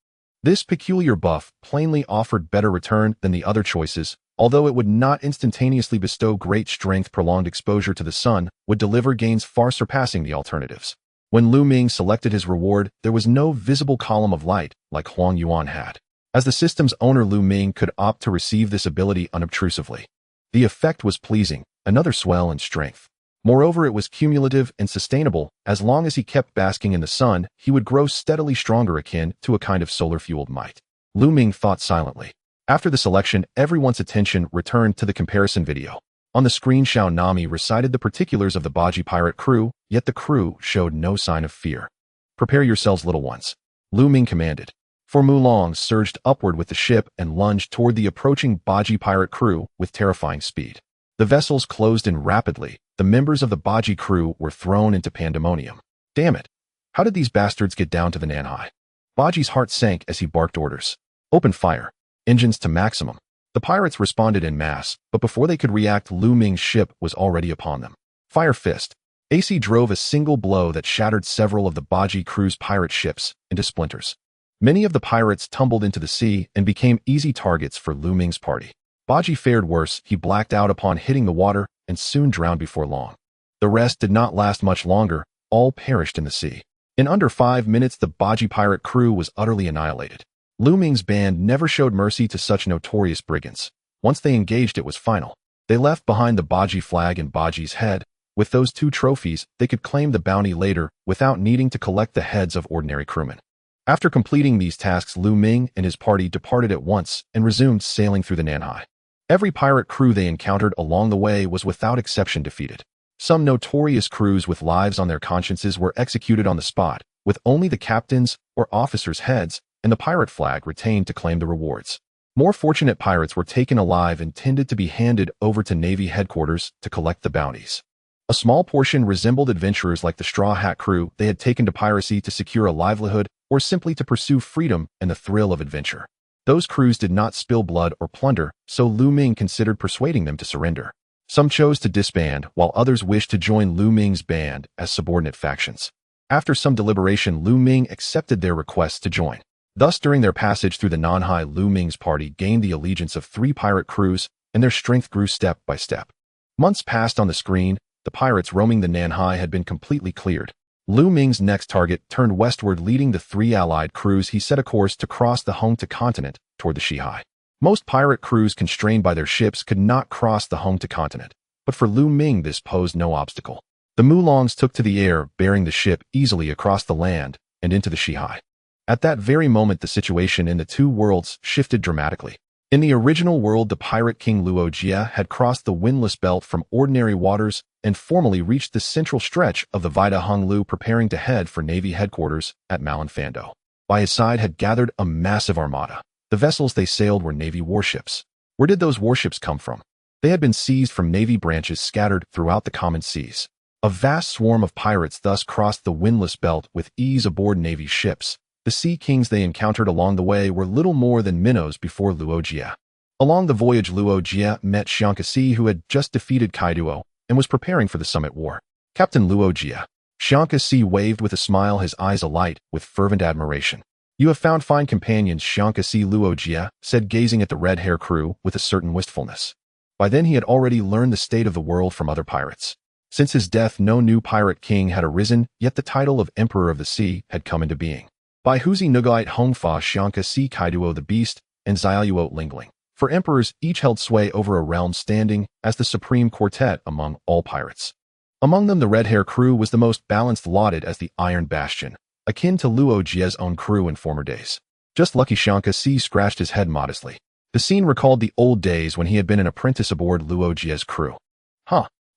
This peculiar buff plainly offered better return than the other choices, although it would not instantaneously bestow great strength. Prolonged exposure to the sun would deliver gains far surpassing the alternatives. When Lu Ming selected his reward, there was no visible column of light like Huang Yuan had. As the system's owner, Lu Ming could opt to receive this ability unobtrusively. The effect was pleasing, another swell in strength. Moreover, it was cumulative and sustainable. As long as he kept basking in the sun, he would grow steadily stronger, akin to a kind of solar-fueled might. Lu Ming thought silently. After the selection, everyone's attention returned to the comparison video. On the screen, Xiao Nami recited the particulars of the Baji pirate crew, yet the crew showed no sign of fear. Prepare yourselves, little ones, Lu Ming commanded. For Mulong surged upward with the ship and lunged toward the approaching Baji pirate crew with terrifying speed. The vessels closed in rapidly. The members of the Baji crew were thrown into pandemonium. Damn it! How did these bastards get down to the Nanhai? Baji's heart sank as he barked orders. Open fire. Engines to maximum. The pirates responded en masse, but before they could react, Lu Ming's ship was already upon them. Fire Fist. AC drove a single blow that shattered several of the Baji crew's pirate ships into splinters. Many of the pirates tumbled into the sea and became easy targets for Lu Ming's party. Baji fared worse. He blacked out upon hitting the water and soon drowned before long. The rest did not last much longer. All perished in the sea. In under 5 minutes, the Baji pirate crew was utterly annihilated. Lu Ming's band never showed mercy to such notorious brigands. Once they engaged, it was final. They left behind the Baji flag and Baji's head. With those 2 trophies, they could claim the bounty later without needing to collect the heads of ordinary crewmen. After completing these tasks, Lu Ming and his party departed at once and resumed sailing through the Nanhai. Every pirate crew they encountered along the way was without exception defeated. Some notorious crews with lives on their consciences were executed on the spot, with only the captains' or officers' heads and the pirate flag retained to claim the rewards. More fortunate pirates were taken alive and tended to be handed over to Navy headquarters to collect the bounties. A small portion resembled adventurers like the Straw Hat crew. They had taken to piracy to secure a livelihood or simply to pursue freedom and the thrill of adventure. Those crews did not spill blood or plunder, so Lu Ming considered persuading them to surrender. Some chose to disband, while others wished to join Lu Ming's band as subordinate factions. After some deliberation, Lu Ming accepted their requests to join. Thus, during their passage through the Nanhai, Lu Ming's party gained the allegiance of 3 pirate crews, and their strength grew step by step. Months passed on the screen. The pirates roaming the Nanhai had been completely cleared. Lu Ming's next target turned westward, leading the 3 allied crews. He set a course to cross the Hongta continent toward the Shihai. Most pirate crews constrained by their ships could not cross the Hongta continent, but for Lu Ming this posed no obstacle. The Mulongs took to the air, bearing the ship easily across the land and into the Shihai. At that very moment, the situation in the 2 worlds shifted dramatically. In the original world, the pirate king Luo Jie had crossed the windless belt from ordinary waters and formally reached the central stretch of the Vita Hung Lu, preparing to head for Navy headquarters at Marineford. By his side had gathered a massive armada. The vessels they sailed were Navy warships. Where did those warships come from? They had been seized from Navy branches scattered throughout the common seas. A vast swarm of pirates thus crossed the windless belt with ease aboard Navy ships. The sea kings they encountered along the way were little more than minnows before Luo Jie. Along the voyage, Luo Jie met Sakazuki, who had just defeated Kaiduo and was preparing for the summit war. Captain Luo Jie. Sakazuki waved with a smile, his eyes alight with fervent admiration. You have found fine companions, Sakazuki. Luo Jie said, gazing at the red-hair crew with a certain wistfulness. By then he had already learned the state of the world from other pirates. Since his death, no new pirate king had arisen, yet the title of Emperor of the Sea had come into being. By Huzi Nugait Hongfa, Sakazuki, Kaiduo the Beast, and Xiaoyuo Lingling. For emperors, each held sway over a realm, standing as the supreme quartet among all pirates. Among them, the red-hair crew was the most balanced, lauded as the Iron Bastion, akin to Luo Jie's own crew in former days. Just lucky. Sakazuki scratched his head modestly. The scene recalled the old days when he had been an apprentice aboard Luo Jie's crew.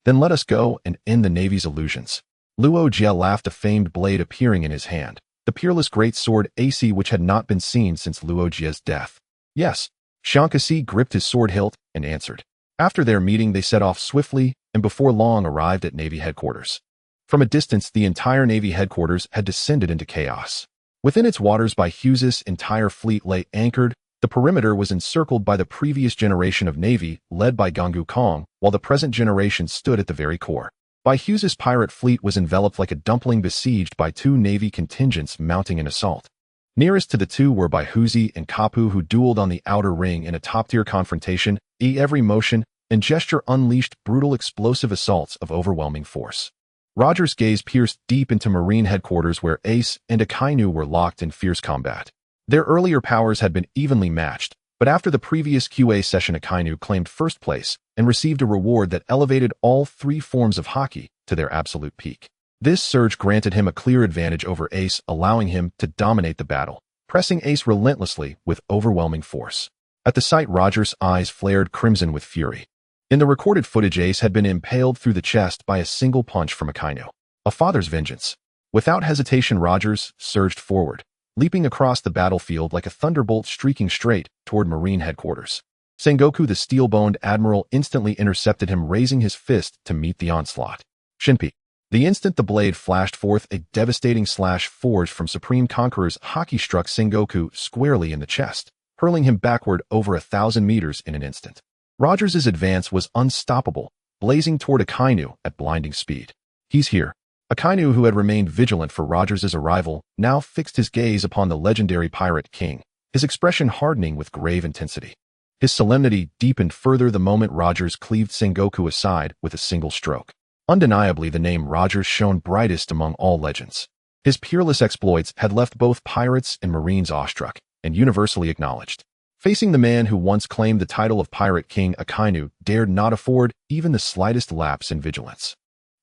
Then let us go and end the Navy's illusions. Luo Jie laughed, a famed blade appearing in his hand. The peerless great sword AC, which had not been seen since Luo Jie's death. Yes. Sakazuki gripped his sword hilt and answered. After their meeting, they set off swiftly and before long arrived at Navy headquarters. From a distance, the entire Navy headquarters had descended into chaos. Within its waters, by Hughes's entire fleet lay anchored. The perimeter was encircled by the previous generation of Navy, led by Gonggu Kong, while the present generation stood at the very core. By Hughes's pirate fleet was enveloped like a dumpling, besieged by 2 Navy contingents mounting an assault. Nearest to the 2 were by Huzi and Kapu, who dueled on the outer ring in a top-tier confrontation. Every motion and gesture unleashed brutal, explosive assaults of overwhelming force. Roger's gaze pierced deep into Marine headquarters, where Ace and Akainu were locked in fierce combat. Their earlier powers had been evenly matched, but after the previous QA session, Akainu claimed first place and received a reward that elevated all 3 forms of haki to their absolute peak. This surge granted him a clear advantage over Ace, allowing him to dominate the battle, pressing Ace relentlessly with overwhelming force. At the sight, Roger's eyes flared crimson with fury. In the recorded footage, Ace had been impaled through the chest by a single punch from Akainu. A father's vengeance. Without hesitation, Rogers surged forward, leaping across the battlefield like a thunderbolt, streaking straight toward Marine headquarters. Sengoku, the steel-boned admiral, instantly intercepted him, raising his fist to meet the onslaught. Shinpi. The instant the blade flashed forth, a devastating slash forged from Supreme Conqueror's haki struck Sengoku squarely in the chest, hurling him backward over 1,000 meters in an instant. Rogers's advance was unstoppable, blazing toward Akainu at blinding speed. He's here. Akainu, who had remained vigilant for Rogers's arrival, now fixed his gaze upon the legendary pirate king, his expression hardening with grave intensity. His solemnity deepened further the moment Rogers cleaved Sengoku aside with a single stroke. Undeniably, the name Rogers shone brightest among all legends. His peerless exploits had left both pirates and marines awestruck and universally acknowledged. Facing the man who once claimed the title of Pirate King, Akainu dared not afford even the slightest lapse in vigilance.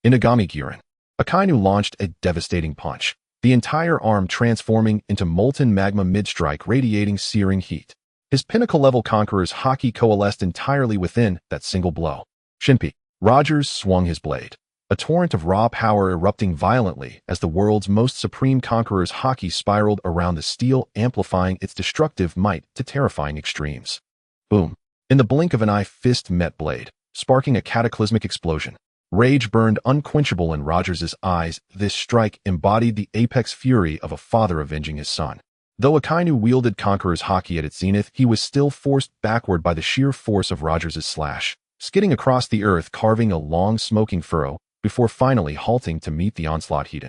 Inagami Girin. Akainu launched a devastating punch, the entire arm transforming into molten magma mid-strike, radiating searing heat. His pinnacle-level conqueror's haki coalesced entirely within that single blow. Shinpi. Rogers swung his blade, a torrent of raw power erupting violently as the world's most supreme conqueror's haki spiraled around the steel, amplifying its destructive might to terrifying extremes. Boom. In the blink of an eye, fist met blade, sparking a cataclysmic explosion. Rage burned unquenchable in Rogers's eyes. This strike embodied the apex fury of a father avenging his son. Though Akainu wielded Conqueror's haki at its zenith, he was still forced backward by the sheer force of Rogers's slash, skidding across the earth, carving a long smoking furrow, before finally halting to meet the onslaught heat.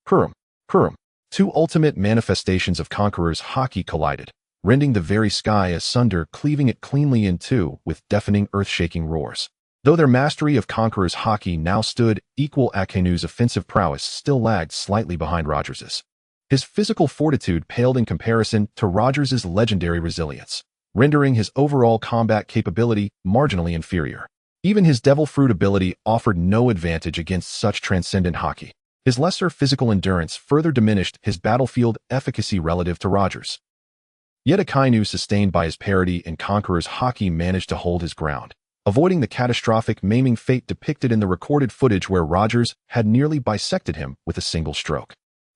Kurum. Two ultimate manifestations of Conqueror's haki collided, rending the very sky asunder, cleaving it cleanly in two with deafening earth-shaking roars. Though their mastery of Conqueror's haki now stood equal, Akainu's offensive prowess still lagged slightly behind Rogers's. His physical fortitude paled in comparison to Rogers's legendary resilience, rendering his overall combat capability marginally inferior. Even his devil fruit ability offered no advantage against such transcendent haki. His lesser physical endurance further diminished his battlefield efficacy relative to Rogers. Yet Akainu, sustained by his parity in Conqueror's haki, managed to hold his ground, avoiding the catastrophic maiming fate depicted in the recorded footage where Rogers had nearly bisected him with a single stroke.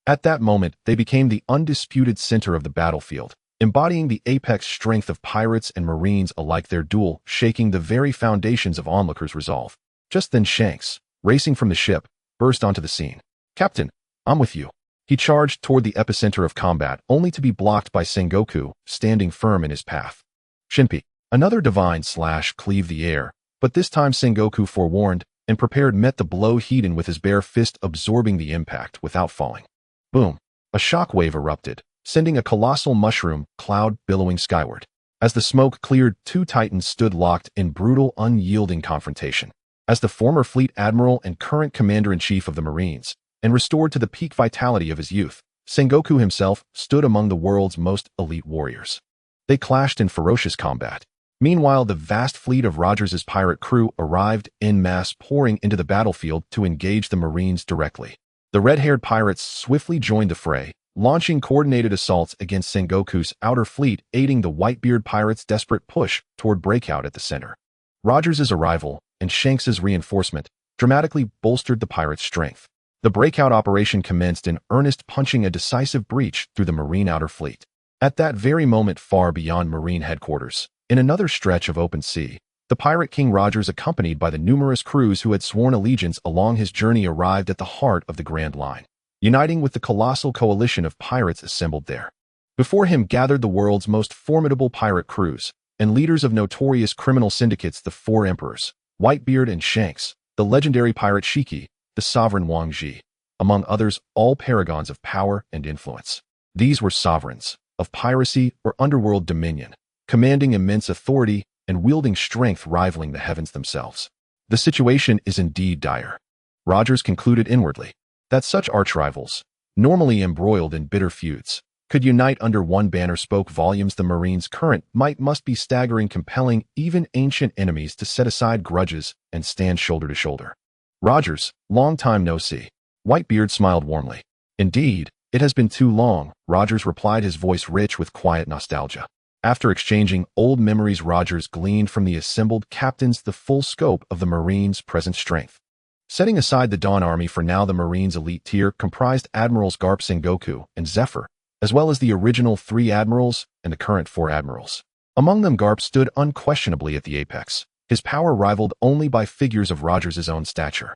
At that moment, they became the undisputed center of the battlefield, embodying the apex strength of pirates and marines alike, their duel shaking the very foundations of onlookers' resolve. Just then Shanks, racing from the ship, burst onto the scene. "Captain, I'm with you." He charged toward the epicenter of combat, only to be blocked by Sengoku, standing firm in his path. Shinpi. Another divine slash cleaved the air, but this time Sengoku, forewarned and prepared, met the blow heat with his bare fist, absorbing the impact without falling. Boom. A shockwave erupted, sending a colossal mushroom cloud billowing skyward. As the smoke cleared, two titans stood locked in brutal, unyielding confrontation. As the former fleet admiral and current commander-in-chief of the Marines, and restored to the peak vitality of his youth, Sengoku himself stood among the world's most elite warriors. They clashed in ferocious combat. Meanwhile, the vast fleet of Rogers's pirate crew arrived en masse, pouring into the battlefield to engage the Marines directly. The red-haired pirates swiftly joined the fray, launching coordinated assaults against Sengoku's outer fleet, aiding the Whitebeard pirates' desperate push toward breakout at the center. Rogers's arrival and Shanks's reinforcement dramatically bolstered the pirates' strength. The breakout operation commenced in earnest, punching a decisive breach through the Marine outer fleet. At that very moment, far beyond Marine headquarters, in another stretch of open sea, the Pirate King Rogers, accompanied by the numerous crews who had sworn allegiance along his journey, arrived at the heart of the Grand Line, uniting with the colossal coalition of pirates assembled there. Before him gathered the world's most formidable pirate crews and leaders of notorious criminal syndicates, the four emperors, Whitebeard and Shanks, the legendary pirate Shiki, the sovereign Wang Ji, among others, all paragons of power and influence. These were sovereigns of piracy or underworld dominion, commanding immense authority and wielding strength rivaling the heavens themselves. The situation is indeed dire. Rogers concluded inwardly that such arch-rivals, normally embroiled in bitter feuds, could unite under one banner spoke volumes. The Marines' current might must be staggering, compelling even ancient enemies to set aside grudges and stand shoulder to shoulder. Rogers, long time no see. Whitebeard smiled warmly. "Indeed, it has been too long," Rogers replied, his voice rich with quiet nostalgia. After exchanging old memories, Rogers gleaned from the assembled captains the full scope of the Marines' present strength. Setting aside the Dawn Army for now, the Marines' elite tier comprised Admirals Garp, Sengoku, and Zephyr, as well as the original 3 admirals and the current 4 admirals. Among them, Garp stood unquestionably at the apex, his power rivaled only by figures of Rogers's own stature.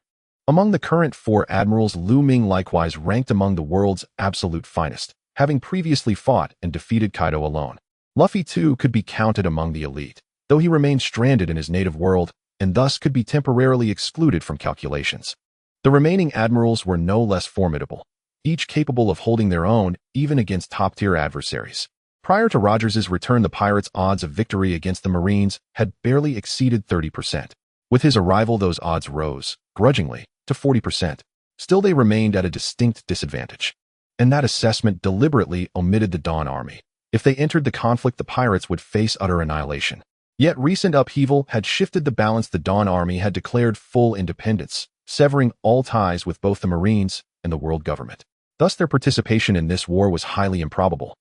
Among the current 4 admirals, Lu Ming likewise ranked among the world's absolute finest, having previously fought and defeated Kaido alone. Luffy, too, could be counted among the elite, though he remained stranded in his native world and thus could be temporarily excluded from calculations. The remaining admirals were no less formidable, each capable of holding their own even against top-tier adversaries. Prior to Rogers's return, the pirates' odds of victory against the Marines had barely exceeded 30%. With his arrival, those odds rose, grudgingly, to 40%. Still, they remained at a distinct disadvantage. And that assessment deliberately omitted the Dawn Army. If they entered the conflict, the pirates would face utter annihilation. Yet recent upheaval had shifted the balance. The Dawn Army had declared full independence, severing all ties with both the Marines and the world government. Thus, their participation in this war was highly improbable.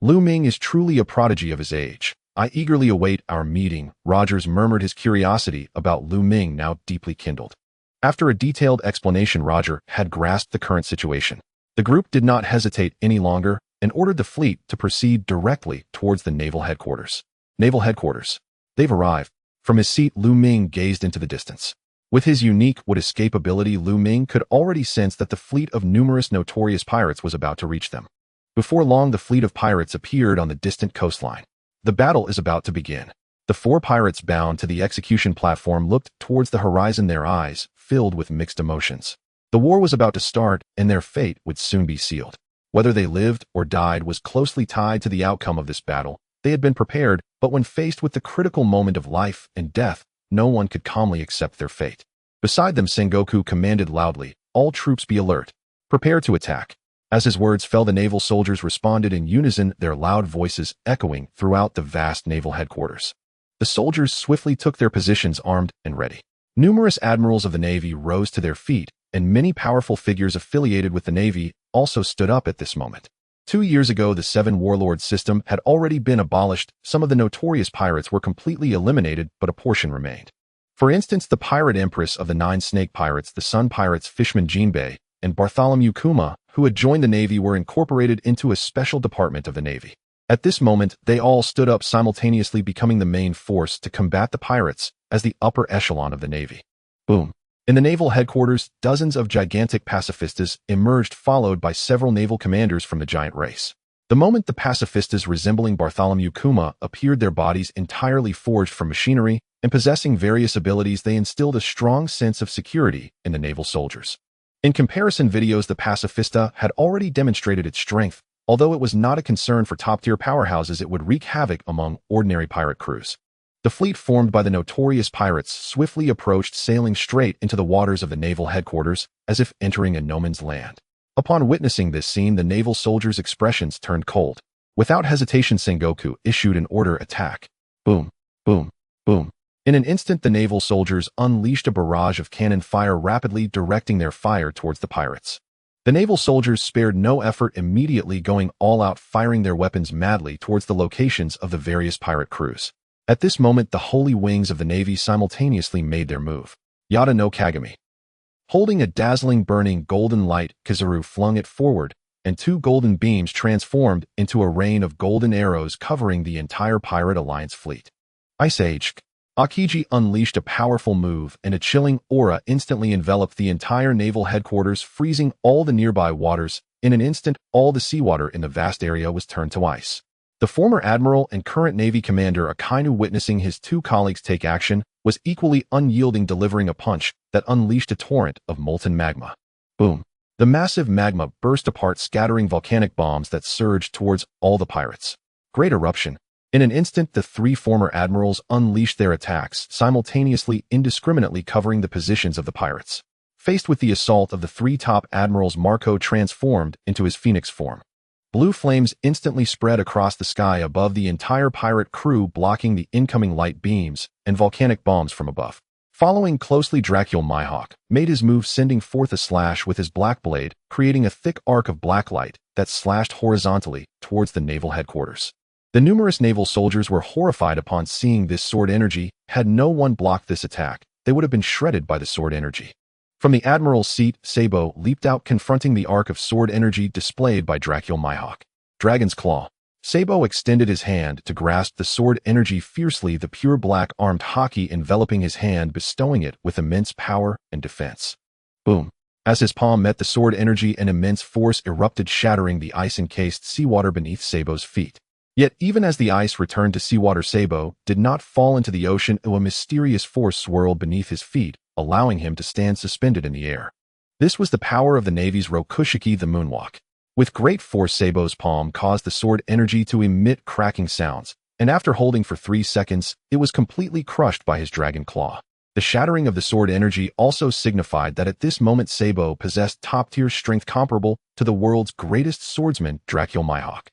Lu Ming is truly a prodigy of his age. I eagerly await our meeting, Rogers murmured, his curiosity about Lu Ming now deeply kindled. After a detailed explanation, Roger had grasped the current situation. The group did not hesitate any longer and ordered the fleet to proceed directly towards the naval headquarters. Naval headquarters. They've arrived. From his seat, Lu Ming gazed into the distance. With his unique would-escape ability, Lu Ming could already sense that the fleet of numerous notorious pirates was about to reach them. Before long, the fleet of pirates appeared on the distant coastline. The battle is about to begin. The four pirates bound to the execution platform looked towards the horizon, their eyes filled with mixed emotions. The war was about to start, and their fate would soon be sealed. Whether they lived or died was closely tied to the outcome of this battle. They had been prepared, but when faced with the critical moment of life and death, no one could calmly accept their fate. Beside them, Sengoku commanded loudly, "All troops be alert. Prepare to attack." As his words fell, the naval soldiers responded in unison, their loud voices echoing throughout the vast naval headquarters. The soldiers swiftly took their positions, armed and ready. Numerous admirals of the Navy rose to their feet, and many powerful figures affiliated with the Navy also stood up at this moment. 2 years ago, the 7 warlord system had already been abolished. Some of the notorious pirates were completely eliminated, but a portion remained. For instance, the pirate empress of the 9 snake pirates, the Sun Pirates Fishman Jinbei, and Bartholomew Kuma, who had joined the Navy, were incorporated into a special department of the Navy. At this moment, they all stood up simultaneously, becoming the main force to combat the pirates as the upper echelon of the Navy. Boom. In the naval headquarters, dozens of gigantic pacifistas emerged, followed by several naval commanders from the giant race. The moment the pacifistas resembling Bartholomew Kuma appeared, their bodies entirely forged from machinery and possessing various abilities, they instilled a strong sense of security in the naval soldiers. In comparison videos, the pacifista had already demonstrated its strength. Although it was not a concern for top-tier powerhouses, it would wreak havoc among ordinary pirate crews. The fleet formed by the notorious pirates swiftly approached, sailing straight into the waters of the naval headquarters as if entering a no man's land. Upon witnessing this scene, the naval soldiers' expressions turned cold. Without hesitation, Sengoku issued an order: attack. Boom, boom, boom. In an instant, the naval soldiers unleashed a barrage of cannon fire, rapidly directing their fire towards the pirates. The naval soldiers spared no effort, immediately going all out, firing their weapons madly towards the locations of the various pirate crews. At this moment, the holy wings of the Navy simultaneously made their move. Yada no Kagami. Holding a dazzling burning golden light, Kizaru flung it forward, and 2 golden beams transformed into a rain of golden arrows covering the entire Pirate Alliance fleet. Ice Age. Akiji unleashed a powerful move, and a chilling aura instantly enveloped the entire naval headquarters, freezing all the nearby waters. In an instant, all the seawater in the vast area was turned to ice. The former admiral and current Navy commander Akainu, witnessing his 2 colleagues take action, was equally unyielding, delivering a punch that unleashed a torrent of molten magma. Boom. The massive magma burst apart, scattering volcanic bombs that surged towards all the pirates. Great eruption. In an instant, the 3 former admirals unleashed their attacks, simultaneously indiscriminately covering the positions of the pirates. Faced with the assault of the 3 top admirals, Marco transformed into his phoenix form. Blue flames instantly spread across the sky above the entire pirate crew, blocking the incoming light beams and volcanic bombs from above. Following closely, Dracul Mihawk made his move, sending forth a slash with his black blade, creating a thick arc of black light that slashed horizontally towards the naval headquarters. The numerous naval soldiers were horrified upon seeing this sword energy. Had no one blocked this attack, they would have been shredded by the sword energy. From the admiral's seat, Sabo leaped out, confronting the arc of sword energy displayed by Dracul Mihawk. Dragon's Claw. Sabo extended his hand to grasp the sword energy fiercely, the pure black armed haki enveloping his hand, bestowing it with immense power and defense. Boom. As his palm met the sword energy, an immense force erupted, shattering the ice-encased seawater beneath Sabo's feet. Yet even as the ice returned to seawater, Sabo did not fall into the ocean. A mysterious force swirled beneath his feet, allowing him to stand suspended in the air. This was the power of the Navy's Rokushiki, the moonwalk. With great force, Sabo's palm caused the sword energy to emit cracking sounds, and after holding for 3 seconds, it was completely crushed by his dragon claw. The shattering of the sword energy also signified that at this moment Sabo possessed top-tier strength comparable to the world's greatest swordsman, Dracul Mihawk.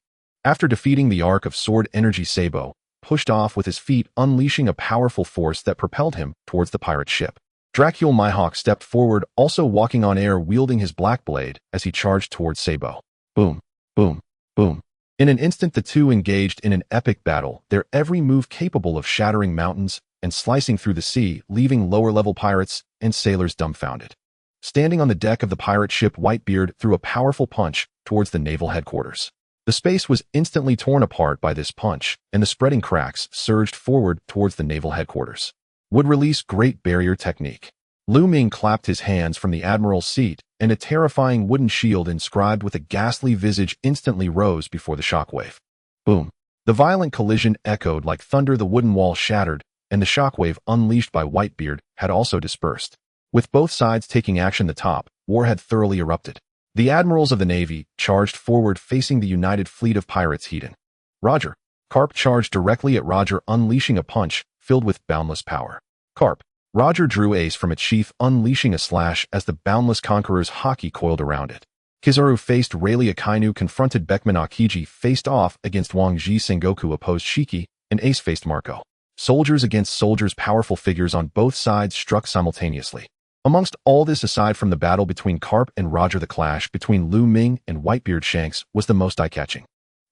After defeating the arc of sword energy, Sabo pushed off with his feet, unleashing a powerful force that propelled him towards the pirate ship. Dracul Mihawk stepped forward, also walking on air, wielding his black blade as he charged towards Sabo. Boom, boom, boom. In an instant, the two engaged in an epic battle, their every move capable of shattering mountains and slicing through the sea, leaving lower-level pirates and sailors dumbfounded. Standing on the deck of the pirate ship, Whitebeard threw a powerful punch towards the naval headquarters. The space was instantly torn apart by this punch, and the spreading cracks surged forward towards the naval headquarters. Would release Great Barrier Technique. Lu Ming clapped his hands from the admiral's seat, and a terrifying wooden shield inscribed with a ghastly visage instantly rose before the shockwave. Boom. The violent collision echoed like thunder, the wooden wall shattered, and the shockwave unleashed by Whitebeard had also dispersed. With both sides taking action, the top war had thoroughly erupted. The admirals of the Navy charged forward, facing the united fleet of pirates. Hedon. Roger. Carp charged directly at Roger, unleashing a punch filled with boundless power. Carp. Roger drew ace from its sheath, unleashing a slash as the boundless conqueror's haki coiled around it. Kizaru faced Rayleigh Akainu, confronted Beckman Akiji, faced off against Wang Ji. Sengoku opposed Shiki, and Ace faced Marco. Soldiers against soldiers, powerful figures on both sides struck simultaneously. Amongst all this, aside from the battle between Carp and Roger, the clash between Lu Ming and Whitebeard Shanks was the most eye-catching.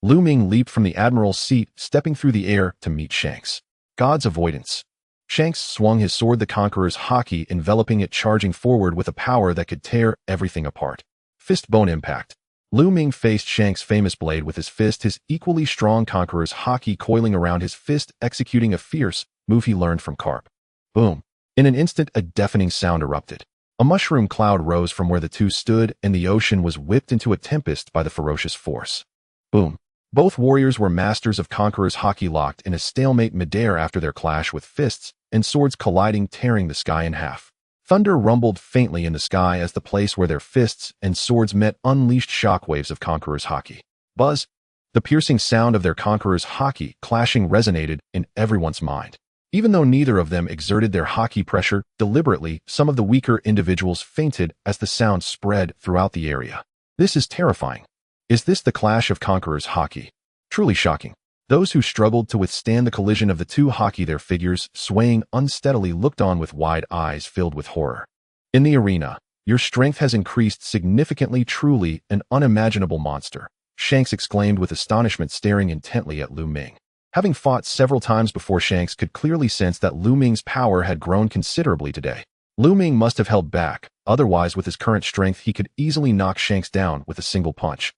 Lu Ming leaped from the admiral's seat, stepping through the air to meet Shanks. God's avoidance. Shanks swung his sword, the conqueror's haki enveloping it, charging forward with a power that could tear everything apart. Fist bone impact. Lu Ming faced Shanks' famous blade with his fist, his equally strong conqueror's haki coiling around his fist, executing a fierce move he learned from Carp. Boom. In an instant, a deafening sound erupted. A mushroom cloud rose from where the two stood, and the ocean was whipped into a tempest by the ferocious force. Boom. Both warriors were masters of conqueror's haki, locked in a stalemate midair after their clash, with fists and swords colliding, tearing the sky in half. Thunder rumbled faintly in the sky as the place where their fists and swords met unleashed shockwaves of conqueror's haki. Buzz. The piercing sound of their conqueror's haki clashing resonated in everyone's mind. Even though neither of them exerted their haki pressure deliberately, some of the weaker individuals fainted as the sound spread throughout the area. This is terrifying. Is this the clash of conqueror's haki? Truly shocking. Those who struggled to withstand the collision of the two haki, their figures swaying unsteadily, looked on with wide eyes filled with horror. In the arena, your strength has increased significantly, truly an unimaginable monster, Shanks exclaimed with astonishment, staring intently at Lu Ming. Having fought several times before, Shanks could clearly sense that Lu Ming's power had grown considerably today. Lu Ming must have held back, otherwise with his current strength he could easily knock Shanks down with a single punch.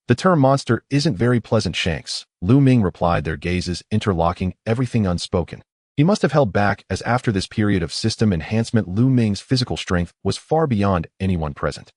The term monster isn't very pleasant, Shanks, Lu Ming replied, their gazes interlocking, everything unspoken. He must have held back, as after this period of system enhancement Lu Ming's physical strength was far beyond anyone present.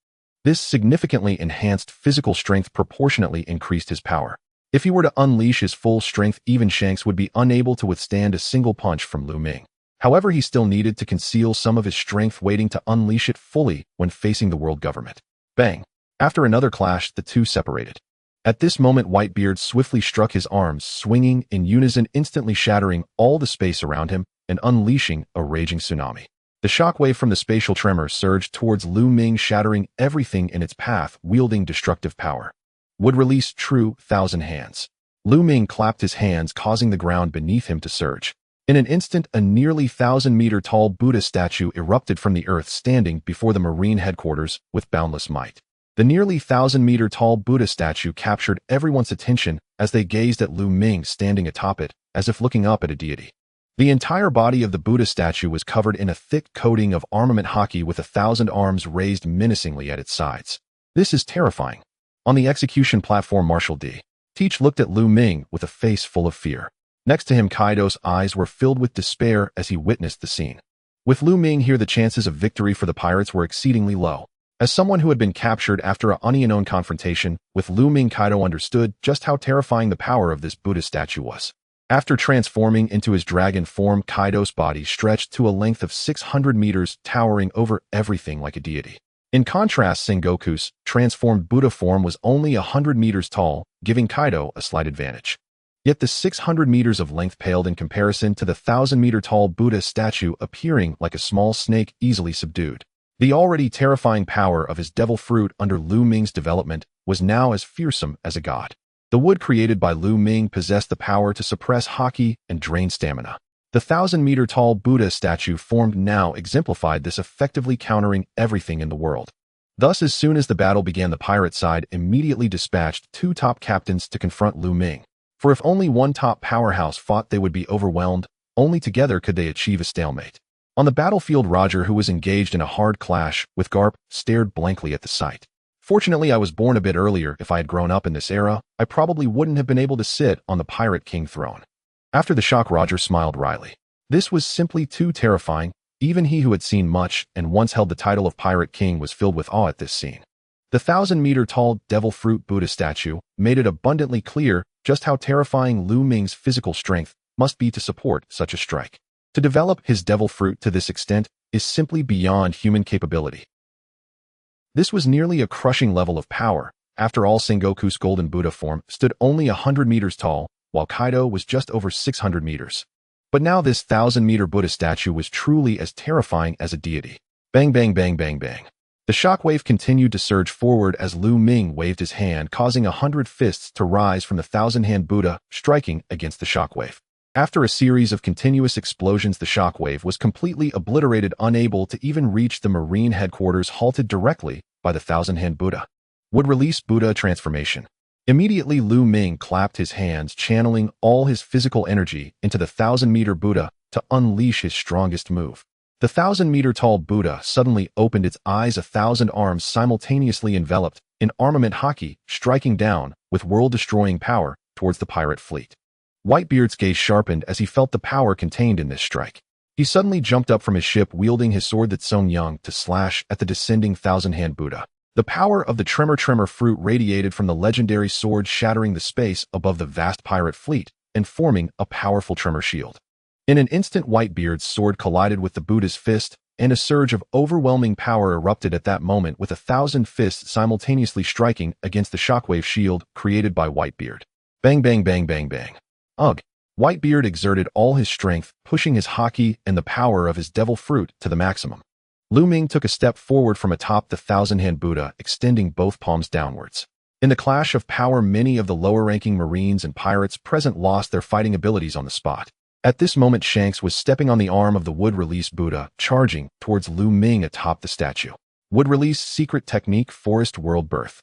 This significantly enhanced physical strength proportionately increased his power. If he were to unleash his full strength, even Shanks would be unable to withstand a single punch from Lu Ming. However, he still needed to conceal some of his strength, waiting to unleash it fully when facing the world government. Bang! After another clash, the two separated. At this moment, Whitebeard swiftly struck his arms, swinging in unison, instantly shattering all the space around him and unleashing a raging tsunami. The shockwave from the spatial tremor surged towards Lu Ming, shattering everything in its path, wielding destructive power. Would release true thousand hands. Lu Ming clapped his hands, causing the ground beneath him to surge. In an instant, a nearly 1,000-meter-tall Buddha statue erupted from the earth, standing before the Marine headquarters with boundless might. The nearly 1,000-meter-tall Buddha statue captured everyone's attention as they gazed at Lu Ming standing atop it, as if looking up at a deity. The entire body of the Buddha statue was covered in a thick coating of armament haki, with 1,000 arms raised menacingly at its sides. This is terrifying. On the execution platform, Marshal D. Teach looked at Lu Ming with a face full of fear. Next to him, Kaido's eyes were filled with despair as he witnessed the scene. With Lu Ming here, the chances of victory for the pirates were exceedingly low. As someone who had been captured after a unknown confrontation with Lu Ming, Kaido understood just how terrifying the power of this Buddha statue was. After transforming into his dragon form, Kaido's body stretched to a length of 600 meters, towering over everything like a deity. In contrast, Sengoku's transformed Buddha form was only 100 meters tall, giving Kaido a slight advantage. Yet the 600 meters of length paled in comparison to the 1,000-meter-tall Buddha statue appearing like a small snake easily subdued. The already terrifying power of his devil fruit under Lu Ming's development was now as fearsome as a god. The wood created by Lu Ming possessed the power to suppress haki and drain stamina. The 1,000-meter-tall Buddha statue formed now exemplified this, effectively countering everything in the world. Thus, as soon as the battle began, the pirate side immediately dispatched 2 top captains to confront Lu Ming. For if only one top powerhouse fought, they would be overwhelmed. Only together could they achieve a stalemate. On the battlefield, Roger, who was engaged in a hard clash with Garp, stared blankly at the sight. Fortunately, I was born a bit earlier. If I had grown up in this era, I probably wouldn't have been able to sit on the Pirate King throne. After the shock, Roger smiled wryly. This was simply too terrifying. Even he, who had seen much and once held the title of Pirate King, was filled with awe at this scene. The 1,000-meter-tall Devil Fruit Buddha statue made it abundantly clear just how terrifying Lu Ming's physical strength must be to support such a strike. To develop his devil fruit to this extent is simply beyond human capability. This was nearly a crushing level of power. After all, Sengoku's golden Buddha form stood only 100 meters tall, while Kaido was just over 600 meters. But now this 1,000-meter Buddha statue was truly as terrifying as a deity. Bang, bang, bang, bang, bang. The shockwave continued to surge forward as Lu Ming waved his hand, causing 100 fists to rise from the 1,000-hand Buddha, striking against the shockwave. After a series of continuous explosions, the shockwave was completely obliterated, unable to even reach the Marine headquarters, halted directly by the 1,000-hand Buddha. Would release Buddha transformation. Immediately, Lu Ming clapped his hands, channeling all his physical energy into the 1,000-meter Buddha to unleash his strongest move. The 1,000-meter-tall Buddha suddenly opened its eyes, 1,000 arms simultaneously enveloped in armament haki, striking down with world-destroying power towards the pirate fleet. Whitebeard's gaze sharpened as he felt the power contained in this strike. He suddenly jumped up from his ship, wielding his sword that Song Young to slash at the descending 1,000-hand Buddha. The power of the tremor fruit radiated from the legendary sword, shattering the space above the vast pirate fleet and forming a powerful tremor shield. In an instant, Whitebeard's sword collided with the Buddha's fist, and a surge of overwhelming power erupted at that moment, with 1,000 fists simultaneously striking against the shockwave shield created by Whitebeard. Bang, bang, bang, bang, bang. Ugh. Whitebeard exerted all his strength, pushing his haki and the power of his devil fruit to the maximum. Lu Ming took a step forward from atop the 1,000-hand Buddha, extending both palms downwards. In the clash of power, many of the lower-ranking Marines and pirates present lost their fighting abilities on the spot. At this moment, Shanks was stepping on the arm of the wood-release Buddha, charging towards Lu Ming atop the statue. Wood-release secret technique, forest world birth.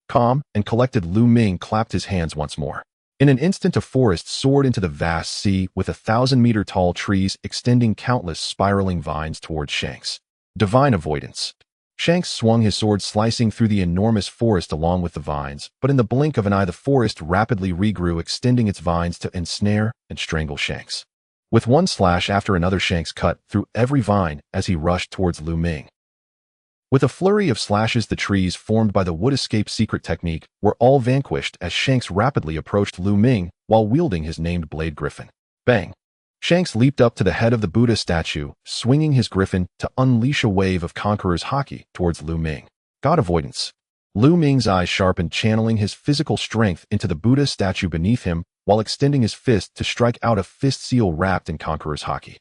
Calm and collected, Lu Ming clapped his hands once more. In an instant, a forest soared into the vast sea, with 1,000-meter-tall trees extending countless spiraling vines towards Shanks. Divine avoidance. Shanks swung his sword, slicing through the enormous forest along with the vines, but in the blink of an eye, the forest rapidly regrew, extending its vines to ensnare and strangle Shanks. With one slash after another, Shanks cut through every vine as he rushed towards Lu Ming. With a flurry of slashes, the trees formed by the wood escape secret technique were all vanquished as Shanks rapidly approached Lu Ming while wielding his named blade griffin. Bang! Shanks leaped up to the head of the Buddha statue, swinging his griffin to unleash a wave of Conqueror's haki towards Lu Ming. God avoidance. Lu Ming's eyes sharpened, channeling his physical strength into the Buddha statue beneath him while extending his fist to strike out a fist seal wrapped in Conqueror's haki.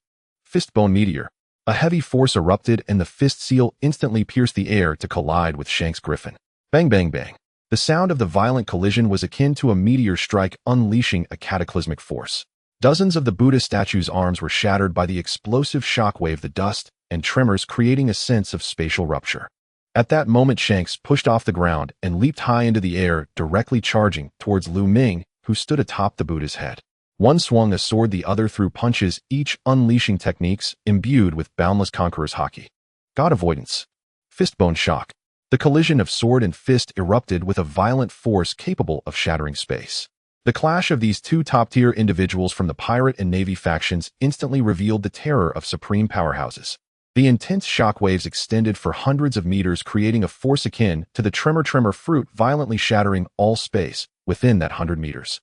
Fistbone meteor. A heavy force erupted and the fist seal instantly pierced the air to collide with Shanks' griffin. Bang, bang, bang. The sound of the violent collision was akin to a meteor strike, unleashing a cataclysmic force. Dozens of the Buddha statue's arms were shattered by the explosive shockwave, the dust and tremors creating a sense of spatial rupture. At that moment, Shanks pushed off the ground and leaped high into the air, directly charging towards Lu Ming, who stood atop the Buddha's head. One swung a sword, the other threw punches, each unleashing techniques imbued with boundless Conqueror's haki. God avoidance. Fistbone shock. The collision of sword and fist erupted with a violent force capable of shattering space. The clash of these two top-tier individuals from the pirate and navy factions instantly revealed the terror of supreme powerhouses. The intense shockwaves extended for hundreds of meters, creating a force akin to the tremor fruit, violently shattering all space within that 100 meters.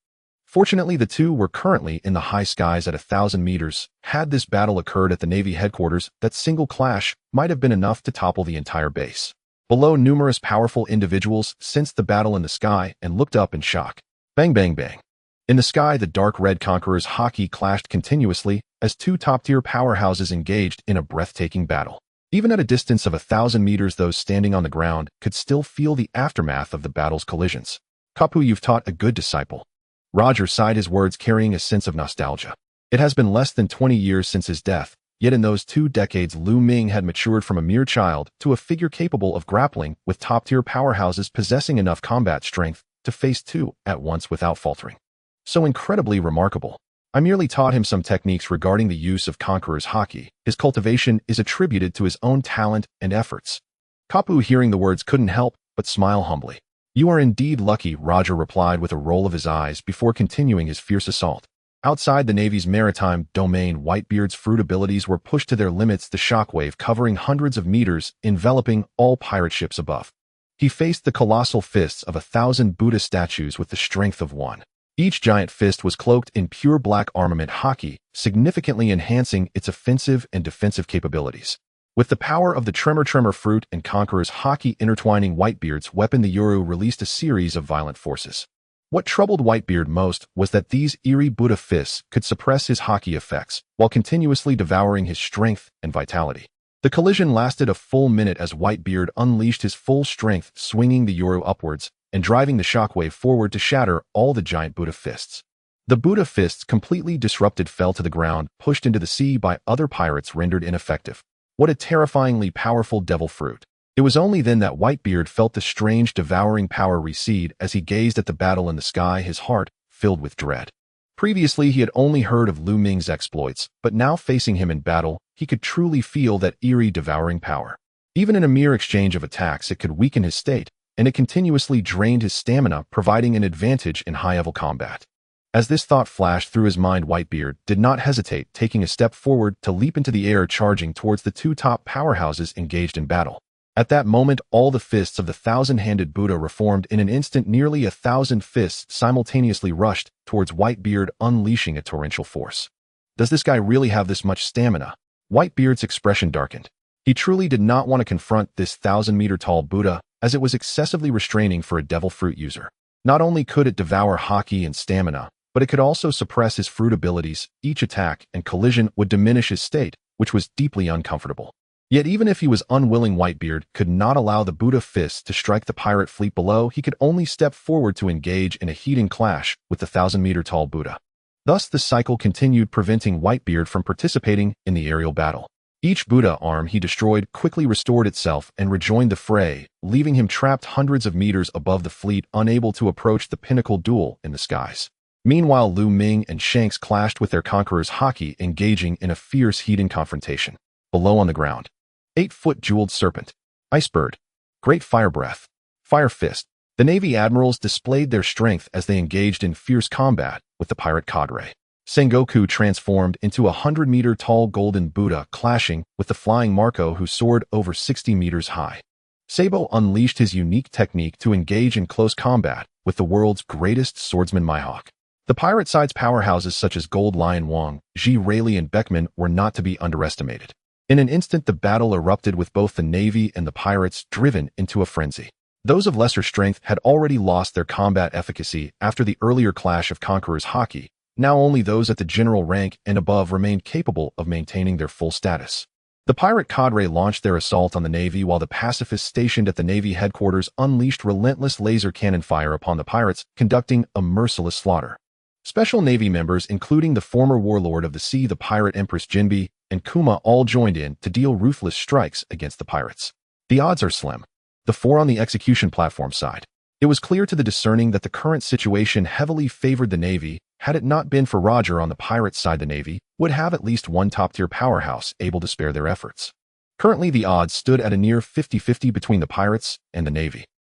Fortunately, the two were currently in the high skies at 1,000 meters. Had this battle occurred at the Navy headquarters, that single clash might have been enough to topple the entire base. Below, numerous powerful individuals sensed the battle in the sky and looked up in shock. Bang, bang, bang. In the sky, the dark red conqueror's haki clashed continuously as two top-tier powerhouses engaged in a breathtaking battle. Even at a distance of 1,000 meters, those standing on the ground could still feel the aftermath of the battle's collisions. Kapu, you've taught a good disciple. Roger sighed, his words carrying a sense of nostalgia. It has been less than 20 years since his death, yet in those 2 decades Lu Ming had matured from a mere child to a figure capable of grappling with top-tier powerhouses possessing enough combat strength to face 2 at once without faltering. So incredibly remarkable. I merely taught him some techniques regarding the use of Conqueror's haki. His cultivation is attributed to his own talent and efforts. Kapu, hearing the words, couldn't help but smile humbly. You are indeed lucky, Roger replied with a roll of his eyes before continuing his fierce assault. Outside the Navy's maritime domain, Whitebeard's fruit abilities were pushed to their limits, the shockwave covering hundreds of meters, enveloping all pirate ships above. He faced the colossal fists of 1,000 Buddha statues with the strength of one. Each giant fist was cloaked in pure black armament haki, significantly enhancing its offensive and defensive capabilities. With the power of the tremor fruit and Conqueror's haki intertwining Whitebeard's weapon, the Yoru released a series of violent forces. What troubled Whitebeard most was that these eerie Buddha fists could suppress his haki effects while continuously devouring his strength and vitality. The collision lasted a full minute as Whitebeard unleashed his full strength, swinging the Yoru upwards and driving the shockwave forward to shatter all the giant Buddha fists. The Buddha fists, completely disrupted, fell to the ground, pushed into the sea by other pirates, rendered ineffective. What a terrifyingly powerful devil fruit. It was only then that Whitebeard felt the strange devouring power recede as he gazed at the battle in the sky, his heart filled with dread. Previously, he had only heard of Lu Ming's exploits, but now facing him in battle, he could truly feel that eerie devouring power. Even in a mere exchange of attacks, it could weaken his state, and it continuously drained his stamina, providing an advantage in high-level combat. As this thought flashed through his mind, Whitebeard did not hesitate, taking a step forward to leap into the air, charging towards the 2 top powerhouses engaged in battle. At that moment, all the fists of the 1,000-handed Buddha reformed in an instant. Nearly 1,000 fists simultaneously rushed towards Whitebeard, unleashing a torrential force. Does this guy really have this much stamina? Whitebeard's expression darkened. He truly did not want to confront this 1,000-meter-tall Buddha, as it was excessively restraining for a devil fruit user. Not only could it devour haki and stamina, but it could also suppress his fruit abilities. Each attack and collision would diminish his state, which was deeply uncomfortable. Yet even if he was unwilling, Whitebeard could not allow the Buddha fists to strike the pirate fleet below. He could only step forward to engage in a heated clash with the 1,000-meter-tall Buddha. Thus the cycle continued, preventing Whitebeard from participating in the aerial battle. Each Buddha arm he destroyed quickly restored itself and rejoined the fray, leaving him trapped hundreds of meters above the fleet, unable to approach the pinnacle duel in the skies. Meanwhile, Lu Ming and Shanks clashed with their Conqueror's haki, engaging in a fierce heated confrontation. Below on the ground, 8-foot jeweled serpent, Icebird, Great Fire Breath, Fire Fist. The Navy admirals displayed their strength as they engaged in fierce combat with the pirate cadre. Sengoku transformed into a 100-meter-tall golden Buddha, clashing with the flying Marco, who soared over 60 meters high. Sabo unleashed his unique technique to engage in close combat with the world's greatest swordsman Mihawk. The pirate side's powerhouses such as Gold Lion Wong, Ji Rayleigh, and Beckman were not to be underestimated. In an instant, the battle erupted with both the Navy and the pirates driven into a frenzy. Those of lesser strength had already lost their combat efficacy after the earlier clash of Conqueror's haki. Now only those at the general rank and above remained capable of maintaining their full status. The pirate cadre launched their assault on the Navy, while the pacifists stationed at the Navy headquarters unleashed relentless laser cannon fire upon the pirates, conducting a merciless slaughter. Special Navy members, including the former warlord of the sea, the pirate Empress Jinbe, and Kuma, all joined in to deal ruthless strikes against the pirates. The odds are slim. The 4 on the execution platform side. It was clear to the discerning that the current situation heavily favored the Navy. Had it not been for Roger on the pirate side, the Navy would have at least one top-tier powerhouse able to spare their efforts. Currently, the odds stood at a near 50-50 between the pirates and the Navy.